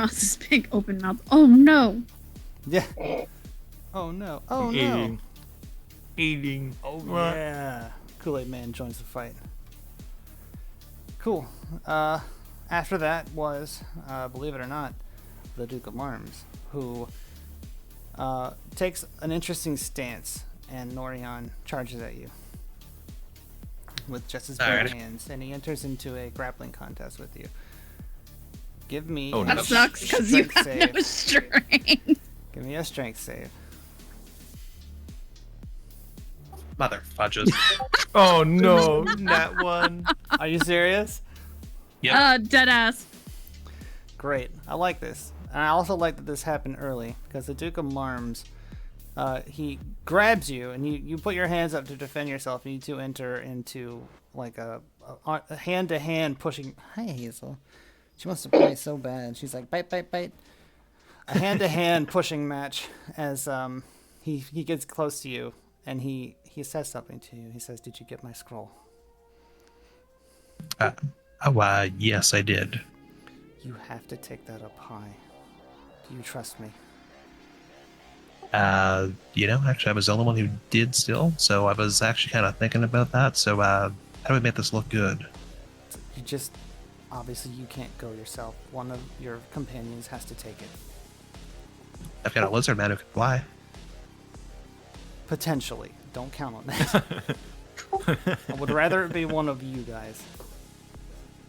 his big open mouth. Oh no. Yeah. Oh no. Oh no. Eating. Oh yeah. Kool-Aid Man joins the fight. Cool. After that was, believe it or not, the Duke of Arms, who takes an interesting stance, and Norion charges at you with just his bare hands, and he enters into a grappling contest with you. Give me that sucks because you have no strength. Give me a strength save. Mother fudges. Oh no, not one. Are you serious? Yeah. Dead ass. Great. I like this. And I also like that this happened early, because the Duke of Marms, he grabs you, and you put your hands up to defend yourself, and you two enter into like a hand-to-hand pushing. Hi, Hazel. She wants to play so bad. She's like, bite, bite, bite. A hand-to-hand pushing match as he gets close to you, and he says something to you. He says, "Did you get my scroll?" Yes, I did. You have to take that up high. Do you trust me? Actually, I was the only one who did still, so I was actually kind of thinking about that. So, how do we make this look good? You just, obviously you can't go yourself. One of your companions has to take it. I've got a lizard man who can fly. Potentially. Don't count on that. I would rather it be one of you guys.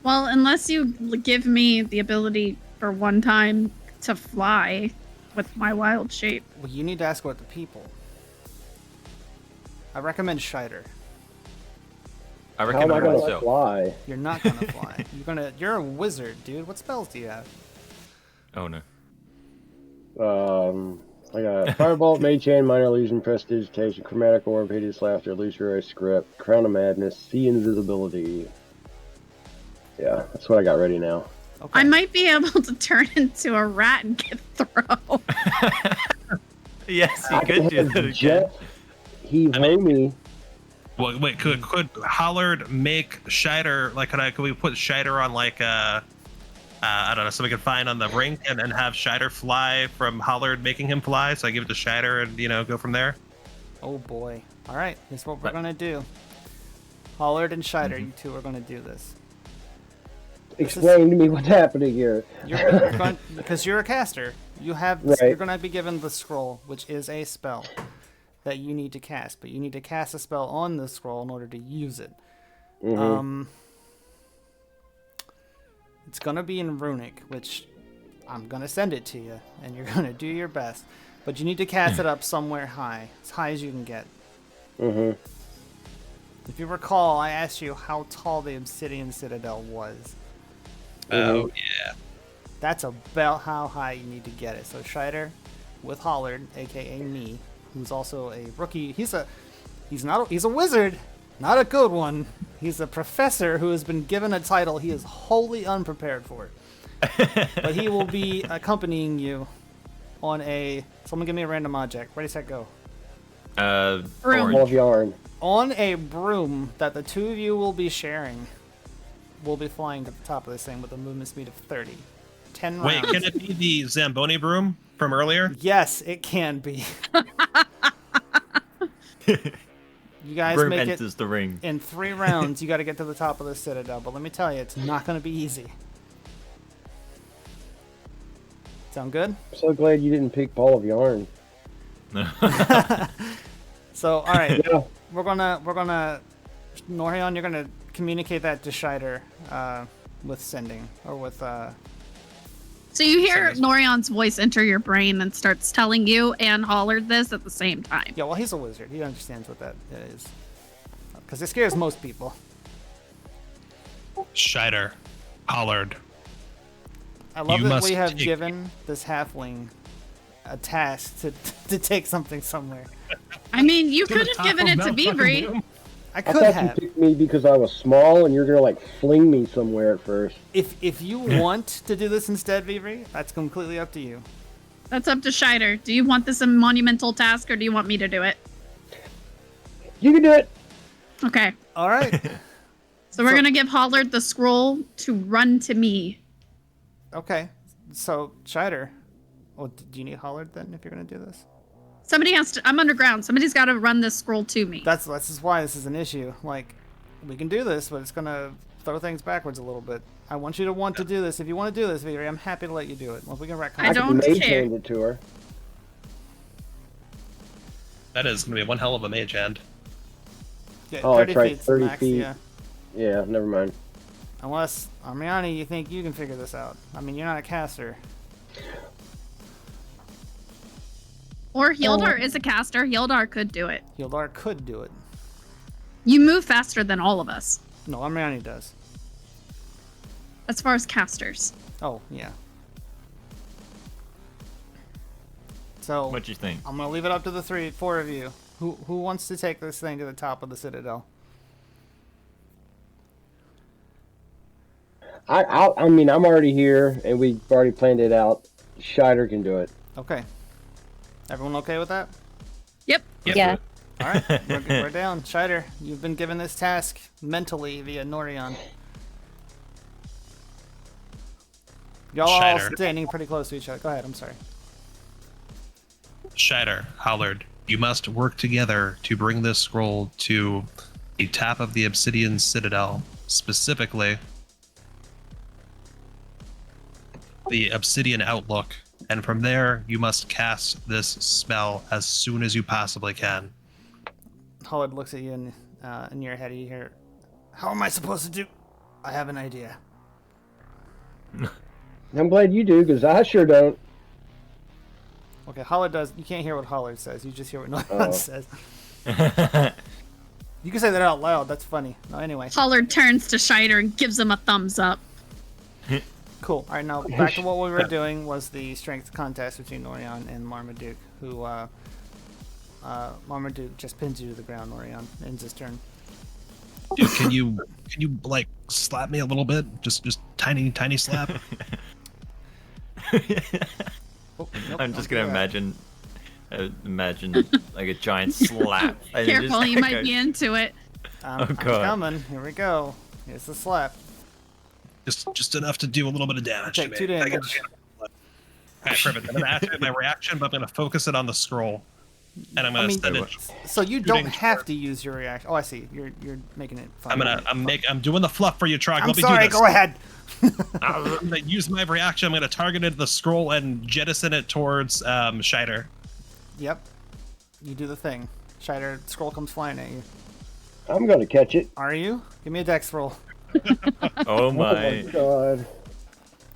Well, unless you give me the ability for one time to fly with my wild shape. Well, you need to ask about the people. I recommend Scheider. I recommend How am I gonna myself. fly? You're not gonna fly. You're a wizard, dude. What spells do you have? Oh no. I got Firebolt, Mage Hand, Minor Illusion, Prestidigitation, Chromatic Orb, Hideous Laughter, Illusory Script, Crown of Madness, See Invisibility. Yeah, that's what I got ready now. I might be able to turn into a rat and get thrown. Yes, you could do that again. Jeff, he me. Well, wait, could Hollard make Scheider, like, could we put Scheider on, like, I don't know, so we could find on the rink and have Scheider fly from Hollard making him fly, so I give it to Scheider and, go from there? Oh boy. All right, here's what we're going to do. Hollard and Scheider, you two are going to do this. Explain to me what's happening here. Because you're a caster. You're going to be given the scroll, which is a spell that you need to cast, but you need to cast a spell on the scroll in order to use it. It's going to be in Runic, which I'm going to send it to you, and you're going to do your best. But you need to cast it up somewhere high, as high as you can get. If you recall, I asked you how tall the Obsidian Citadel was. Oh, yeah. That's about how high you need to get it. So Scheider, with Hollard, aka me, who's also a rookie. He's a wizard, not a good one. He's a professor who has been given a title he is wholly unprepared for. But he will be accompanying you on a. Someone give me a random object. Ready, set, go. Ball of yarn. On a broom that the two of you will be sharing. We'll be flying to the top of this thing with a movement speed of 30. 10 rounds. Wait, can it be the Zamboni broom from earlier? Yes, it can be. You guys Broom make enters it the ring. in 3 rounds. You got to get to the top of the Citadel, but let me tell you, it's not going to be easy. Sound good? I'm so glad you didn't pick Ball of Yarn. So, all right, we're gonna Northerra, you're gonna communicate that to Scheider with sending or with. So you hear Norion's voice enter your brain and starts telling you and Hollard this at the same time. Yeah, well, he's a wizard. He understands what that is. Because it scares most people. Scheider, Hollard. I love that we have given this halfling a task to take something somewhere. I mean, you could have given it to Beavery. I could have. You picked me because I was small, and you're gonna fling me somewhere at first. If you want to do this instead, Beavery, that's completely up to you. That's up to Scheider. Do you want this a monumental task, or do you want me to do it? You can do it. Okay. All right. So we're gonna give Hollard the scroll to run to me. Okay. So Scheider, do you need Hollard then if you're gonna do this? Somebody has to. I'm underground. Somebody's got to run this scroll to me. That's why this is an issue. We can do this, but it's gonna throw things backwards a little bit. I want you to want to do this. If you want to do this, Beavery, I'm happy to let you do it. Well, we can I don't care. Hand it to her. That is gonna be one hell of a mage hand. Yeah, oh, 30 that's right. feet's 30 max, feet. Yeah. Yeah, never mind. Unless Armiani, you think you can figure this out? I mean, you're not a caster. Or Hildar is a caster. Hildar could do it. Hildar could do it. You move faster than all of us. No, Armiani does. As far as casters. Oh, yeah. So, what do you think? I'm gonna leave it up to the 4 of you. Who wants to take this thing to the top of the Citadel? I mean, I'm already here, and we've already planned it out. Scheider can do it. Okay. Everyone okay with that? Yep. Yeah. All right, we're down. Scheider, you've been given this task mentally via Northerra. Y'all are all standing pretty close to each other. Go ahead, I'm sorry. Scheider, Hollard, you must work together to bring this scroll to the top of the Obsidian Citadel, specifically the Obsidian Outlook, and from there you must cast this spell as soon as you possibly can. Hollard looks at you and in your head you hear, how am I supposed to do? I have an idea. I'm glad you do, because I sure don't. Okay, Hollard does. You can't hear what Hollard says. You just hear what Northerra says. You can say that out loud. That's funny. No, anyway. Hollard turns to Scheider and gives him a thumbs up. Cool. All right, now back to what we were doing was the strength contest between Norion and Marmaduke, who Marmaduke just pins you to the ground. Norion ends his turn. Dude, can you like slap me a little bit? Just tiny slap. Oh, nope, I'm just don't gonna do that. imagine like a giant slap. And it Careful, just you might echoes. be into it. I'm God. coming. Here we go. Here's the slap. Just enough to do a little bit of damage. Take to 2 me. damage. Alright, perfect. I'm gonna activate my reaction, but I'm gonna focus it on the scroll, and I'm gonna send it. So you don't shooting have to use your reaction. Oh, I see. You're making it fun. I'm doing the fluff for you, Trog. I'm Let me sorry. do this. Go ahead. I'm gonna use my reaction. I'm gonna target it to the scroll and jettison it towards Scheider. Yep. You do the thing. Scheider, scroll comes flying at you. I'm gonna catch it. Are you? Give me a dex roll. Oh my. God.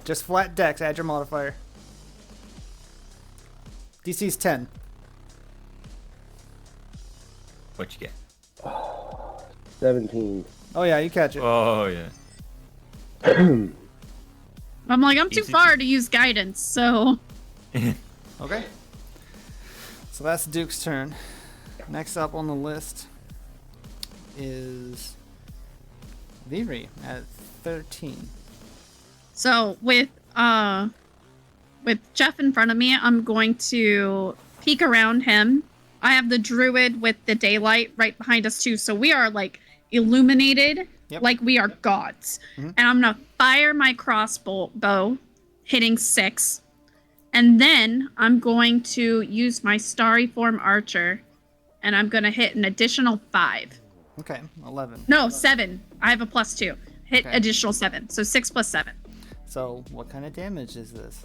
Just flat dex. Add your modifier. DC's 10. What you get? 17. Oh yeah, you catch it. Oh yeah. I'm like, I'm too far to use guidance, so. Okay. So that's Duke's turn. Next up on the list is Viri at 13. So with Jeff in front of me, I'm going to peek around him. I have the druid with the daylight right behind us too, so we are like illuminated, like we are gods. And I'm gonna fire my crossbow, hitting 6, and then I'm going to use my starry form archer, and I'm gonna hit an additional 5. Okay, 11. No, 7. I have a +2. Hit Okay. additional 7, so 6 + 7. So what kind of damage is this?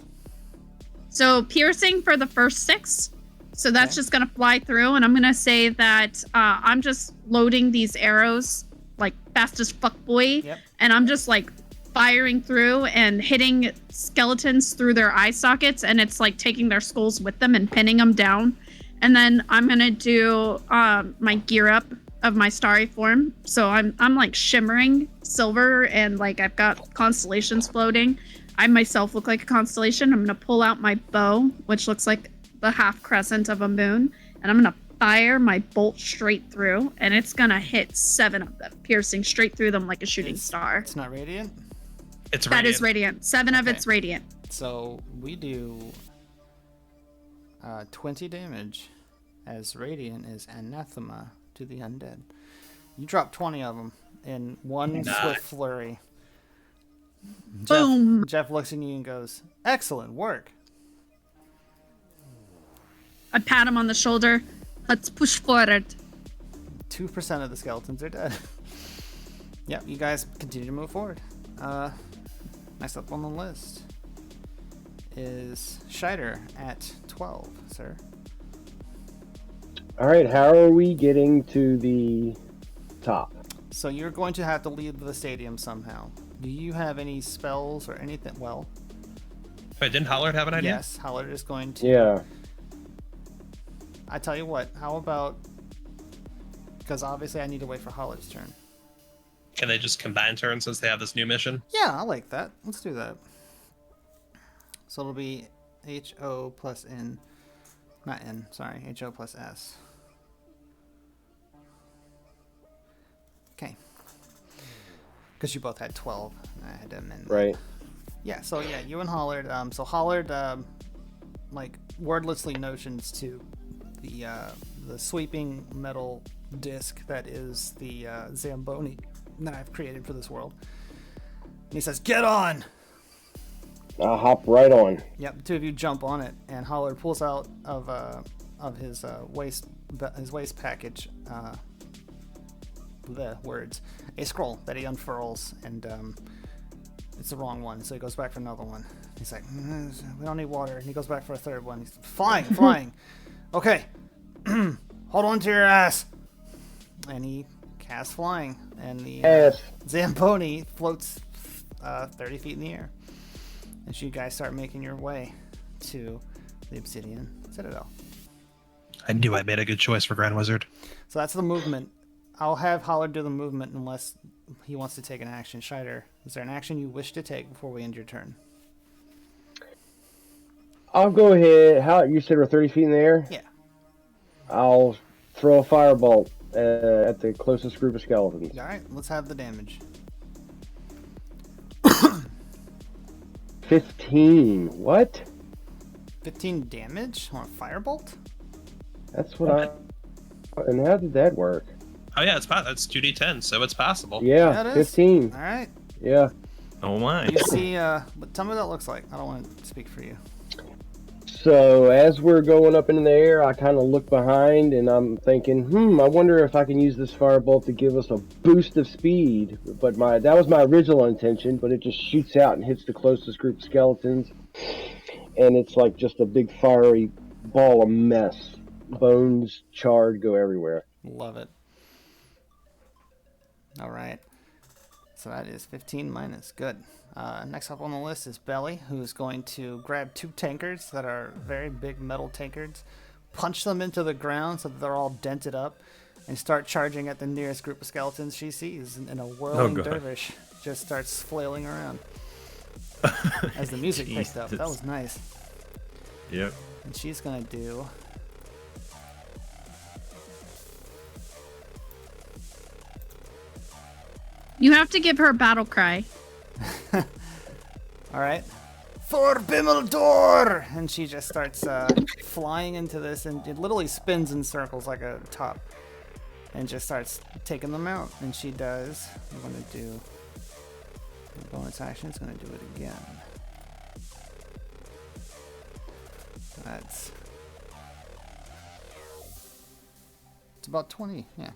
So piercing for the first 6. So that's just gonna fly through, and I'm gonna say that I'm just loading these arrows like fast as fuck boy, and I'm just like firing through and hitting skeletons through their eye sockets, and it's like taking their skulls with them and pinning them down. And then I'm gonna do my gear up of my starry form. So I'm like shimmering silver, and like I've got constellations floating. I myself look like a constellation. I'm gonna pull out my bow, which looks like the half crescent of a moon, and I'm gonna fire my bolt straight through, and it's gonna hit 7 of them, piercing straight through them like a shooting star. It's not radiant? It's That is radiant. 7 of it's radiant. So we do 20 damage, as radiant is anathema to the undead. You drop 20 of them in one swift flurry. Boom. Jeff looks at you and goes, "Excellent work." I pat him on the shoulder. Let's push forward. 2% of the skeletons are dead. Yep, you guys continue to move forward. Next up on the list is Scheider at 12, sir. All right, how are we getting to the top? So you're going to have to leave the stadium somehow. Do you have any spells or anything? Well, Wait, didn't Hollard have an idea? yes, Hollard is going to. Yeah. I tell you what, how about, because obviously I need to wait for Hollard's turn. Can they just combine turns since they have this new mission? Yeah, I like that. Let's do that. So it'll be HO plus N, not N, sorry, HO plus S. Okay. Because you both had 12. I had to amend that. Right. Yeah, so yeah, you and Hollard. So Hollard, like, wordlessly notions to the sweeping metal disc that is the Zamboni that I've created for this world. And he says, "Get on!" I'll hop right on. Yep, the two of you jump on it, and Hollard pulls out of his waist package the words, a scroll that he unfurls, and it's the wrong one, so he goes back for another one. He's like, "We don't need water," and he goes back for a third one. He's flying. Okay, hold on to your ass, and he casts flying, and the Zamboni floats 30 feet in the air. As you guys start making your way to the Obsidian Citadel. I knew I made a good choice for Grand Wizard. So that's the movement. I'll have Hollard do the movement unless he wants to take an action. Scheider, is there an action you wish to take before we end your turn? I'll go ahead. How you said we're 30 feet in the air? Yeah. I'll throw a firebolt at the closest group of skeletons. All right, let's have the damage. 15. What? 15 damage on a firebolt? That's what I. And how did that work? Oh yeah, it's that's 2d10, so it's possible. Yeah, it is. 15. All right. Yeah. Oh my. You see, but tell me what that looks like. I don't want to speak for you. So as we're going up into the air, I kind of look behind and I'm thinking, I wonder if I can use this firebolt to give us a boost of speed. But that was my original intention, but it just shoots out and hits the closest group of skeletons. And it's like just a big fiery ball of mess. Bones, charred, go everywhere. Love it. All right. So that is 15 minus. Good. Next up on the list is Belly, who's going to grab 2 tankards that are very big metal tankards, punch them into the ground so that they're all dented up, and start charging at the nearest group of skeletons she sees. And a whirling dervish just starts flailing around as the music picked up. That was nice. Yep. And she's going to do... You have to give her a battle cry. All right. For Bimmeldor! And she just starts flying into this, and it literally spins in circles like a top, and just starts taking them out. And she does. I'm going to do a bonus action. It's going to do it again. It's about 20, yeah.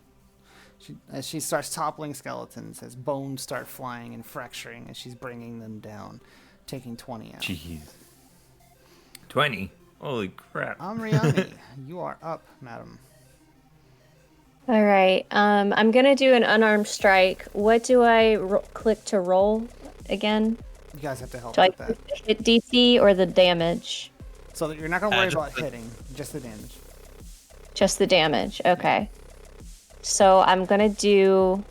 As she starts toppling skeletons, as bones start flying and fracturing as she's bringing them down, taking 20 out. Jeez. 20? Holy crap. Amriani, you are up, madam. All right. I'm going to do an unarmed strike. What do I click to roll again? You guys have to help do with I that. Hit DC or the damage? So that you're not going to worry about hitting, just the damage. Just the damage. Okay. So I'm going to do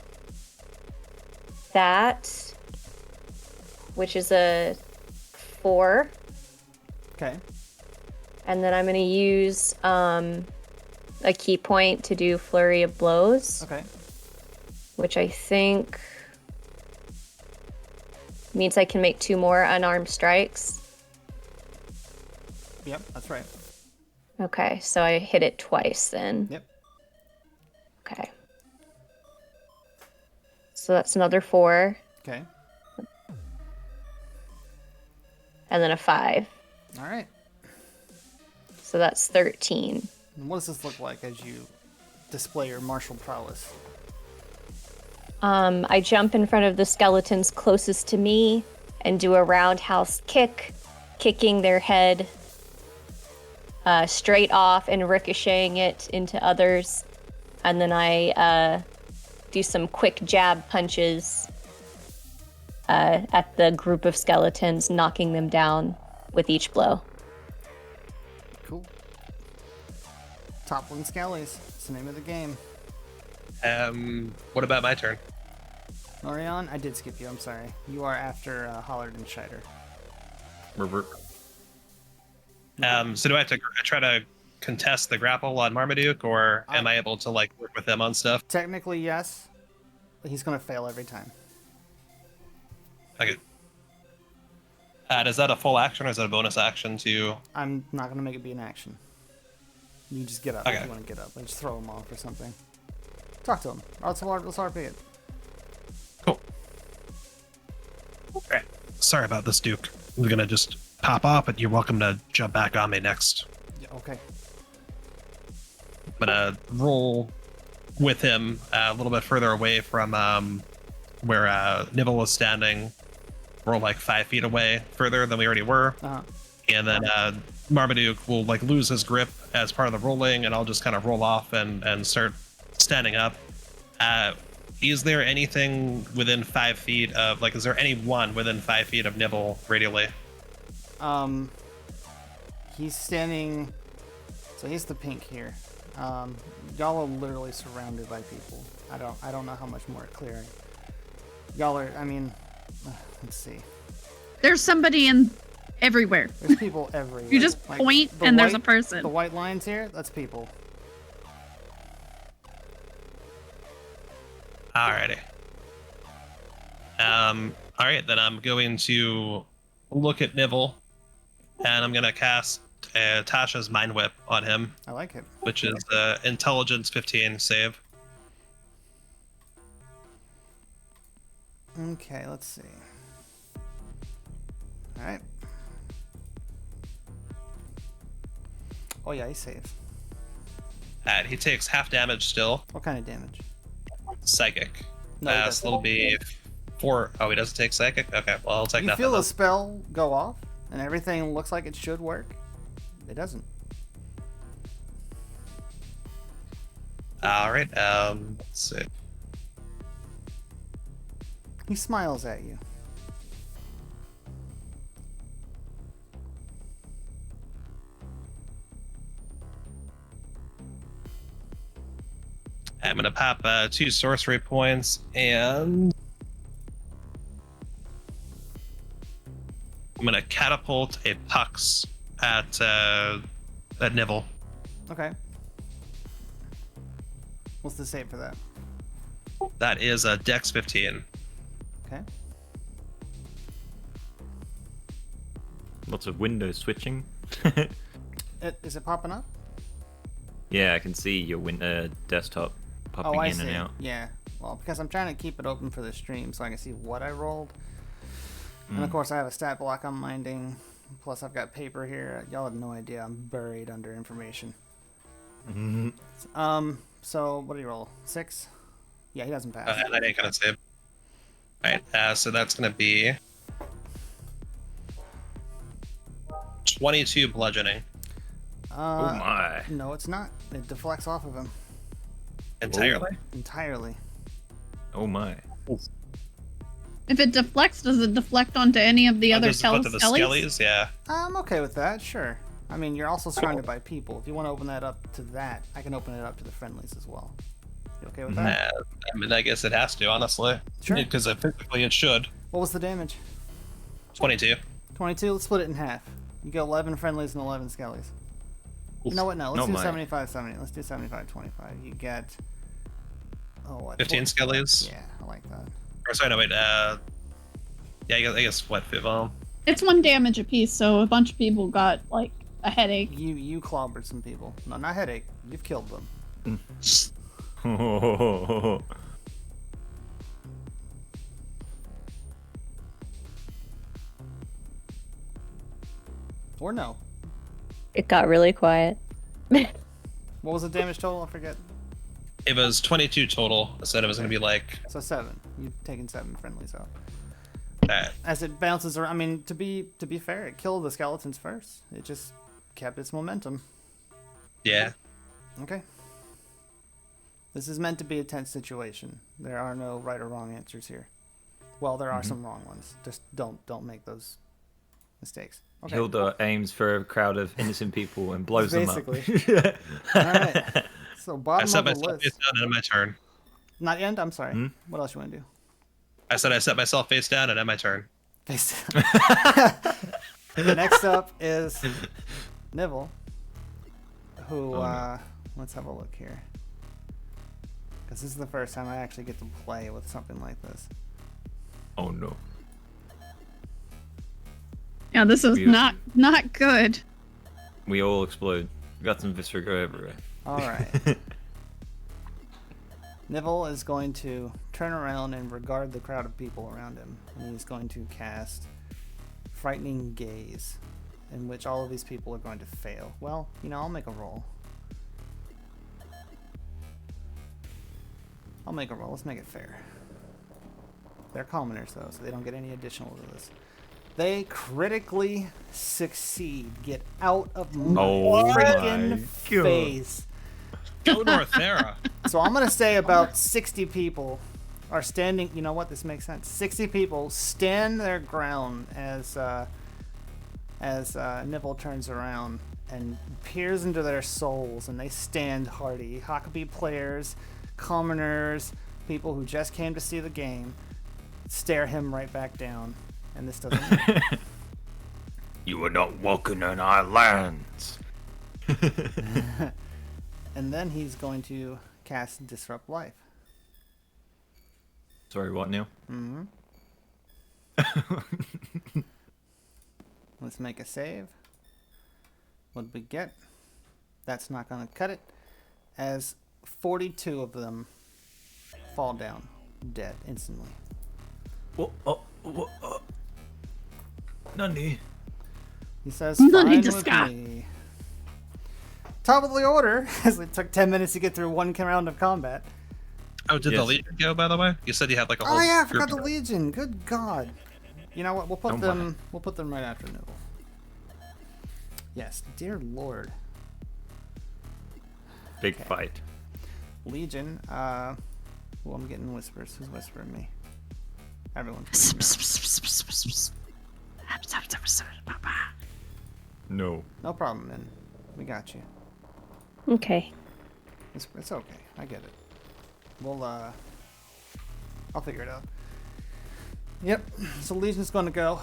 that, which is a 4. Okay. And then I'm going to use a key point to do Flurry of Blows. Okay. Which I think means I can make 2 more unarmed strikes. Yep, that's right. Okay, so I hit it twice then. Yep. Okay. So that's another 4. Okay. And then a 5. All right. So that's 13. And what does this look like as you display your martial prowess? I jump in front of the skeletons closest to me and do a roundhouse kick, kicking their head straight off and ricocheting it into others. And then I do some quick jab punches at the group of skeletons, knocking them down with each blow. Cool. Toppling Skellies. It's the name of the game. What about my turn? Orion, I did skip you. I'm sorry. You are after Hollard and Scheider. So do I have to try to contest the grapple on Marmaduke, or am I able to like work with them on stuff? Technically, yes. But he's going to fail every time. Okay. Is that a full action or is that a bonus action to... I'm not going to make it be an action. You just get up if you want to get up. Like, just throw him off or something. Talk to him. Let's RP it. Cool. Alright. Sorry about this, Duke. I'm going to just pop off, but you're welcome to jump back on me next. Yeah, okay. I'm going to roll with him a little bit further away from where Nibble was standing. Roll like 5 feet away further than we already were. Uh-huh. And then Marmaduke will like lose his grip as part of the rolling, and I'll just kind of roll off and start standing up. Is there anything within 5 feet of, like, is there anyone within 5 feet of Nibble radially? He's standing, so he's the pink here. Y'all are literally surrounded by people. I don't know how much more clear. Y'all are, I mean, let's see. There's somebody in everywhere. There's people everywhere. You just Like, point the and there's a white- person. The white lines here, that's people. Alrighty. Alright, then I'm going to look at Nibble, and I'm gonna cast Tasha's Mind Whip on him. I like it. Which is Intelligence 15 save. Okay, let's see. Alright. Oh yeah, he saves. And he takes half damage still. What kind of damage? Psychic. No, he So doesn't. it'll be 4. Oh, he doesn't take psychic? Okay, well, I'll take You nothing. feel then. a spell go off, and everything looks like it should work. It doesn't. Alright, let's see. He smiles at you. I'm gonna pop 2 sorcery points, and I'm gonna catapult a Pux at Nibble. Okay. What's the save for that? That is a Dex 15. Okay. Lots of window switching. Is it popping up? Yeah, I can see your desktop popping I in see. and out. Yeah. Well, because I'm trying to keep it open for the stream so I can see what I rolled. And of course I have a stat block I'm minding. Plus I've got paper here. Y'all have no idea. I'm buried under information. So what do you roll? 6? Yeah, he doesn't pass. That ain't gonna save. Alright, so that's gonna be 22 bludgeoning. Oh my. No, it's not. It deflects off of him. Entirely? Entirely. Oh my. If it deflects, does it deflect onto any of the other Does it go to the skellies? skellies? Yeah. I'm okay with that, sure. I mean, you're also surrounded by people. If you want to open that up to that, I can open it up to the friendlies as well. You okay with that? I mean, I guess it has to, honestly. Sure. Because physically it should. What was the damage? 22. 22? Let's split it in half. You get 11 friendlies and 11 skellies. You know what? No, let's do 75-70. Let's do 75-25. You get... Oh, what? 15 skellies? Yeah, I like that. Or sorry, no, wait. Yeah, I guess what? It's 1 damage apiece, so a bunch of people got, like, a headache. You clobbered some people. No, not headache. You've killed them. Or no. It got really quiet. What was the damage total? I forget. It was 22 total. I said it was going to be like... So 7. You've taken 7 friendlies out. Alright. As it bounces around, I mean, to be fair, it killed the skeletons first. It just kept its momentum. Yeah. Okay. This is meant to be a tense situation. There are no right or wrong answers here. Well, there are some wrong ones. Just don't make those mistakes. Okay. Hilda aims for a crowd of innocent people and blows them up. Basically. All right. So bottom I set of the myself list. face down and end my turn. Not end. I'm sorry. What else you want to do? I said I set myself face down and end my turn. Face down. The next up is Nibble, who let's have a look here, because this is the first time I actually get to play with something like this. Oh no. Yeah, this is not good. We all explode. We got some viscera everywhere. All right. Nibble is going to turn around and regard the crowd of people around him, and he's going to cast Frightening Gaze, in which all of these people are going to fail. Well, I'll make a roll. Let's make it fair. They're commoners, though, so they don't get any additional to this. They critically succeed. Get out of my freaking face. Go Northerra. So I'm going to say about 60 people are standing. You know what? This makes sense. 60 people stand their ground as Nibble turns around and peers into their souls, and they stand hardy. Huckabee players, commoners, people who just came to see the game, stare him right back down. And this doesn't You are not welcome in our lands. And then he's going to cast Disrupt Life. Sorry, what, Neil? Mm-hmm. Let's make a save. What did we get? That's not going to cut it. As 42 of them fall down, dead instantly. Nani? He says, Nani fine desu with ka?" me. Top of the order, as it took 10 minutes to get through one round of combat. Oh, did the Legion go, by the way? You said you had like a whole. Oh yeah, I group forgot the of- Legion. Good God. You know what? We'll put them. We'll put them right after Noodle. Yes, dear Lord. Big fight. Legion. Well, I'm getting whispers. Who's whispering me? Everyone. No. No problem, man. We got you. Okay. It's okay. I get it. We'll I'll figure it out. Yep. So Legion's gonna go.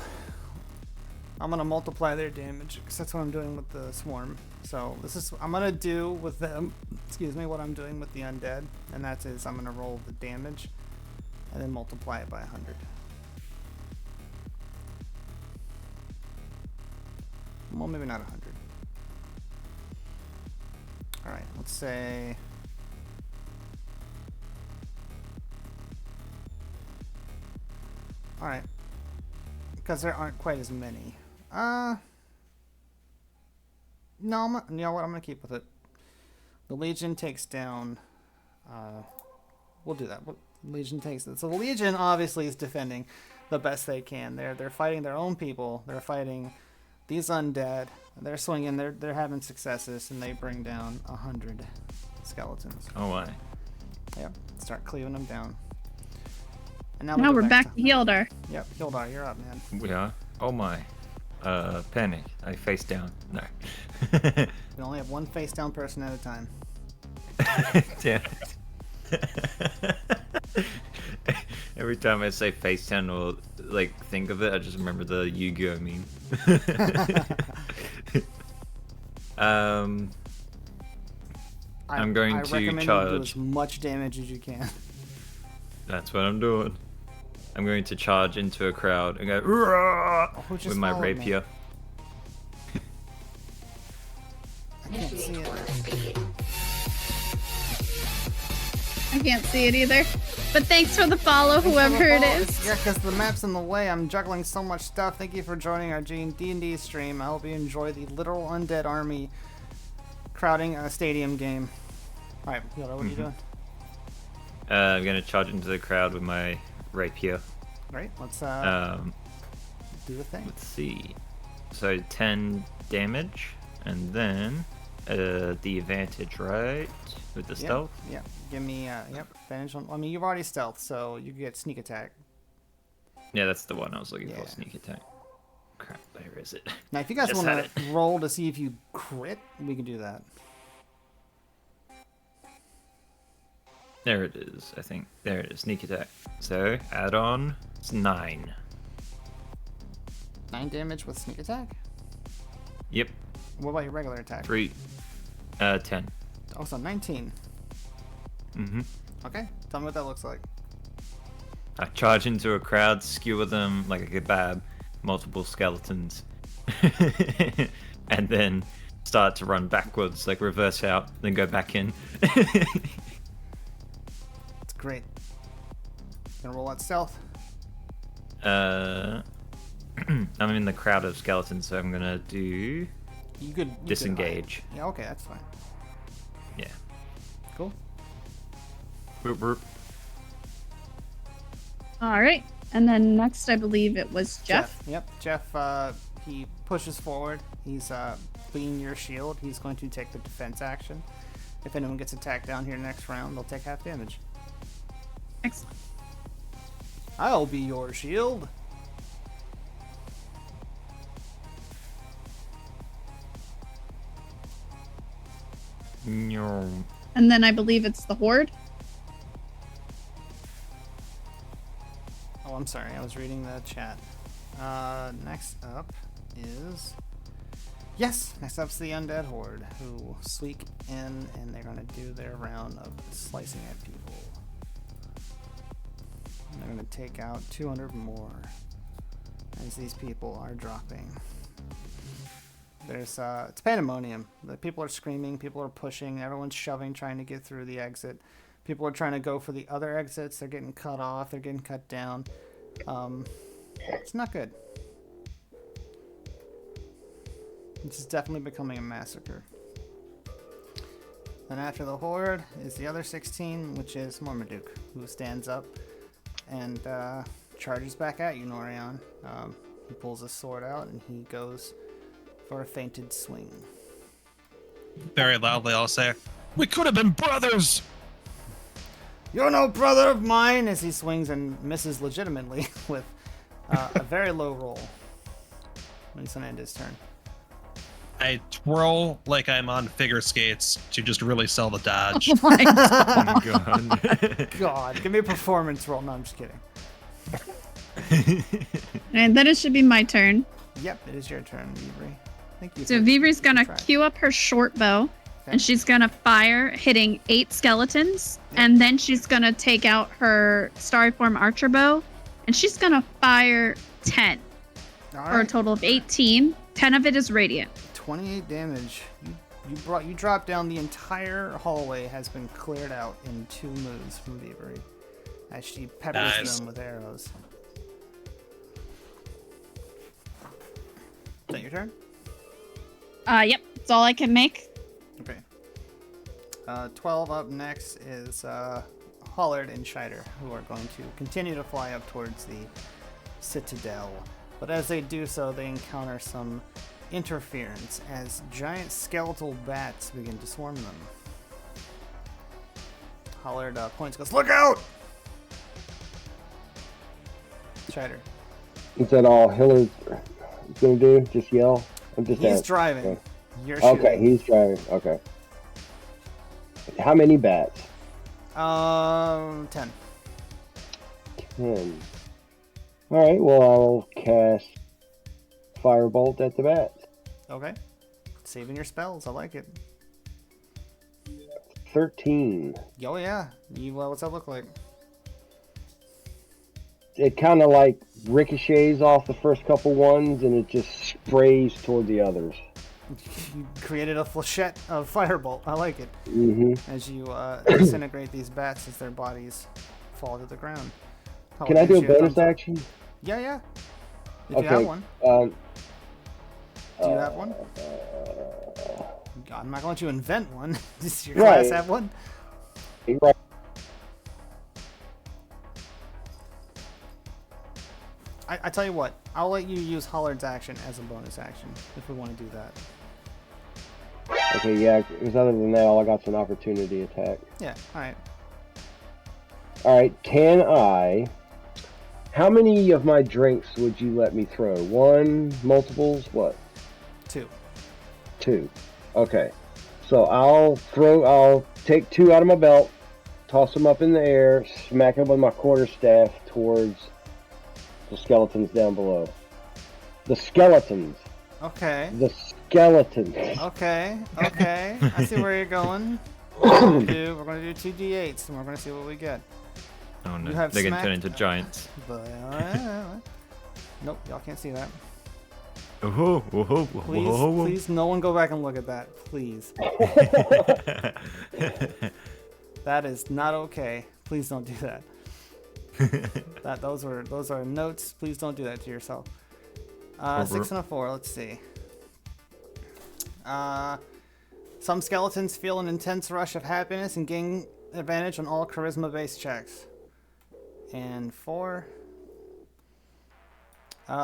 I'm gonna multiply their damage because that's what I'm doing with the swarm. So this is I'm gonna do with them. Excuse me. What I'm doing with the undead, and that is I'm gonna roll the damage, and then multiply it by 100. Well, maybe not 100. All right. Let's say. All right. Because there aren't quite as many. No, you know what? I'm gonna keep with it. The Legion takes down. We'll do that. Legion takes it. So the Legion obviously is defending the best they can. They're fighting their own people. They're fighting these undead. They're swinging. They're having successes, and they bring down 100 skeletons. Oh my. Yep. Start cleaving them down. And Now we're back to Hildar. Yep, Hildar, you're up, man. We are. Oh my. Panic. I face down. No. We only have one face down person at a time. Damn it. Every time I say face down or like think of it, I just remember the Yu-Gi-Oh meme. I'm going to recommend charge. you do as much damage as you can. That's what I'm doing. I'm going to charge into a crowd and go "Roar!" with my rapier. I can't see it. I can't see it either. But thanks for the follow, whoever it is. Yeah, because the map's in the way. I'm juggling so much stuff. Thank you for joining our D&D stream. I hope you enjoy the literal undead army crowding a stadium game. All right, Yoda, what are you doing? I'm gonna charge into the crowd with my rapier. Right, let's do the thing. Let's see. So 10 damage, and then the advantage, right? With the stealth. Yeah. Give me yep advantage on. I mean, you've already stealth, so you get sneak attack. Yeah, that's the one I was looking for. Sneak attack. Crap, where is it? Now, if you guys Just want had to roll to see if you crit, we can do that. There it is, I think. There it is, sneak attack. So, add on, it's 9. 9 damage with sneak attack? Yep. What about your regular attack? 10. Oh, so 19. Mm-hmm. Okay, tell me what that looks like. I charge into a crowd, skewer them like a kebab, multiple skeletons, and then start to run backwards, like reverse out, then go back in. It's great. Gonna roll out stealth. I'm in the crowd of skeletons, so I'm gonna do disengage. Yeah, okay, that's fine. Yeah. Cool. Boop, boop. All right. And then next, I believe it was Jeff. Yep, Jeff, he pushes forward. He's being your shield. He's going to take the defense action. If anyone gets attacked down here next round, they'll take half damage. Excellent. I'll be your shield. No. And then I believe it's the Horde. Oh, I'm sorry. I was reading the chat. Next up is... Yes! Next up's the Undead Horde, who sweep in, and they're going to do their round of slicing at people. And they're going to take out 200 more as these people are dropping. There's it's pandemonium. The people are screaming, people are pushing, everyone's shoving, trying to get through the exit. People are trying to go for the other exits. They're getting cut off. They're getting cut down. It's not good. This is definitely becoming a massacre. Then after the Horde is the other 16, which is Marmaduke, who stands up and charges back at you, Norion. He pulls his sword out and he goes for a feinted swing. Very loudly, I'll say, "We could have been brothers!" You're no brother of mine! As he swings and misses legitimately with a very low roll. When he's gonna end his turn. I twirl like I'm on figure skates to just really sell the dodge. Oh my Oh, God. God, give me a performance roll. No, I'm just kidding. And then it should be my turn. Yep, it is your turn, Vivri. Thank you. So Vivri's gonna queue up her short bow, and she's gonna fire, hitting 8 skeletons, and then she's gonna take out her starry form archer bow, and she's gonna fire 10 for a total of 18. 10 of it is radiant. 28 damage. You dropped down. The entire hallway has been cleared out in 2 moves from Vivri as she peppers them with arrows. Is that your turn? Yep, that's all I can make. Okay. 12 up next is Hollard and Scheider, who are going to continue to fly up towards the Citadel. But as they do so, they encounter some interference as giant skeletal bats begin to swarm them. Hollard points, goes, "Look out!" Scheider. Is that all Hillard's gonna do? Just yell? He's driving. Okay. You're shooting. Okay, he's driving. Okay. How many bats? 10. 10. Alright, well, I'll cast Firebolt at the bats. Okay. Saving your spells. I like it. 13. Oh, yeah. What's that look like? It kind of like ricochets off the first couple ones and it just sprays toward the others. You created a flechette of firebolt. I like it. Mm-hmm. As you disintegrate these bats as their bodies fall to the ground. Can I do a bonus action? Yeah. If you have one. Do you have one? God, I'm not going to let you invent one. Does your class have one? Right. I tell you what, I'll let you use Hollard's action as a bonus action if we want to do that. Okay, yeah, because other than that, all I got's an opportunity attack. Yeah, alright. Alright, can I... How many of my drinks would you let me throw? 1, multiples, what? 2. 2. Okay. So I'll take 2 out of my belt, toss them up in the air, smack them with my quarterstaff towards the skeletons down below. The skeletons. Okay. The skeletons. Okay. I see where you're going. We're going to do 2d8s and we're going to see what we get. Oh no, they're going to turn into giants. Nope, y'all can't see that. Please, no one go back and look at that, please. That is not okay. Please don't do that. Those are notes. Please don't do that to yourself. 6 and a 4. Let's see. Some skeletons feel an intense rush of happiness and gain advantage on all charisma-based checks. And 4.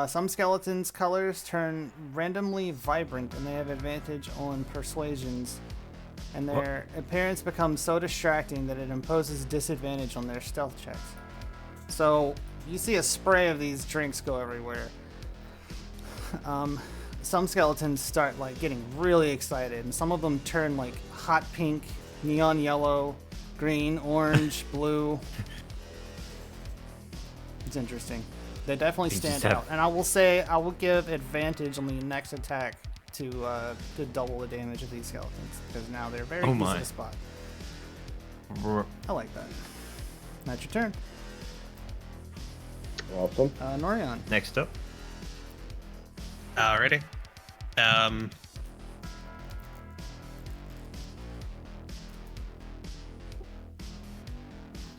Some skeletons' colors turn randomly vibrant, and they have advantage on persuasions. And their appearance becomes so distracting that it imposes disadvantage on their stealth checks. So you see a spray of these drinks go everywhere. Some skeletons start like getting really excited, and some of them turn like hot pink, neon yellow, green, orange, blue. It's interesting. They definitely You stand just have- out. And I will say, I will give advantage on the next attack to double the damage of these skeletons, because now they're very easy my. to spot. R- I like that. That's your turn. Awesome. Norion. Next up. Alrighty.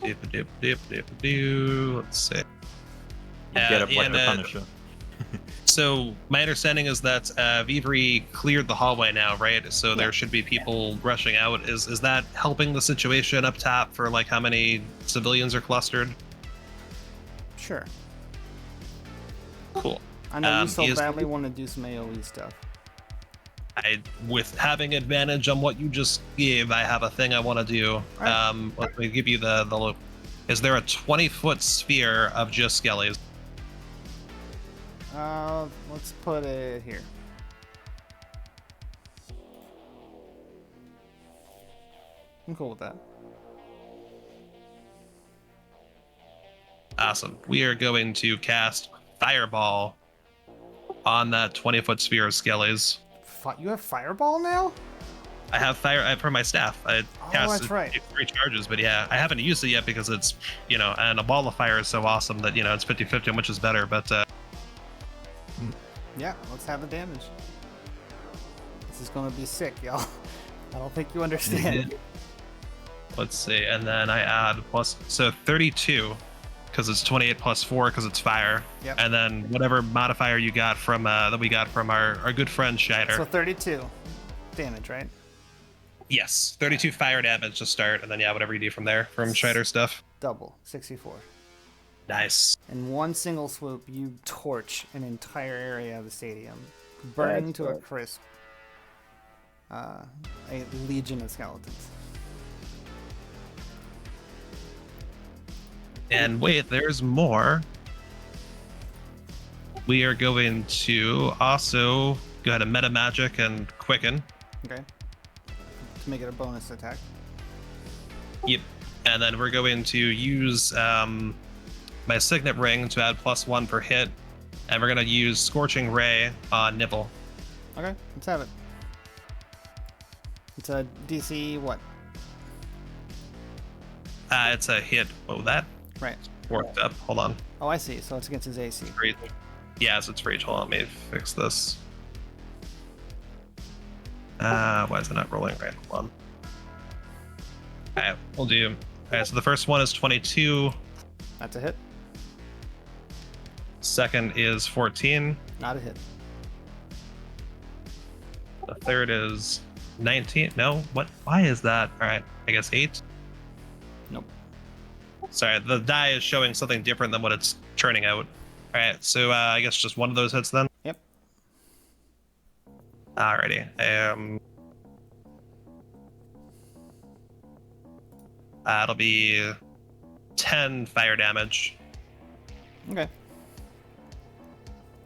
Let's see. Get up like and, the Punisher. So my understanding is that Vivri cleared the hallway now, right? So there should be people rushing out. Is that helping the situation up top for like how many civilians are clustered? Sure. Cool. I know you he so is- badly want to do some AoE stuff. With having advantage on what you just gave, I have a thing I want to do. Right. Let me give you the look. Is there a 20-foot sphere of just skellies? Let's put it here. I'm cool with that. Awesome. We are going to cast Fireball on that 20-foot sphere of skellies. You have Fireball now? I have fire for my staff. I cast that's right. 3 charges, but yeah, I haven't used it yet because it's, and a ball of fire is so awesome that, it's 50-50 on which is better, but Yeah, let's have the damage. This is gonna be sick, y'all. I don't think you understand. Let's see, and then I add so 32, because it's 28 plus 4 because it's fire. Yep. And then whatever modifier you got from that we got from our good friend Scheider. So 32 damage, right? Yes, 32 fire damage to start, and then whatever you do from there from Scheider stuff. Double, 64. Nice. In one single swoop, you torch an entire area of the stadium, burning to a crisp a legion of skeletons. And wait, there's more. We are going to also go ahead and meta magic and quicken. Okay. To make it a bonus attack. Yep. And then we're going to use my signet ring to add +1 per hit. And we're going to use Scorching Ray on Nibble. Okay, let's have it. It's a DC what? It's a hit. Oh, that Right. worked up. Hold on. Oh, I see. So it's against his AC. Yeah, so it's rage. Hold on, let me fix this. Why is it not rolling right? Hold on. Alright, we'll do. Alright, so the first one is 22. That's a hit. Second is 14. Not a hit. The third is 19. No, what? Why is that? Alright, I guess 8. Nope. Sorry, the die is showing something different than what it's churning out. Alright, so I guess just one of those hits then? Yep. Alrighty. It'll be 10 fire damage. Okay.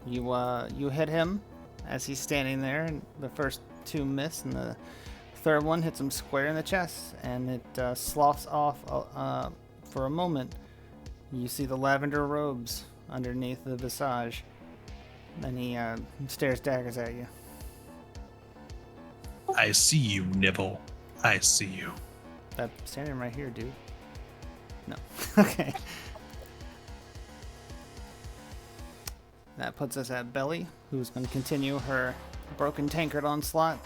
You hit him as he's standing there, and the first 2 miss, and the third one hits him square in the chest, and it sloughs off for a moment. You see the lavender robes underneath the visage. Then he stares daggers at you. I see you, Nibble. I see you. I'm standing right here, dude. No. Okay. That puts us at Belly, who's going to continue her broken tankard onslaught.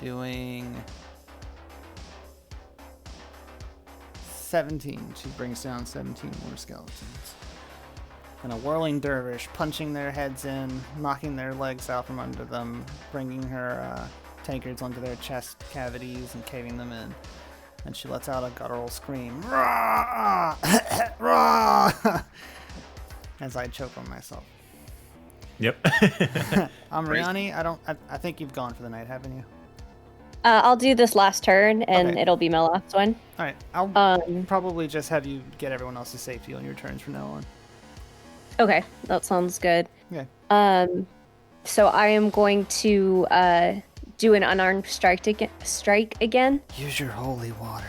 Doing 17. She brings down 17 more skeletons. And a whirling dervish, punching their heads in, knocking their legs out from under them, bringing her tankards onto their chest cavities and caving them in. And she lets out a guttural scream. Rah! Rah! As I choke on myself. Yep. Amriani, I think you've gone for the night, haven't you? I'll do this last turn, and Okay. it'll be my last one. All right, I'll probably just have you get everyone else's safety on your turns from now on. Okay, that sounds good. Okay. So I am going to do an unarmed strike again. Use your holy water.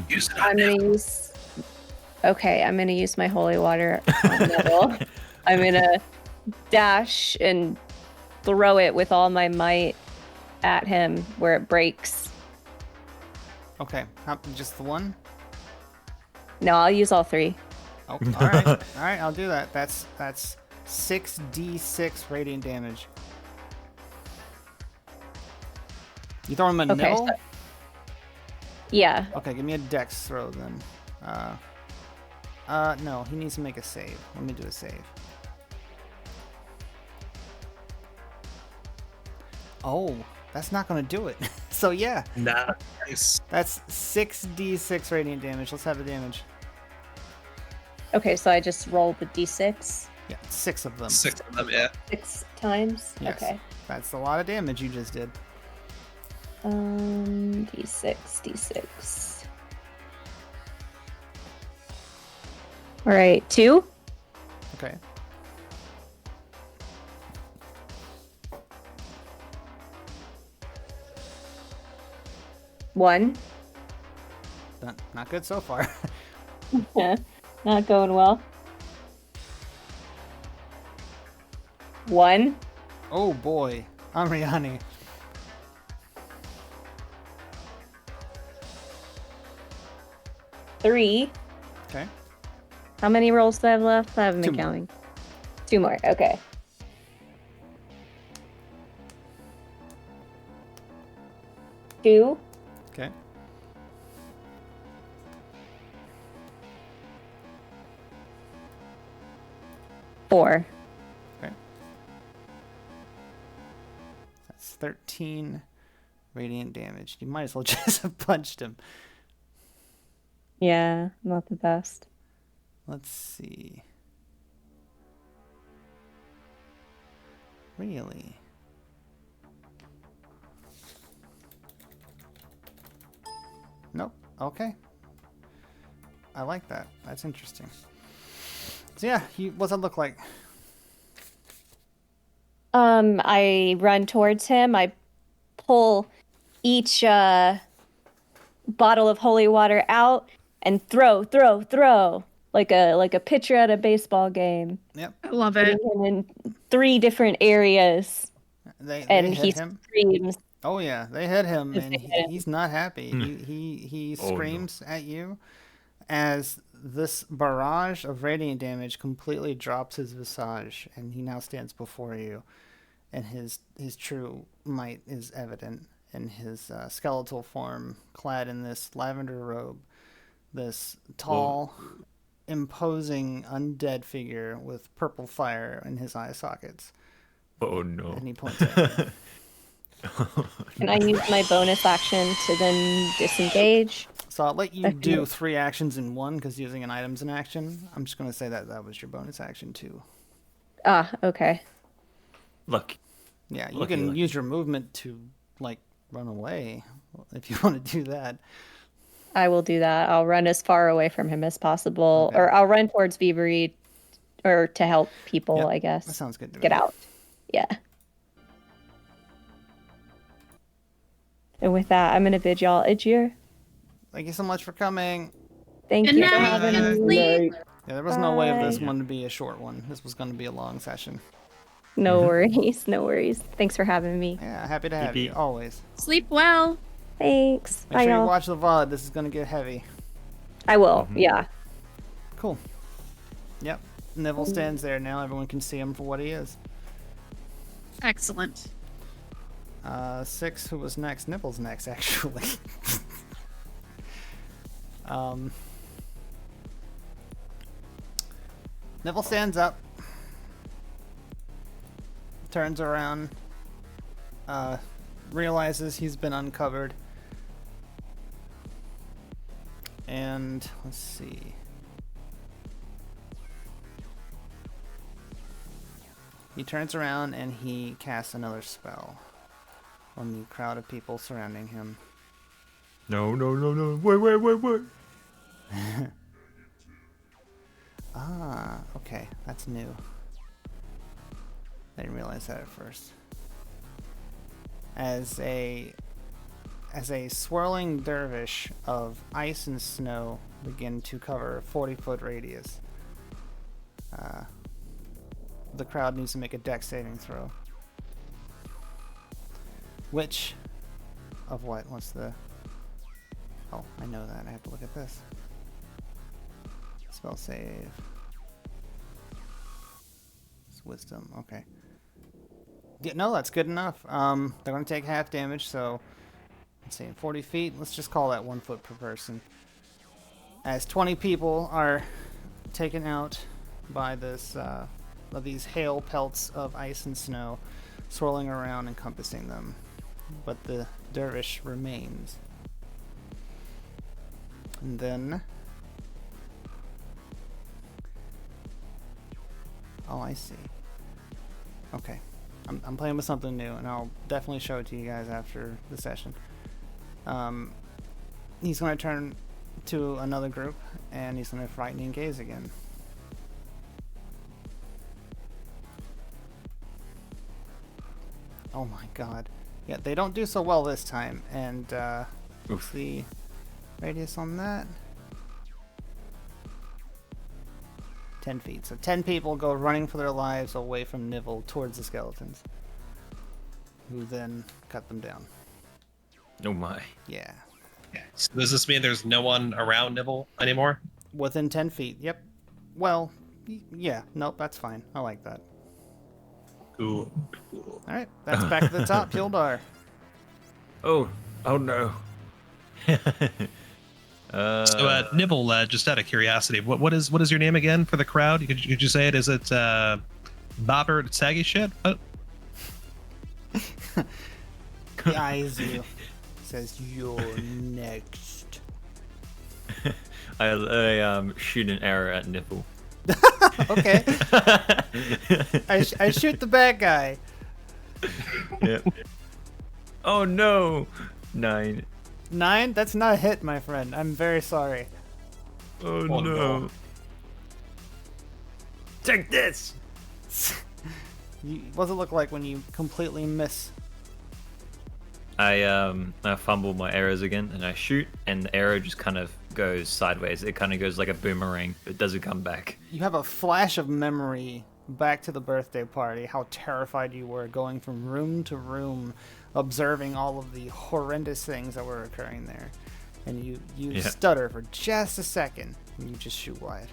Use it. I'm gonna use. Okay, I'm gonna use my holy water on Neville. I'm gonna dash and throw it with all my might at him where it breaks. Okay, just the one? No, I'll use all 3. Oh, all right. All right, I'll do that. That's 6d6 radiant damage. You throw him a nil? So, yeah. Okay, give me a dex throw then. No, he needs to make a save. Let me do a save. Oh, that's not gonna do it. So yeah. Nice. That's 6d6 radiant damage. Let's have the damage. Okay, so I just roll the d6. Yeah, 6 of them. 6 of them, yeah. 6 times? Yes. Okay. That's a lot of damage you just did. D6. All right, 2. Okay. One. Not good so far. Yeah, not going well. 1. Oh boy, Amriani. Three. Okay. How many rolls do I have left? I haven't been 2 more. counting. 2 more. Okay. Two. Okay. Four. Okay. That's 13 radiant damage. You might as well just have punched him. Yeah, not the best. Let's see. Really? Nope. Okay. I like that. That's interesting. So yeah, what's that look like? I run towards him. I pull each bottle of holy water out and throw like a pitcher at a baseball game. Yep. I love it. Putting him in 3 different areas. They and hit he him. screams. Oh yeah, they hit him, They and hit him. he's not happy. He screams at you as this barrage of radiant damage completely drops his visage, and he now stands before you, and his true might is evident in his skeletal form, clad in this lavender robe, this tall, imposing undead figure with purple fire in his eye sockets. Oh no! And he points at you. Can I use my bonus action to then disengage? So I'll let you do 3 actions in one because using an item's an action. I'm just going to say that was your bonus action too. Ah, okay. Look. Yeah, you can use your movement to like run away if you want to do that. I will do that. I'll run as far away from him as possible, Okay. or I'll run towards Beavery, or to help people. Yep, I guess. that sounds good to Get me. out. Yeah. And with that, I'm gonna bid y'all adieu. Thank you so much for coming. Thank Good you for night. having Good me. sleep. Yeah, there was no way of this Bye. one to be a short one. This was going to be a long session. No worries, no worries. Thanks for having me. Yeah, happy to have you, always. Sleep well. Thanks. Make Bye, sure y'all. you watch the VOD. This is going to get heavy. I will. Yeah. Cool. Yep. Neville stands there now. Everyone can see him for what he is. Excellent. 6, who was next? Nipple's next, actually. Neville stands up, turns around, realizes he's been uncovered, and let's see. He turns around and he casts another spell on the crowd of people surrounding him. No. Wait. Ah, okay, that's new. I didn't realize that at first. as a swirling dervish of ice and snow begin to cover a 40-foot radius. The crowd needs to make a dex saving throw. Which of what? What's the... Oh, I know that. I have to look at this. Spell save. It's wisdom. Okay. Yeah, no, that's good enough. They're going to take half damage, so... Let's see, 40 feet. Let's just call that 1 foot per person. As 20 people are taken out by this... of these hail pelts of ice and snow swirling around, encompassing them. But the dervish remains. And then... Oh, I see. Okay. I'm playing with something new, and I'll definitely show it to you guys after the session. He's going to turn to another group, and he's going to frightening gaze again. Oh my god. Yeah, they don't do so well this time. And what's the radius on that? 10 feet. So 10 people go running for their lives away from Nivell towards the skeletons, who then cut them down. Oh my. Yeah. So does this mean there's no one around Nivell anymore? Within 10 feet, yep. Well, yeah. Nope, that's fine. I like that. Cool. Alright, that's back at the top. Hildar. Oh no. So, Nibble, just out of curiosity, what is your name again for the crowd? Could you say it? Is it Bobbert Saggy Shit? What? He eyes you. Says, you're next. I shoot an arrow at Nipple. Okay. I shoot the bad guy. Yep. Oh no. 9. 9? That's not a hit, my friend. I'm very sorry. Oh no. Take this. What's it look like when you completely miss? I fumble my arrows again, and I shoot, and the arrow just kind of goes sideways. It kind of goes like a boomerang. It doesn't come back. You have a flash of memory back to the birthday party, how terrified you were going from room to room, observing all of the horrendous things that were occurring there. And you stutter for just a second, and you just shoot wide.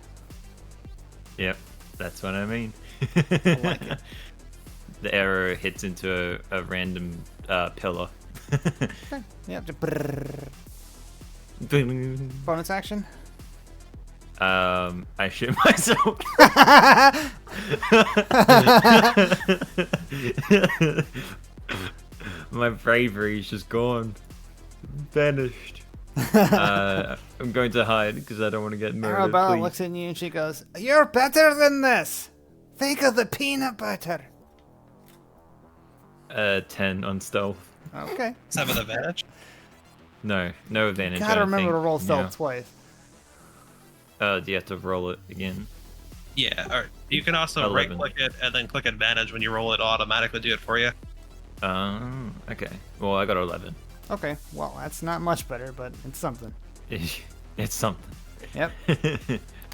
Yep, that's what I mean. I like it. The arrow hits into a random pillar. Okay. Yep. Bonus action? I shoot myself. My bravery is just gone. Vanished. I'm going to hide because I don't want to get murdered. Arabella looks at you and she goes, "You're better than this! Think of the peanut butter!" 10 on stealth. Okay. 7 advantage? No advantage. Gotta remember to roll stealth twice. Do you have to roll it again? Yeah, alright. You can also 11. right-click it and then click advantage when you roll it. It'll automatically do it for you. Okay. Well, I got 11. Okay, well, that's not much better, but it's something. It's something. Yep.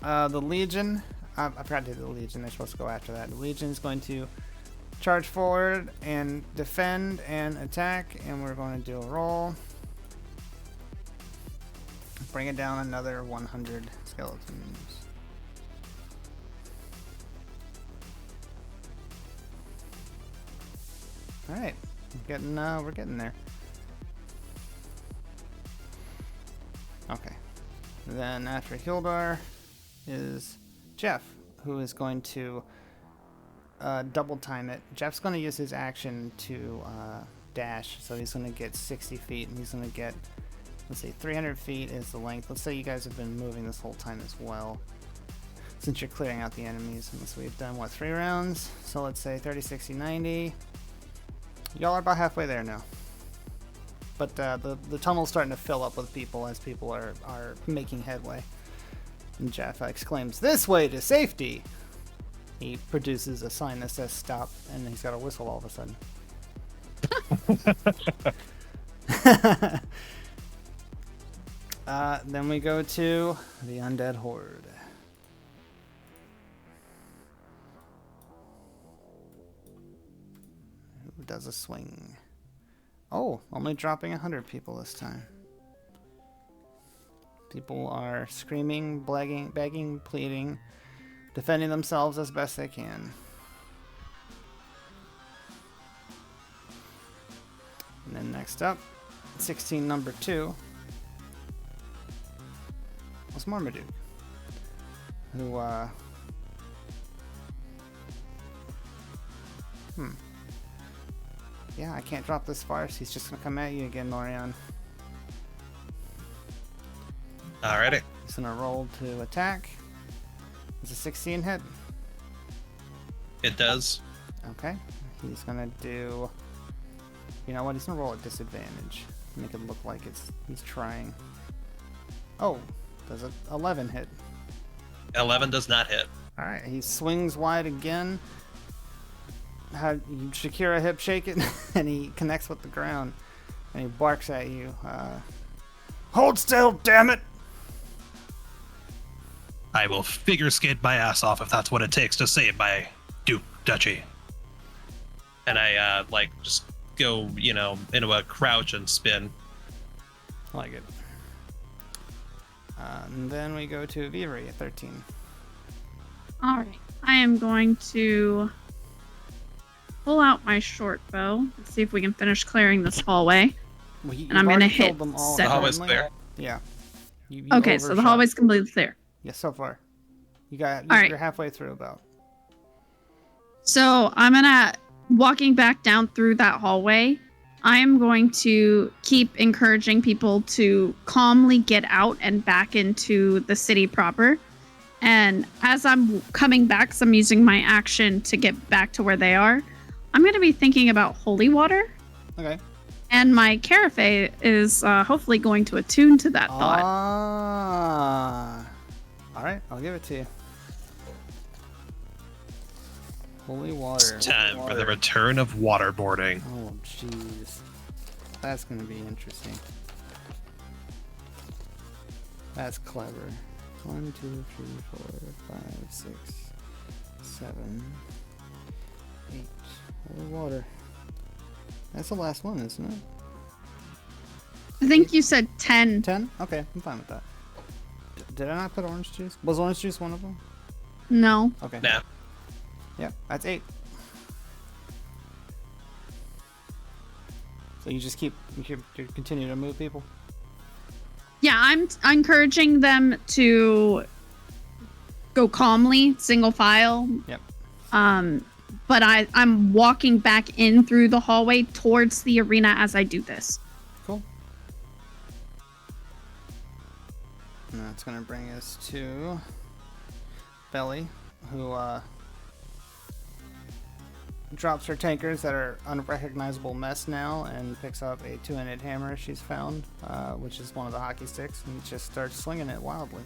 The Legion, I forgot to do the Legion. They're supposed to go after that. The Legion is going to charge forward and defend and attack, and we're going to do a roll. Bring it down another 100 skeletons. All right, we're getting there. Okay. Then after Hildar is Jeff, who is going to double time it. Jeff's going to use his action to dash, so he's going to get 60 feet, and he's going to get, let's see, 300 feet is the length. Let's say you guys have been moving this whole time as well, since you're clearing out the enemies. And so we've done, 3 rounds? So let's say 30, 60, 90. Y'all are about halfway there now. But the tunnel's starting to fill up with people as people are making headway. And Jeff exclaims, "This way to safety!" He produces a sign that says stop, and he's got a whistle all of a sudden. Then we go to the Undead Horde. Who does a swing? Oh, only dropping 100 people this time. People are screaming, begging, pleading, defending themselves as best they can. And then next up, 16 number 2 was Marmaduke, who, yeah, I can't drop this far, so he's just gonna come at you again, Norian. Alrighty. He's gonna roll to attack. Is a 16 hit? It does. Okay. He's gonna do... You know what? He's gonna roll at disadvantage. Make it look like he's trying. Oh, does an 11 hit? 11 does not hit. Alright, he swings wide again. Shakira hip shake it, and he connects with the ground. And he barks at you. Hold still, damn it! I will figure skate my ass off if that's what it takes to save my duchy. And I, just go, into a crouch and spin. I like it. And then we go to Viri at 13. Alright. I am going to pull out my short bow. Let's see if we can finish clearing this hallway. Well, and I'm going to hit them all. The hallway's clear? Yeah. You okay, so the hallway's completely clear. Yeah, so far. You're halfway through about. So I'm gonna, walking back down through that hallway, I am going to keep encouraging people to calmly get out and back into the city proper. And as I'm coming back, so I'm using my action to get back to where they are, I'm going to be thinking about holy water. Okay. And my Carafe is hopefully going to attune to that thought. Alright, I'll give it to you. Holy water. It's time for the return of waterboarding. Oh, jeez. That's going to be interesting. That's clever. 1, 2, 3, 4, 5, 6, 7, 8. Holy water. That's the last one, isn't it? I think you said 10. 10? Okay, I'm fine with that. Did I not put orange juice? Was orange juice one of them? No. Okay. Nah. Yep, that's 8. So you just continue to move people? Yeah, I'm encouraging them to go calmly, single file. Yep. But I'm walking back in through the hallway towards the arena as I do this. Cool. And that's gonna bring us to Belly, who drops her tankers that are unrecognizable mess now and picks up a 2-handed hammer she's found, which is one of the hockey sticks, and just starts swinging it wildly.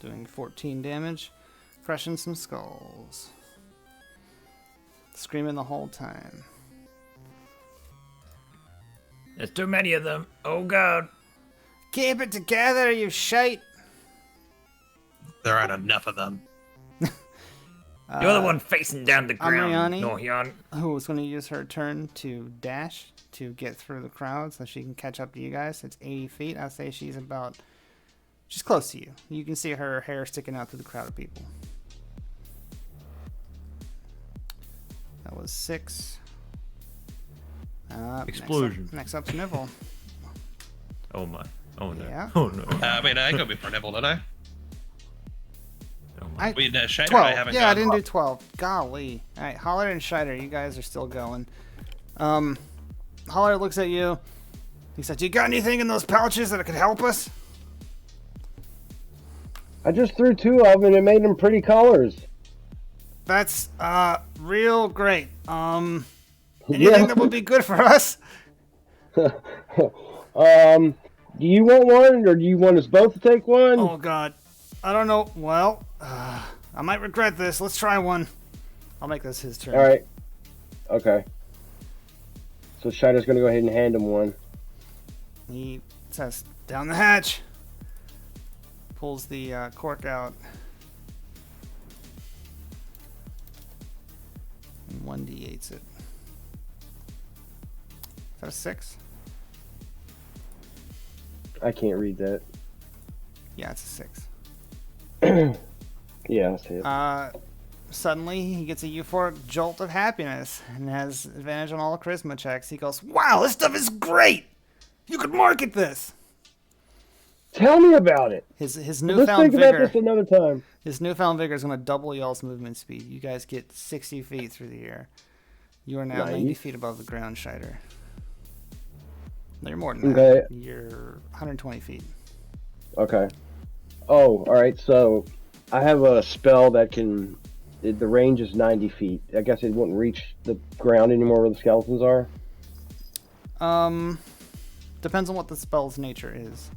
Doing 14 damage, crushing some skulls. Screaming the whole time. There's too many of them. Oh god. Keep it together, you shite! There aren't enough of them. You're the one facing down the ground, Amriani, Northerra. who was going to use her turn to dash to get through the crowd so she can catch up to you guys. It's 80 feet. I'd say she's close to you. You can see her hair sticking out through the crowd of people. That was 6. Explosion. Next up's Nibble. Oh my. Oh no. Yeah. Oh no. Wait, I go before Nibble, didn't I? Oh my. Wait, Scheider, 12. I haven't Yeah, gone. I didn't do 12. Golly. Alright, Holler and Scheider, you guys are still going. Holler looks at you. He said, "You got anything in those pouches that could help us?" I just threw 2 of them and it made them pretty colors. That's real great. Anything Yeah. that would be good for us? Do you want one or do you want us both to take one? Oh god. I don't know. Well, I might regret this. Let's try one. I'll make this his turn. All right. Okay. So Scheider's gonna go ahead and hand him one. He says, "Down the hatch." Pulls the cork out. And 1d8s it. Is that a 6? I can't read that. Yeah, it's a 6. Yeah, I'll see it. Suddenly, he gets a euphoric jolt of happiness and has advantage on all charisma checks. He goes, "Wow, this stuff is great! You could market this!" Tell me about it. His Let's newfound think about vigor. this another time. His newfound vigor is going to double y'all's movement speed. You guys get 60 feet through the air. You are now 90 feet above the ground, Scheider. No, you're more than that. You're 120 feet. Okay. Oh, all right. So I have a spell that can. The range is 90 feet. I guess it wouldn't reach the ground anymore where the skeletons are. Depends on what the spell's nature is.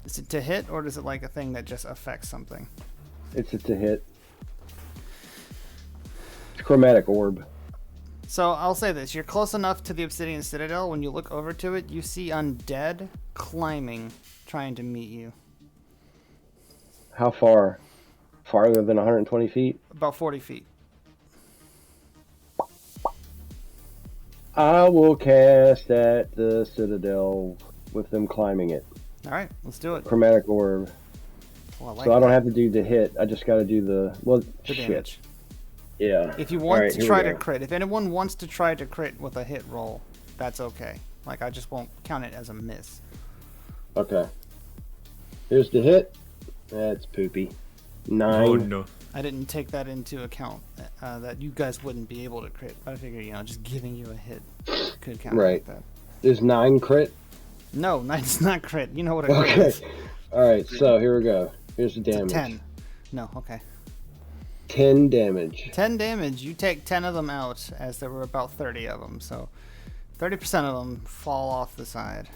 Is it to hit, or is it like a thing that just affects something? It's to hit. It's chromatic orb. So I'll say this: you're close enough to the Obsidian Citadel. When you look over to it, you see undead climbing, trying to meet you. How far? Farther than 120 feet? About 40 feet. I will cast at the Citadel with them climbing it. All right, let's do it. Chromatic orb. Well, I like so I don't that. have to do the hit. I just got to do the The damage. Yeah. If you want All right, to here try we to go. crit, if anyone wants to try to crit with a hit roll, that's okay. Like, I just won't count it as a miss. Okay. Here's the hit. That's poopy. 9. Oh no. I didn't take that into account, that you guys wouldn't be able to crit. I figured, just giving you a hit could count Right. like that. Is 9 crit? No, 9 is not crit. You know what a crit Okay. is. Alright, so here we go. Here's the It's a damage. 10. No, okay. 10 damage. 10 damage. You take 10 of them out, as there were about 30 of them. So 30% of them fall off the side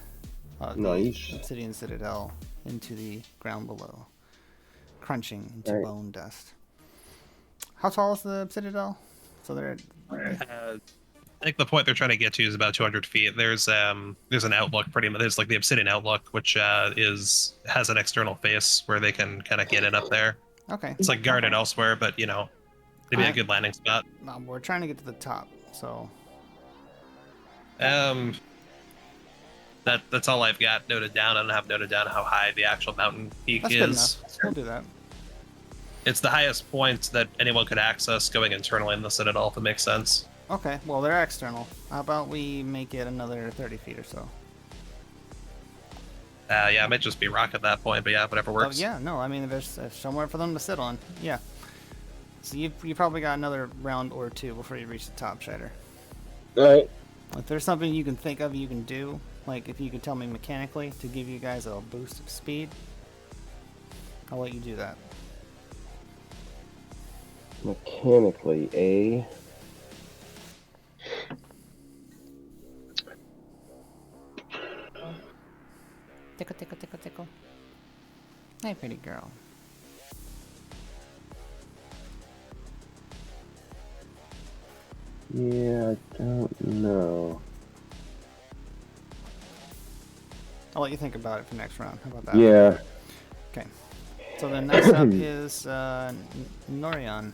of Nice. the Obsidian Citadel into the ground below, crunching into Alright. bone dust. How tall is the Citadel? So they're... I think the point they're trying to get to is about 200 feet. There's an outlook, pretty much. There's like the Obsidian outlook, which has an external face where they can kind of get in up there. Okay. It's like guarded elsewhere, but maybe a Alright. good landing spot. No, we're trying to get to the top, so... That's all I've got noted down. I don't have noted down how high the actual mountain peak That's is. good enough. We'll do that. It's the highest point that anyone could access going internally in the Citadel, if it makes sense. Okay, well, they're external. How about we make it another 30 feet or so? Yeah, it might just be rock at that point, but yeah, whatever works. Oh, yeah, no, I mean, there's somewhere for them to sit on. Yeah. So you probably got another round or two before you reach the top, Scheider. Alright. If there's something you can think of you can do, like if you could tell me mechanically to give you guys a boost of speed, I'll let you do that. Mechanically, a... Tickle, tickle, tickle, tickle. Hey, pretty girl. Yeah, I don't know. I'll let you think about it for next round. How about that? Yeah. Okay. So then next up is Norian.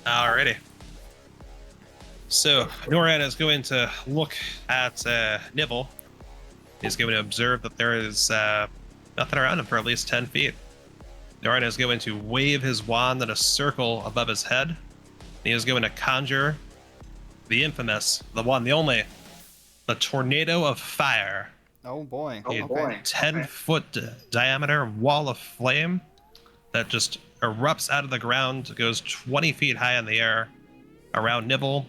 Alrighty. So, Noran is going to look at Nibble. He's going to observe that there is nothing around him for at least 10 feet. Noran is going to wave his wand in a circle above his head. He is going to conjure the infamous, the one, the only, the Tornado of Fire. Oh boy. A Okay. 10-foot diameter wall of flame that just erupts out of the ground, goes 20 feet high in the air around Nibble,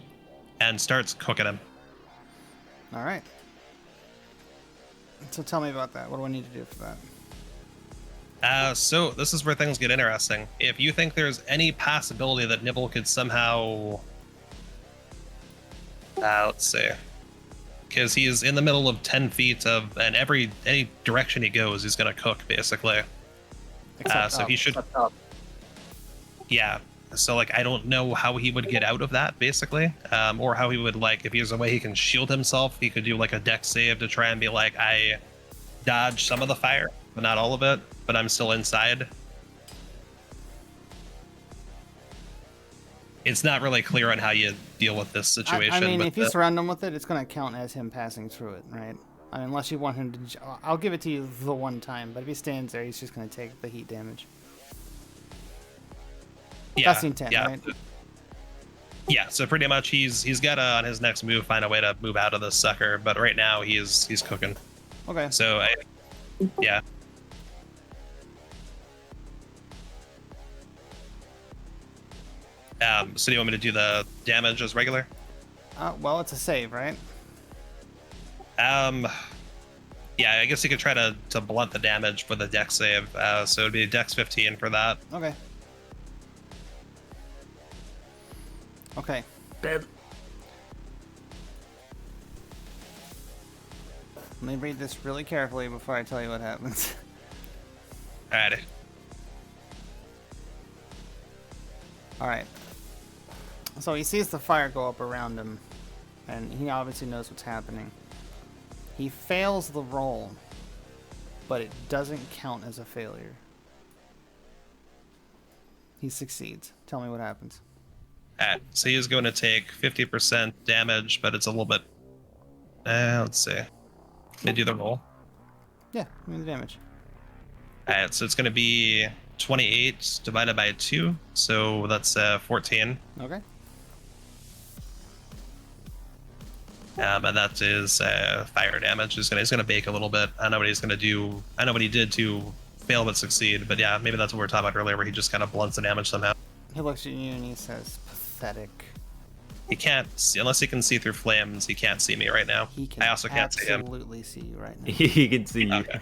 and starts cooking him. All right. So tell me about that. What do I need to do for that? So this is where things get interesting. If you think there's any possibility that Nibble could somehow... let's see. Because he's in the middle of 10 feet of... And any direction he goes, he's going to cook, basically. So he should. Yeah. So like I don't know how he would get out of that basically, or how he would like if he has a way he can shield himself. He could do like a dex save to try and be like I dodge some of the fire, but not all of it. But I'm still inside. It's not really clear on how you deal with this situation. I mean, but if you surround him with it, it's going to count as him passing through it, right? I mean, unless you want him to... I'll give it to you the one time, but if he stands there, he's just going to take the heat damage. Yeah, that's the intent, right? Yeah, so pretty much he's got to, on his next move, find a way to move out of the sucker, but right now he's cooking. Okay. So, yeah. So do you want me to do the damage as regular? Well, it's a save, right? Yeah, I guess you could try to blunt the damage with a dex save. So it'd be dex 15 for that. Okay. Okay. Bed. Let me read this really carefully before I tell you what happens. Alrighty. Alright. So he sees the fire go up around him, and he obviously knows what's happening. He fails the roll, but it doesn't count as a failure. He succeeds. Tell me what happens. Alright, so he's going to take 50% damage, but it's a little bit... let's see. Let me do the roll. Yeah, give me the damage. Alright, so it's going to be 28 divided by 2, so that's 14. Okay. And that is fire damage. He's gonna bake a little bit. I know what he's gonna do. I know what he did to fail but succeed. But yeah, maybe that's what we were talking about earlier, where he just kind of blunts the damage somehow. He looks at you and he says, "Pathetic." He can't see unless he can see through flames. He can't see me right now. He can I also can't see him. absolutely see you right now. He can see you. Okay.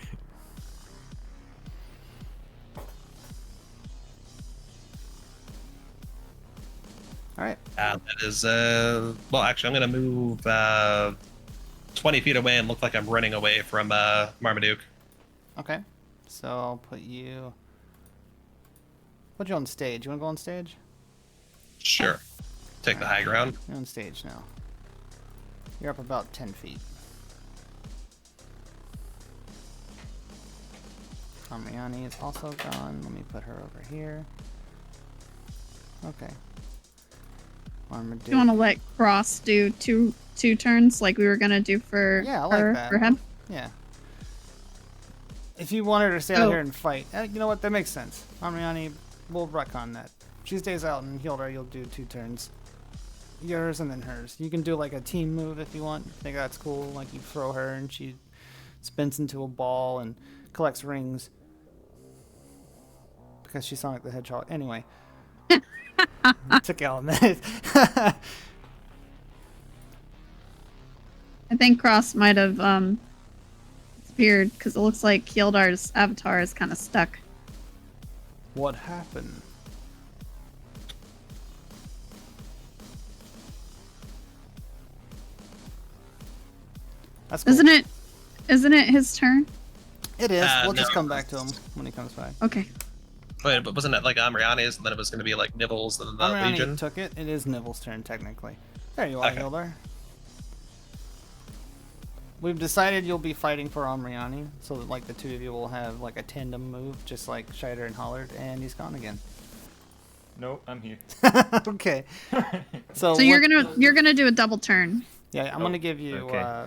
All right. That is well, actually, I'm gonna move 20 feet away and look like I'm running away from Marmaduke. Okay. So I'll put you on stage. You want to go on stage? Sure. Take the high ground. You're on stage now. You're up about 10 feet. Amiani is also gone. Let me put her over here. Okay. Marmaduke. You want to let Cross do two turns like we were gonna do for Yeah, I like her, that. for him? Yeah. If you want her to stay out here and fight, you know what? That makes sense. Armiani, we'll retcon that. She stays out and Scheider, you'll do 2 turns. Yours and then hers. You can do like a team move if you want. I think that's cool. Like you throw her and she spins into a ball and collects rings. Because she's Sonic the Hedgehog. Anyway. Took y'all a minute. I think Cross might have disappeared because it looks like Scheider's avatar is kind of stuck. What happened? That's cool. Isn't it his turn? It is. We'll no. just come back to him when he comes back. Okay. Wait, but wasn't it like Amriani's, and then it was going to be like Nibbles and the Amriani Legion? took it. It is Nibel's turn, technically. There you are, Okay. Scheider. We've decided you'll be fighting for Amriani, so that like the two of you will have like a tandem move, just like Scheider and Hollard, and he's gone again. Nope, I'm here. Okay. So you're gonna do a double turn. Yeah, I'm gonna give you okay.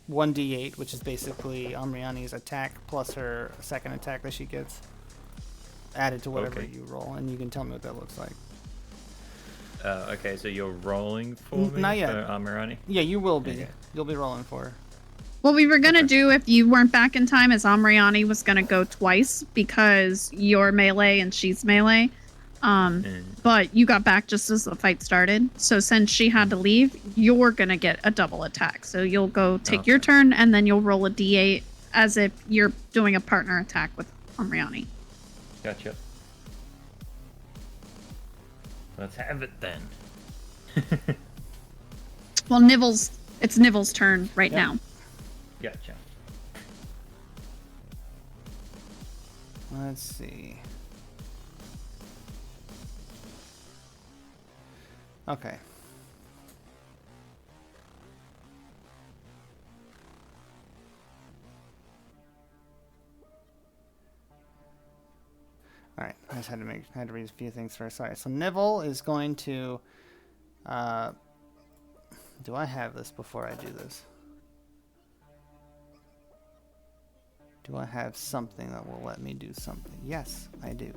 1d8, which is basically Amriani's attack plus her second attack that she gets, added to whatever Okay. you roll, and you can tell me what that looks like. Okay, so you're rolling for me? Not yet. For Amirani? Yeah, you will be. Okay. You'll be rolling for her. What we were gonna do if you weren't back in time is Amriani was gonna go twice because you're melee and she's melee. But you got back just as the fight started. So since she had to leave, you're gonna get a double attack. So you'll go take your turn and then you'll roll a d8 as if you're doing a partner attack with Amriani. Gotcha. Let's have it then. Well, it's Nivel's turn right now. Gotcha. Let's see. Okay. All right, I just had to read a few things first. Sorry. So Nibble is going to. Do I have this before I do this? Do I have something that will let me do something? Yes, I do.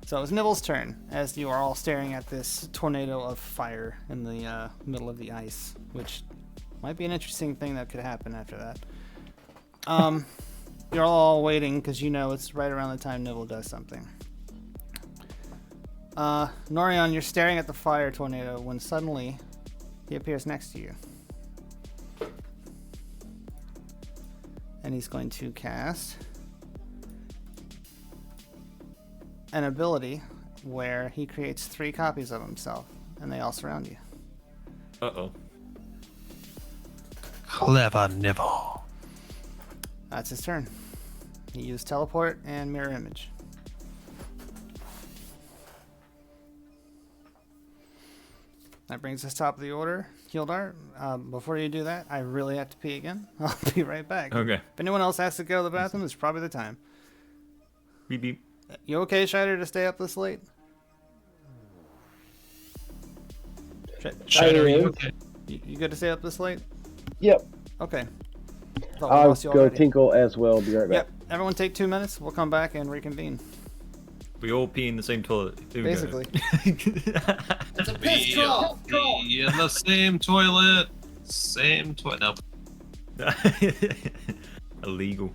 So it's Nibble's turn, as you are all staring at this tornado of fire in the middle of the ice, which might be an interesting thing that could happen after that. You're all waiting because you know it's right around the time Nibble does something. Norion, you're staring at the fire tornado when suddenly he appears next to you. And he's going to cast an ability where he creates 3 copies of himself, and they all surround you. Uh-oh. Clever Nibble. That's his turn. He used teleport and mirror image. That brings us top of the order. Hildar, before you do that, I really have to pee again. I'll be right back. Okay. If anyone else has to go to the bathroom, it's probably the time. Beep beep. You okay, Scheider, to stay up this late? Scheider, are you okay? You good to stay up this late? Yep. Okay. I'll go tinkle as well. Be right back. Yep. Everyone take 2 minutes. We'll come back and reconvene. We all pee in the same toilet. Here we Basically. It's a piss trough. Be in the same toilet. Same toilet. Nope. Illegal.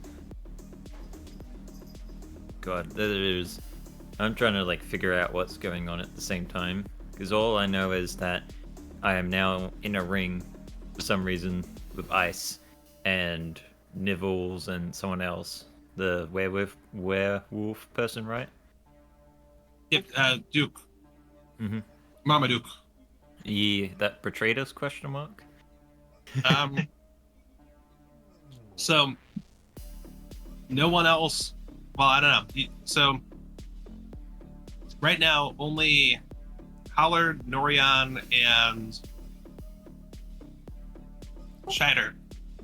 God, there's. I'm trying to like figure out what's going on at the same time, because all I know is that I am now in a ring for some reason with ice and Nivels and someone else, the werewolf person, right? Yep, Duke. Mm-hmm. Marmaduke. Yeah, that betrayed us? Question mark. So no one else. Well, I don't know. So right now, only Howlard, Norion, and Scheider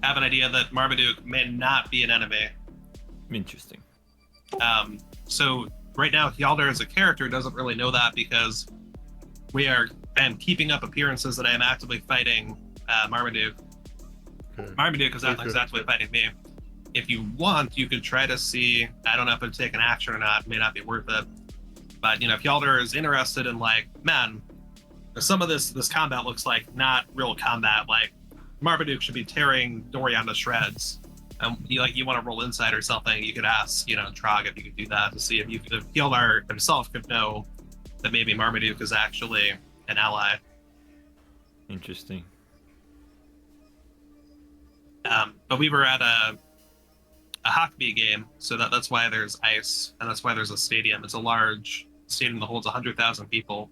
have an idea that Marmaduke may not be an enemy. Interesting. So right now, Hjalder as a character doesn't really know that because we are keeping up appearances that I am actively fighting Marmaduke. Okay. Marmaduke is not exactly fighting me. If you want, you could try to see. I don't know if it'd take an action or not. It may not be worth it. But if Hjalder is interested in like, man, some of this combat looks like not real combat. Like Marmaduke should be tearing Dorian to shreds. You want to roll insight or something, you could ask, Trog if you could do that to see if Hjalder himself could know that maybe Marmaduke is actually an ally. Interesting. But we were at a hockey game, so that's why there's ice, and that's why there's a stadium. It's a large stadium that holds 100,000 people,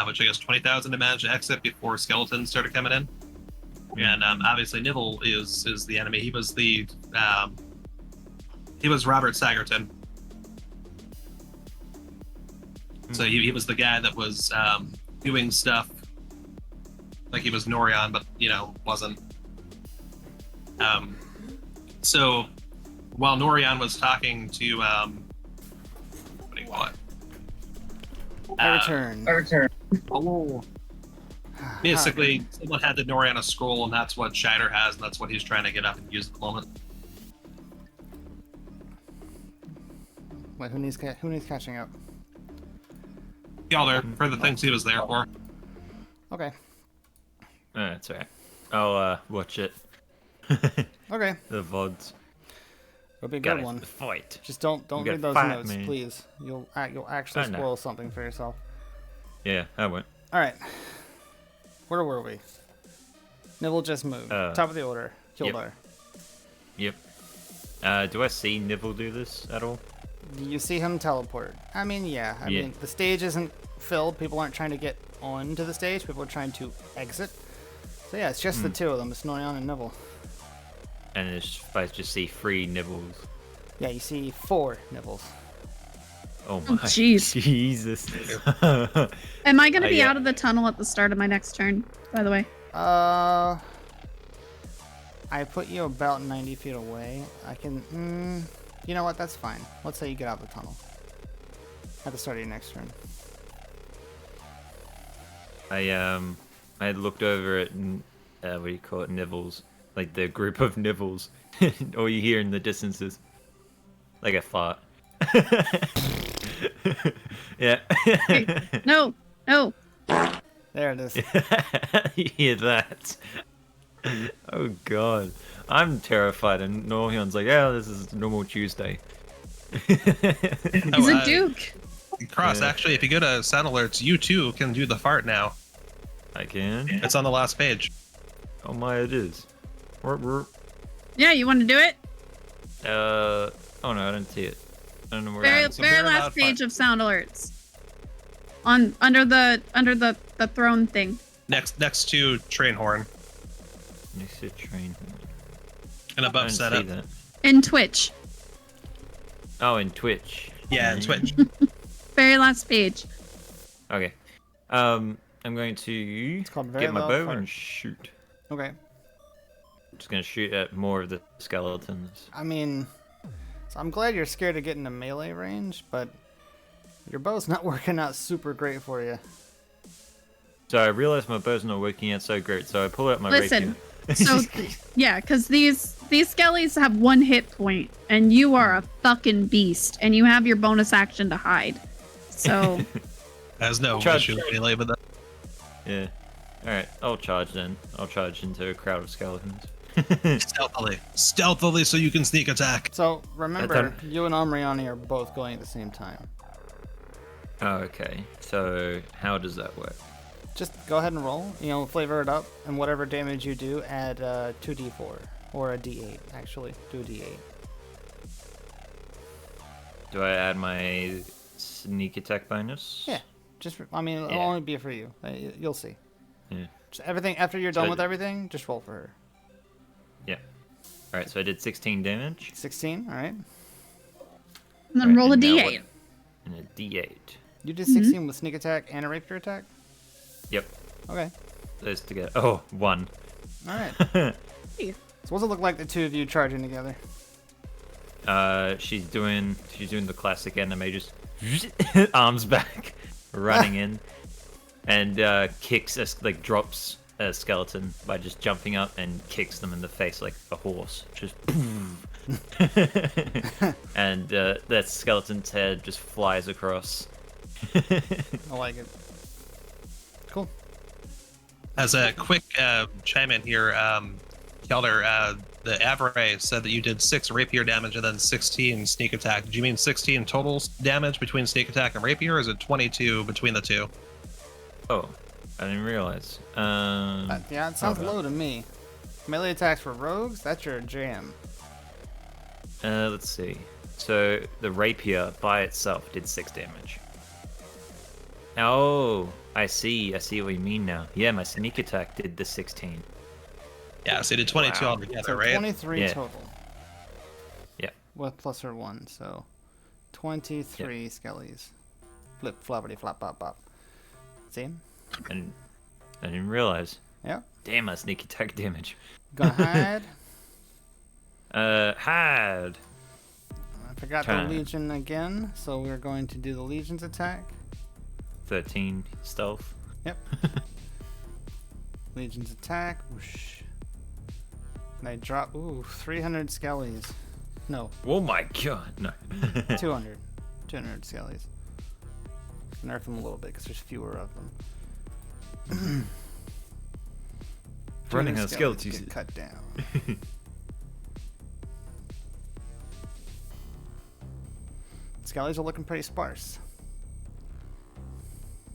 which I guess 20,000 to manage to exit before skeletons started coming in. And obviously Nibble is the enemy. He was Robert Sagerton. So he was the guy that was doing stuff like he was Norion, but wasn't. So while Norion was talking to what do you call it? I return. Oh. Basically, someone had the Noriana scroll, and that's what Scheider has, and that's what he's trying to get up and use at the moment. Wait, who needs catching up? Hjalder, for the things he was there for. Okay. That's alright. I'll watch it. Okay. The VODs. It'll be a good one. Fight. Just don't read those notes, please. You'll actually spoil something for yourself. Yeah, I won't. All right. Where were we? Nibble just moved. Top of the order. Hildar. Yep. Do I see Nibble do this at all? You see him teleport. I mean, yeah. I mean, the stage isn't filled. People aren't trying to get onto the stage. People are trying to exit. So yeah, it's just the two of them. It's Norion and Nibble. and I just see 3 nibbles. Yeah, you see 4 nibbles. Oh Oh, my jeez. Jesus. Am I gonna be yeah. out of the tunnel at the start of my next turn? By the way. I put you about 90 feet away. I can. You know what? That's fine. Let's say you get out of the tunnel at the start of your next turn. I looked over at what do you call it, nibbles, like the group of nibbles. All you hear in the distance is like a fart. Yeah. No. There it is. You hear that? Oh god, I'm terrified, and Norhyun's like, yeah, this is a normal Tuesday. He's a duke. Cross, actually, if you go to sound alerts, you too can do the fart now. I can? It's on the last page. Oh my, it is. Yeah, you want to do it? Oh no, I don't see it. I don't know where Very last page of sound alerts. Under the throne thing. Next to train horn. Next to train horn. And above setup. That. In Twitch. Oh, in Twitch. Yeah, in Twitch. Very last page. Okay. I'm going to get my bow and shoot. Okay. Just gonna shoot at more of the skeletons. I mean, so I'm glad you're scared of getting to melee range, but your bow's not working out super great for you. So I realized my bow's not working out so great, so I pull out my Listen, rapier. so yeah, because these skellies have 1 hit point, and you are a fucking beast, and you have your bonus action to hide. So Has no Charge. issue with melee with that. Yeah. Alright, I'll charge then. I'll charge into a crowd of skeletons. Stealthily so you can sneak attack. So remember, you and Amriani are both going at the same time. Oh, okay. So how does that work? Just go ahead and roll. You know, flavor it up, and whatever damage you do, add 2d4 or a d8. Actually, do a d8. Do I add my sneak attack bonus? Yeah. I mean, it'll only be for you. You'll see. Yeah. Just everything after you're done with everything, just roll for her. Yeah. All right. So I did 16 damage. 16. All right. And then roll a now d8. And a d8. You did 16 with sneak attack and a rapier attack. Yep. Okay. Those together. Oh, 1. All right. So what's it look like the two of you charging together? She's doing the classic anime, just arms back, running in, and kicks drops a skeleton by just jumping up and kicks them in the face like a horse, just and that skeleton's head just flies across. I like it. Cool. As a quick chime in here, Kelder, the Avray said that you did 6 rapier damage and then 16 sneak attack. Do you mean 16 total damage between sneak attack and rapier, or is it 22 between the two? Oh, I didn't realize. Yeah, it sounds low to me. Melee attacks for rogues, that's your jam. Let's see. So the rapier by itself did 6 damage. Oh, I see what you mean now. Yeah, my sneak attack did the 16. Yeah, so you did 22 altogether, so right? 23 total. Yeah. With plus her 1, so 23 skellies. Flip, floppity, flop, bop, bop. See? And I didn't realize. Yeah. Damn, my sneak attack damage. Gonna hide. Hide. I forgot the Legion again, so we're going to do the Legion's attack. 13 stealth. Yep. Legion's attack. Whoosh. And I drop, 300 skellies. No. Oh my god, no. 200. 200 skellies. Nerf them a little bit because there's fewer of them. Running out of skeletons get cut down. Skellies are looking pretty sparse.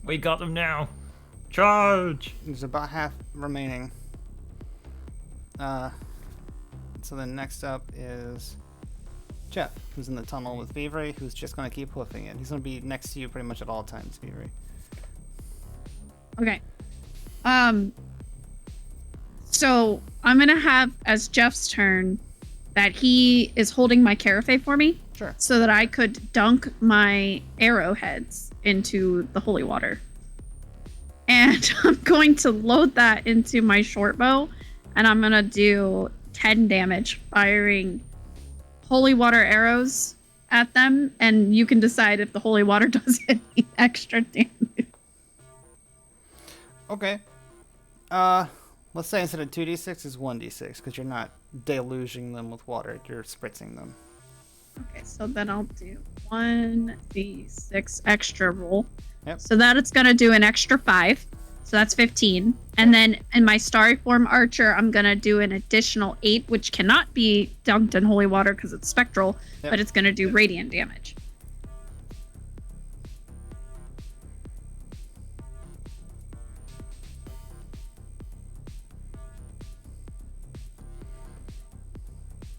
We got them now. Charge! There's about half remaining. So then next up is Jeff, who's in the tunnel with Vivre, who's just going to keep hoofing it. He's going to be next to you pretty much at all times, Vivre. Okay. So I'm gonna have, as Jeff's turn, that he is holding my carafe for me. Sure. So that I could dunk my arrowheads into the holy water. And I'm going to load that into my short bow, and I'm going to do 10 damage firing holy water arrows at them, and you can decide if the holy water does any extra damage. Okay. Let's say instead of 2d6 is 1d6 because you're not deluging them with water, you're spritzing them. Okay, so then I'll do 1d6 extra roll. Yep. So that it's going to do an extra 5. So that's 15. And then in my starry form archer, I'm going to do an additional 8, which cannot be dunked in holy water because it's spectral, but it's going to do radiant damage.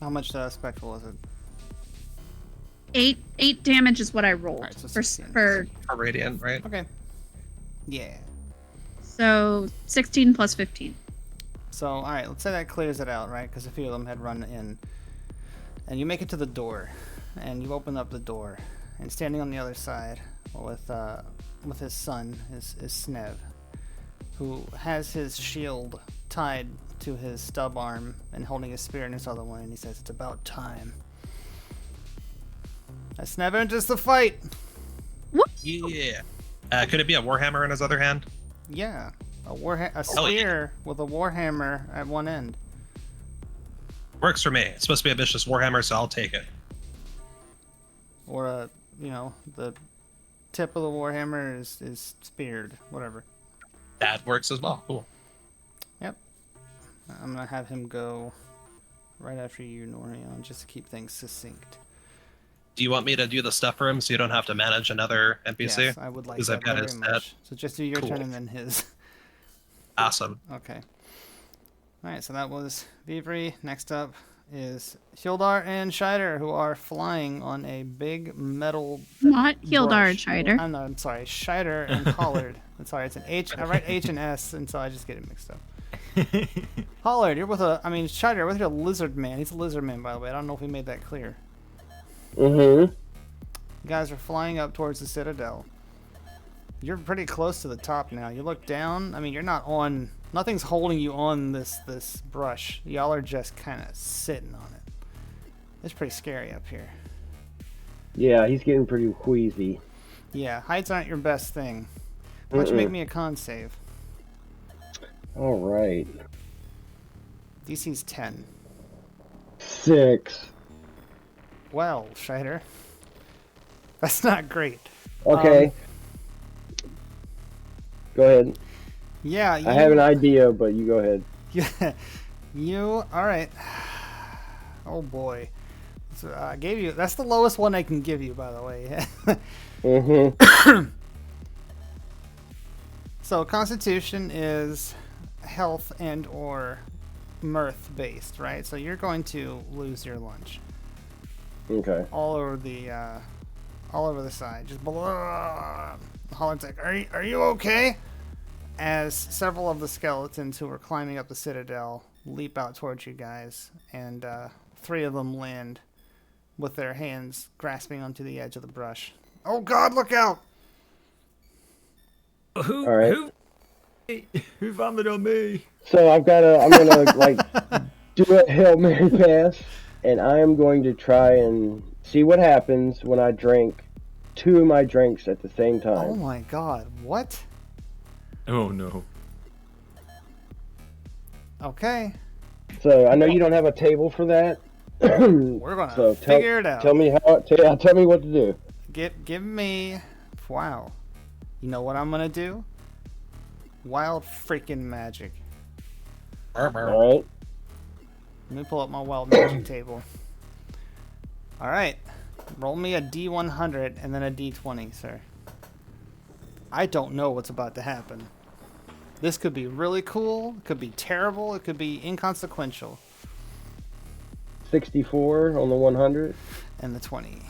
How much spectral is it? 8 damage is what I rolled. Alright, so for 16. For radiant, right? Okay. Yeah. So 16 plus 15. So, alright, let's say that clears it out, right? Because a few of them had run in. And you make it to the door. And you open up the door. And standing on the other side with his son is Snev, who has his shield tied to his stub arm and holding his spear in his other one. And he says, "It's about time." As Snev enters the fight. Yeah. Could it be a warhammer in his other hand? Yeah. A spear with a warhammer at one end. Works for me. It's supposed to be a vicious warhammer, so I'll take it. Or the tip of the warhammer is speared. Whatever. That works as well. Cool. Yep. I'm gonna have him go right after you, Norion, just to keep things succinct. Do you want me to do the stuff for him so you don't have to manage another NPC? Yes, I would like that I've got very his much. So just do your Cool. turn and then his. Awesome. Okay. Alright, so that was Vivri. Next up is Hildar and Scheider, who are flying on a big metal Not Hildar and brush. Scheider. I'm sorry, Scheider and Pollard. I'm sorry, it's an H. I write H and S, and so I just get it mixed up. Pollard, you're with Scheider, with your lizard man. He's a lizard man, by the way. I don't know if we made that clear. Mm-hmm. You guys are flying up towards the Citadel. You're pretty close to the top now. You look down. I mean, you're not on... Nothing's holding you on this brush. Y'all are just kind of sitting on it. It's pretty scary up here. Yeah, he's getting pretty wheezy. Yeah, heights aren't your best thing. Why don't you make me a con save? All right. DC's 10. 6. Well, Scheider. That's not great. Okay. Go ahead. Yeah, I have an idea, but you go ahead. Yeah, you. All right. Oh boy. So I gave you. That's the lowest one I can give you, by the way. Mm-hmm. So Constitution is health and or mirth based, right? So you're going to lose your lunch. Okay. All over the side, just below. Holland's like, "Are you okay?" As several of the skeletons who were climbing up the citadel leap out towards you guys, and 3 of them land with their hands grasping onto the edge of the brush. Oh God, look out! Who vomited on me? So I'm gonna like do a Hail Mary pass, and I am going to try and see what happens when I drink 2 of my drinks at the same time. Oh my God, what? Oh no. Okay. So I know you don't have a table for that. We're gonna figure it out. Tell me tell me what to do. Give me. Wow. You know what I'm gonna do? Wild freaking magic. All right. Let me pull up my wild magic table. All right. Roll me a D100 and then a D20, sir. I don't know what's about to happen. This could be really cool. It could be terrible. It could be inconsequential. 64 on the 100. And the 20.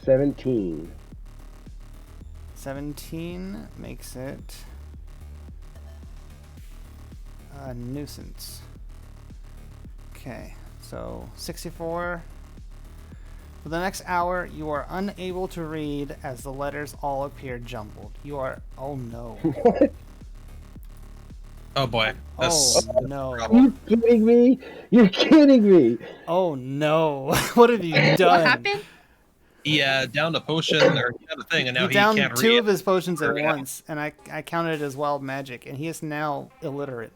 $17. 17 makes it a nuisance. Okay, so 64. For the next hour, you are unable to read as the letters all appear jumbled. You are... Oh, no. Oh boy. Oh, no. You kidding me? You're kidding me. Oh, no. What have you done? What happened? He downed a potion or he had a thing, and now He he downed can't two read. of his potions at Yeah. once, and I counted it as wild magic, and he is now illiterate.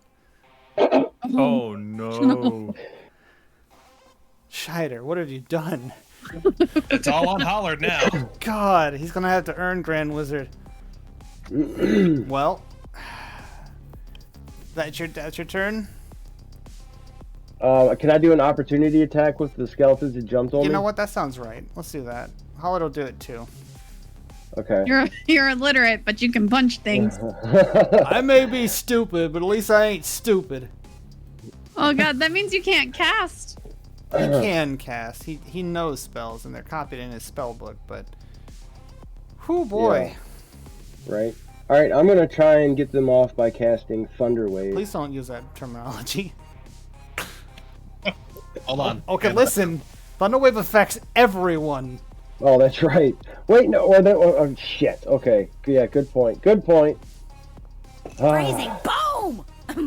Oh no. Scheider, what have you done? It's all on Hollard now. God, he's gonna have to earn Grand Wizard. Well, that's your turn. Can I do an opportunity attack with the skeletons that jumped on me? You know what? That sounds right. Let's do that. Hollard will do it too. Okay. You're illiterate, but you can punch things. I may be stupid, but at least I ain't stupid. Oh god, that means you can't cast. He can cast. He knows spells, and they're copied in his spell book. But, whoo boy. Yeah. Right. All right. I'm gonna try and get them off by casting Thunder Wave. Please don't use that terminology. Hold on. Okay, listen. Thunderwave affects everyone. Oh, that's right. Wait, no. Oh, shit. Okay. Yeah. Good point. Good point. Phrasing. Boom.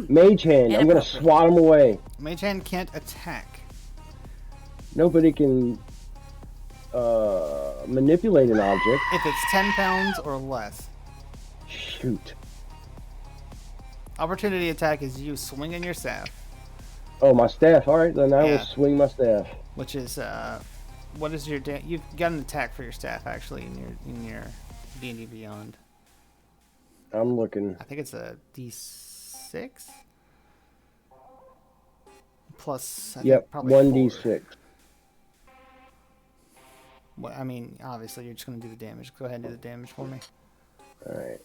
Mage Hand. I'm gonna swat him away. Mage Hand can't attack. Nobody can manipulate an object. If it's 10 pounds or less. Shoot. Opportunity attack is you swinging your staff. Oh, my staff. All right, then I will swing my staff. Which is what is your you've got an attack for your staff actually in your D&D Beyond. I'm looking. I think it's a D6 plus. I think probably 1d6. Well, I mean, obviously you're just gonna do the damage. Go ahead and do the damage for me. All right.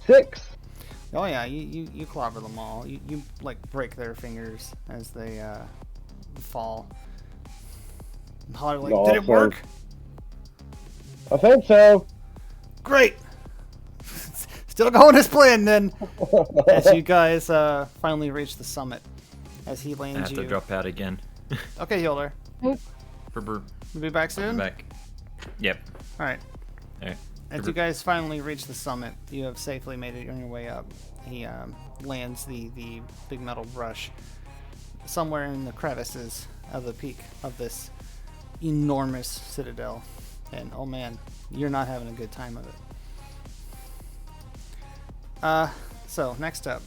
Six. Oh yeah, you clobber them all. You like break their fingers as they fall. And Holler like, did it work? I think so. Great. Still going as planned then. As you guys finally reach the summit, as he lands I have to drop out again. Okay, Hilder. We'll be back soon. Back. Yep. All right. All right. As you guys finally reach the summit, you have safely made it on your way up. He lands the big metal brush somewhere in the crevices of the peak of this enormous citadel. And oh man, you're not having a good time of it. So next up.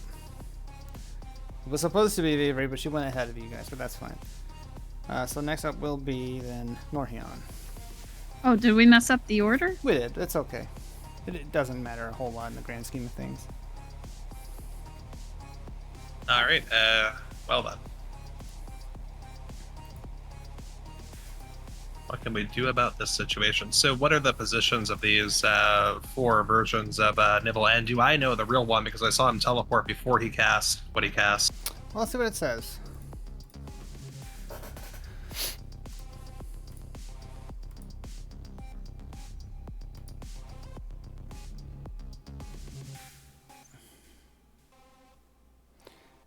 It was supposed to be Vivre, but she went ahead of you guys, but that's fine. So next up will be then Northerra. Oh, did we mess up the order? We did. It's okay. It doesn't matter a whole lot in the grand scheme of things. All right. Well then. What can we do about this situation? So what are the positions of these four versions of Nibble? And do I know the real one because I saw him teleport before he cast what he cast? Well, let's see what it says.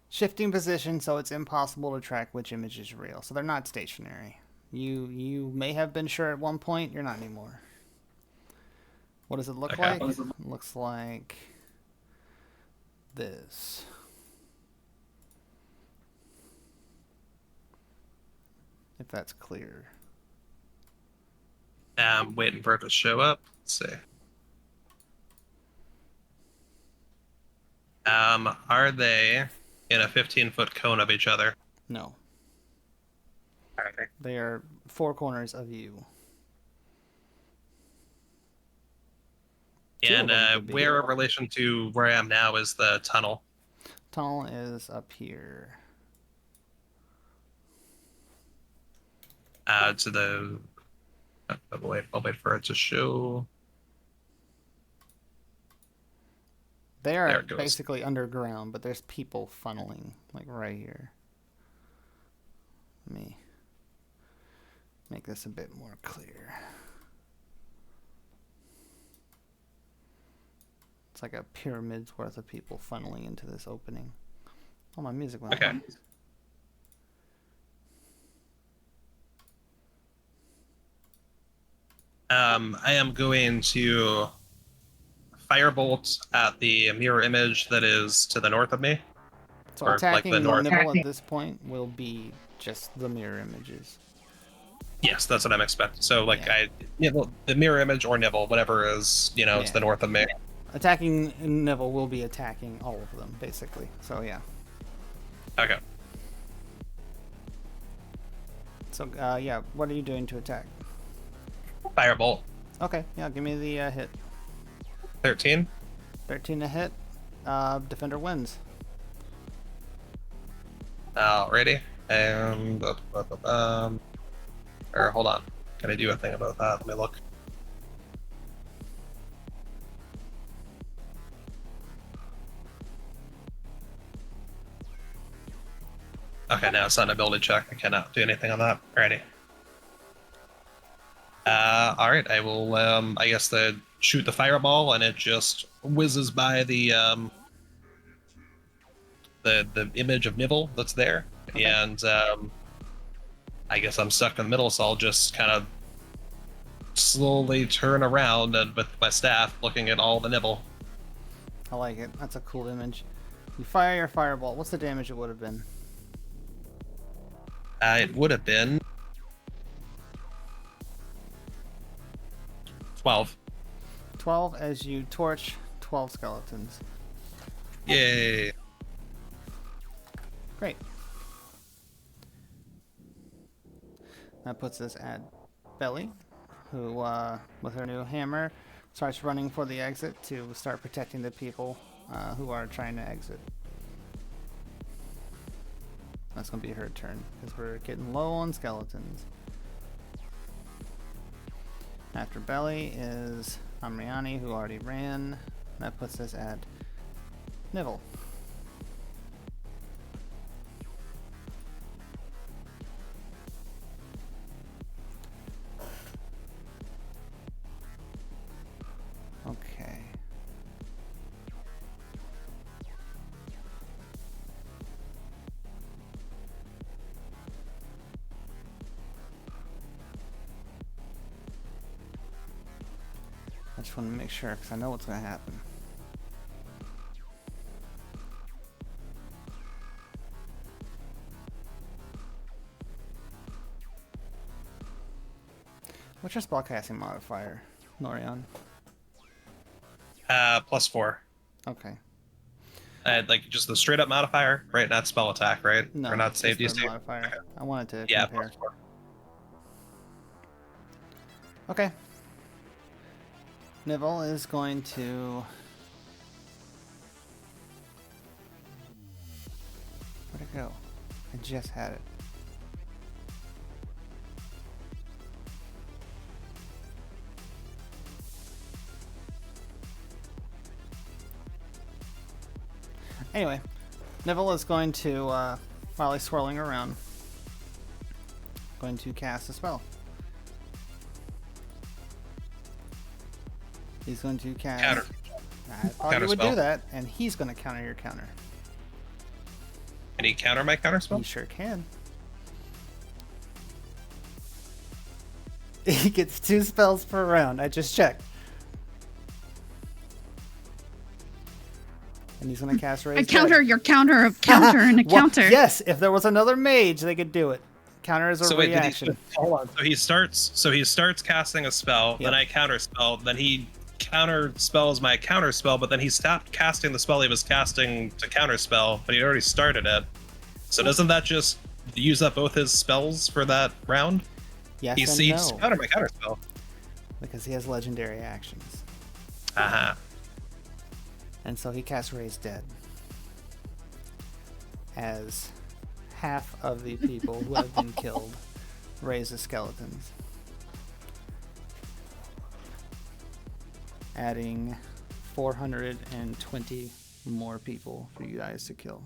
Shifting position, so it's impossible to track which image is real. So they're not stationary. You may have been sure at one point, you're not anymore. What does it look like? It looks like this. If that's clear. I'm waiting for it to show up. Let's see. Are they in a 15-foot cone of each other? No. Okay. They are four corners of you. And where in relation to where I am now is the tunnel? Tunnel is up here. To the... I'll wait for it to show. They are basically underground, but there's people funneling, like right here. Let me make this a bit more clear. It's like a pyramid's worth of people funneling into this opening. Oh, my music went Okay. off. I am going to firebolt at the mirror image that is to the north of me. So Or, attacking like, the north. Nibble at this point will be just the mirror images. Yes, that's what I'm expecting. So, like, Nibble, the mirror image or Nibble, whatever is, to the north of me. Attacking Nibble will be attacking all of them, basically. So, yeah. Okay. So, yeah, what are you doing to attack? Firebolt. Okay, yeah, give me the hit. 13. 13 to hit. Defender wins. Alrighty. And, or hold on. Can I do a thing about that? Let me look. Okay, now it's not an ability check. I cannot do anything on that. Alrighty. Alright, I will, I guess, shoot the fireball, and it just whizzes by the image of Nibble that's there. Okay. And, I guess I'm stuck in the middle, so I'll just kind of slowly turn around and with my staff looking at all the Nibble. I like it. That's a cool image. You fire your fireball. What's the damage it would have been? It would have been 12. 12 as you torch 12 skeletons. Yay. Great. That puts us at Belly, who, with her new hammer, starts running for the exit to start protecting the people who are trying to exit. That's going to be her turn, because we're getting low on skeletons. After Belly is Amriani, who already ran. That puts us at Nibble. Okay. I just want to make sure, because I know what's going to happen. What's your spellcasting modifier, Norion? +4. Okay. Like just the straight up modifier, right? Not spell attack, right? No, or not save just DC. the modifier. Okay. I wanted to Yeah, compare. +4. Okay. Nibble is going to... Where'd it go? I just had it. Anyway, Nibble is going to, while he's swirling around, going to cast a spell. He's going to cast... Counter. I thought you would do that, and he's going to counter your counter. Can he counter my counter spell? He sure can. He gets 2 spells per round. I just checked. And he's going to cast Raise I counter your counter of counter and a well, counter. Yes, if there was another mage, they could do it. Counter is a reaction. Hold on. So he starts casting a spell, then I counter spell, then he counter spells my counter spell, but then he stopped casting the spell he was casting to counter spell, but he already started it. So doesn't that just use up both his spells for that round? Yes He and sees no. counter my counter spell. Because he has legendary actions. Uh-huh. And so he casts Raise Dead. As half of the people who have been killed raise the skeletons. Adding 420 more people for you guys to kill.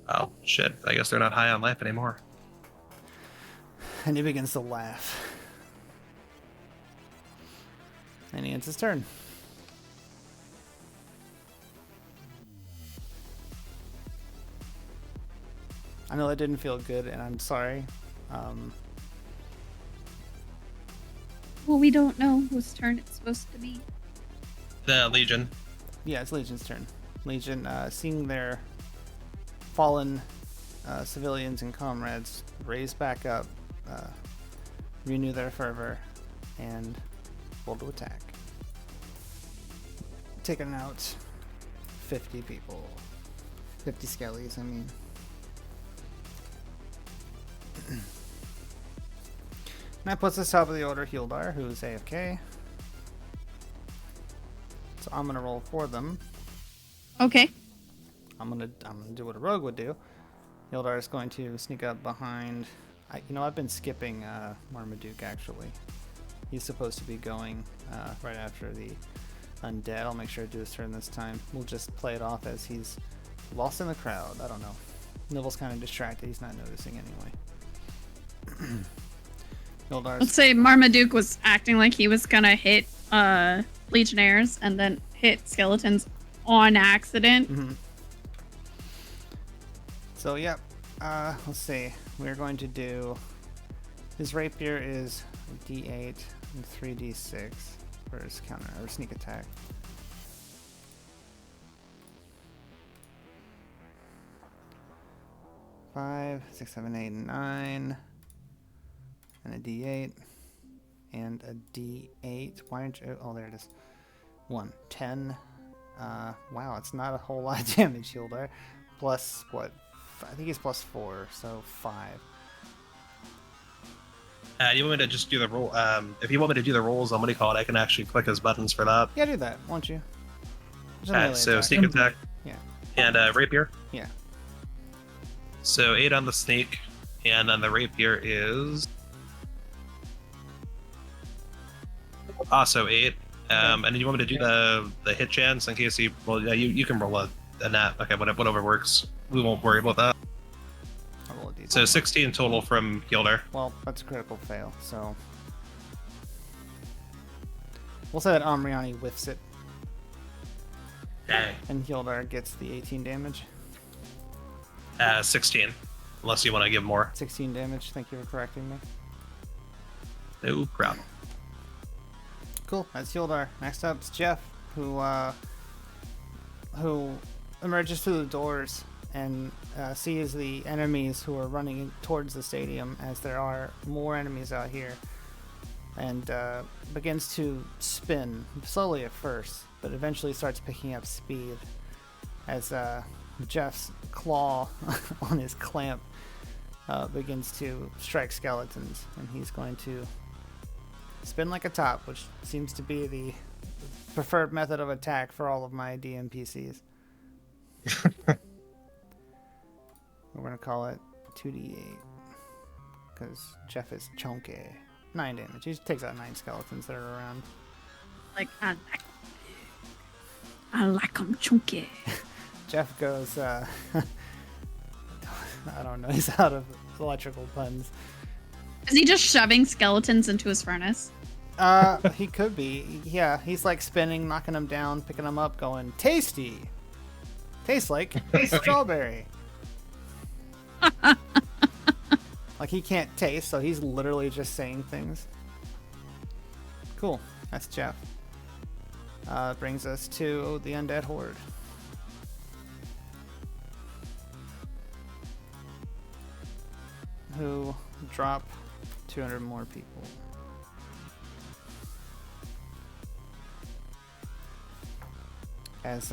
Oh, shit. I guess they're not high on life anymore. And he begins to laugh. And he ends his turn. I know that didn't feel good, and I'm sorry. Well, we don't know whose turn it's supposed to be. The Legion. Yeah, it's Legion's turn. Legion, seeing their fallen civilians and comrades raise back up, renew their fervor, and roll to attack. Taking out 50 people. 50 skellies, I mean. And that puts us top of the order Hildar, who's AFK. So I'm gonna roll for them. Okay. I'm gonna do what a rogue would do. Hildar is going to sneak up behind. I've been skipping Marmaduke actually. He's supposed to be going right after the undead. I'll make sure to do his turn this time. We'll just play it off as he's lost in the crowd. I don't know. Nibel's kind of distracted. He's not noticing anyway. Let's say Marmaduke was acting like he was gonna hit legionnaires and then hit skeletons on accident. Mm-hmm. So yep. Let's see. We're going to do. His rapier is D8 and 3D6 for his counter or sneak attack. Five, 6, 7, 8, 9, and a D8, and a D8. Why didn't you? Oh, there it is. 1, 10. Wow, it's not a whole lot of damage, Hildar. Plus what? I think he's plus 4, so 5. You want me to just do the roll? If you want me to do the rolls on what do you call it, I can actually click his buttons for that. Yeah, do that, won't you? So attack. sneak attack. Yeah. And rapier. Yeah. So 8 on the sneak, and on the rapier is also 8. And then you want me to do the hit chance in case you? Well, yeah, you can roll a nat. Okay, whatever works. We won't worry about that. I'll roll a D10. So 16 total from Hildar. Well, that's a critical fail, so we'll say that Amriani whiffs it. Dang. And Hildar gets the 18 damage. 16, unless you want to give more. 16 damage. Thank you for correcting me. No problem. Cool. That's Hildar. Next up is Jeff, who emerges through the doors and sees the enemies who are running towards the stadium, as there are more enemies out here, and begins to spin slowly at first, but eventually starts picking up speed as Jeff's claw on his clamp begins to strike skeletons, and he's going to spin like a top, which seems to be the preferred method of attack for all of my DMPCs. We're going to call it 2d8 because Jeff is chunky. 9 damage. He takes out 9 skeletons that are around. Like, I like them chunky. Jeff goes, I don't know, he's out of electrical puns. Is he just shoving skeletons into his furnace? He could be. Yeah, he's like spinning, knocking them down, picking them up, going, tasty! Tastes like strawberry. Like he can't taste, so he's literally just saying things. Cool, that's Jeff. Brings us to the Undead Horde. Who drop 200 more people. As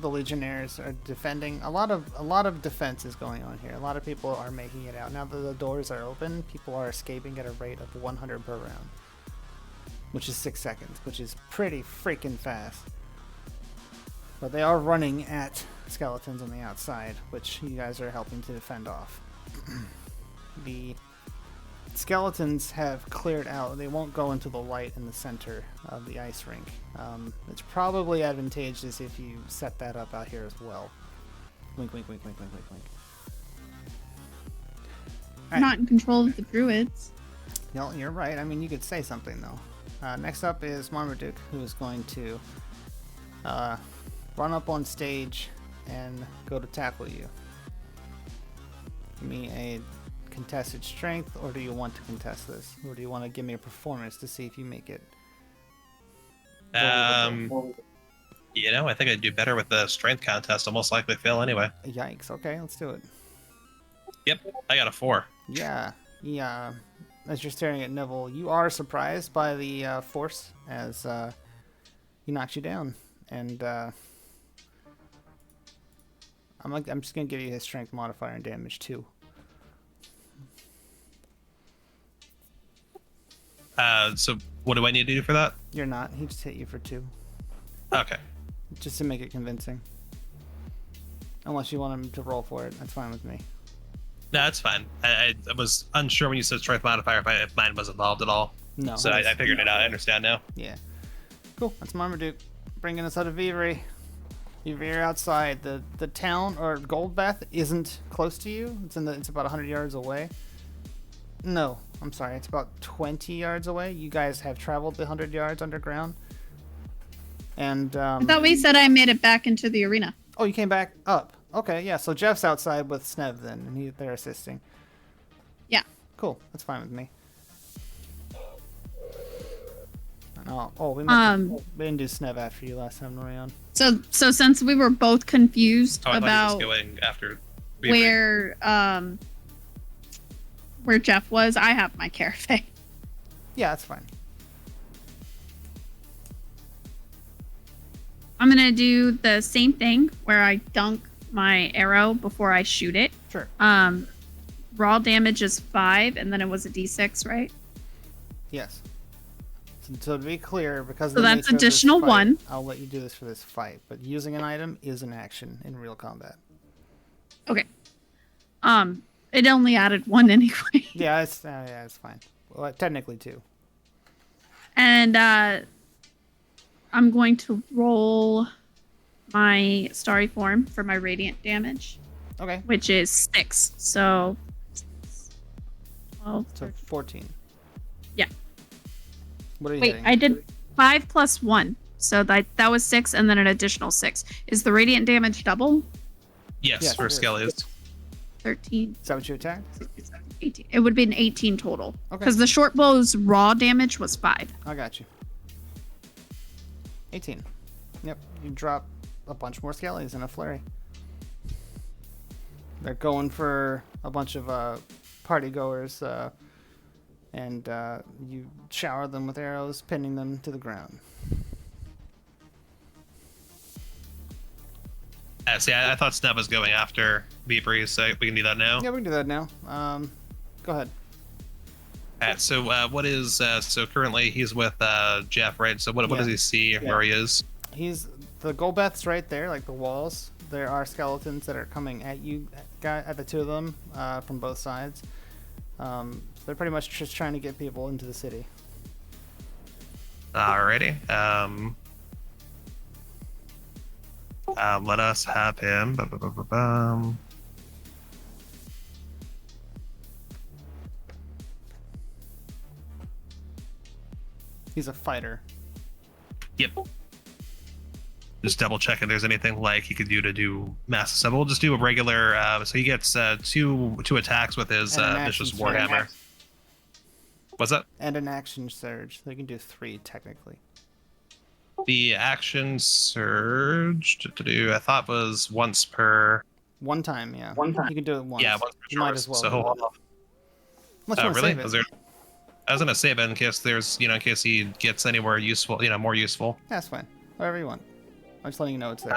the Legionnaires are defending, a lot of defense is going on here. A lot of people are making it out. Now that the doors are open, people are escaping at a rate of 100 per round, which is 6 seconds, which is pretty freaking fast. But they are running at skeletons on the outside, which you guys are helping to defend off. The skeletons have cleared out. They won't go into the light in the center of the ice rink. It's probably advantageous if you set that up out here as well. Wink, wink, wink, wink, wink, wink, wink. Right. Not in control of the druids. No, you're right. I mean, you could say something though. Next up is Marmaduke, who is going to run up on stage and go to tackle you. Give me a contested strength, or do you want to contest this? Or do you want to give me a performance to see if you make it? You know, I think I'd do better with the strength contest. I'll most likely fail anyway. Yikes. Okay, let's do it. Yep, I got a 4. Yeah. As you're staring at Neville, you are surprised by the force as he knocks you down. And I'm just going to give you his strength modifier and damage too. So what do I need to do for that? You're not. He just hit you for 2. Okay. Just to make it convincing. Unless you want him to roll for it. That's fine with me. No, that's fine. I was unsure when you said strength modifier if mine was involved at all. No. So I figured it out. I understand now. Yeah. Cool. That's Marmaduke bringing us out of Vivre. You're outside. The town or Goldbath isn't close to you. It's about 100 yards away. No, I'm sorry. It's about 20 yards away. You guys have traveled the 100 yards underground. And I thought we said I made it back into the arena. Oh, you came back up. Okay, yeah. So Jeff's outside with Snev then, and they're assisting. Yeah. Cool. That's fine with me. We didn't do Snev after you last time, Norion. So since we were both confused about going after where Jeff was, I have my carafe. Yeah, that's fine. I'm gonna do the same thing where I dunk my arrow before I shoot it. Sure. Raw damage is 5, and then it was a D6, right? Yes. So to be clear, because so that's additional fight, 1. I'll let you do this for this fight, but using an item is an action in real combat. Okay. It only added 1 anyway. Yeah, it's fine. Well, technically 2. And I'm going to roll my starry form for my radiant damage. Okay. Which is 6. So 12. So 14. Yeah. What are you Wait, hitting? I did 5 plus 1. So that was 6 and then an additional 6. Is the radiant damage double? Yes, for Skellies. 13. Is that what you attacked? 18. It would have been 18 total. Okay. Because the short bow's raw damage was 5. I got you. 18. Yep, you drop a bunch more skellies in a flurry. They're going for a bunch of party goers, and you shower them with arrows, pinning them to the ground. See, I thought Snev was going after Beepery, so we can do that now. Yeah, we can do that now. Go ahead. Alright, so what is so currently he's with Jeff, right? So what does he see where he is? He's the Golbeth's right there, like the walls. There are skeletons that are coming at you, at the two of them from both sides. They're pretty much just trying to get people into the city. Alrighty. Let us have him. He's a fighter. Yep. Just double check if there's anything like he could do to do mass assemble. We'll just do a regular. So he gets two attacks with his vicious warhammer. What's that? And an action surge. They can do 3 technically. The action surge I thought was once per. One time, yeah. One time. You can do it once. Yeah, once per you might as well. So hold on. Unless you want to really? save it. I was gonna save it in case there's, in case he gets anywhere useful, more useful. That's fine. Whatever you want. I'm just letting you know it's there.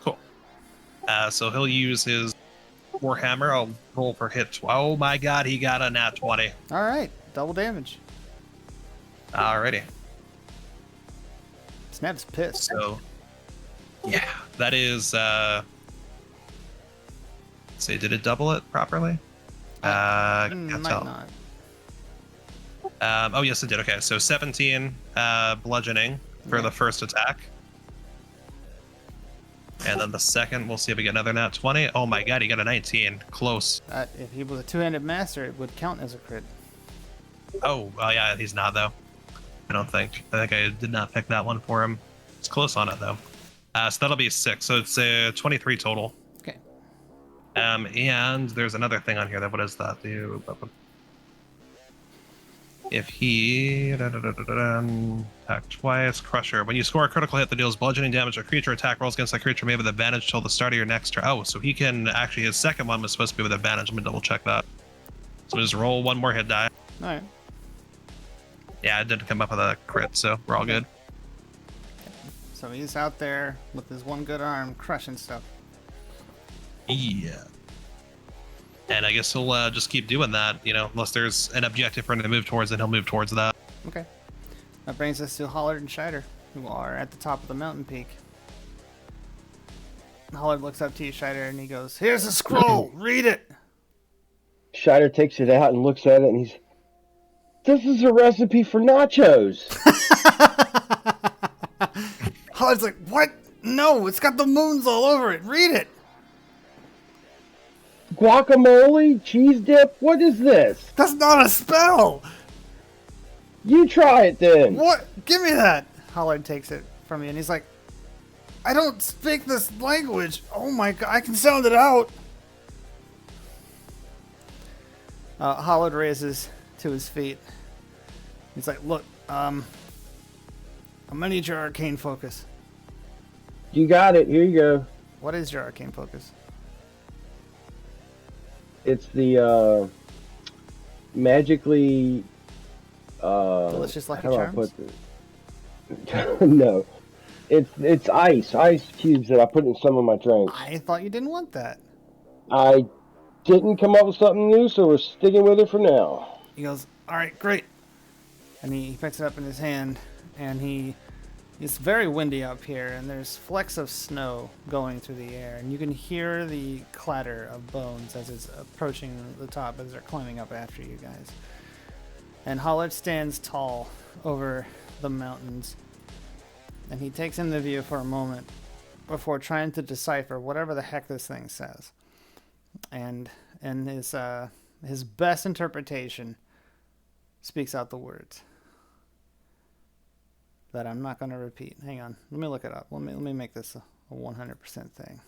Cool. So he'll use his warhammer. I'll roll for hit. Oh my god, he got a nat 20. All right, double damage. Alrighty. Snap's pissed. So, yeah, that is. Let's see, did it double it properly? Can't might tell. not. Oh yes, it did. Okay, so 17 bludgeoning for the first attack. And then the second, we'll see if we get another nat 20. Oh my god, he got a 19. Close. If he was a two-handed master, it would count as a crit. Oh, yeah, he's not, though. I don't think. I think I did not pick that one for him. It's close on it, though. So that'll be 6. So it's 23 total. Okay. And there's another thing on here. What is that? If he attack twice, Crusher. When you score a critical hit that deals bludgeoning damage, a creature attack rolls against that creature may with advantage till the start of your next turn. Oh, so he can actually, his second one was supposed to be with advantage. Let me double check that. So just roll one more hit die. All right. Yeah, it didn't come up with a crit, so we're all good. So he's out there with his one good arm crushing stuff. Yeah. And I guess he'll just keep doing that, unless there's an objective for him to move towards, then he'll move towards that. Okay. That brings us to Hollard and Scheider, who are at the top of the mountain peak. Hollard looks up to you, Scheider, and he goes, "Here's a scroll. Read it." Scheider takes it out and looks at it, and this is a recipe for nachos. Hollard's like, "What? No, it's got the moons all over it. Read it." Guacamole? Cheese dip? What is this? That's not a spell. You try it then. What? Give me that. Hollard takes it from you, and he's like, "I don't speak this language. Oh my god, I can sound it out." Hollard raises to his feet. He's like, "Look, I'm gonna need your arcane focus." You got it. Here you go. What is your arcane focus? It's the magically delicious Lucky Charms? No. It's ice cubes that I put in some of my drinks. I thought you didn't want that. I didn't come up with something new, so we're sticking with it for now. He goes, "All right, great." And he picks it up in his hand, and it's very windy up here, and there's flecks of snow going through the air, and you can hear the clatter of bones as it's approaching the top, as they're climbing up after you guys. And Hollard stands tall over the mountains, and he takes in the view for a moment before trying to decipher whatever the heck this thing says. And his best interpretation speaks out the words that I'm not going to repeat. Hang on. Let me look it up. Let me make this a 100% thing.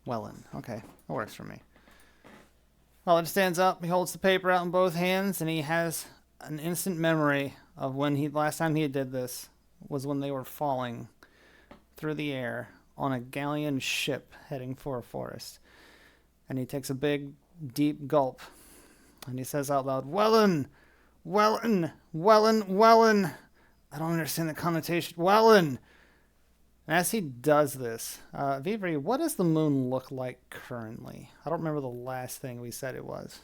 Wellen. Okay. That works for me. Hollard stands up. He holds the paper out in both hands, and he has an instant memory of when last time he did this was when they were falling through the air on a galleon ship heading for a forest. And he takes a big, deep gulp, and he says out loud, "Wellen! Wellen! Wellen! Wellen!" I don't understand the connotation. "Wellen!" And as he does this, Vivri, what does the moon look like currently? I don't remember the last thing we said it was.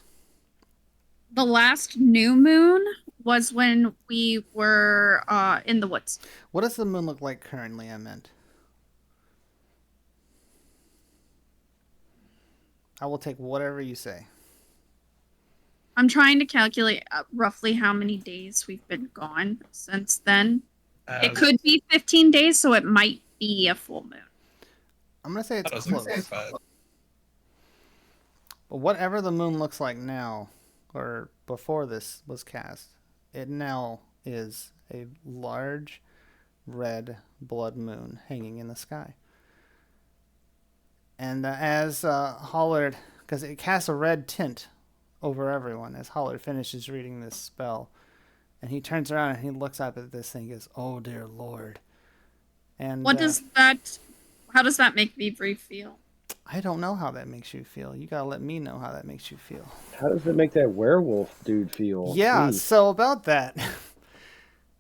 The last new moon was when we were in the woods. What does the moon look like currently, I meant? I will take whatever you say. I'm trying to calculate roughly how many days we've been gone since then. It could be 15 days, so it might be a full moon. I'm going to say it's close. But whatever the moon looks like now, or before this was cast, it now is a large red blood moon hanging in the sky. And as Hollard, because it casts a red tint over everyone as Hollard finishes reading this spell, and he turns around and he looks up at this thing and goes, "Oh dear Lord." And how does that make Vivri feel? I don't know how that makes you feel. You gotta let me know how that makes you feel. How does it make that werewolf dude feel? Yeah, so about that,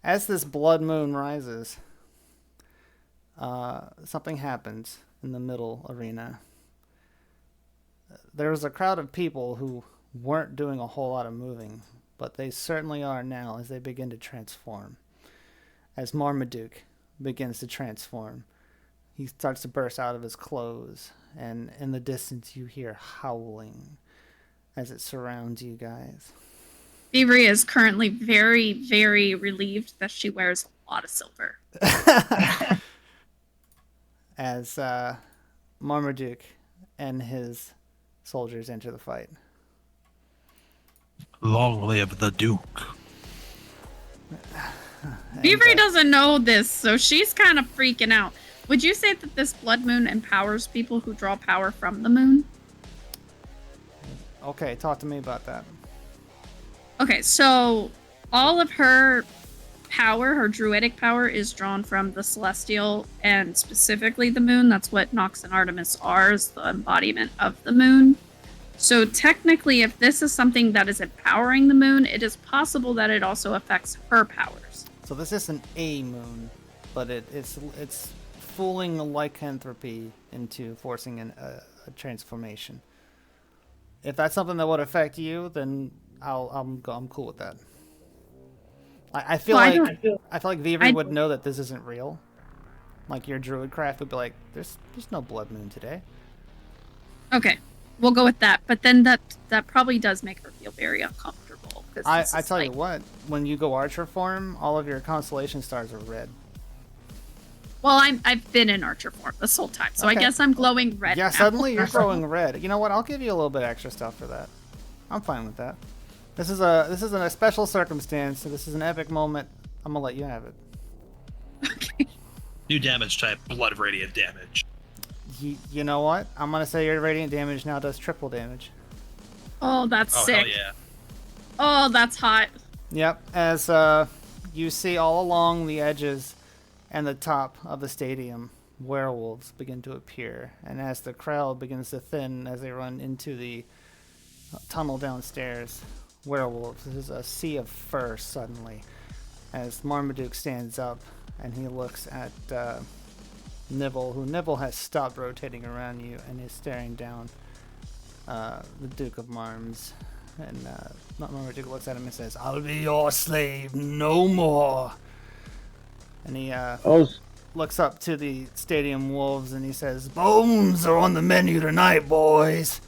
as this blood moon rises, something happens in the middle arena. There was a crowd of people who weren't doing a whole lot of moving, but they certainly are now as they begin to transform. As Marmaduke begins to transform, he starts to burst out of his clothes, and in the distance you hear howling as it surrounds you guys. Vivri is currently very, very relieved that she wears a lot of silver. As Marmaduke and his soldiers enter the fight. Long live the Duke. Beavery doesn't know this, so she's kind of freaking out. Would you say that this blood moon empowers people who draw power from the moon? Okay, talk to me about that. Okay, so all of her power, her druidic power, is drawn from the celestial and specifically the moon. That's what Nox and Artemis are, is the embodiment of the moon. So technically, if this is something that is empowering the moon, it is possible that it also affects her powers. So this isn't a moon, but it's fooling a lycanthropy into forcing a transformation. If that's something that would affect you, then I'm cool with that. I feel like Vivre would know that this isn't real. Like your druid craft would be like, there's no blood moon today. Okay, we'll go with that. But then that probably does make her feel very uncomfortable. I tell you what, when you go archer form, all of your constellation stars are red. Well, I've been in archer form this whole time, so Okay. I guess I'm glowing red. Yeah, now. suddenly you're glowing red. You know what? I'll give you a little bit extra stuff for that. I'm fine with that. This is a special circumstance. So this is an epic moment. I'm gonna let you have it. New damage type, blood radiant damage. You know what? I'm gonna say your radiant damage now does triple damage. Oh, that's Oh, sick. hell yeah. Oh, that's hot. Yep. As you see all along the edges and the top of the stadium, werewolves begin to appear, and as the crowd begins to thin as they run into the tunnel downstairs, werewolves. This is a sea of fur suddenly, as Marmaduke stands up and he looks at Nibble, who Nibble has stopped rotating around you and is staring down the Duke of Marms. And Marmaduke looks at him and says, "I'll be your slave no more." And he looks up to the stadium wolves and he says, "Bones are on the menu tonight, boys."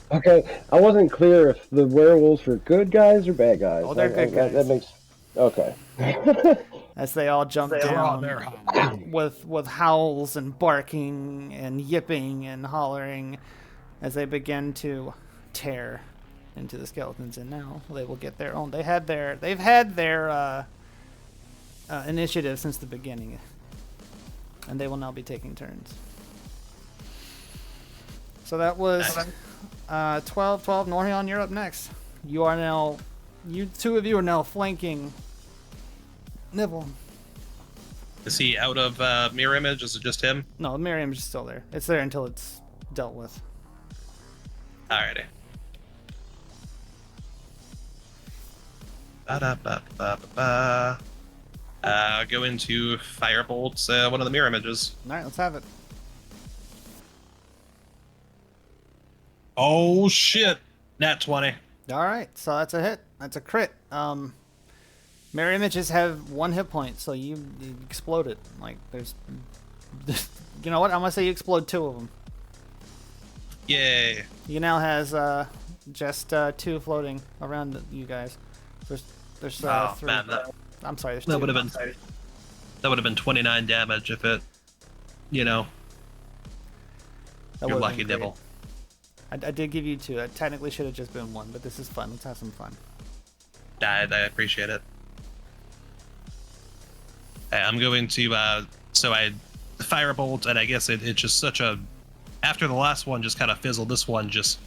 Okay, I wasn't clear if the werewolves were good guys or bad guys. Oh, they're good guys. That makes okay. As they all jump down with howls and barking and yipping and hollering as they begin to tear into the skeletons, and now they will get their own. They've had their initiative since the beginning, and they will now be taking turns. So that was 12. Northerra, you're up next. You two of you are now flanking Nibble. Is he out of mirror image? Is it just him? No, the mirror image is still there. It's there until it's dealt with. Alrighty. Go into Firebolt, one of the mirror images. Alright, let's have it. Oh shit! Nat 20. Alright, so that's a hit. That's a crit. Mirror images have 1 hit point, so you exploded. Like, there's... You know what? I'm gonna say you explode 2 of them. Yay! He now has just 2 floating around you guys. There's 3. Man, I'm sorry, there's 2. that would have been 29 damage if it, That you're would've lucky, been great. Nibble. I did give you 2. It technically should have just been 1, but this is fun. Let's have some fun. I appreciate it. I'm going to so I Firebolt, and I guess it's just such a, after the last one just kind of fizzled, this one just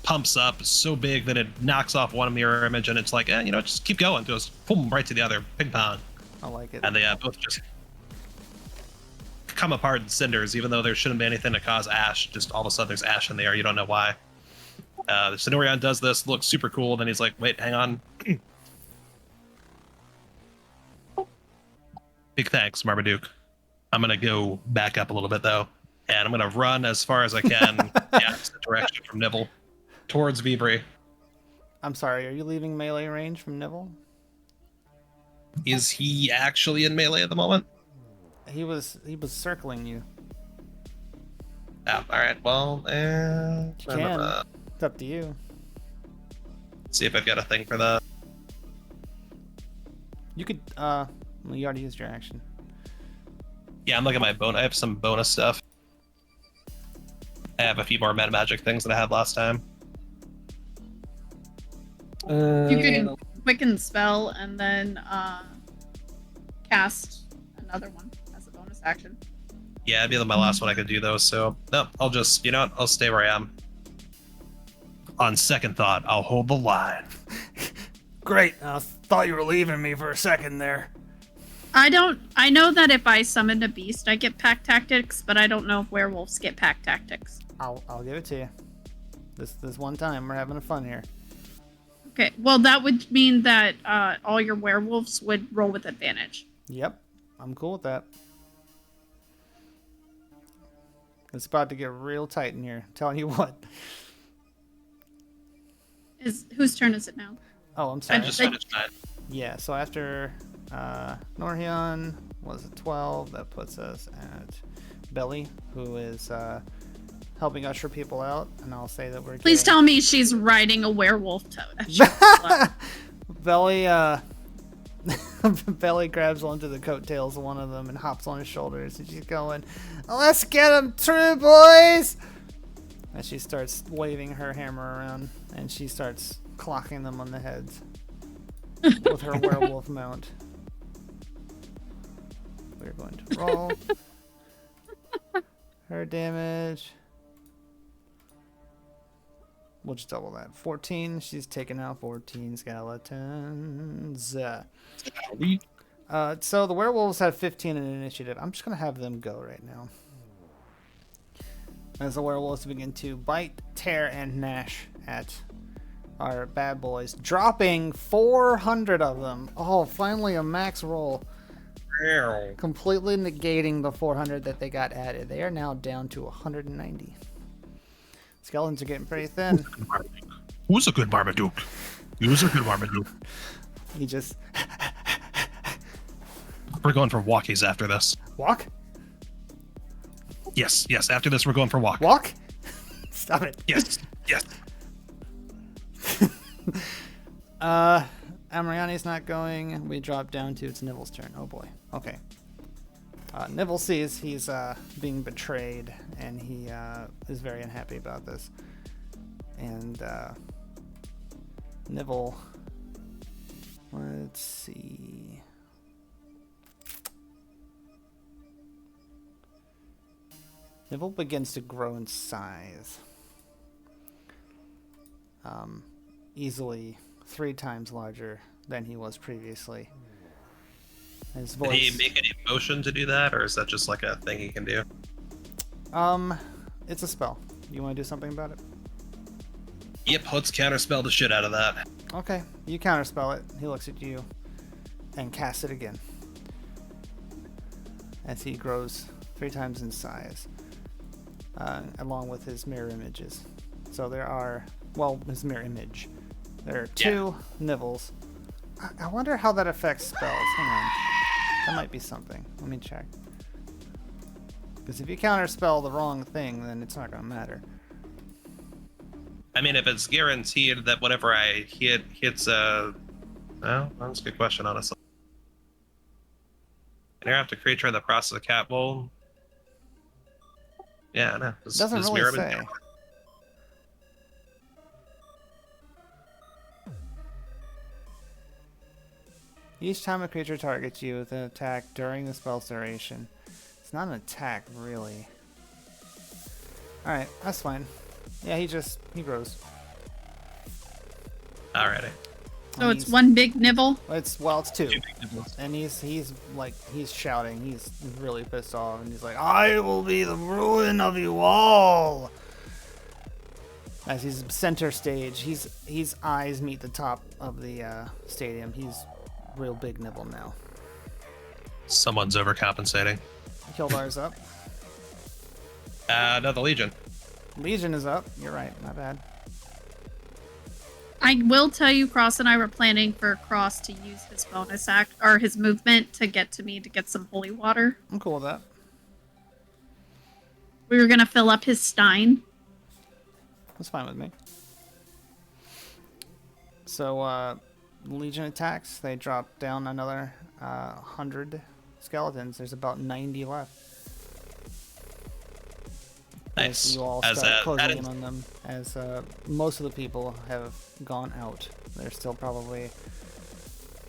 pumps up so big that it knocks off one mirror image, and it's like, just keep going. It goes boom right to the other, ping pong. I like it. And they both just come apart in cinders, even though there shouldn't be anything to cause ash. Just all of a sudden there's ash in the air. You don't know why. The Cenorion does this, looks super cool. Then he's like, wait, hang on. Big thanks, Marmaduke. I'm going to go back up a little bit, though. And I'm going to run as far as I can. The direction from Nibble towards Vibri. I'm sorry, are you leaving melee range from Nibble? Is he actually in melee at the moment? He was circling you. Oh, alright, well, You can. It's up to you. Let's see if I've got a thing for that. You could, you already used your action. Yeah, I'm looking at my bonus. I have some bonus stuff. I have a few more meta magic things that I had last time. You can quicken spell and then cast another one as a bonus action. Yeah, it'd be my last one I could do though. So no, I'll just, you know what? I'll stay where I am. On second thought, I'll hold the line. Great. I thought you were leaving me for a second there. I know that if I summon a beast, I get pack tactics, but I don't know if werewolves get pack tactics. I'll give it to you. This one time, we're having fun here. Okay, well that would mean that all your werewolves would roll with advantage. Yep, I'm cool with that. It's about to get real tight in here. I'm telling you what. Whose turn is it now? Oh, I'm sorry. I just finished mine. Yeah, so after Northerra was a 12, that puts us at Belly, who is helping usher people out, and I'll say that we're Please tell me she's riding a werewolf toad. Belly, Belly grabs onto the coattails of one of them and hops on his shoulders, and she's going, "Let's get him, true boys!" And she starts waving her hammer around, and she starts clocking them on the heads with her werewolf mount. We're going to roll her damage. We'll just double that. 14. She's taking out 14 skeletons. So the werewolves have 15 in initiative. I'm just going to have them go right now. As the werewolves begin to bite, tear, and gnash at our bad boys, dropping 400 of them. Oh, finally a max roll. Completely negating the 400 that they got added. They are now down to 190. Skeletons are getting pretty thin. Who's a good Marmaduke? Who's a good Marmaduke? He just... We're going for walkies after this. Walk? Yes. After this, we're going for walk. Walk? Stop it. Yes. Amariani's not going. We drop down to it's Nivel's turn. Oh boy. Okay. Nivel sees he's being betrayed, and he is very unhappy about this. And Nivel, let's see. Nivel begins to grow in size. Easily 3 times larger than he was previously. His voice. Did he make any motion to do that, or is that just like a thing he can do? It's a spell. You want to do something about it? Yep, let's counterspell the shit out of that. Okay, you counterspell it. He looks at you and casts it again. As he grows 3 times in size, along with his mirror images. So there are, well, his mirror image. There are 2 Nivels. I wonder how that affects spells. Hang on. That might be something. Let me check. Because if you counterspell the wrong thing, then it's not going to matter. I mean, if it's guaranteed that whatever I hits well, that's a good question, honestly. Interrupt a creature in the process of cat bowl. Yeah, no. Doesn't really say. Each time a creature targets you with an attack during the spell's duration. It's not an attack, really. Alright, that's fine. Yeah, he grows. Alrighty. So it's one big nibble? It's 2. And he's shouting. He's really pissed off, and he's like, "I will be the ruin of you all!" As he's center stage, his eyes meet the top of the stadium. He's real big nibble now. Someone's overcompensating. Kildar's up. No, the Legion. Legion is up. You're right. My bad. I will tell you, Cross and I were planning for Cross to use his bonus act or his movement to get to me to get some holy water. I'm cool with that. We were gonna fill up his stein. That's fine with me. So, Legion attacks. They drop down another 100 skeletons. There's about 90 left. Nice. As you all As, start closing adding- in on them, as most of the people have gone out. There's still probably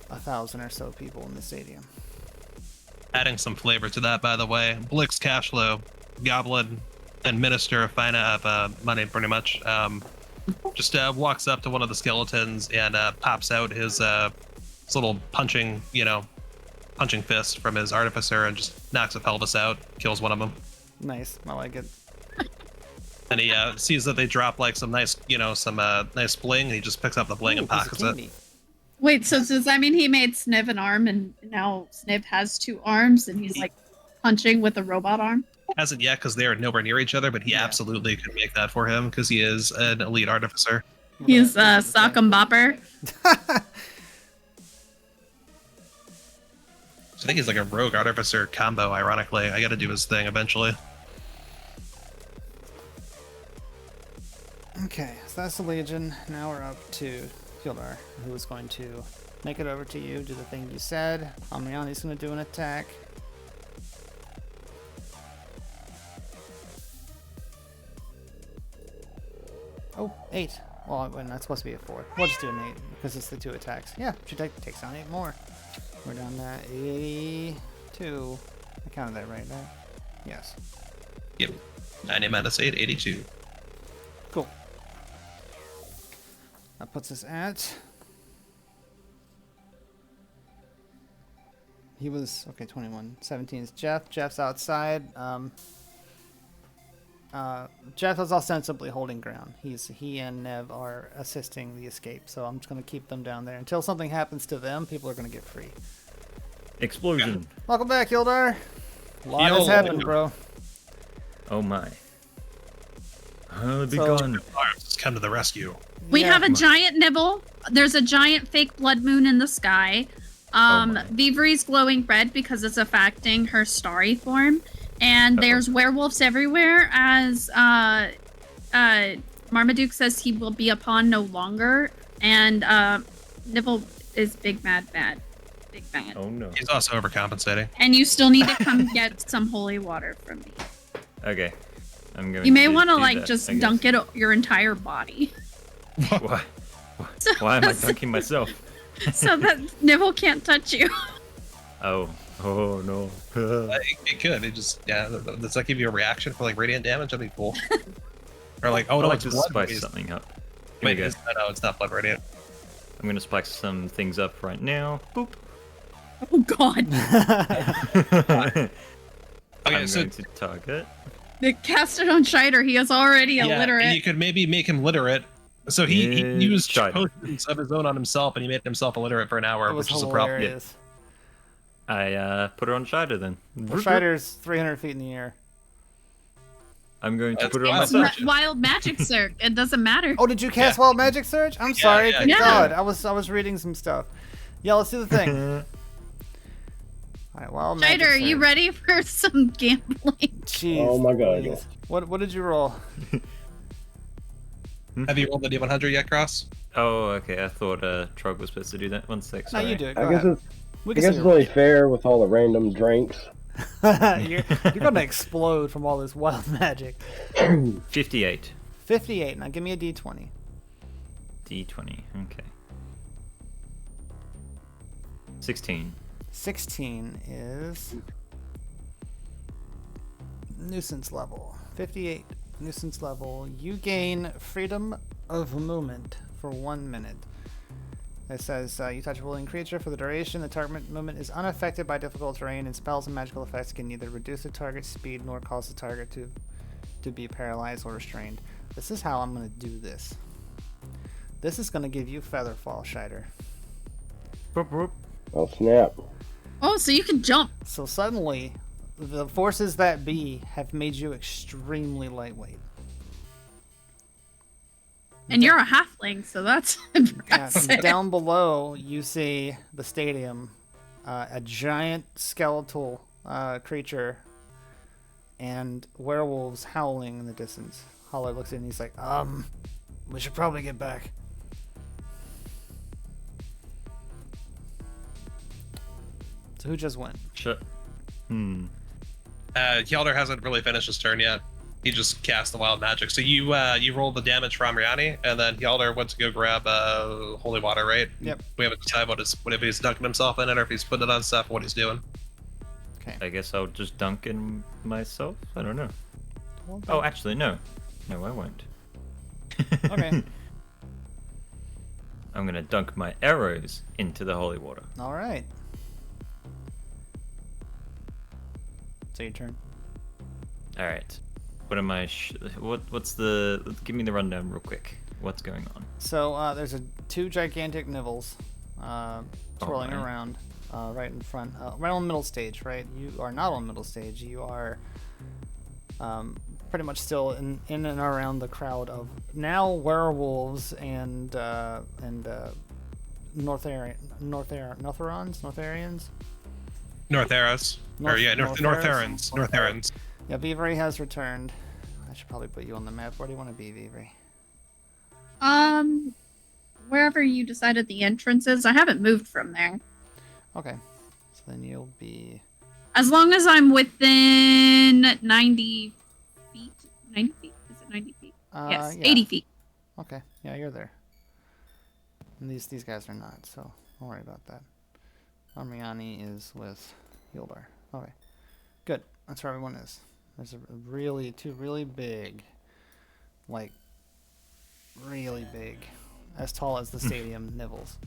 1,000 or so people in the stadium. Adding some flavor to that, by the way, Blix Cashflow, Goblin, and Minister of Money, pretty much, just walks up to one of the skeletons and pops out his little punching fist from his artificer and just knocks a pelvis out, kills one of them. Nice, I like it. And he sees that they drop like some nice, nice bling, and he just picks up the bling and Ooh, piece of pockets it. candy. Wait, so does that mean he made Sniv an arm and now Sniv has 2 arms and he's like punching with a robot arm? Hasn't yet because they are nowhere near each other, but he absolutely could make that for him because he is an elite artificer. He's sock 'em bopper. I think he's like a rogue artificer combo, ironically. I gotta do his thing eventually. Okay, so that's the Legion. Now we're up to Hildar, who is going to make it over to you, do the thing you said. Amiani's going to do an attack. Oh, 8. Well, when that's supposed to be a 4. We'll just do an 8 because it's the 2 attacks. Yeah, she takes down 8 more. We're down to 82. I counted that right, right? Yes. Yep. 90 minus 8, 82. Cool. That puts us at... He was... Okay, 21. 17 is Jeff. Jeff's outside. Jeff is ostensibly holding ground. He and Nev are assisting the escape, so I'm just going to keep them down there. Until something happens to them, people are going to get free. Explosion. Welcome back, Hildar. A lot Yo. has happened, bro. Oh my. Be So- gone. Just come to the rescue. We Yeah. have a giant nibble. There's a giant fake blood moon in the sky. my. Vivery's glowing red because it's affecting her starry form. And there's werewolves everywhere as Marmaduke says he will be a pawn no longer. And Nibble is big mad bad. Big bad. Oh no. He's also overcompensating. And you still need to come get some holy water from me. Okay. I'm going You may to want to do like that, just I guess. dunk it your entire body. Why? Why am I dunking myself? So that Nibble can't touch you. Oh no. It could. It just, does that give you a reaction for like radiant damage? That'd be cool. Or like, oh I'd no, like it's to blood. spice Wait, something up. Here Wait, we go. no, it's not blood radiant. I'm gonna spike some things up right now. Boop. Oh god. Okay, I'm so going to target. They cast it on Scheider. He is already illiterate. and you could maybe make him literate. So he used Scheider. potions of his own on himself, and he made himself illiterate for an hour, That was which is a problem. hilarious. I put her on Scheider then. Well, Scheider's 300 feet in the air. I'm going to That's put it on wild. myself. Wild magic circ. It doesn't matter. Oh, did you cast Wild Magic Surge? I'm sorry. yeah, Good yeah. God, I was reading some stuff. Yeah, let's do the thing. All right, Wild Magic Scheider, are you Surge. ready for some gambling? Jeez. Oh my God. Louise. What did you roll? Have you rolled the D100 yet, Cross? Oh, okay. I thought Trog was supposed to do that. 1 sec. No, Sorry. you do it. I Go guess ahead. it's We I can guess see it's your only fair with all the random drinks. you're gonna explode from all this wild magic. 58. 58. Now give me a D20. D20. Okay. 16. 16 is nuisance level. 58 nuisance level. You gain freedom of movement for 1 minute. It says you touch a willing creature for the duration. The target movement is unaffected by difficult terrain, and spells and magical effects can neither reduce the target's speed nor cause the target to be paralyzed or restrained. This is how I'm going to do this. This is going to give you Featherfall, Scheider. Boop, boop. Oh snap! Oh, so you can jump. So suddenly, the forces that be have made you extremely lightweight. And you're a halfling, so that's Yeah, impressive. down below, you see the stadium, a giant skeletal creature, and werewolves howling in the distance. Holler looks in and he's like, we should probably get back. So who just went? Shut. Hmm. Hjalder hasn't really finished his turn yet. He just cast the wild magic. So you roll the damage for Amriani, and then Hjalder went to go grab holy water, right? Yep. We haven't decided what if he's dunking himself in it, or if he's putting it on stuff, or what he's doing. Okay. I guess I'll just dunk in myself. I don't know. Well, Oh, actually, no. No, I won't. Okay. I'm gonna dunk my arrows into the holy water. All right. So your turn. All right. What am I? What's the? Give me the rundown real quick. What's going on? So there's two gigantic nivels swirling my. around right in front, right on the middle stage. Right, you are not on middle stage. You are pretty much still in and around the crowd of now werewolves and Northerians. Northerrans. Yeah, Beavery has returned. I should probably put you on the map. Where do you want to be, Beavery? Wherever you decided the entrance is. I haven't moved from there. Okay. So then you'll be... As long as I'm within 90 feet. 90 feet? Is it 90 feet? Yes, yeah. 80 feet. Okay. Yeah, you're there. And these guys are not, so don't worry about that. Armiani is with Hildar. Okay. Good. That's where everyone is. There's two really big, like, really big, as tall as the stadium nivels.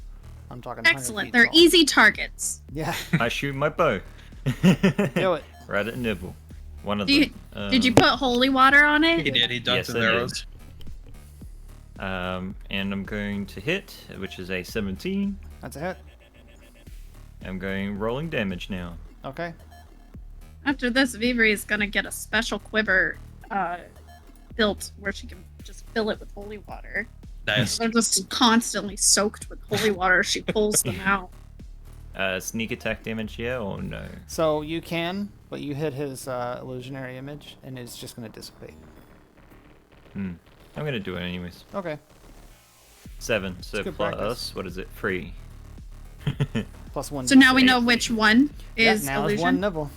I'm talking. Excellent. They're tall. Easy targets. Yeah. I shoot my bow. Do it. Right at nibble. One of them. Did you put holy water on it? He did. He dunked his arrows. And I'm going to hit, which is a 17. That's a hit. I'm going rolling damage now. Okay. After this, Vivri is gonna get a special quiver built where she can just fill it with holy water. Nice. They're just constantly soaked with holy water. She pulls them out. Sneak attack damage, yeah or no? So you can, but you hit his illusionary image, and it's just gonna dissipate. I'm gonna do it anyways. Okay. 7. So plus, practice. what is it? 3. Plus 1. So now we know which one is now illusion. Is one nibble.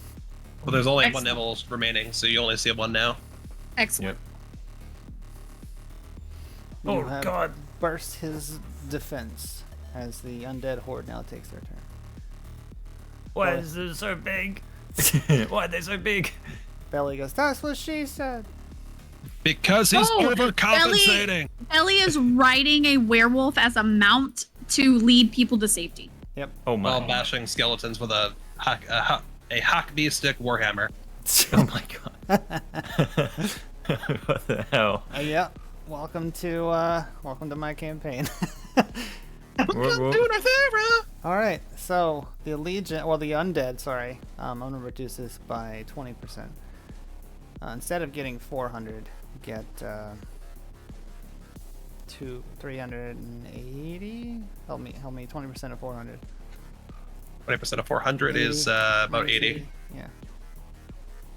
Well, there's only one nibble remaining, so you only see one now. Excellent. Yep. Oh God! Burst his defense as the undead horde now takes their turn. Why is it so big? Why are they so big? Belly goes, "That's what she said." Because he's overcompensating. Belly is riding a werewolf as a mount to lead people to safety. Yep. Oh my! While bashing skeletons with a Hackbee stick warhammer. Oh my God! What the hell? Yeah. Welcome to my campaign. All right. So the undead. Sorry. I'm gonna reduce this by 20%. Instead of getting 400, get 380. Help me. 20% of 400. 20% of 400 is about 80. Yeah.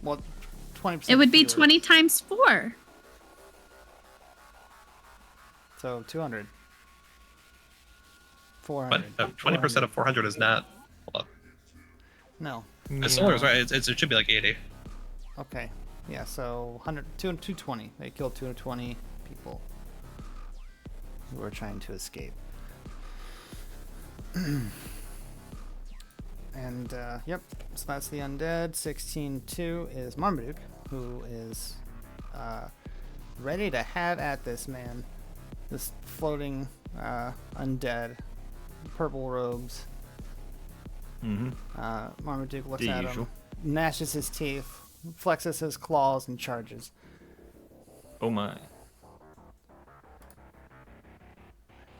Well, 20%. It would be fewer. 20 times 4. So 200. 400. But 20% of 400 is not. Hold No. on. Solar's right. It should be like 80. Okay. Yeah. So 220. They killed 220 people who were trying to escape. And yep. So that's the undead. 16-2 is Marmaduke, who is ready to have at this man. This floating undead, purple robes. Marmaduke looks at him, gnashes his teeth, flexes his claws, and charges. Oh my!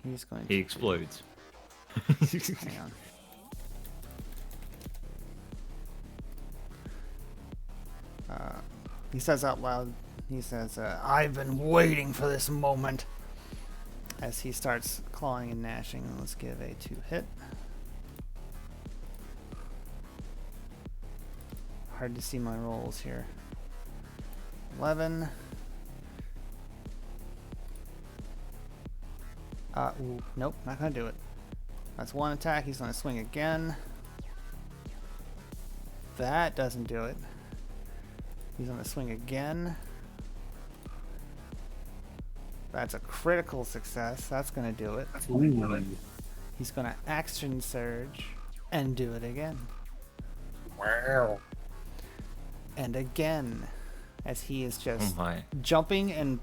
He's going. He explodes. Hang on. He says out loud. He says, "I've been waiting for this moment." As he starts clawing and gnashing, let's give a 2-hit. Hard to see my rolls here. 11. Ooh, nope, not gonna do it. That's one attack. He's gonna swing again. That doesn't do it. He's gonna swing again. That's a critical success. That's gonna do it. He's gonna action surge and do it again. Wow. And again, as he is just Oh my. jumping and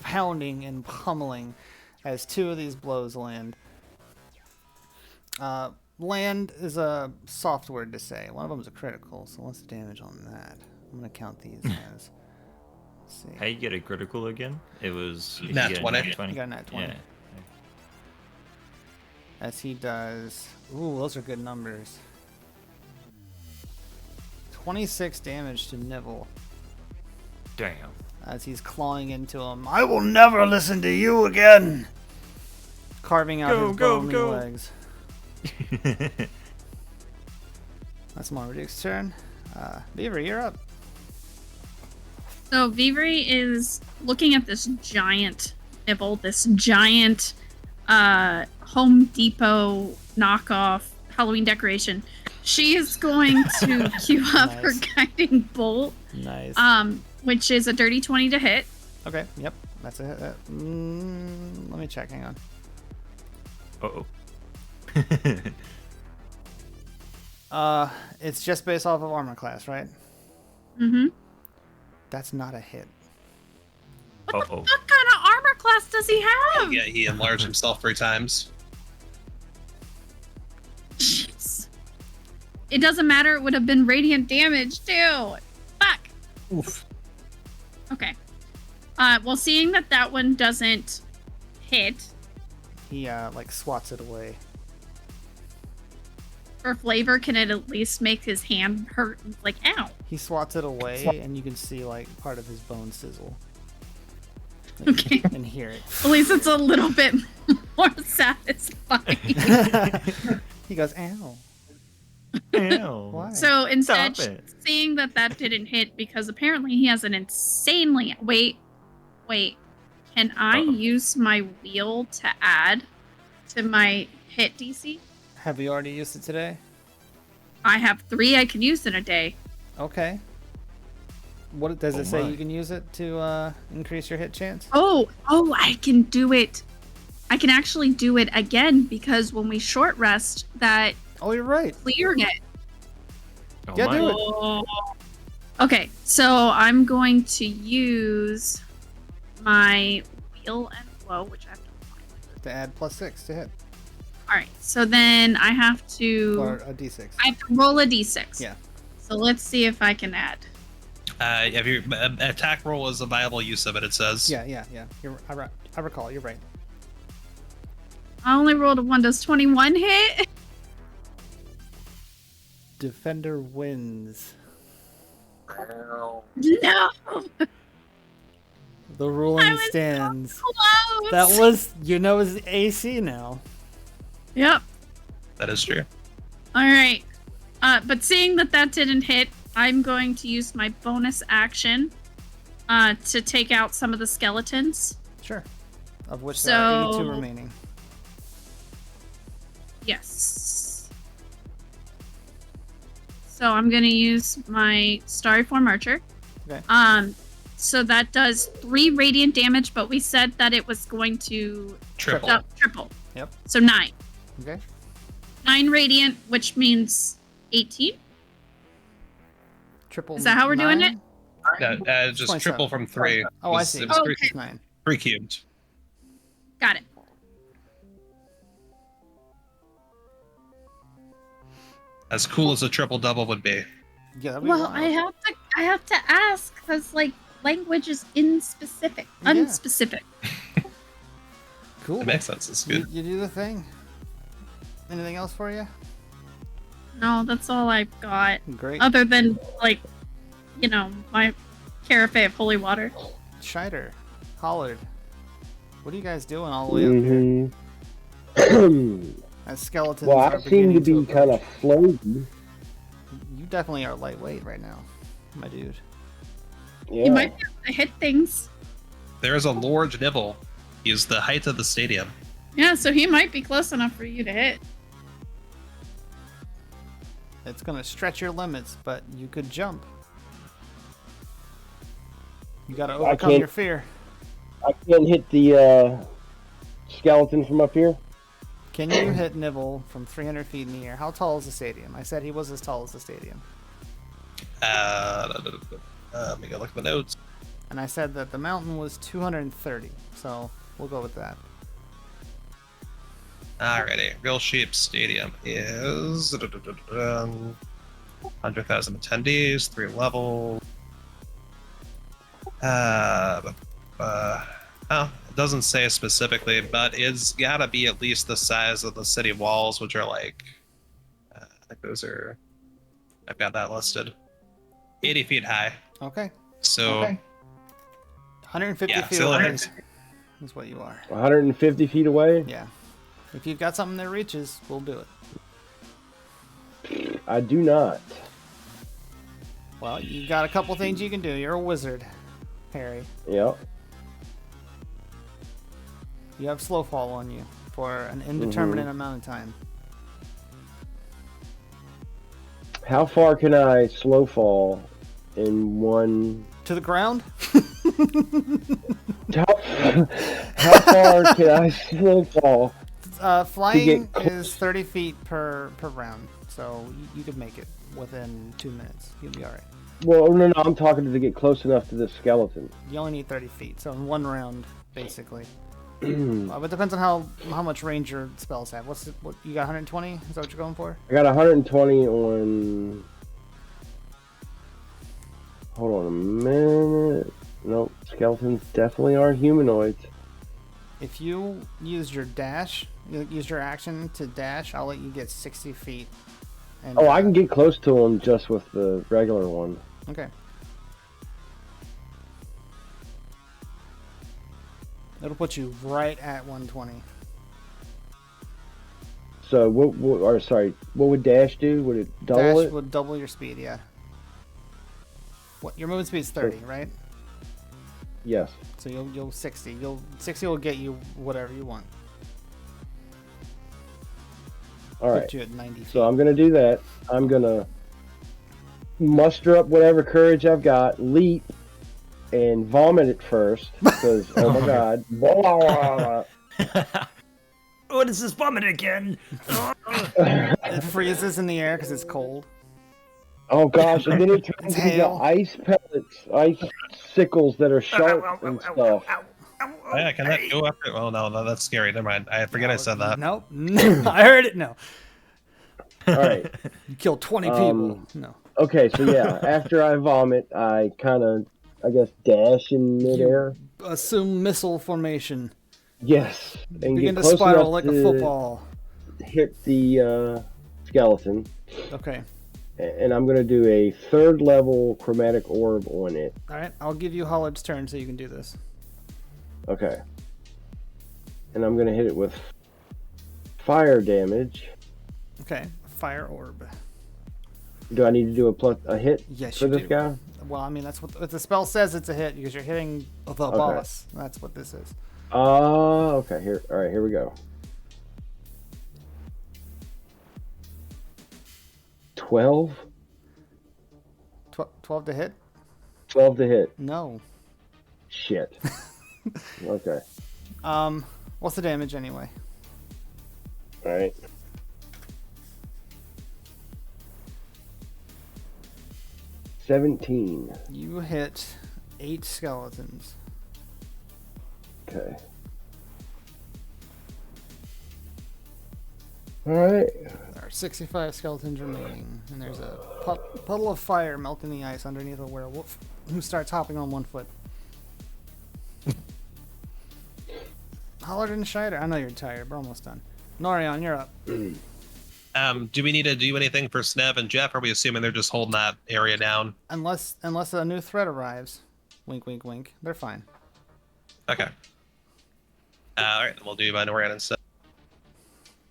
pounding and pummeling as 2 of these blows land. Land is a soft word to say. One of them is a critical, so what's the damage on that? I'm gonna count these as. Let's see. How you get a critical again? It was if Nat you get a 20. nat 20. You got a nat 20. Yeah. As he does. Ooh, those are good numbers. 26 damage to Nibble Damn. as he's clawing into him. I will never listen to you again! Carving out his bony legs. That's Marmaduke's turn. Beaver, you're up. So Vivri is looking at this giant nibble, this giant Home Depot knockoff Halloween decoration. She is going to queue up her guiding bolt. Nice. Which is a dirty 20 to hit. Okay, yep. That's a hit. Let me check, hang on. Uh-oh. It's just based off of armor class, right? Mm-hmm. That's not a hit. What kind of armor class does he have? Yeah, he enlarged himself 3 times. Jeez. It doesn't matter. It would have been radiant damage too. Fuck. Oof. Okay. Well, seeing that one doesn't hit, He like swats it away. for flavor, can it at least make his hand hurt? Like, ow. He swats it away, and you can see like part of his bone sizzle. Okay. And hear it. At least it's a little bit more satisfying. He goes, ow. Ew. Why? So instead, Stop it. seeing that didn't hit, because apparently he has an insanely... Wait. Can I use my wheel to add to my hit DC? Have you already used it today? I have 3 I can use in a day. Okay. What does Oh it say? my. You can use it to increase your hit chance? Oh, I can do it. I can actually do it again, because when we short rest, that Oh, you're right. cleared it. Oh Yeah, my. do it. Okay, so I'm going to use my wheel and blow, which I have to find. To add +6 to hit. Alright, so then I have to... Or a d6. I have to roll a d6. Yeah. So let's see if I can add. If your attack roll is a viable use of it, it says. Yeah. I recall. You're right. I only rolled a 1. Does 21 hit? Defender wins. No! The ruling I was so stands. close! That was, his AC now. Yep. That is true. Alright. But seeing that didn't hit, I'm going to use my bonus action to take out some of the skeletons. Sure. Of which there are 82 So- remaining. Yes. So I'm going to use my Starry Form Archer. Okay. So that does 3 radiant damage, but we said that it was going to Triple. triple. Yep. So 9. Okay. 9 radiant, which means 18. Triple. Is that how we're doing it? 9? Just 27. triple from 3. Oh, I see. It was Oh, 3, okay. 9. 3 cubed. Got it. As cool as a triple double would be. Yeah, that'd be Well, wild. I have to ask because like language is unspecific. Yeah. Unspecific. Cool. It makes sense. It's good. You do the thing. Anything else for you? No, that's all I've got. Great. Other than like, my carafe of holy water. Scheider, Hollard. What are you guys doing all the way up here? Mm-hmm. As skeletons Well, are I seem to beginning be kind of approach. floaty. You definitely are lightweight right now, my dude. Yeah. You might be able to hit things. There is a large nibble. He is the height of the stadium. Yeah, so he might be close enough for you to hit. It's gonna stretch your limits, but you could jump. You gotta overcome can't- your fear. I can't hit the skeleton from up here. Can you hit Nibble from 300 feet in the air? How tall is the stadium? I said he was as tall as the stadium. Let me go look at the notes. And I said that the mountain was 230. So we'll go with that. Alrighty. Real Sheep Stadium is 100,000 attendees, 3 levels. It doesn't say specifically, but it's gotta be at least the size of the city walls, which are like, I think those are, I've got that listed. 80 feet high. Okay. So, 150 yeah, feet so away is what you are. 150 feet away? Yeah. If you've got something that reaches, we'll do it. I do not. Well, you got a couple things you can do. You're a wizard, Harry. Yep. You have slow fall on you for an indeterminate amount of time. How far can I slow fall in one? To the ground? How far can I slow fall? Flying is 30 feet per round, so you could make it within 2 minutes. You'll be all right. Well, no, I'm talking to get close enough to this skeleton. You only need 30 feet, so in one round, basically. But it depends on how much range your spells have. What you got? 120? Is that what you're going for? I got 120 on. Hold on a minute. Nope, skeletons definitely aren't humanoids. If you use your dash, use your action to dash, I'll let you get 60 feet. And, I can get close to them just with the regular one. Okay. It'll put you right at 120. So what would dash do? Would it double it? Dash would double your speed, yeah. What your movement speed is 30, right? Yes. So you'll 60. 60 will get you whatever you want. All right. Put you at 90 feet. So I'm gonna do that. I'm gonna muster up whatever courage I've got, leap, and vomit it first because oh my god. What is this vomit again? It freezes in the air because it's cold. Oh gosh, and then it turns into ice pellets, ice sickles that are sharp and stuff. Yeah, can that go after? Oh no, that's scary. Never mind. I forget I said that. Nope. I heard it. No. All right. You killed 20 people. No. Okay, so yeah, after I vomit, I kind of, I guess, dash in midair. Assume missile formation. Yes, and begin get to close spiral enough like to a football. Hit the skeleton. Okay. And I'm gonna do a 3rd level chromatic orb on it. All right, I'll give you Hollard's turn so you can do this. Okay. And I'm gonna hit it with fire damage. Okay, fire orb. Do I need to do a hit yes, for you this do. guy? Well, I mean that's what the spell says. It's a hit because you're hitting the boss. That's what this is. Okay. Here. All right. Here we go. 12. 12 to hit? 12 to hit. No. Shit. Okay. What's the damage anyway? All right. $17. You hit 8 skeletons. Okay. All right. There are 65 skeletons remaining, and there's a puddle of fire melting the ice underneath a werewolf who starts hopping on one foot. Hollard and Scheider. I know you're tired. We're almost done. Norion, you're up. Do we need to do anything for Snev and Jeff? Or are we assuming they're just holding that area down? Unless a new threat arrives. Wink, wink, wink. They're fine. Okay. All right, we'll do Norion instead.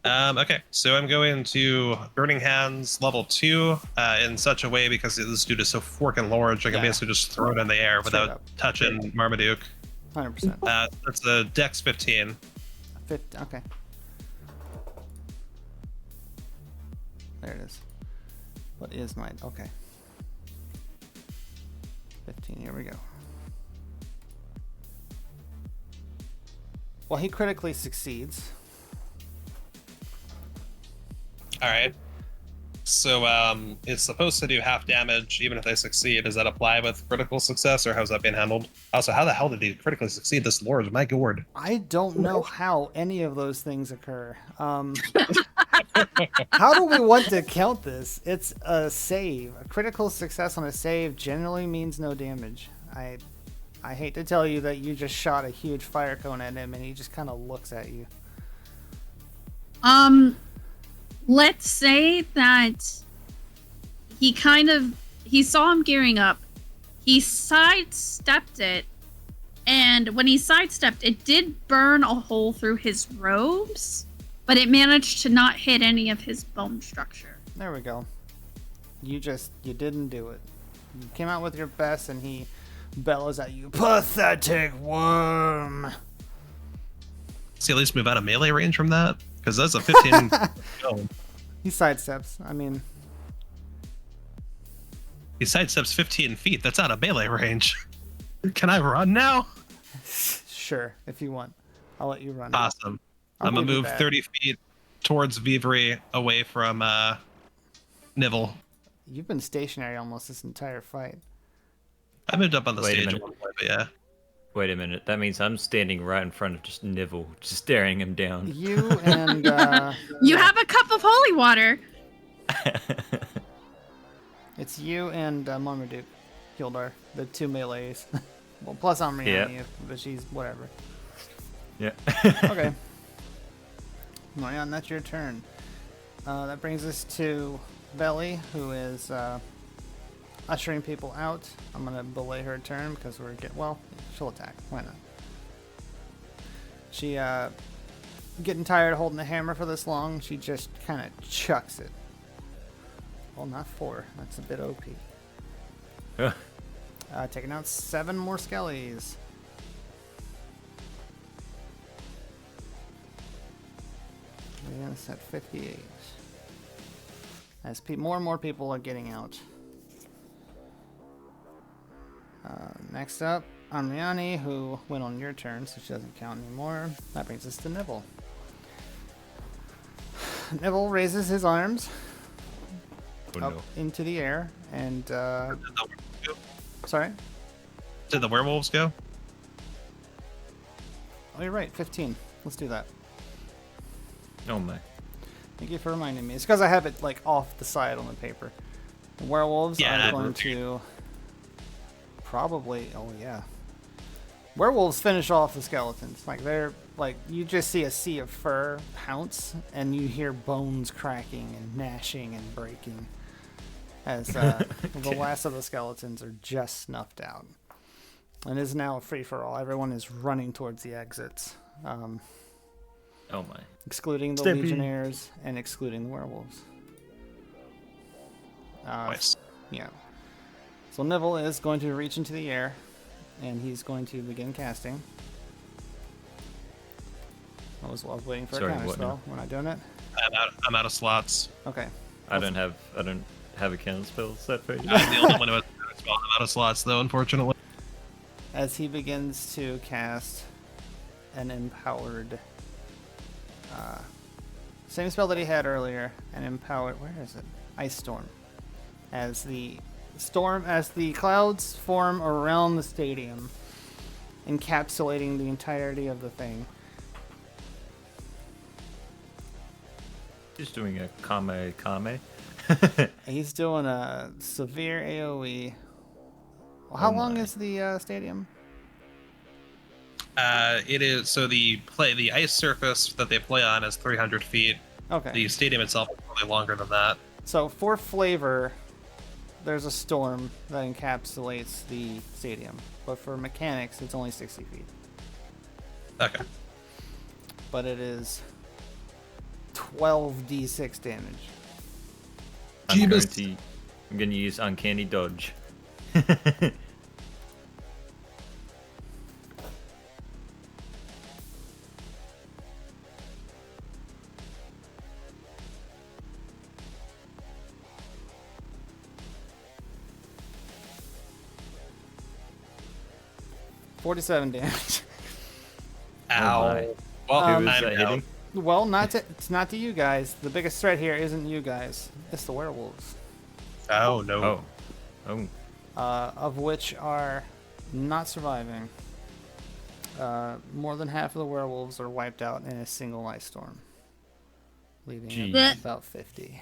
Okay, so I'm going to Burning Hands level 2 in such a way because this dude is so forking large, I can basically just throw it in the air without touching Marmaduke. 100%. That's the Dex 15. Okay. There it is. What is mine? Okay. 15. Here we go. Well, he critically succeeds. All right. So it's supposed to do half damage even if they succeed. Does that apply with critical success, or how's that being handled? Also, how the hell did he critically succeed? This lord, my gourd. I don't know how any of those things occur. How do we want to count this? It's a save. A critical success on a save generally means no damage. I hate to tell you that you just shot a huge fire cone at him and he just kind of looks at you. Let's say that he saw him gearing up. He sidestepped it, and when he sidestepped, it did burn a hole through his robes, but it managed to not hit any of his bone structure. There we go. You didn't do it. You came out with your best and he bellows at you, pathetic worm. See, at least move out of melee range from that? Because that's a 15. He sidesteps. I mean, he sidesteps 15 feet. That's out of melee range. Can I run now? Sure, if you want. I'll let you run. Awesome. I'm going to move 30 feet towards Vivre, away from Nivell. You've been stationary almost this entire fight. I moved up on the stage at one point, but yeah. Wait a minute. That means I'm standing right in front of just Nivell, just staring him down. You and... You have a cup of holy water. It's you and Marmaduke, Hildar, the two melees. Well, plus Amriani, but she's whatever. Yeah. Okay. Marianne, that's your turn. That brings us to Belly, who is ushering people out. I'm going to belay her turn because we're she'll attack. Why not? She, getting tired of holding the hammer for this long, she just kind of chucks it. Well, not 4. That's a bit OP. Taking out 7 more skellies. Yeah, that's at 58. As more and more people are getting out. Next up, Amriani, who went on your turn, so she doesn't count anymore. That brings us to Nivell. Nivell raises his arms up into the air, and sorry? Did the werewolves go? Oh, you're right, 15. Let's do that. Oh my. Thank you for reminding me. It's because I have it like off the side on the paper. The werewolves are going to probably... Oh, yeah. Werewolves finish off the skeletons. Like, they're... Like, you just see a sea of fur pounce, and you hear bones cracking and gnashing and breaking as the last of the skeletons are just snuffed out. And it is now a free-for-all. Everyone is running towards the exits. Oh my. Excluding the Legionnaires and excluding the werewolves. Nice. Yeah. So Nivell is going to reach into the air, and he's going to begin casting. I was waiting for a counter spell. We're not doing it? I'm out of slots. Okay. I don't have a counter spell set for you. I'm the only one who has a counter spell. I'm out of slots, though, unfortunately. As he begins to cast an empowered... same spell that he had earlier, an empowered... Where is it? Ice Storm. As the clouds form around the stadium, encapsulating the entirety of the thing. Just doing a kame. He's doing a severe AoE. Well, how long is the stadium? It is so the ice surface that they play on is 300 feet. Okay. The stadium itself is probably longer than that. So for flavor, there's a storm that encapsulates the stadium, but for mechanics, it's only 60 feet. Okay. But it is 12d6 damage. I'm going to use Uncanny Dodge. $47 damage. Ow. my. Well, Who is I'm that down. hitting? Well, it's not to you guys. The biggest threat here isn't you guys. It's the werewolves. Oh, no. Oh. Of which are not surviving. More than half of the werewolves are wiped out in a single ice storm, leaving Jeez. about 50.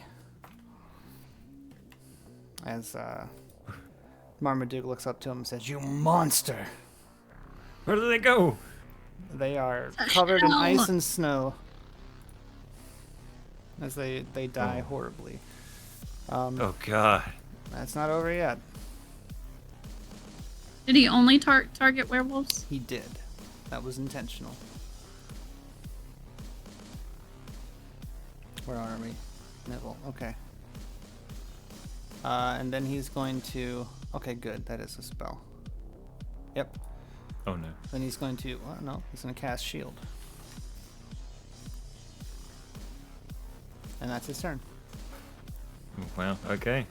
As Marmaduke looks up to him and says, "You monster!" Where do they go? They are covered in ice and snow as they die horribly. Oh God. That's not over yet. Did he only target werewolves? He did. That was intentional. Where are we? Neville. Okay. And then he's going to... Okay, good. That is a spell. Yep. Oh no. Then he's going to... Well, no, he's going to cast Shield. And that's his turn. Wow. Okay.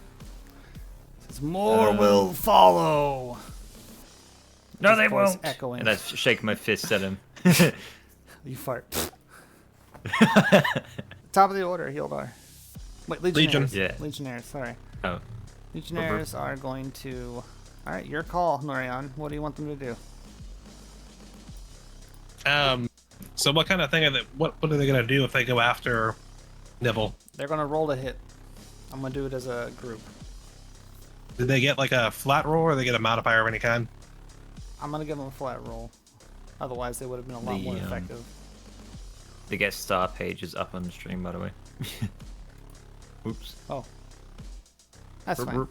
Says, more will follow. No, His they voice won't. Echoing. And I shake my fist at him. You fart. Top of the order, Hildar. Wait, Legionnaires. Legion. Yeah. Legionnaires, sorry. Oh. Legionnaires are going to... Alright, your call, Norion. What do you want them to do? So what kind of thing are they, what are they gonna do if they go after Nibble? They're going to roll to hit. I'm going to do it as a group. Did they get like a flat roll or they get a modifier of any kind? I'm going to give them a flat roll. Otherwise, they would have been a lot more effective. The guest star page is up on the stream, by the way. Oops. Oh. That's fine.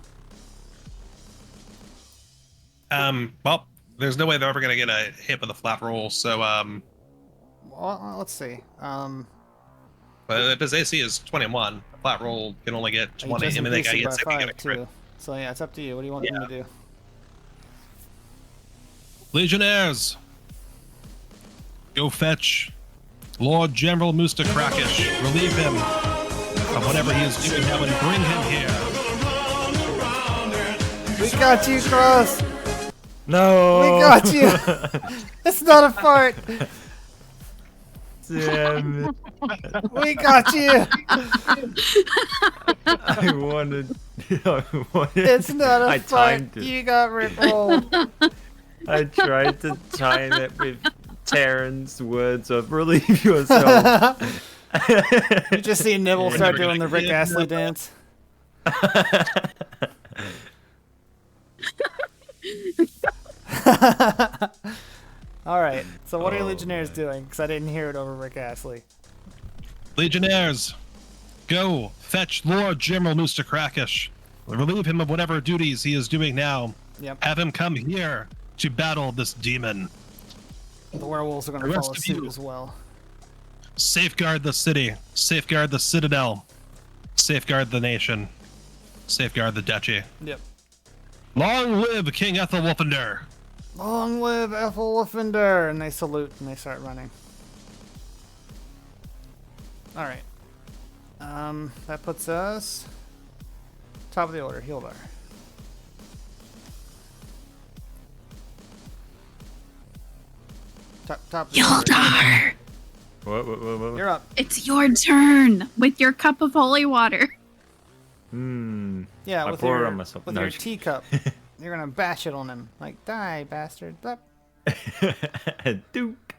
Well, there's no way they're ever gonna get a hit with a flat roll, so Well, let's see. but if his AC is 21, a flat roll can only get 20. I mean, they gotta get 6 to get a crit. too. So yeah, it's up to you. What do you want them to do? Legionnaires, go fetch Lord General Musta Krakish. Relieve him of whatever he is doing now and bring him here. We got you, Cross. No. We got you. It's not a fart. Damn it. We got you. I wanted. It's not a I fart. timed it. You got rickrolled. I tried to time it with Terran's words of relieve yourself. You just see Nibble start doing the Rick Astley dance. All right. So what are your Legionnaires doing? Because I didn't hear it over Rick Astley. Legionnaires, go fetch Lord General Musta Krakish. Relieve him of whatever duties he is doing now. Yep. Have him come here to battle this demon. The werewolves are going The to rest follow of suit you. as well. Safeguard the city. Safeguard the citadel. Safeguard the nation. Safeguard the duchy. Yep. Long live King Ethelwulfender. Long live Ethelwulfender! And they salute and they start running. All right. That puts us top of the order. Hildar. Top. Of the order. Hildar! What? You're up. It's your turn with your cup of holy water. Yeah, I with pour it your on myself. with No, your just- teacup. You're gonna bash it on him. Like, die, bastard. Up. Duke.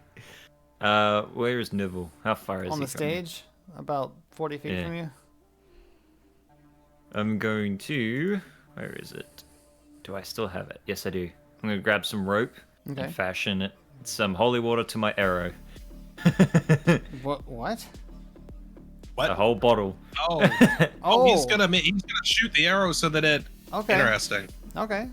Where is Nibble? How far is On he the from me? stage, about 40 feet Yeah. from you. I'm going to. Where is it? Do I still have it? Yes, I do. I'm going to grab some rope Okay. and fashion some holy water to my arrow. What? What? What? A whole bottle. Oh, oh, he's gonna shoot the arrow so that it. Okay. Interesting. Okay.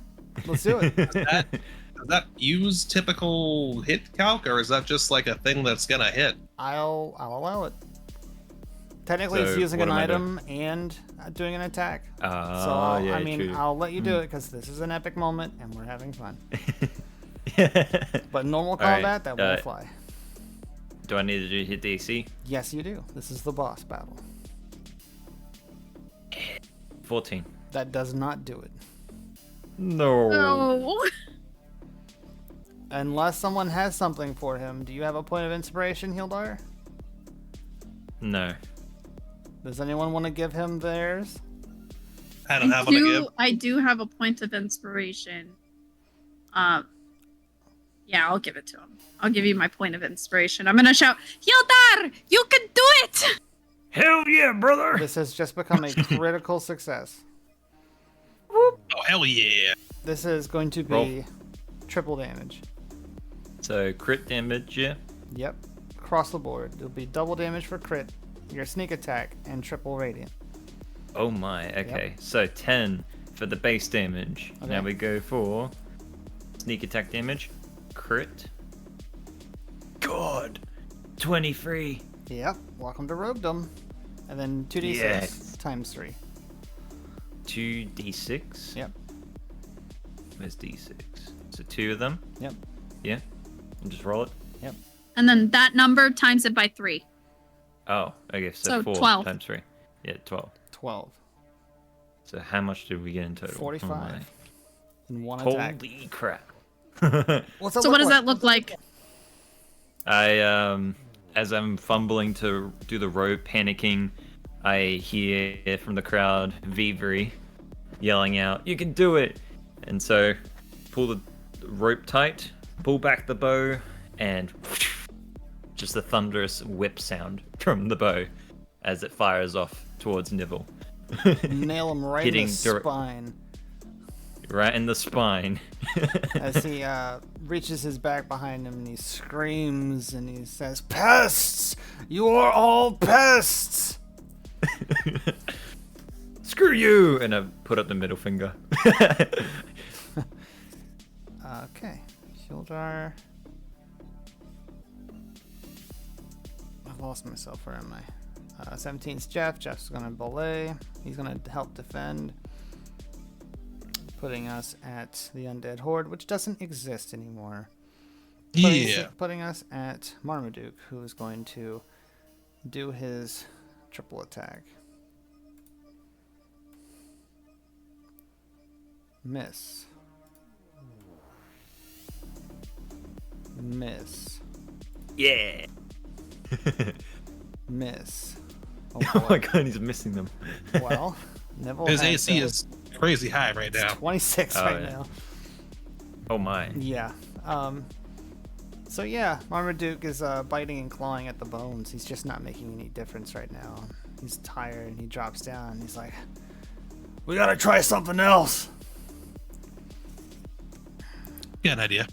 Let's do it. Does that use typical hit calc, or is that just like a thing that's gonna hit? I'll allow it. Technically, it's So, using what an am I item and doing an attack. So yeah, I mean, true. I'll let you do it because this is an epic moment and we're having fun. But normal All right, combat, that won't fly. Do I need to hit the AC? Yes, you do. This is the boss battle. 14. That does not do it. No. Oh. Unless someone has something for him, do you have a point of inspiration, Hildar? No. Does anyone want to give him theirs? I don't have one to give. I do have a point of inspiration. Yeah, I'll give it to him. I'll give you my point of inspiration. I'm gonna shout, Hildar, you can do it! Hell yeah, brother! This has just become a critical success. Oh, hell yeah. This is going to be triple damage. So crit damage, yeah? Yep. Across the board. It'll be double damage for crit, your sneak attack, and triple radiant. Oh my, okay. Yep. So 10 for the base damage. Okay. Now we go for sneak attack damage, crit. God! 23. Yep. Welcome to Roguedom. And then 2d6 Yes. times 3. 2d6? Yep. Where's d6? So 2 of them? Yep. Yeah? And just roll it? Yep. And then that number times it by 3. Oh, okay, so So 4 12. times 3. Yeah, 12. 12. So how much did we get in total? 45. Oh my. In one Holy attack. crap. What's that So look what does like? that look like? I, as I'm fumbling to do the rope, panicking, I hear from the crowd Vivri yelling out, "You can do it!" And so pull the rope tight, pull back the bow, and just a thunderous whip sound from the bow as it fires off towards Nivell. Nail him right in Hitting the spine. Right in the spine. As he reaches his back behind him and he screams and he says, "Pests! You are all pests!" Screw you! And I put up the middle finger. Okay. Hildar. I've lost myself. Where am I? 17's Jeff. Jeff's going to belay. He's going to help defend. Putting us at the Undead Horde, which doesn't exist anymore. Putting us at Marmaduke, who is going to do his triple attack. Miss. Miss. Yeah. Miss. Oh my god, he's missing them. Well, Nivell His has AC is crazy high right now. 26 Oh, right yeah. now. Oh my. Yeah. So yeah, Marmaduke is biting and clawing at the bones. He's just not making any difference right now. He's tired and he drops down. He's like, "We gotta try something else." Got an idea.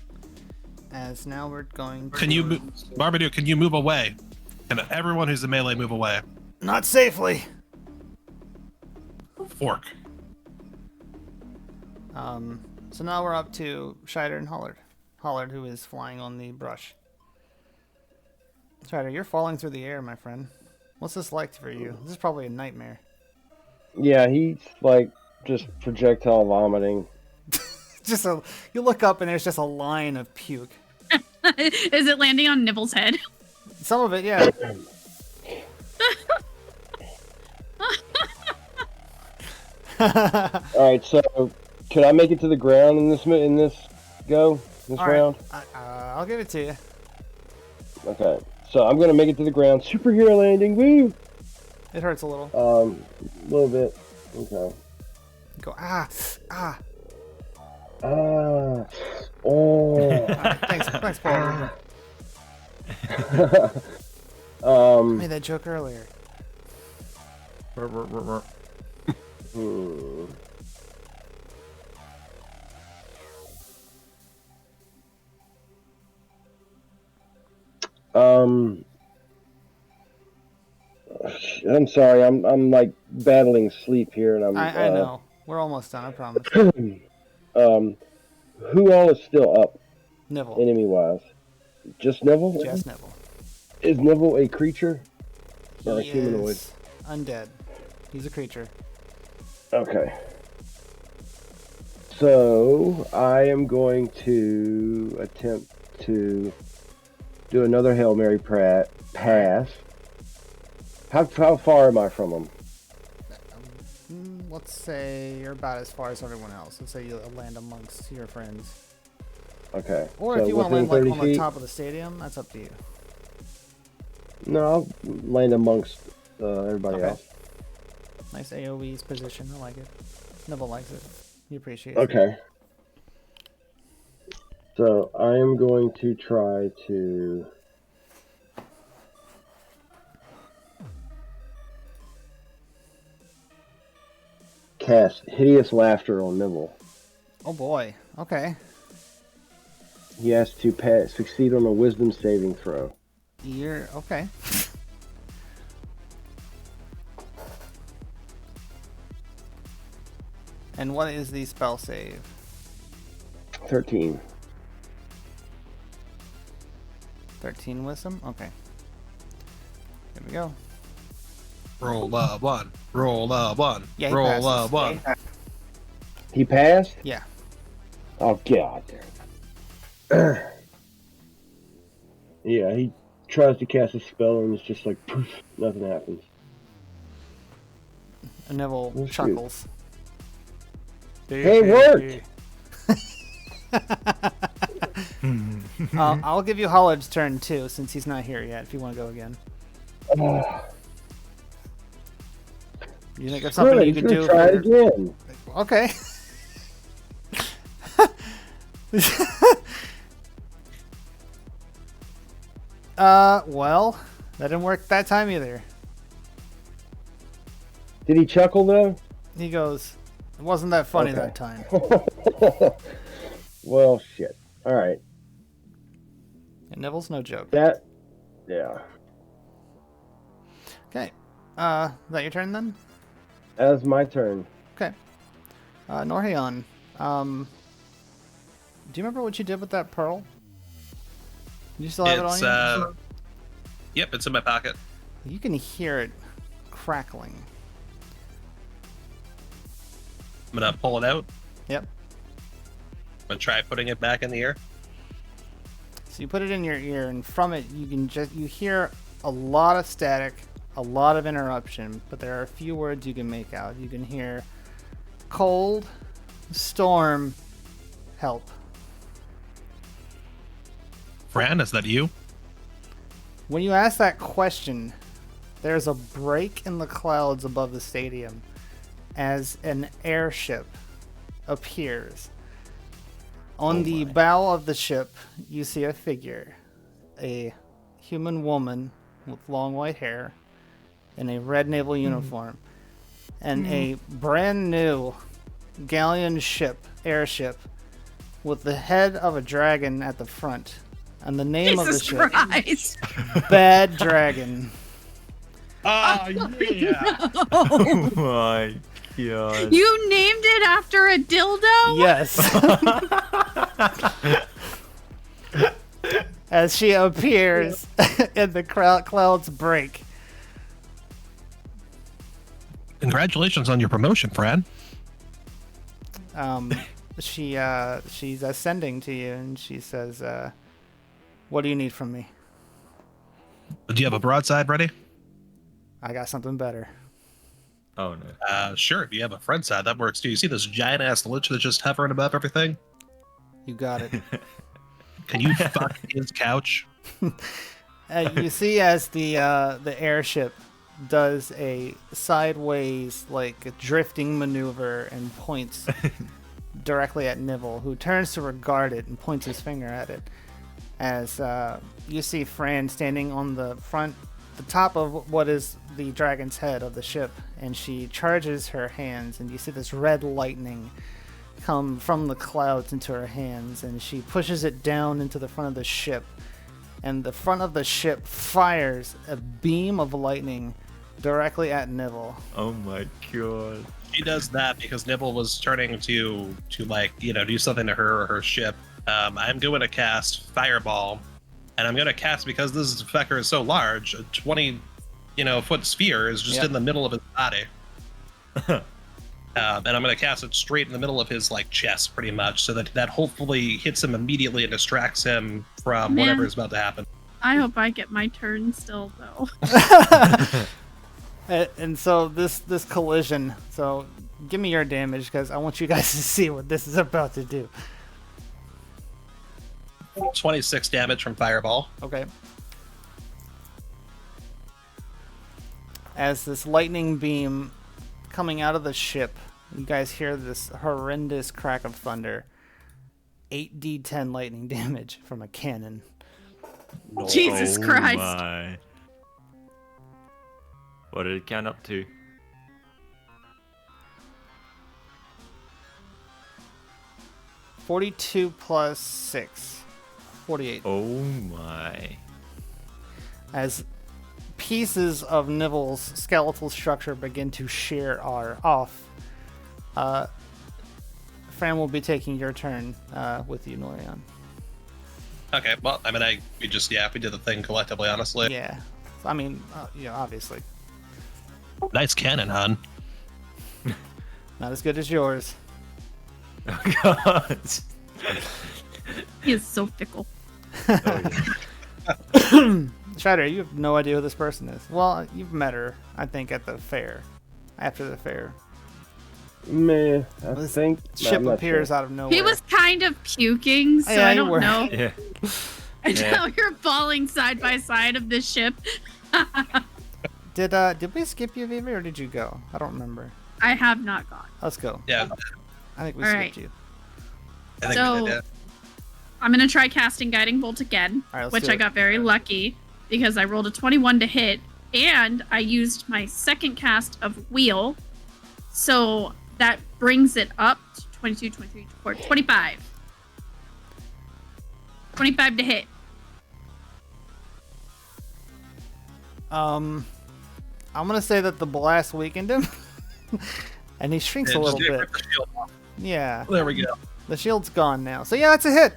As now we're going to... Can you move, Marmaduke? Can you move away? Can everyone who's in melee move away? Not safely. Fork. So now we're up to Scheider and Hollard. Hollard, who is flying on the brush. Scheider, you're falling through the air, my friend. What's this like for you? This is probably a nightmare. Yeah, he's like just projectile vomiting. You look up and there's just a line of puke. Is it landing on Nibel's head? Some of it, yeah. All right, so could I make it to the ground in this All right, round? I'll give it to you. Okay, so I'm gonna make it to the ground. Superhero landing, woo! It hurts a little. A little bit. Okay. Go Oh. Thanks, Paul. I made that joke earlier. I'm sorry. I'm like battling sleep here, and I know. We're almost done. I promise. Who all is still up? Nivell. Enemy wise, just Nivell. Just Nivell. Is Nivell a creature or a He humanoid? is undead. He's a creature. Okay. So I am going to attempt to do another Hail Mary pass. How far am I from him? Let's say you're about as far as everyone else. Let's say you land amongst your friends. Okay. Or so if you want to within land like 30 on the feet? top of the stadium, that's up to you. No, I'll land amongst everybody else. Nice AoE's position. I like it. Neville likes it. He appreciates it. Okay. So I am going to try to cast Hideous Laughter on Nibble. Oh boy. Okay. He has to succeed on a Wisdom saving throw. You're okay. And what is the spell save? 13. 13 wisdom? Okay. Here we go. Roll a 1. Roll a 1. Yeah, he roll a passes. 1. He passed? Yeah. Oh, God. Yeah, he tries to cast a spell and it's just like, poof, nothing happens. And Neville Oh, shoot. chuckles. Hey, it worked! I'll give you Hollard's turn too, since he's not here yet, if you want to go again. You think of something you could do? Try it again. Okay. Well, that didn't work that time either. Did he chuckle though? He goes, it wasn't that funny Okay. that time. Well, shit. All right. And Neville's no joke. Yeah. Okay. Is that your turn then? That's my turn. Okay. Norheon, do you remember what you did with that pearl? Do you still have it on you? Yep, it's in my pocket. You can hear it crackling. I'm gonna pull it out. Yep. I'm gonna try putting it back in the ear. So you put it in your ear, and from it you hear a lot of static, a lot of interruption, but there are a few words you can make out. You can hear cold, storm, help. Fran, is that you? When you ask that question, there's a break in the clouds above the stadium as an airship appears. On the bow of the ship, you see a figure, a human woman with long white hair in a red naval uniform, and a brand new galleon airship with the head of a dragon at the front. And the name of the ship, Christ. Bad Dragon. Oh, yeah. Oh my god. You named it after a dildo? Yes. As she appears and the clouds break. Congratulations on your promotion, Fran. She's ascending to you and she says, what do you need from me? Do you have a broadside ready? I got something better. Oh no. Sure. If you have a front side, that works too. You see this giant ass lich that's just hovering above everything? You got it. Can you fuck his couch? You see as the airship does a sideways, like a drifting maneuver and points directly at Nibble, who turns to regard it and points his finger at it. As you see Fran standing on the top of what is the dragon's head of the ship, and she charges her hands, and you see this red lightning come from the clouds into her hands, and she pushes it down into the front of the ship, and the front of the ship fires a beam of lightning directly at Nibble. Oh my god. She does that because Nibble was turning to like, do something to her or her ship. I'm going to cast Fireball, and I'm going to cast, because this fucker is so large, a 20 foot sphere is just in the middle of his body. And I'm going to cast it straight in the middle of his chest, pretty much, so that hopefully hits him immediately and distracts him from whatever is about to happen. I hope I get my turn still, though. And so this collision, so give me your damage, because I want you guys to see what this is about to do. 26 damage from Fireball. Okay. As this lightning beam coming out of the ship, you guys hear this horrendous crack of thunder. 8d10 lightning damage from a cannon. Jesus Christ. My. What did it count up to? $42 plus 6. 48. Oh my. As pieces of Nibel's skeletal structure begin to shear off, Fran will be taking your turn with you, Norian. Okay, well, I mean, we did the thing collectively, honestly. Yeah. I mean, obviously. Nice cannon, hon. Not as good as yours. Oh god. He is so fickle. Scheider, you have no idea who this person is. Well, you've met her, I think, at the fair. After the fair. Meh, I This think. ship appears out of nowhere. He was kind of puking, so Yeah, I you don't were. know. Yeah. And Yeah. now you're falling side by side of this ship. Did we skip you, Vivi, or did you go? I don't remember. I have not gone. Let's go. Yeah. I think we All skipped right. you. I think So- we did, yeah. I'm going to try casting Guiding Bolt again, All right, let's which do I it. got very lucky because I rolled a 21 to hit, and I used my second cast of Wheel. So that brings it up to 22, 23, 24, 25. 25 to hit. I'm gonna say that the blast weakened him, and he shrinks a Yeah, just little bit. rip the shield off. Yeah. There we go. The shield's gone now. So yeah, that's a hit.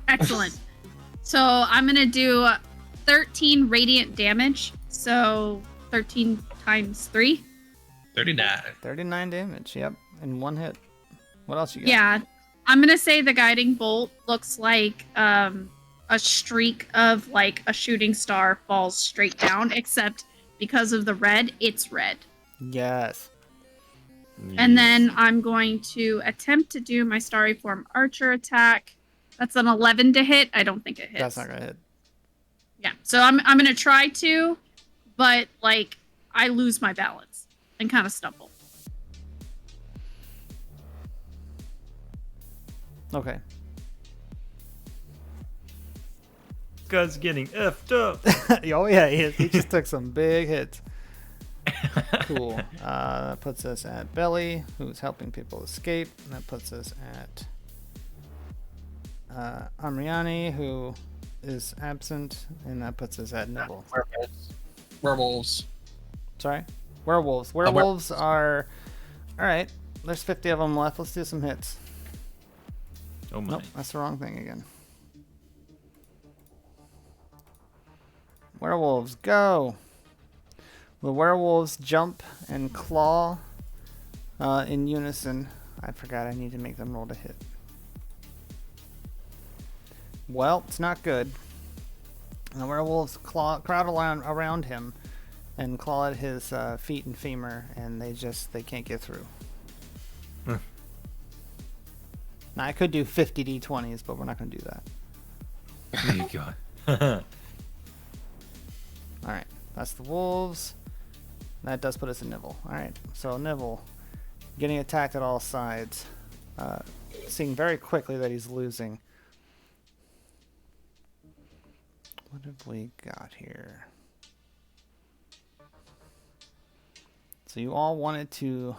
Excellent. So I'm going to do 13 radiant damage. So 13 times 3. 39. 39 damage. Yep, in one hit. What else you got? Yeah. I'm going to say the Guiding Bolt looks like a streak of like a shooting star falls straight down, except because of the red, it's red. Yes. And then I'm going to attempt to do my Starry Form Archer attack. That's an 11 to hit. I don't think it hits. That's not gonna hit. Yeah. So I'm going to try to, but like I lose my balance and kind of stumble. Okay. Guy's getting effed up. Oh yeah, he is. He just took some big hits. Cool. That puts us at Belly, who's helping people escape. And that puts us at Amriani, who is absent, and that puts us at Nibble. Werewolves. Sorry? Werewolves. Werewolves are... Alright, there's 50 of them left. Let's do some hits. Oh my. Nope, that's the wrong thing again. Werewolves, go! The werewolves jump and claw in unison. I forgot I need to make them roll to hit. Well, it's not good. The werewolves crowd around him and claw at his feet and femur, and they can't get through. Huh. Now, I could do 50 d20s, but we're not going to do that. There you go. Alright, that's the wolves. That does put us in Nibble. Alright, so Nibble getting attacked at all sides. Seeing very quickly that he's losing. What have we got here? So you all wanted to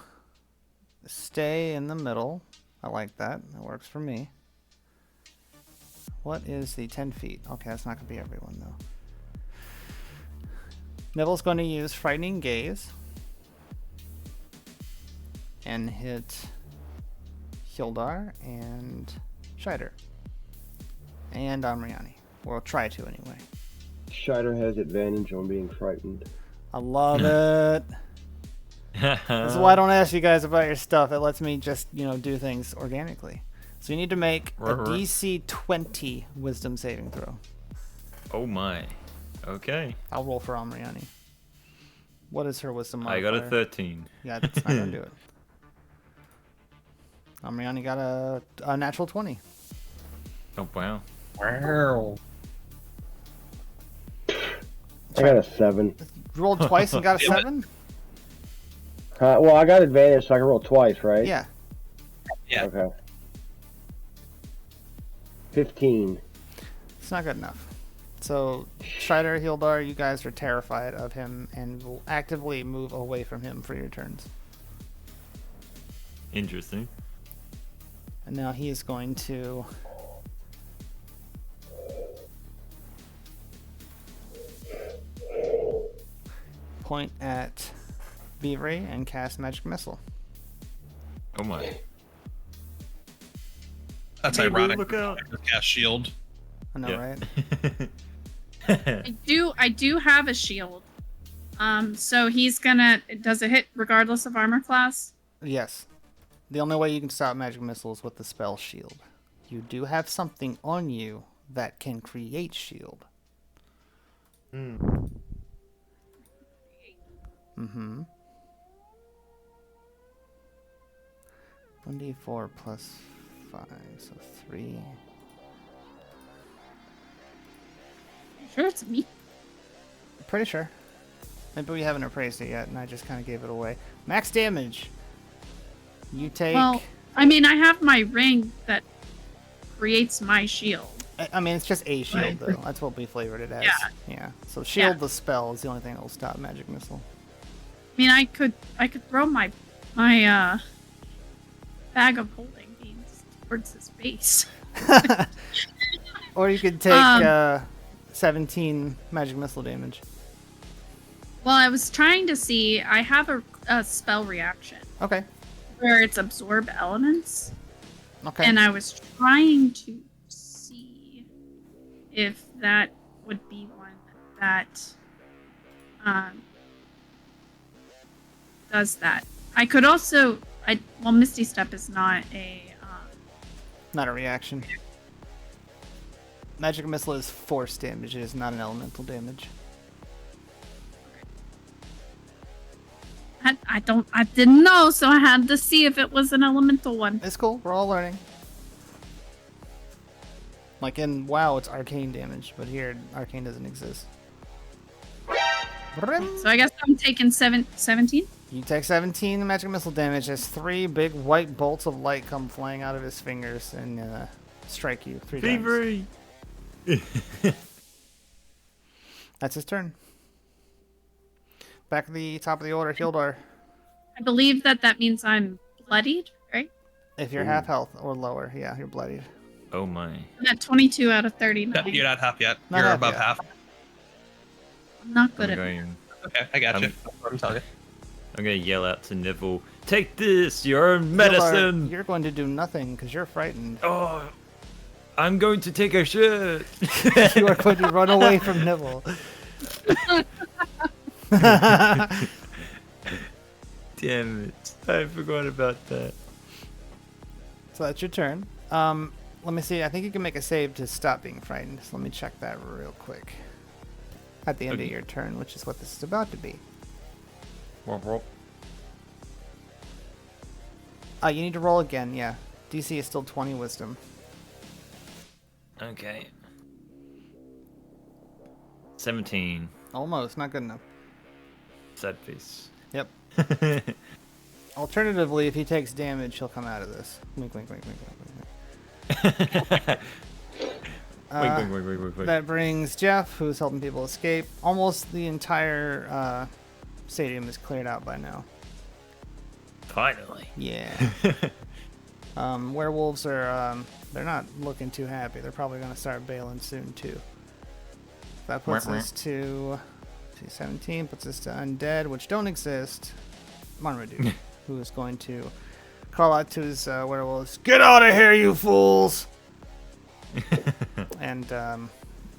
stay in the middle. I like that. That works for me. What is the 10 feet? Okay, that's not going to be everyone, though. Nibble's going to use Frightening Gaze and hit Hildar and Scheider and Amriani. We'll try to anyway. Scheider has advantage on being frightened. I love it. This is why I don't ask you guys about your stuff. It lets me just, do things organically. So you need to make a DC 20 Wisdom saving throw. Oh my. Okay. I'll roll for Amriani. What is her Wisdom I modifier? got a 13. Yeah, that's not gonna do it. Amriani got a natural 20. Oh wow. Wow. I got a 7. You rolled twice and got a 7? Well, I got advantage, so I can roll twice, right? Yeah. Yeah. Okay. 15. It's not good enough. So, Scheider, Hildar, you guys are terrified of him and will actively move away from him for your turns. Interesting. And now he is going to point at Beavery and cast Magic Missile. Oh my. That's Hey, ironic. look out. Cast shield. I know, right? I do have a shield. So he's gonna. Does it hit regardless of armor class? Yes. The only way you can stop Magic Missile is with the spell Shield. You do have something on you that can create shield. Mm-hmm. 1d4 plus 5, so 3. Sure, it's me. Pretty sure. Maybe we haven't appraised it yet, and I just kind of gave it away. Max damage. You take... Well, I mean, I have my ring that creates my shield. I mean, it's just a shield, Right. though. That's what we flavored it as. Yeah. Yeah. So shield Yeah. the spell is the only thing that will stop Magic Missile. I mean, I could throw my bag of holding beans towards his face. Or you could take 17 Magic Missile damage. Well, I was trying to see. I have a spell reaction. Okay. Where it's absorb elements. Okay. And I was trying to see if that would be one that does that. I could also, well, Misty Step is not a. Not a reaction. Magic Missile is force damage. It is not an elemental damage. I didn't know, so I had to see if it was an elemental one. It's cool. We're all learning. Like in WoW, it's arcane damage, but here, arcane doesn't exist. So I guess I'm taking 17? You take 17 magic missile damage as 3 big white bolts of light come flying out of his fingers and strike you 3 times. Thievery! That's his turn. Back at the top of the order, Hildar. I believe that means I'm bloodied, right? If you're half health or lower, yeah, you're bloodied. Oh my. I'm at 22 out of 39. You're not half yet. Not You're half above yet. half. I'm not good I'm at going, Okay, I got you. I'm telling you. I'm gonna yell out to Neville, "Take this, your medicine!" Hildar, you're going to do nothing because you're frightened. Oh, I'm going to take a shit. You are going to run away from Nibble. Damn it. I forgot about that. So that's your turn. Let me see. I think you can make a save to stop being frightened. So let me check that real quick. At the end of your turn, which is what this is about to be. You need to roll again, yeah. DC is still 20 wisdom. Okay. 17. Almost, not good enough. Sad face. Yep. Alternatively, if he takes damage, he'll come out of this. Wink, wink, wink, wink, wink, wink. Wink. That brings Jeff, who's helping people escape. Almost the entire stadium is cleared out by now. Finally. Yeah. Werewolves are, they're not looking too happy. They're probably going to start bailing soon, too. That puts us to 17, puts us to undead, which don't exist. Marmaduke, who is going to call out to his werewolves, "Get out of here, you fools!" And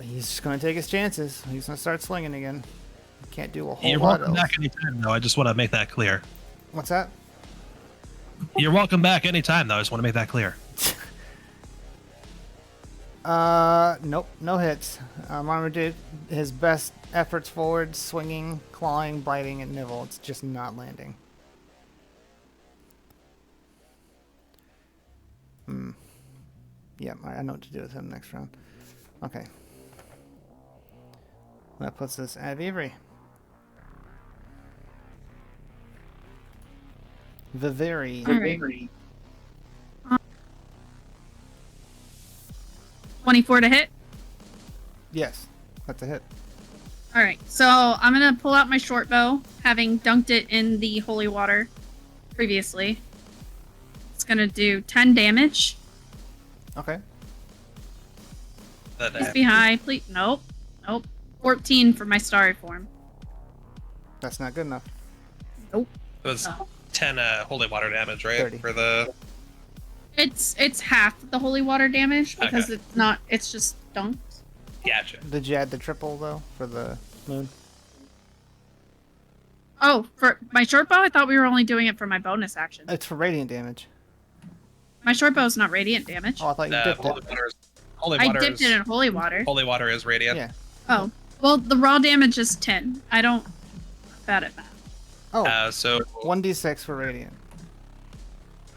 he's just going to take his chances. He's going to start slinging again. Can't do a whole You're lot welcome else. back anytime, though. I just want to make that clear. What's that? You're welcome back anytime, though. I just want to make that clear. Nope, no hits. Marmaduke, his best efforts forward, swinging, clawing, biting at Nibble. It's just not landing. Yeah, I know what to do with him next round. Okay. That puts us at Avery. Viveri. All right. 24 to hit. Yes, that's a hit. All right, so I'm gonna pull out my short bow, having dunked it in the holy water previously. It's gonna do 10 damage. Okay. Please be high, please. Nope. 14 for my starry form. That's not good enough. Nope. It was 10 holy water damage, right? 30. For the. It's half the holy water damage because Okay. it's not. It's just dunked. Gotcha. Did you add the triple though for the moon? Oh, for my short bow, I thought we were only doing it for my bonus action. It's for radiant damage. My short bow is not radiant damage. Oh, I thought you dipped holy it. water is, holy I water dipped is, it in holy water. Holy water is radiant. Yeah. Oh, well, the raw damage is 10. I don't bad at math. Oh. So 1d6 for radiant.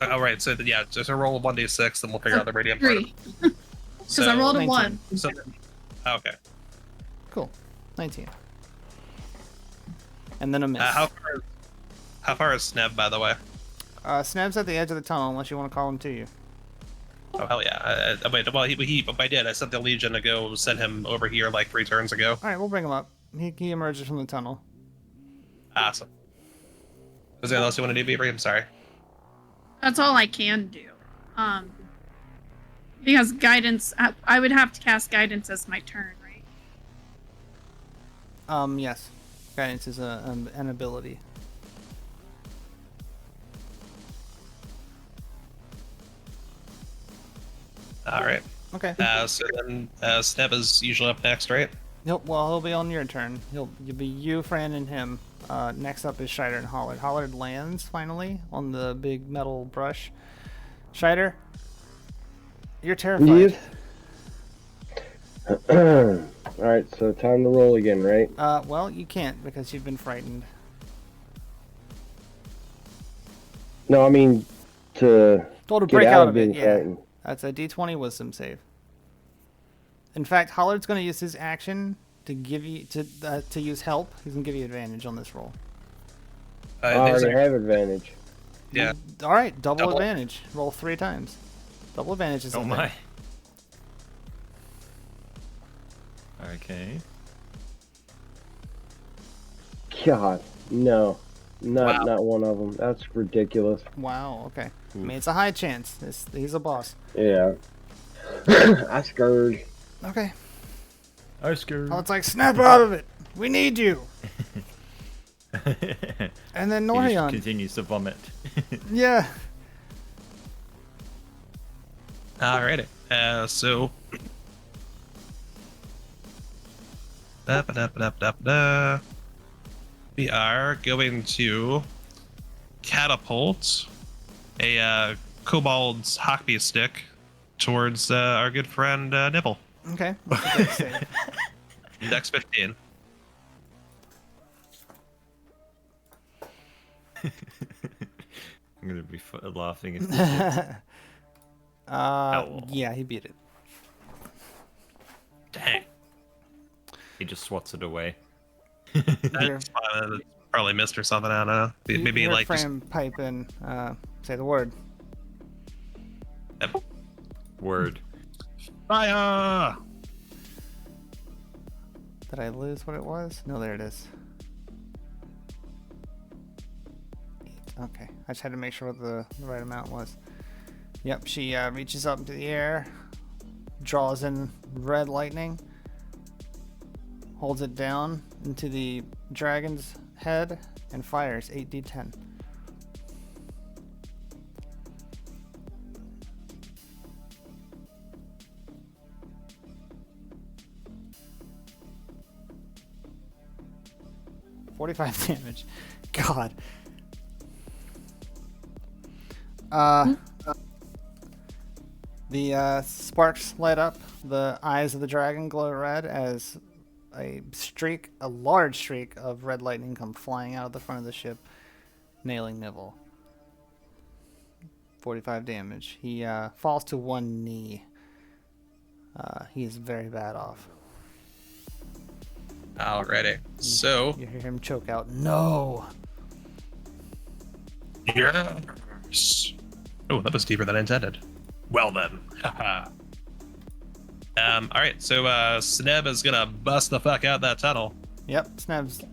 Oh, right. So yeah, just a roll of 1d6, then we'll figure out the radiant part. 3. Because I rolled a 1. So, okay. Cool. 19. And then a miss. How far is Sneb, by the way? Sneb's at the edge of the tunnel, unless you want to call him to you. Oh hell yeah! Wait, well I did. I sent the Legion to go send him over here like 3 turns ago. All right, we'll bring him up. He emerges from the tunnel. Awesome. Was there anything else you want to do, Beaver? I'm sorry. That's all I can do. Because guidance, I would have to cast guidance as my turn, right? Yes. Guidance is an ability. All right. Okay. So then Sneb is usually up next, right? He'll be on your turn. You'll be you, Fran, and him. Next up is Scheider and Hollard. Hollard lands finally on the big metal brush. Scheider, you're terrified. Alright, so time to roll again, right? Well, you can't because you've been frightened. No, I mean to Told to get break out of being it, yeah. frightened. That's a D20 wisdom save. In fact, Hollard's going to use his action to give you to use help. He's going to give you advantage on this roll. I already have advantage. Yeah. All right, double advantage. Roll 3 times. Double advantage is. Oh my. Okay. God, no. Not one of them. That's ridiculous. Wow, okay. I mean, it's a high chance. He's a boss. Yeah. I scared. Okay. I scared. Oh, it's like, snap out of it. We need you. And then He just Northerra. continues to vomit. Yeah. Alrighty. So. We are going to catapult a kobold's hockey stick towards our good friend Nibble. Okay. What's the dex save? Dex 15. I'm gonna be laughing at this. Yeah, he beat it. Dang. He just swats it away. That's probably missed or something. I don't know. Maybe Your like just frame pipe in. Say the word. Word. fire. Did I lose what it was? No, there it is. Okay, I just had to make sure what the right amount was. Yep, she reaches up into the air, draws in red lightning, holds it down into the dragon's head, and fires 8d10. .45 damage. God. The sparks light up. The eyes of the dragon glow red as a large streak of red lightning come flying out of the front of the ship, nailing Nibble. 45 damage. He falls to one knee he is very bad off. Alrighty. So. You hear him choke out, "No!" Yes. Oh, that was deeper than intended. Well then. Alright, so Sneb is gonna bust the fuck out that tunnel. Yep, Snebs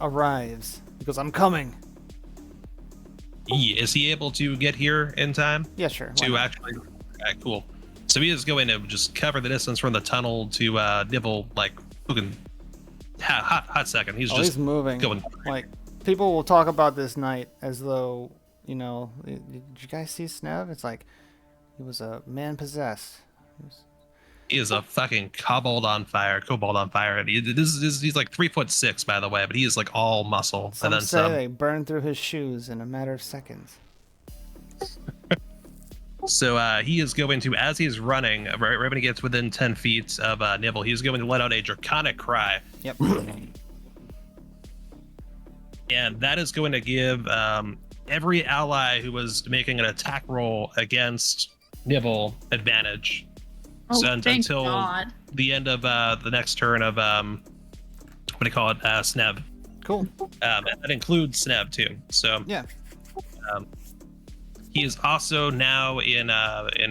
arrives because I'm coming. Is he able to get here in time? Yeah, sure. To actually. Alright, cool. So he is going to just cover the distance from the tunnel to Nibble, like, fucking hot second. He's moving. Going. Like, people will talk about this night as though, you know, did you guys see Sneb? It's like he was a man possessed. He is a fucking kobold on fire. And he's like 3'6", by the way, but he is like all muscle. Some and then say some. they burn through his shoes in a matter of seconds. So he is going to, as he's running, right when he gets within 10 feet of Nibble, he's going to let out a draconic cry. Yep. And that is going to give every ally who was making an attack roll against Nibble advantage. Oh, So thank until God. the end of the next turn of what do you call it? Sneb. Cool. And that includes Sneb too. So yeah. He is also now in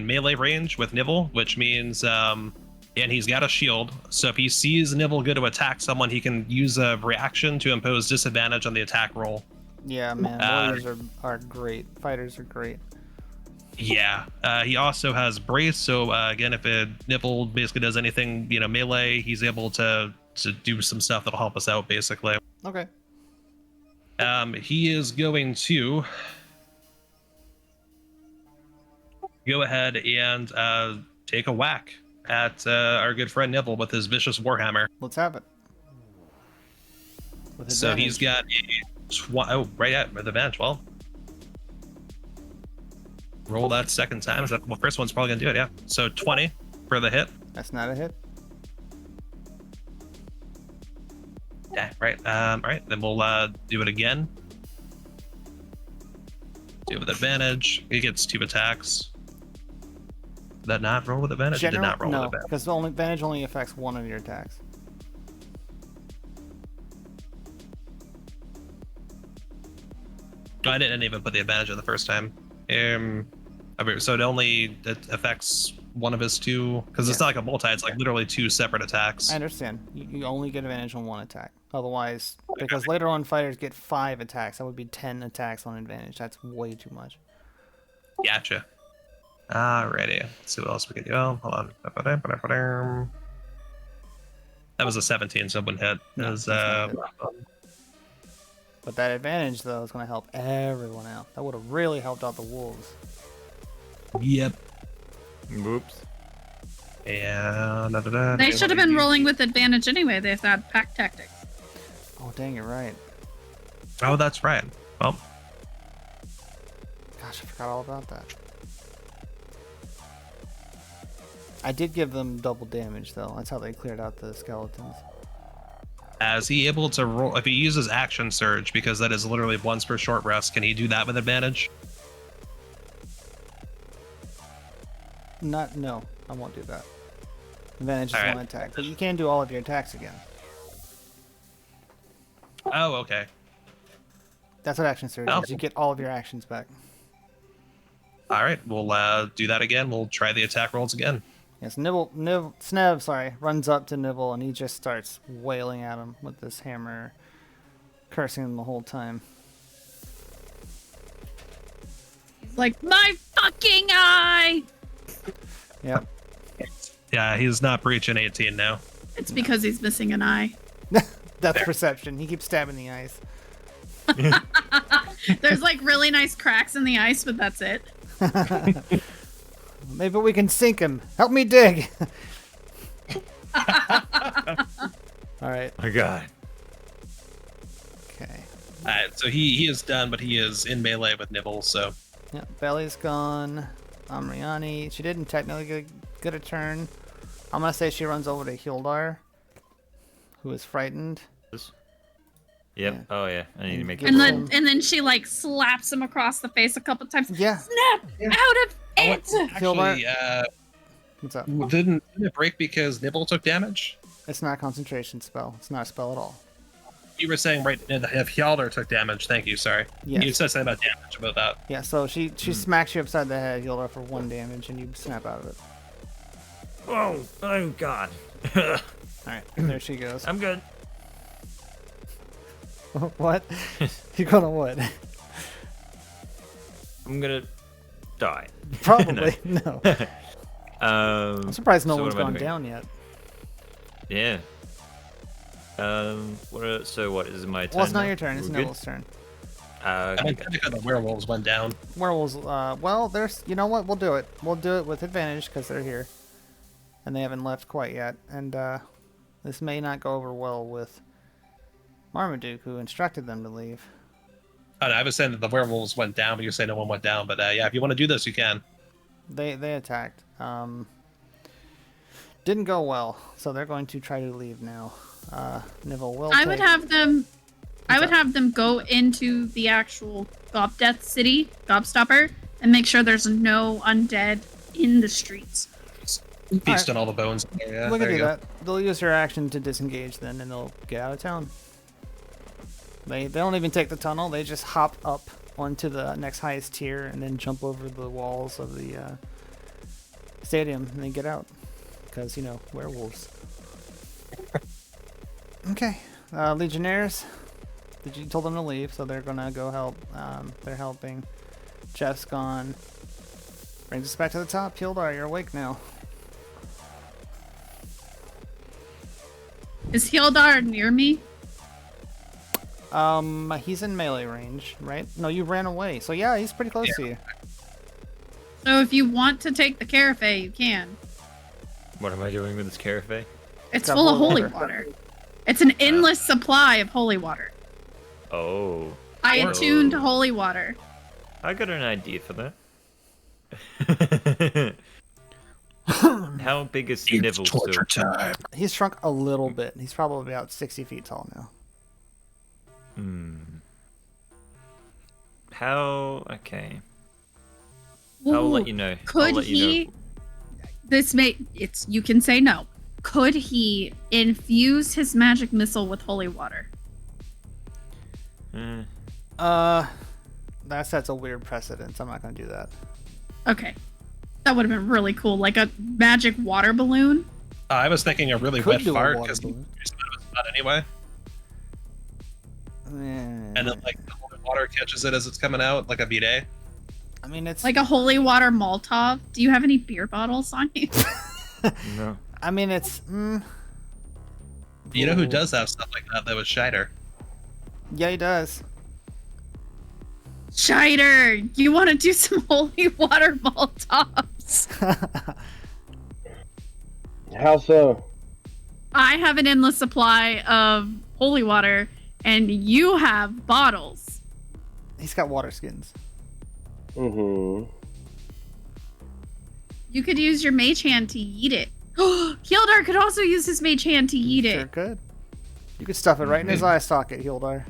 melee range with Nibble, which means and he's got a shield. So if he sees Nibble go to attack someone, he can use a reaction to impose disadvantage on the attack roll. Yeah, man. Warriors are great. Fighters are great. Yeah, he also has brace, so again, if Nibble basically does anything, melee, he's able to do some stuff that'll help us out, basically. Okay. He is going to go ahead and take a whack at our good friend Nibble with his vicious warhammer. Let's have it. So he's got right at the bench. Well. Roll that second time. Well, first one's probably gonna do it, yeah. So 20 for the hit. That's not a hit. Yeah, right. Alright, then we'll do it again. Do it with advantage. He gets 2 attacks. Did that not roll with advantage? It did not roll with advantage. Because the advantage only affects one of your attacks. I didn't even put the advantage in the first time. So it affects one of his 2, because it's not like a multi, it's like literally 2 separate attacks. I understand. You only get advantage on 1 attack. Otherwise, because later on fighters get 5 attacks, that would be 10 attacks on advantage. That's way too much. Gotcha. Alrighty. Let's see what else we can do. Oh, hold on. That was a 17, so it wouldn't hit. It was, But that advantage, though, is going to help everyone out. That would have really helped out the wolves. Yep. Whoops. And They should have been rolling with advantage anyway. They've had pack tactics. Oh, dang, you're right. Oh, that's right. Well. Gosh, I forgot all about that. I did give them double damage, though. That's how they cleared out the skeletons. Is he able to roll if he uses action surge, because that is literally once per short rest? Can he do that with advantage? No, I won't do that. Advantage is All right. 1 attack, but you can do all of your attacks again. Oh, okay. That's what action surge is. You get all of your actions back. All right, we'll do that again. We'll try the attack rolls again. Yes, Sneb, runs up to Nibble and he just starts wailing at him with this hammer, cursing him the whole time. He's like, my fucking eye! Yep. Yeah, he's not breaching 18 now. It's because he's missing an eye. That's perception. He keeps stabbing the ice. There's like really nice cracks in the ice, but that's it. Maybe we can sink him. Help me dig. All right. My God. Okay. All right, so he is done, but he is in melee with Nibble, so. Yeah, Belly's gone. Amriani, she didn't technically get a turn. I'm gonna say she runs over to Hildar, who is frightened. Yep. Yeah. Oh yeah. I need to make it. And then she like slaps him across the face a couple times. Yeah. Snap out of it. Actually, What's up? Didn't it break because Nibble took damage? It's not a concentration spell. It's not a spell at all. You were saying if Hjalder took damage, thank you, sorry. Yes. You said something about damage about that. Yeah, so she smacks you upside the head, healed her for 1 damage, and you snap out of it. Oh god. Alright, there she goes. I'm good. What? You gonna what? I'm gonna die. Probably, no. I'm surprised no so one's what am I gone doing? down yet. Yeah. What is it my turn? Well, it's not now? your turn, it's We're good? Neville's turn. I mean, technically the werewolves went down. Werewolves, well, there's, you know what, we'll do it. We'll do it with advantage, because they're here. And they haven't left quite yet, and, this may not go over well with Marmaduke, who instructed them to leave. I was saying that the werewolves went down, but you're saying no one went down. But yeah, if you want to do this, you can. They attacked. Didn't go well, so they're going to try to leave now. Nivelle will I would have them go into the actual Gobdeath city, Gobstopper, and make sure there's no undead in the streets. Feast on all the bones. Yeah, we can there do you go. that. They'll use their action to disengage then, and they'll get out of town. They don't even take the tunnel. They just hop up onto the next highest tier and then jump over the walls of the stadium and then get out. Because, you know, werewolves. Okay. Legionnaires. You told them to leave, so they're gonna go help. They're helping. Jeff's gone. Brings us back to the top. Hildar, you're awake now. Is Hildar near me? He's in melee range, right? No, you ran away. So yeah, he's pretty close to you. So if you want to take the carafe, you can. What am I doing with this carafe? It's full of holy water. It's an endless supply of holy water. Oh. I attuned holy water. I got an idea for that. How big is Nibble still? Time. He's shrunk a little bit. He's probably about 60 feet tall now. How? Okay. I'll let you know. Could he? This may. It's. You can say no. Could he infuse his magic missile with holy water? That sets a weird precedent. I'm not gonna do that. Okay. That would have been really cool, like a magic water balloon. I was thinking a really Could wet do a fart water because balloon. anyway. And then like the holy water catches it as it's coming out, like a bidet. I mean, it's like a holy water Molotov. Do you have any beer bottles on you? No. I mean, it's. You know who does have stuff like that? That was Scheider. Yeah, he does. Scheider, you want to do some holy water Molotovs? How so? I have an endless supply of holy water, and you have bottles. He's got water skins. Mm-hmm. You could use your mage hand to eat it. Hildar could also use his mage hand to eat Sure it. could. You could stuff it right in his eye socket, Hildar.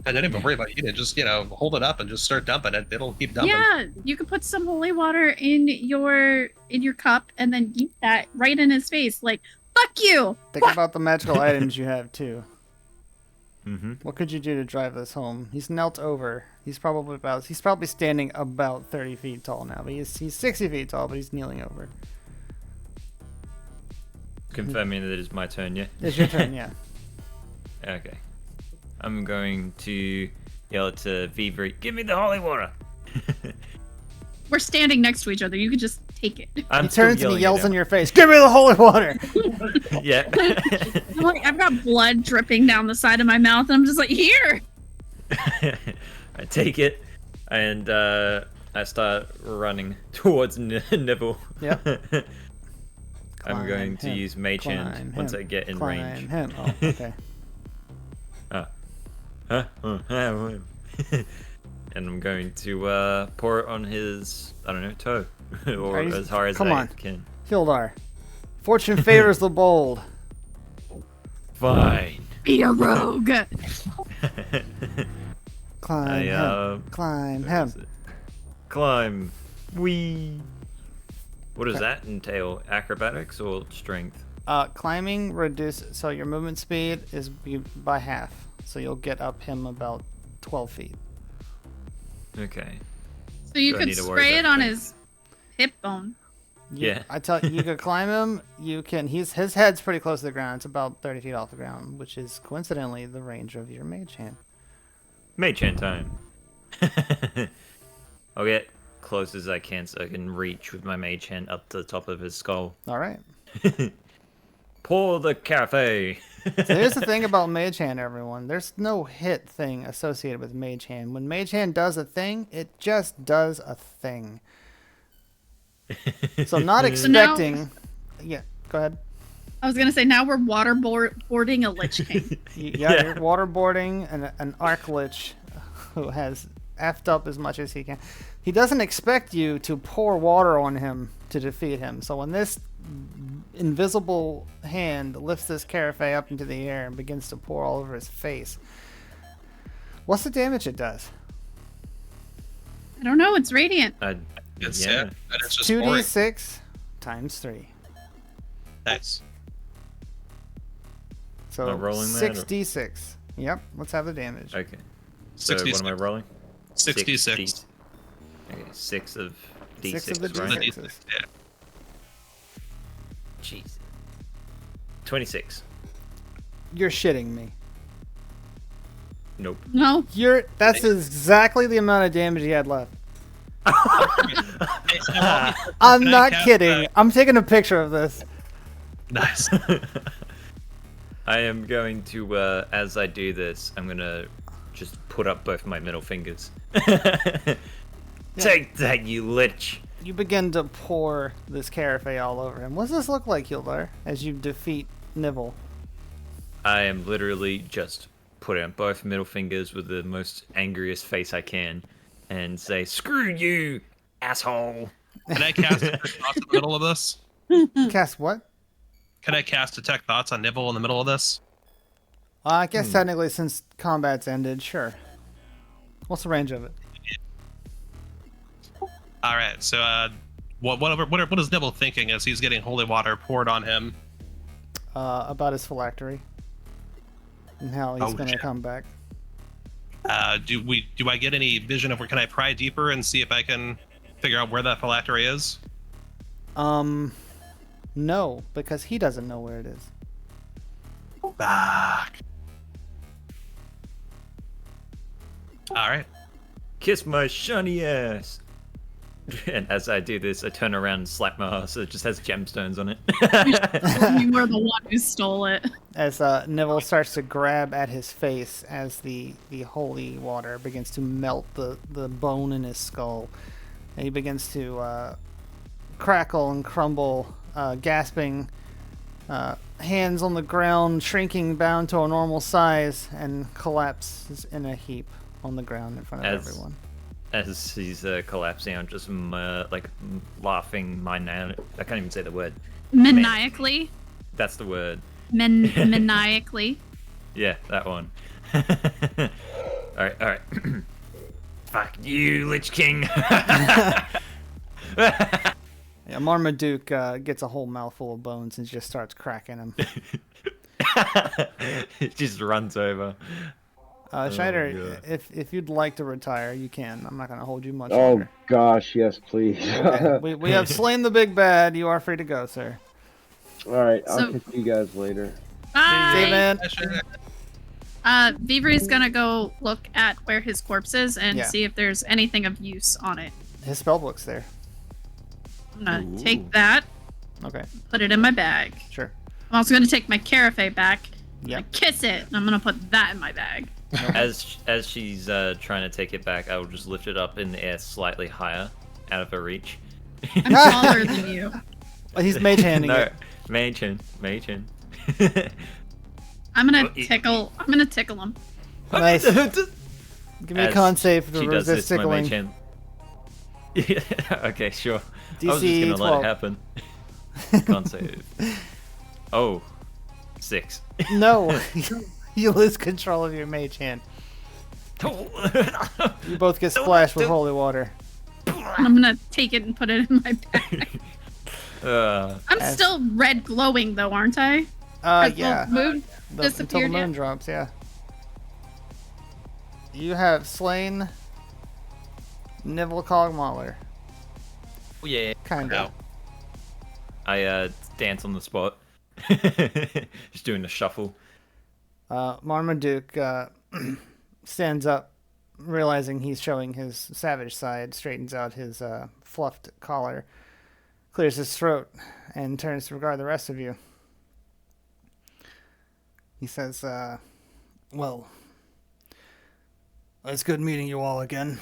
I don't even worry about eating it. Just, hold it up and just start dumping it. It'll keep dumping. Yeah, you could put some holy water in your cup and then eat that right in his face. Like, fuck you! Think about the magical items you have, too. Mm-hmm. What could you do to drive this home? He's knelt over. He's probably standing about 30 feet tall now. But he's 60 feet tall, but he's kneeling over. Confirming that it is my turn, yeah? It's your turn, yeah. Okay. I'm going to yell to Vivri, give me the holy water! We're standing next to each other. You could just take it. He turns and he yells in your face, give me the holy water! Yeah. I've got blood dripping down the side of my mouth, and I'm just like, here! I take it, and I start running towards Nibble. Yep. I'm going to use Mage Hand once I get in range. Him. Oh, okay. And I'm going to pour it on his, I don't know, toe. Or as hard as I can. Hildar. Fortune favors the bold. Fine. Be a rogue. Climb him. Climb him. Climb. Wee. What does that entail? Acrobatics or strength? Climbing reduces, so your movement speed is by half. So you'll get up him about 12 feet. Okay. So you could spray it on his hip bone. Yeah. I tell you, you could climb him. You can. His head's pretty close to the ground. It's about 30 feet off the ground, which is coincidentally the range of your mage hand. Mage hand time. I'll get close as I can so I can reach with my mage hand up to the top of his skull. All right. Pour the cafe. So here's the thing about mage hand, everyone. There's no hit thing associated with mage hand. When mage hand does a thing, it just does a thing. So I'm not expecting. Yeah, go ahead. I was gonna say now we're waterboarding a Lich King. Yeah, you're waterboarding an Arc Lich who has effed up as much as he can. He doesn't expect you to pour water on him to defeat him. So when this invisible hand lifts this carafe up into the air and begins to pour all over his face, what's the damage it does? I don't know. It's radiant. It's 2d6 times 3. Nice. So Am I rolling that, or- 6d6. Yep, let's have the damage. Okay. So what am I rolling? 66. Okay, 6 of d6, 6 of the right? d6s. Yeah. Jeez. 26. You're shitting me. Nope. No. That's exactly the amount of damage he had left. I'm not kidding. I'm taking a picture of this. Nice. I am going to, as I do this, I'm gonna just put up both my middle fingers. Take that, you lich! You begin to pour this carafe all over him. What does this look like, Hildar, as you defeat Nibble? I am literally just putting up both middle fingers with the most angriest face I can and say, "Screw you, asshole!" Can I cast Detect Thoughts in the middle of this? Cast what? Can I cast Detect Thoughts on Nibble in the middle of this? I guess technically, since combat's ended, sure. What's the range of it? All right. So, what is Nibble thinking as he's getting holy water poured on him? About his phylactery and how he's going to come back. Do I get any vision of where? Can I pry deeper and see if I can figure out where that phylactery is? No, because he doesn't know where it is. Fuck. All right. Kiss my shiny ass. And as I do this, I turn around and slap my ass. So it just has gemstones on it. You were the one who stole it. As Nibble starts to grab at his face as the holy water begins to melt the bone in his skull. And he begins to crackle and crumble, gasping, hands on the ground, shrinking down to a normal size, and collapses in a heap on the ground in front of everyone. As he's collapsing, I'm just laughing my now. I can't even say the word. Maniacally. That's the word. Maniacally. Yeah, that one. All right. Fuck you, Lich King. Yeah, Marmaduke gets a whole mouthful of bones and just starts cracking them. It just runs over. Scheider, if you'd like to retire, you can. I'm not going to hold you much Oh longer. gosh, yes, please. Okay. We have slain the big bad. You are free to go, sir. All right, I'll catch you guys later. Bye. See you, man. Vivri's gonna go look at where his corpse is and Yeah. see if there's anything of use on it. His spellbook's there. I'm gonna take that, Okay, put it in my bag. sure. I'm also gonna take my carafe back. Yeah. Kiss it, and I'm gonna put that in my bag. As she's trying to take it back, I will just lift it up in the air slightly higher, out of her reach. I'm taller than you. He's mage handing No, it. mage hand. I'm gonna tickle him. Nice. Give me a con save to she does resist this, my tickling. mage hand. Yeah, okay, sure. I was just DC gonna 12. let it happen. Con save. Oh, 6. No, you lose control of your mage hand. You both get splashed with holy water. I'm gonna take it and put it in my bag. I'm still red glowing though, aren't I? Yeah. The moon Until the disappeared moon yet? drops, yeah. You have slain Nibble Cogmauler. Oh, yeah. Kinda. I dance on the spot. Just doing the shuffle. Marmaduke stands up, realizing he's showing his savage side, straightens out his fluffed collar, clears his throat, and turns to regard the rest of you. He says, well, it's good meeting you all again.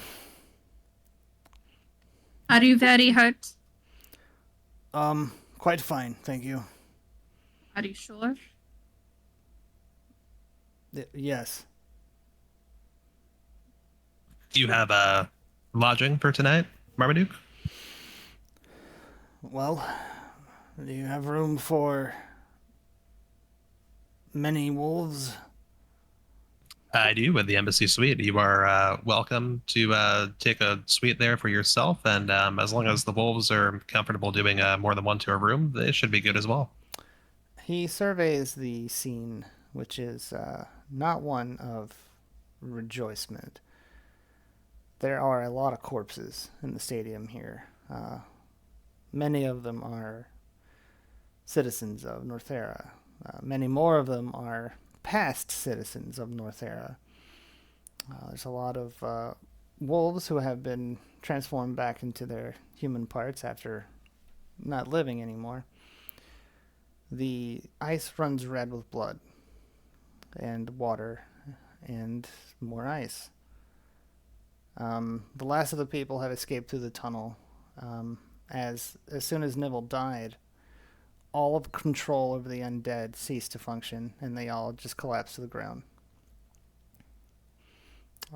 Are you very hurt? Quite fine, thank you. Are you sure? Yes. Do you have lodging for tonight, Marmaduke? Well, do you have room for many wolves? I do, with the embassy suite. You are welcome to take a suite there for yourself, and as long as the wolves are comfortable doing more than one to a room, they should be good as well. He surveys the scene, which is not one of rejoicement. There are a lot of corpses in the stadium here. Many of them are citizens of Northerra. Many more of them are past citizens of Northerra. There's a lot of wolves who have been transformed back into their human parts after not living anymore. The ice runs red with blood and water and more ice. The last of the people have escaped through the tunnel. As soon as Nibble died, all of control over the undead ceased to function, and they all just collapsed to the ground.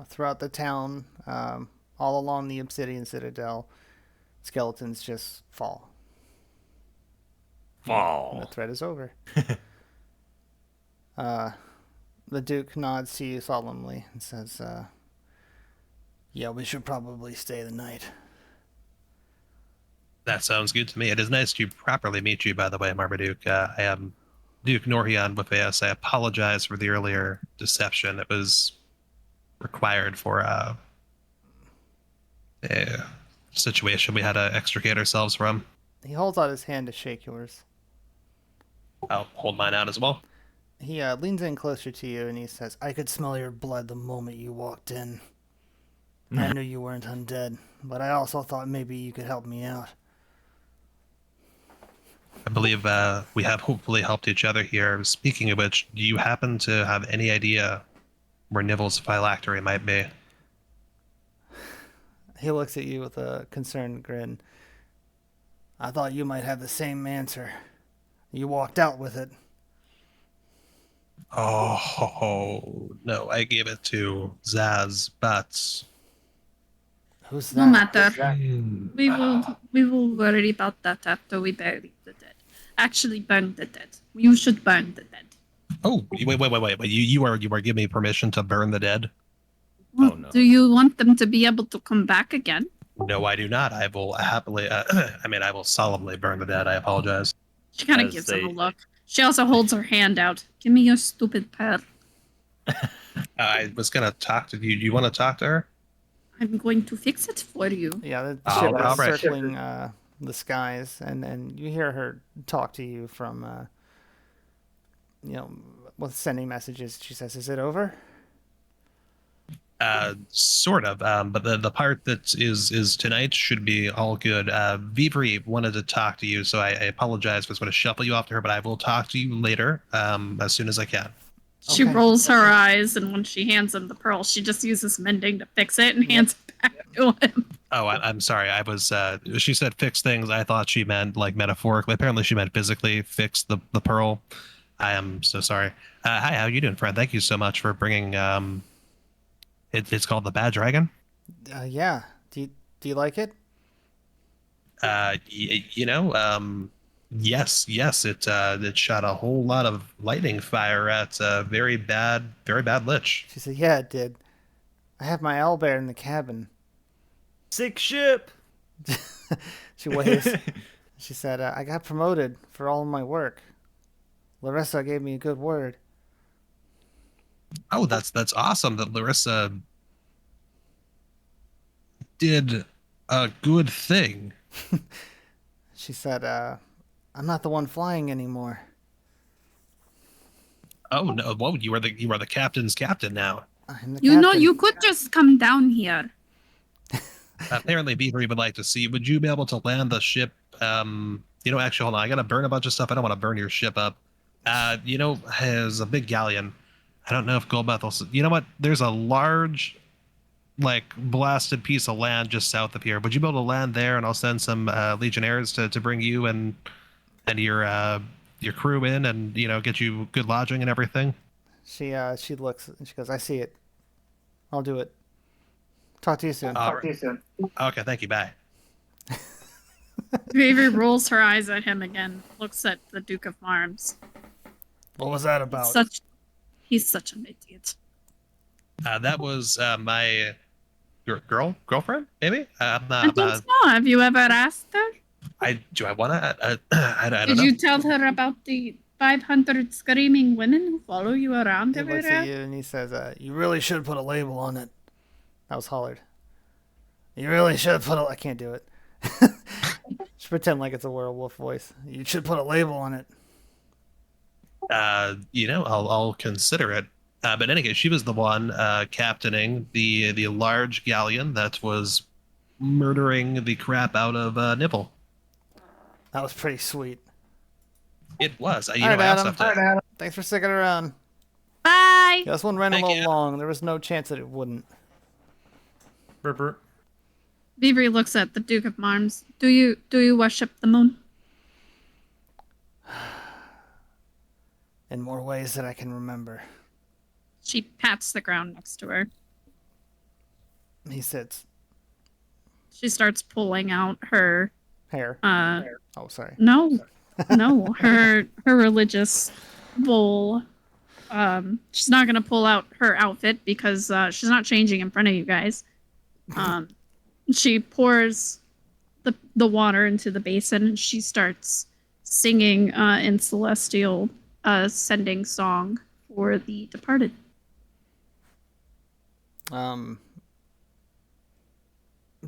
Throughout the town, all along the Obsidian Citadel, skeletons just fall. And the threat is over. The Duke nods to you solemnly and says, yeah, we should probably stay the night. That sounds good to me. It is nice to properly meet you, by the way, Marmaduke. I am Duke Norhian with us. I apologize for the earlier deception. It was required for a situation we had to extricate ourselves from. He holds out his hand to shake yours. I'll hold mine out as well. He leans in closer to you and he says, I could smell your blood the moment you walked in. I knew you weren't undead, but I also thought maybe you could help me out. I believe we have hopefully helped each other here. Speaking of which, do you happen to have any idea where Nivel's phylactery might be? He looks at you with a concerned grin. I thought you might have the same answer. You walked out with it. Oh, no, I gave it to Zaz, but... Who's that? No matter. Hmm. We will worry about that after we bury the dead. Actually, burn the dead. You should burn the dead. Oh, wait. You are giving me permission to burn the dead? Well, Oh, no. do you want them to be able to come back again? No, I do not. I will happily, I will solemnly burn the dead. I apologize. She kind of As gives they- him a look. She also holds her hand out. Give me your stupid pearl. I was going to talk to you. Do you want to talk to her? I'm going to fix it for you. Yeah, the Oh, ship is all right. circling the skies, and you hear her talk to you from, with sending messages. She says, is it over? Sort of. But the part that is tonight should be all good. Vivri wanted to talk to you, so I apologize for going to shuffle you off to her, but I will talk to you later, as soon as I can. She rolls her eyes, and when she hands him the pearl, she just uses mending to fix it and hands it back to him. Oh, I'm sorry. I was. She said fix things. I thought she meant like metaphorically. Apparently, she meant physically fix the pearl. I am so sorry. Hi, how you doing, friend? Thank you so much for bringing. It's called the Bad Dragon. Yeah. Do you like it? Yes. It shot a whole lot of lightning fire at a very bad lich. She said, yeah, it did. I have my owlbear in the cabin. Sick ship! She waves. She said, I got promoted for all of my work. Larissa gave me a good word. Oh, that's awesome that Larissa did a good thing. She said, I'm not the one flying anymore. Oh no! Whoa, you are the captain's captain now. I'm the You know, captain. you could just come down here. Apparently, Beavery would like to see. Would you be able to land the ship? Actually, hold on. I gotta burn a bunch of stuff. I don't want to burn your ship up. Has a big galleon. I don't know if Goldmouth will. You know what? There's a large, like, blasted piece of land just south of here. Would you be able to land there, and I'll send some legionnaires to bring you and your crew in, and get you good lodging and everything. She looks and she goes, I see it. I'll do it. Talk to you soon. Talk to you soon. Okay, thank you. Bye. Avery rolls her eyes at him again, looks at the Duke of Arms. What was that about? He's such an idiot. That was my girlfriend, maybe. I think so. Have you ever asked her? I want to. I don't know. Did you tell her about the 500 screaming women who follow you around He everywhere? looks at you and he says, you really should put a label on it. That was hollered. You really should put I can't do it. Just pretend like it's a werewolf voice. You should put a label on it. I'll consider it. But in any case, she was the one captaining the large galleon that was murdering the crap out of Nipple. That was pretty sweet. It was. All right, Adam. Thanks for sticking around. Bye. Yeah, this one ran a little long. There was no chance that it wouldn't. Beavery looks at the Duke of Arms. Do you worship the moon? In more ways than I can remember. She pats the ground next to her. He sits. She starts pulling out her hair. Oh, sorry. No, her religious bowl. She's not gonna pull out her outfit because she's not changing in front of you guys. She pours the water into the basin and she starts singing in celestial sending song for the departed.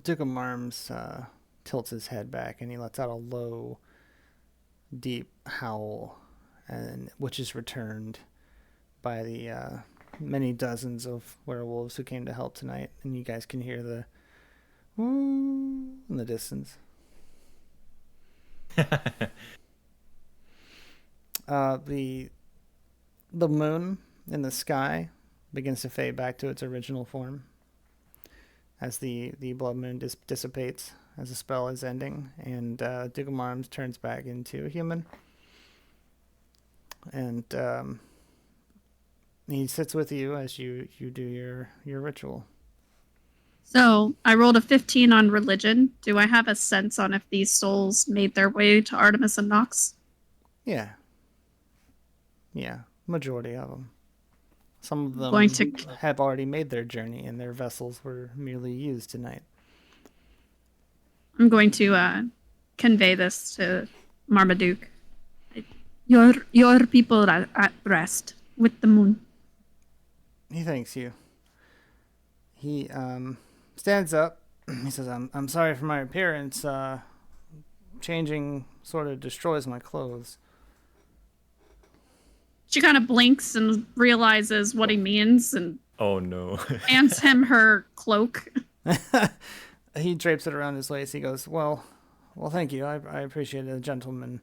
Duke of Arms tilts his head back and he lets out a low, deep howl, which is returned by the many dozens of werewolves who came to help tonight, and you guys can hear the woo in the distance. The moon in the sky begins to fade back to its original form as the blood moon dissipates as the spell is ending, and Duke of Arms turns back into a human, and he sits with you as you do your ritual. So I rolled a 15 on religion. Do I have a sense on if these souls made their way to Artemis and Nox? Yeah, majority of them. Some of them have already made their journey, and their vessels were merely used tonight. I'm going to convey this to Marmaduke. Your people are at rest with the moon. He thanks you. He stands up. He says, I'm sorry for my appearance. Changing sort of destroys my clothes. She kind of blinks and realizes what he means and oh no. hands him her cloak. He drapes it around his waist. He goes, well, thank you. I appreciate it. A gentleman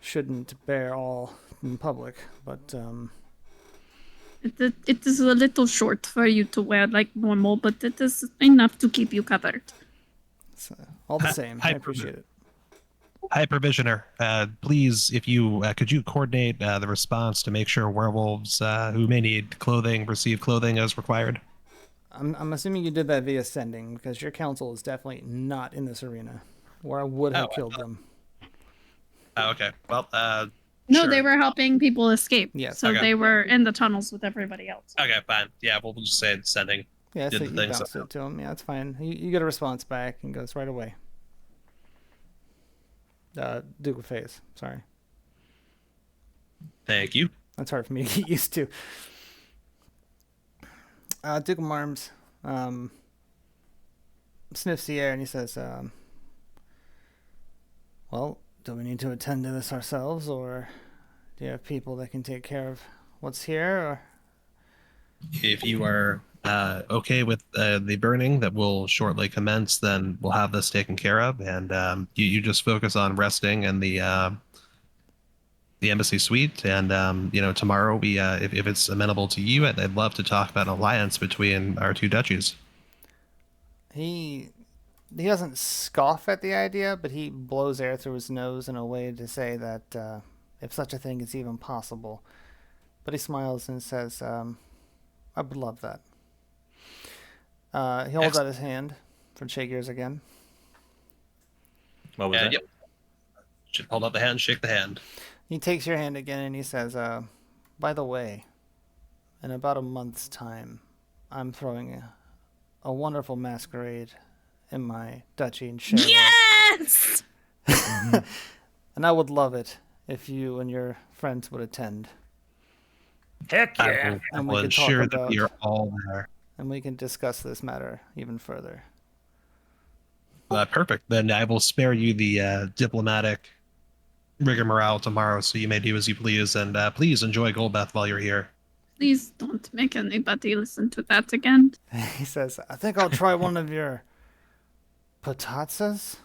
shouldn't bear all in public, but it is a little short for you to wear like normal, but it is enough to keep you covered. So, all the same, I appreciate it. Hi, Provisioner. Please, if you could you coordinate the response to make sure werewolves who may need clothing receive clothing as required? I'm assuming you did that via sending, because your council is definitely not in this arena, or I would have killed them. Okay. Well, no, sure. They were helping people escape. Yes. So they were in the tunnels with everybody else. Okay, fine. Yeah, we'll just say sending. Yeah, so you bounce it to him. Yeah, that's fine. You get a response back and goes right away. Duke of Face. Sorry. Thank you. That's hard for me to get used to. Duke of Marms sniffs the air and he says, well, do we need to attend to this ourselves, or do you have people that can take care of what's here? Or If you are okay with the burning that will shortly commence, then we'll have this taken care of, and you just focus on resting in the embassy suite. And tomorrow we, if it's amenable to you, I'd love to talk about an alliance between our two duchies. he doesn't scoff at the idea, but he blows air through his nose in a way to say that if such a thing is even possible. But he smiles and says, I would love that. He holds out his hand for shake yours again. What was that? Yep. Should hold up the hand, shake the hand. He takes your hand again and he says, by the way, in about a month's time, I'm throwing a wonderful masquerade in my duchy in Scheider. Yes! And I would love it if you and your friends would attend. Heck yeah! I will ensure that we are all there. And we can discuss this matter even further. Perfect. Then I will spare you the diplomatic rigmarole tomorrow, so you may do as you please. And please enjoy Goldbath while you're here. Please don't make anybody listen to that again. He says, I think I'll try one of your patatzas.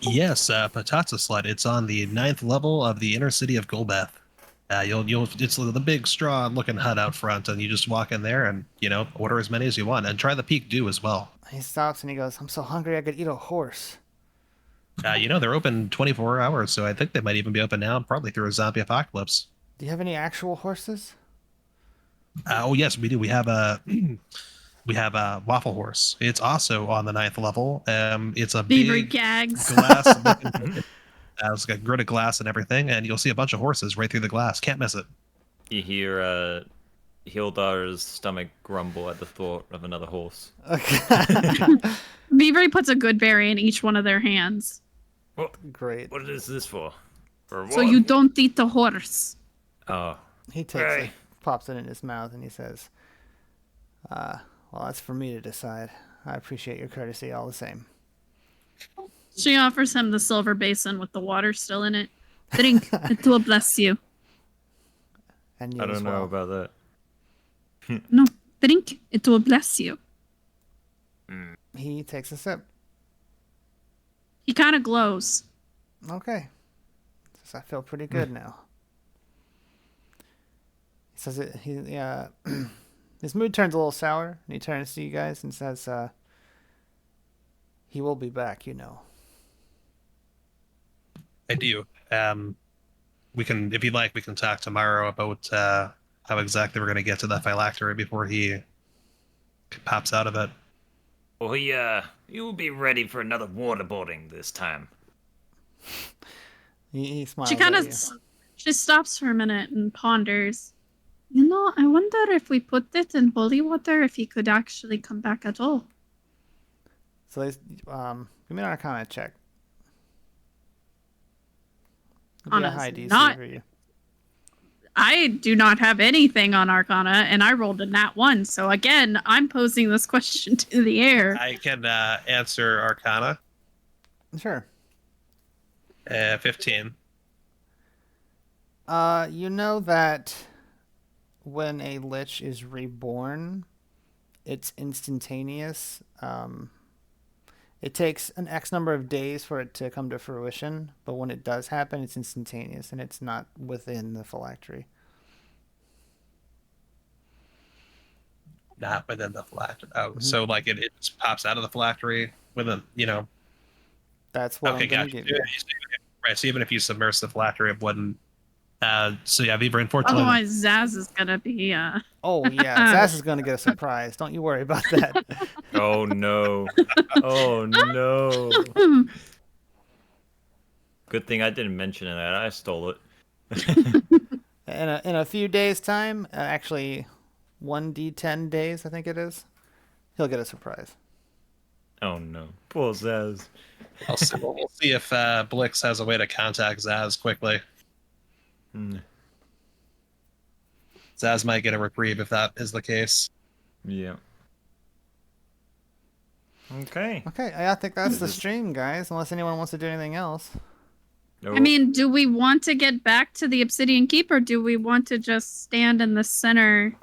Yes, Patata Slut. It's on the 9th level of the inner city of Goldbath. It's the big straw-looking hut out front, and you just walk in there and order as many as you want, and try the peak dew as well. He stops and he goes, I'm so hungry I could eat a horse. They're open 24 hours, so I think they might even be open now, probably through a zombie apocalypse. Do you have any actual horses? Oh yes, we do. We have a waffle horse. It's also on the 9th level. It's a Beaver big gags. glass. It's got gridded glass and everything, and you'll see a bunch of horses right through the glass. Can't miss it. You hear Hildar's stomach grumble at the thought of another horse. Beaver puts a good berry in each one of their hands. Great. What is this for? For So what? you don't eat the horse. Oh. He takes it, pops it in his mouth, and he says, well, that's for me to decide. I appreciate your courtesy all the same. She offers him the silver basin with the water still in it. Drink, it will bless you. And you I as don't know well. about that. No, drink, it will bless you. He takes a sip. He kind of glows. Okay. Says, I feel pretty good now. He says his mood turns a little sour, and he turns to you guys and says, he will be back, I do. We can, if you'd like, we can talk tomorrow about how exactly we're going to get to that phylactery before he pops out of it. Well, you'll be ready for another waterboarding this time. He smiles. She kind of she stops for a minute and ponders. I wonder if we put it in holy water, if he could actually come back at all. So they, give me an Arcana check. It'll be a high DC for you. I do not have anything on Arcana, and I rolled a nat 1. So again, I'm posing this question to the air. I can answer Arcana. Sure. 15. You know that when a lich is reborn, it's instantaneous. It takes an X number of days for it to come to fruition, but when it does happen, it's instantaneous, and it's not within the phylactery. Not within the phylactery. Oh, so like it just pops out of the phylactery within, That's what okay, I'm going to gotcha. give you. Right, so even if you submerge the phylactery, it wouldn't. So yeah, Beaver, unfortunately. Otherwise, Zaz is going to be... Oh, yeah. Zaz is going to get a surprise. Don't you worry about that. Oh, no. Oh, no. Good thing I didn't mention that. I stole it. In a few days' time, actually 1d10 days, I think it is, he'll get a surprise. Oh no, poor Zaz. We'll see if Blix has a way to contact Zaz quickly. Zaz might get a reprieve if that is the case. Yeah. Okay. Okay, I think that's the stream, guys. Unless anyone wants to do anything else. I mean, do we want to get back to the Obsidian Keep, or do we want to just stand in the center?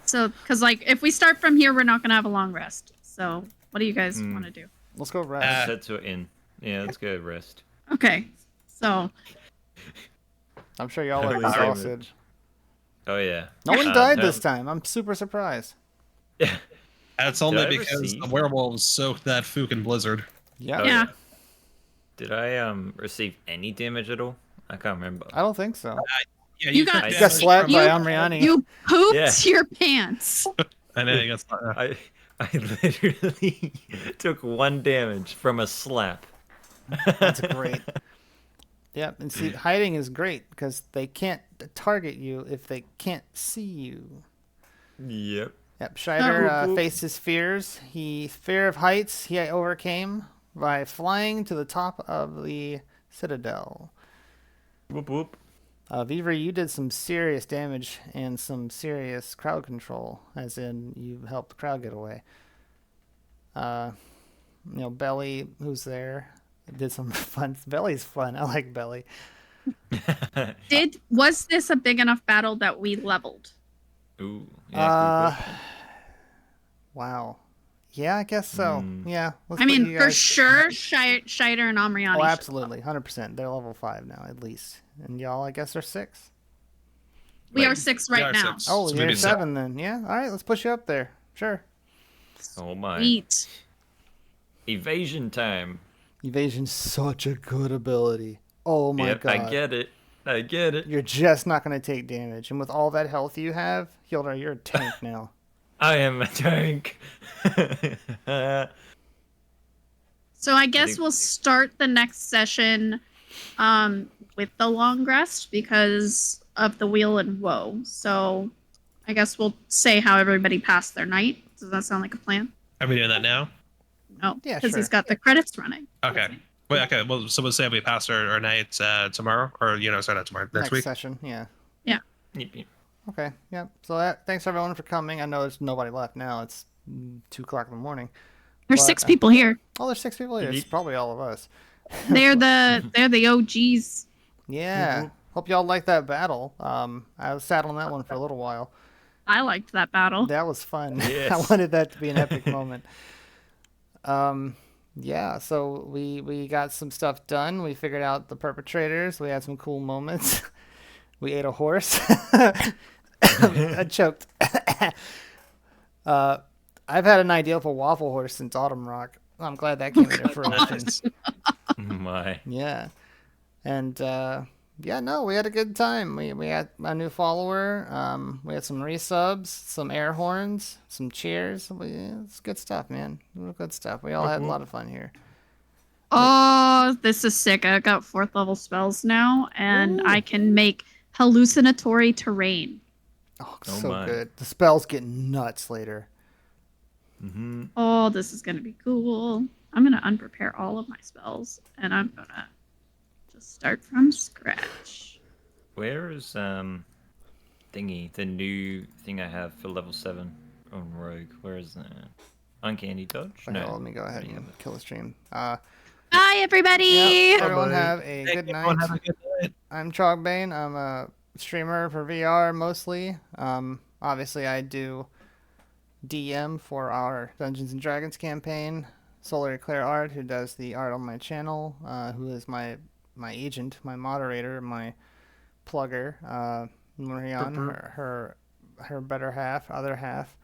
So, because like, if we start from here, we're not gonna have a long rest. So, what do you guys want to do? Let's go rest. Set to in. Yeah, let's go rest. Okay. So. I'm sure y'all are exhausted. Oh yeah. No one died this time. I'm super surprised. Yeah. That's only because the werewolves soaked that fucking blizzard. Yeah. Yeah. Did I receive any damage at all? I can't remember. I don't think so. Yeah, you got slapped by Amriani. You pooped your pants. I know you got slapped. I literally took 1 damage from a slap. That's great. Yeah, and see, hiding is great because they can't target you if they can't see you. Yep. Yep. Scheider faced his fears. Fear of heights he overcame by flying to the top of the citadel. Whoop whoop. Beaver, you did some serious damage and some serious crowd control, as in you helped the crowd get away. Belly, who's there, did some fun. Belly's fun. I like Belly. Was this a big enough battle that we leveled? Ooh. Yeah, wow. Yeah, I guess so. Yeah. I mean, for sure, Scheider and Amriani. Oh, absolutely. 100%. They're level 5 now, at least. And y'all, I guess, are 6. We are 6 right now. 6. Oh, you're 7 then. Yeah. All right, let's push you up there. Sure. Oh my. Sweet. Evasion time. Evasion's such a good ability. Oh my god. I get it. You're just not going to take damage. And with all that health you have, Hildar, you're a tank now. I am a tank. So I guess we'll start the next session with the long rest because of the wheel and woe. So I guess we'll say how everybody passed their night. Does that sound like a plan? Are we doing that now? No, yeah, because sure. he's got the credits running. Okay. Wait, okay. Well, so we'll say we pass our night tomorrow, or sorry, not tomorrow. Next week. Session, yeah. Yeah. Okay. Yep. So thanks everyone for coming. I know there's nobody left now. It's 2 o'clock in the morning. There's 6 people here. Oh, there's 6 people here. It's probably all of us. They're the OGs. Yeah. Hope y'all like that battle. I was sat on that one for a little while. I liked that battle. That was fun. Yes. I wanted that to be an epic moment. Yeah, so we got some stuff done. We figured out the perpetrators. We had some cool moments. We ate a horse. I choked. I've had an idea for Waffle Horse since Autumn Rock. I'm glad that came into fruition. My. Yeah. And we had a good time. We had a new follower. We had some resubs, some air horns, some cheers. It's good stuff, man. Real good stuff. We all had a lot of fun here. Oh, this is sick. I got 4th level spells now, and I can make hallucinatory terrain. Oh, so good. The spells get nuts later. Mm-hmm. Oh, this is going to be cool. I'm going to unprepare all of my spells, and I'm going to just start from scratch. Where is thingy, the new thing I have for level 7 on Rogue? Where is that? Uncanny Dodge? Okay, No. let me go ahead and kill the stream. Bye, everybody! Yep, everyone have a good night. Everyone have a good night. I'm Chogbane. I'm a streamer for VR mostly. Obviously, I do DM for our Dungeons and Dragons campaign. Solar Claire Art, who does the art on my channel, who is my agent, my moderator, my plugger. Marianne, her better half, other half.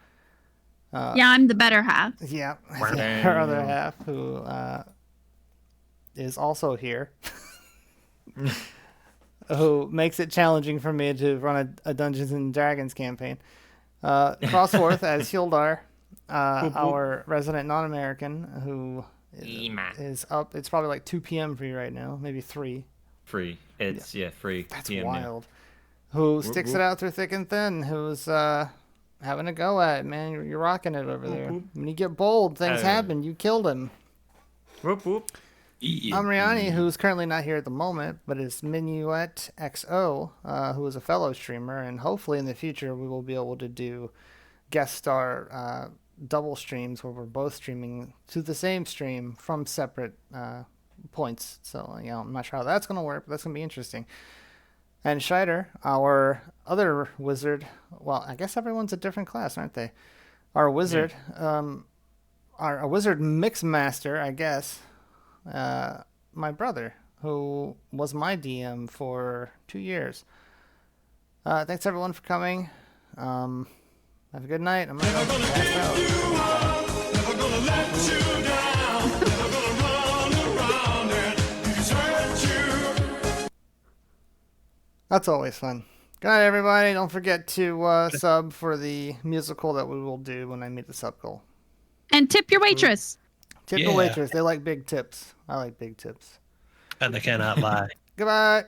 Yeah, I'm the better half. Yeah, her other half, who is also here. Who makes it challenging for me to run a Dungeons and Dragons campaign. Crossworth as Hildar, our resident non-American, who is up. It's probably like 2 p.m. for you right now, maybe 3. Free. It's free. That's PM wild. Who sticks it out through thick and thin? Who's having a go at it, man. You're rocking it over there. When you get bold, things happen. You killed him. Whoop whoop. Amriani, who's currently not here at the moment, but is Minuet XO, who is a fellow streamer, and hopefully in the future we will be able to do guest star double streams where we're both streaming to the same stream from separate points. So, I'm not sure how that's going to work, but that's going to be interesting. And Scheider, our other wizard, well, I guess everyone's a different class, aren't they? Our wizard, our wizard mix master, I guess. My brother, who was my DM for 2 years. Thanks everyone for coming. Have a good night. I'm gonna go pass out. Never gonna let you down. Never gonna run around and desert you. That's always fun. Good night, everybody. Don't forget to sub for the musical that we will do when I meet the sub goal. And tip your waitress. Tip the waitress. They like big tips. I like big tips. And they cannot lie. Goodbye.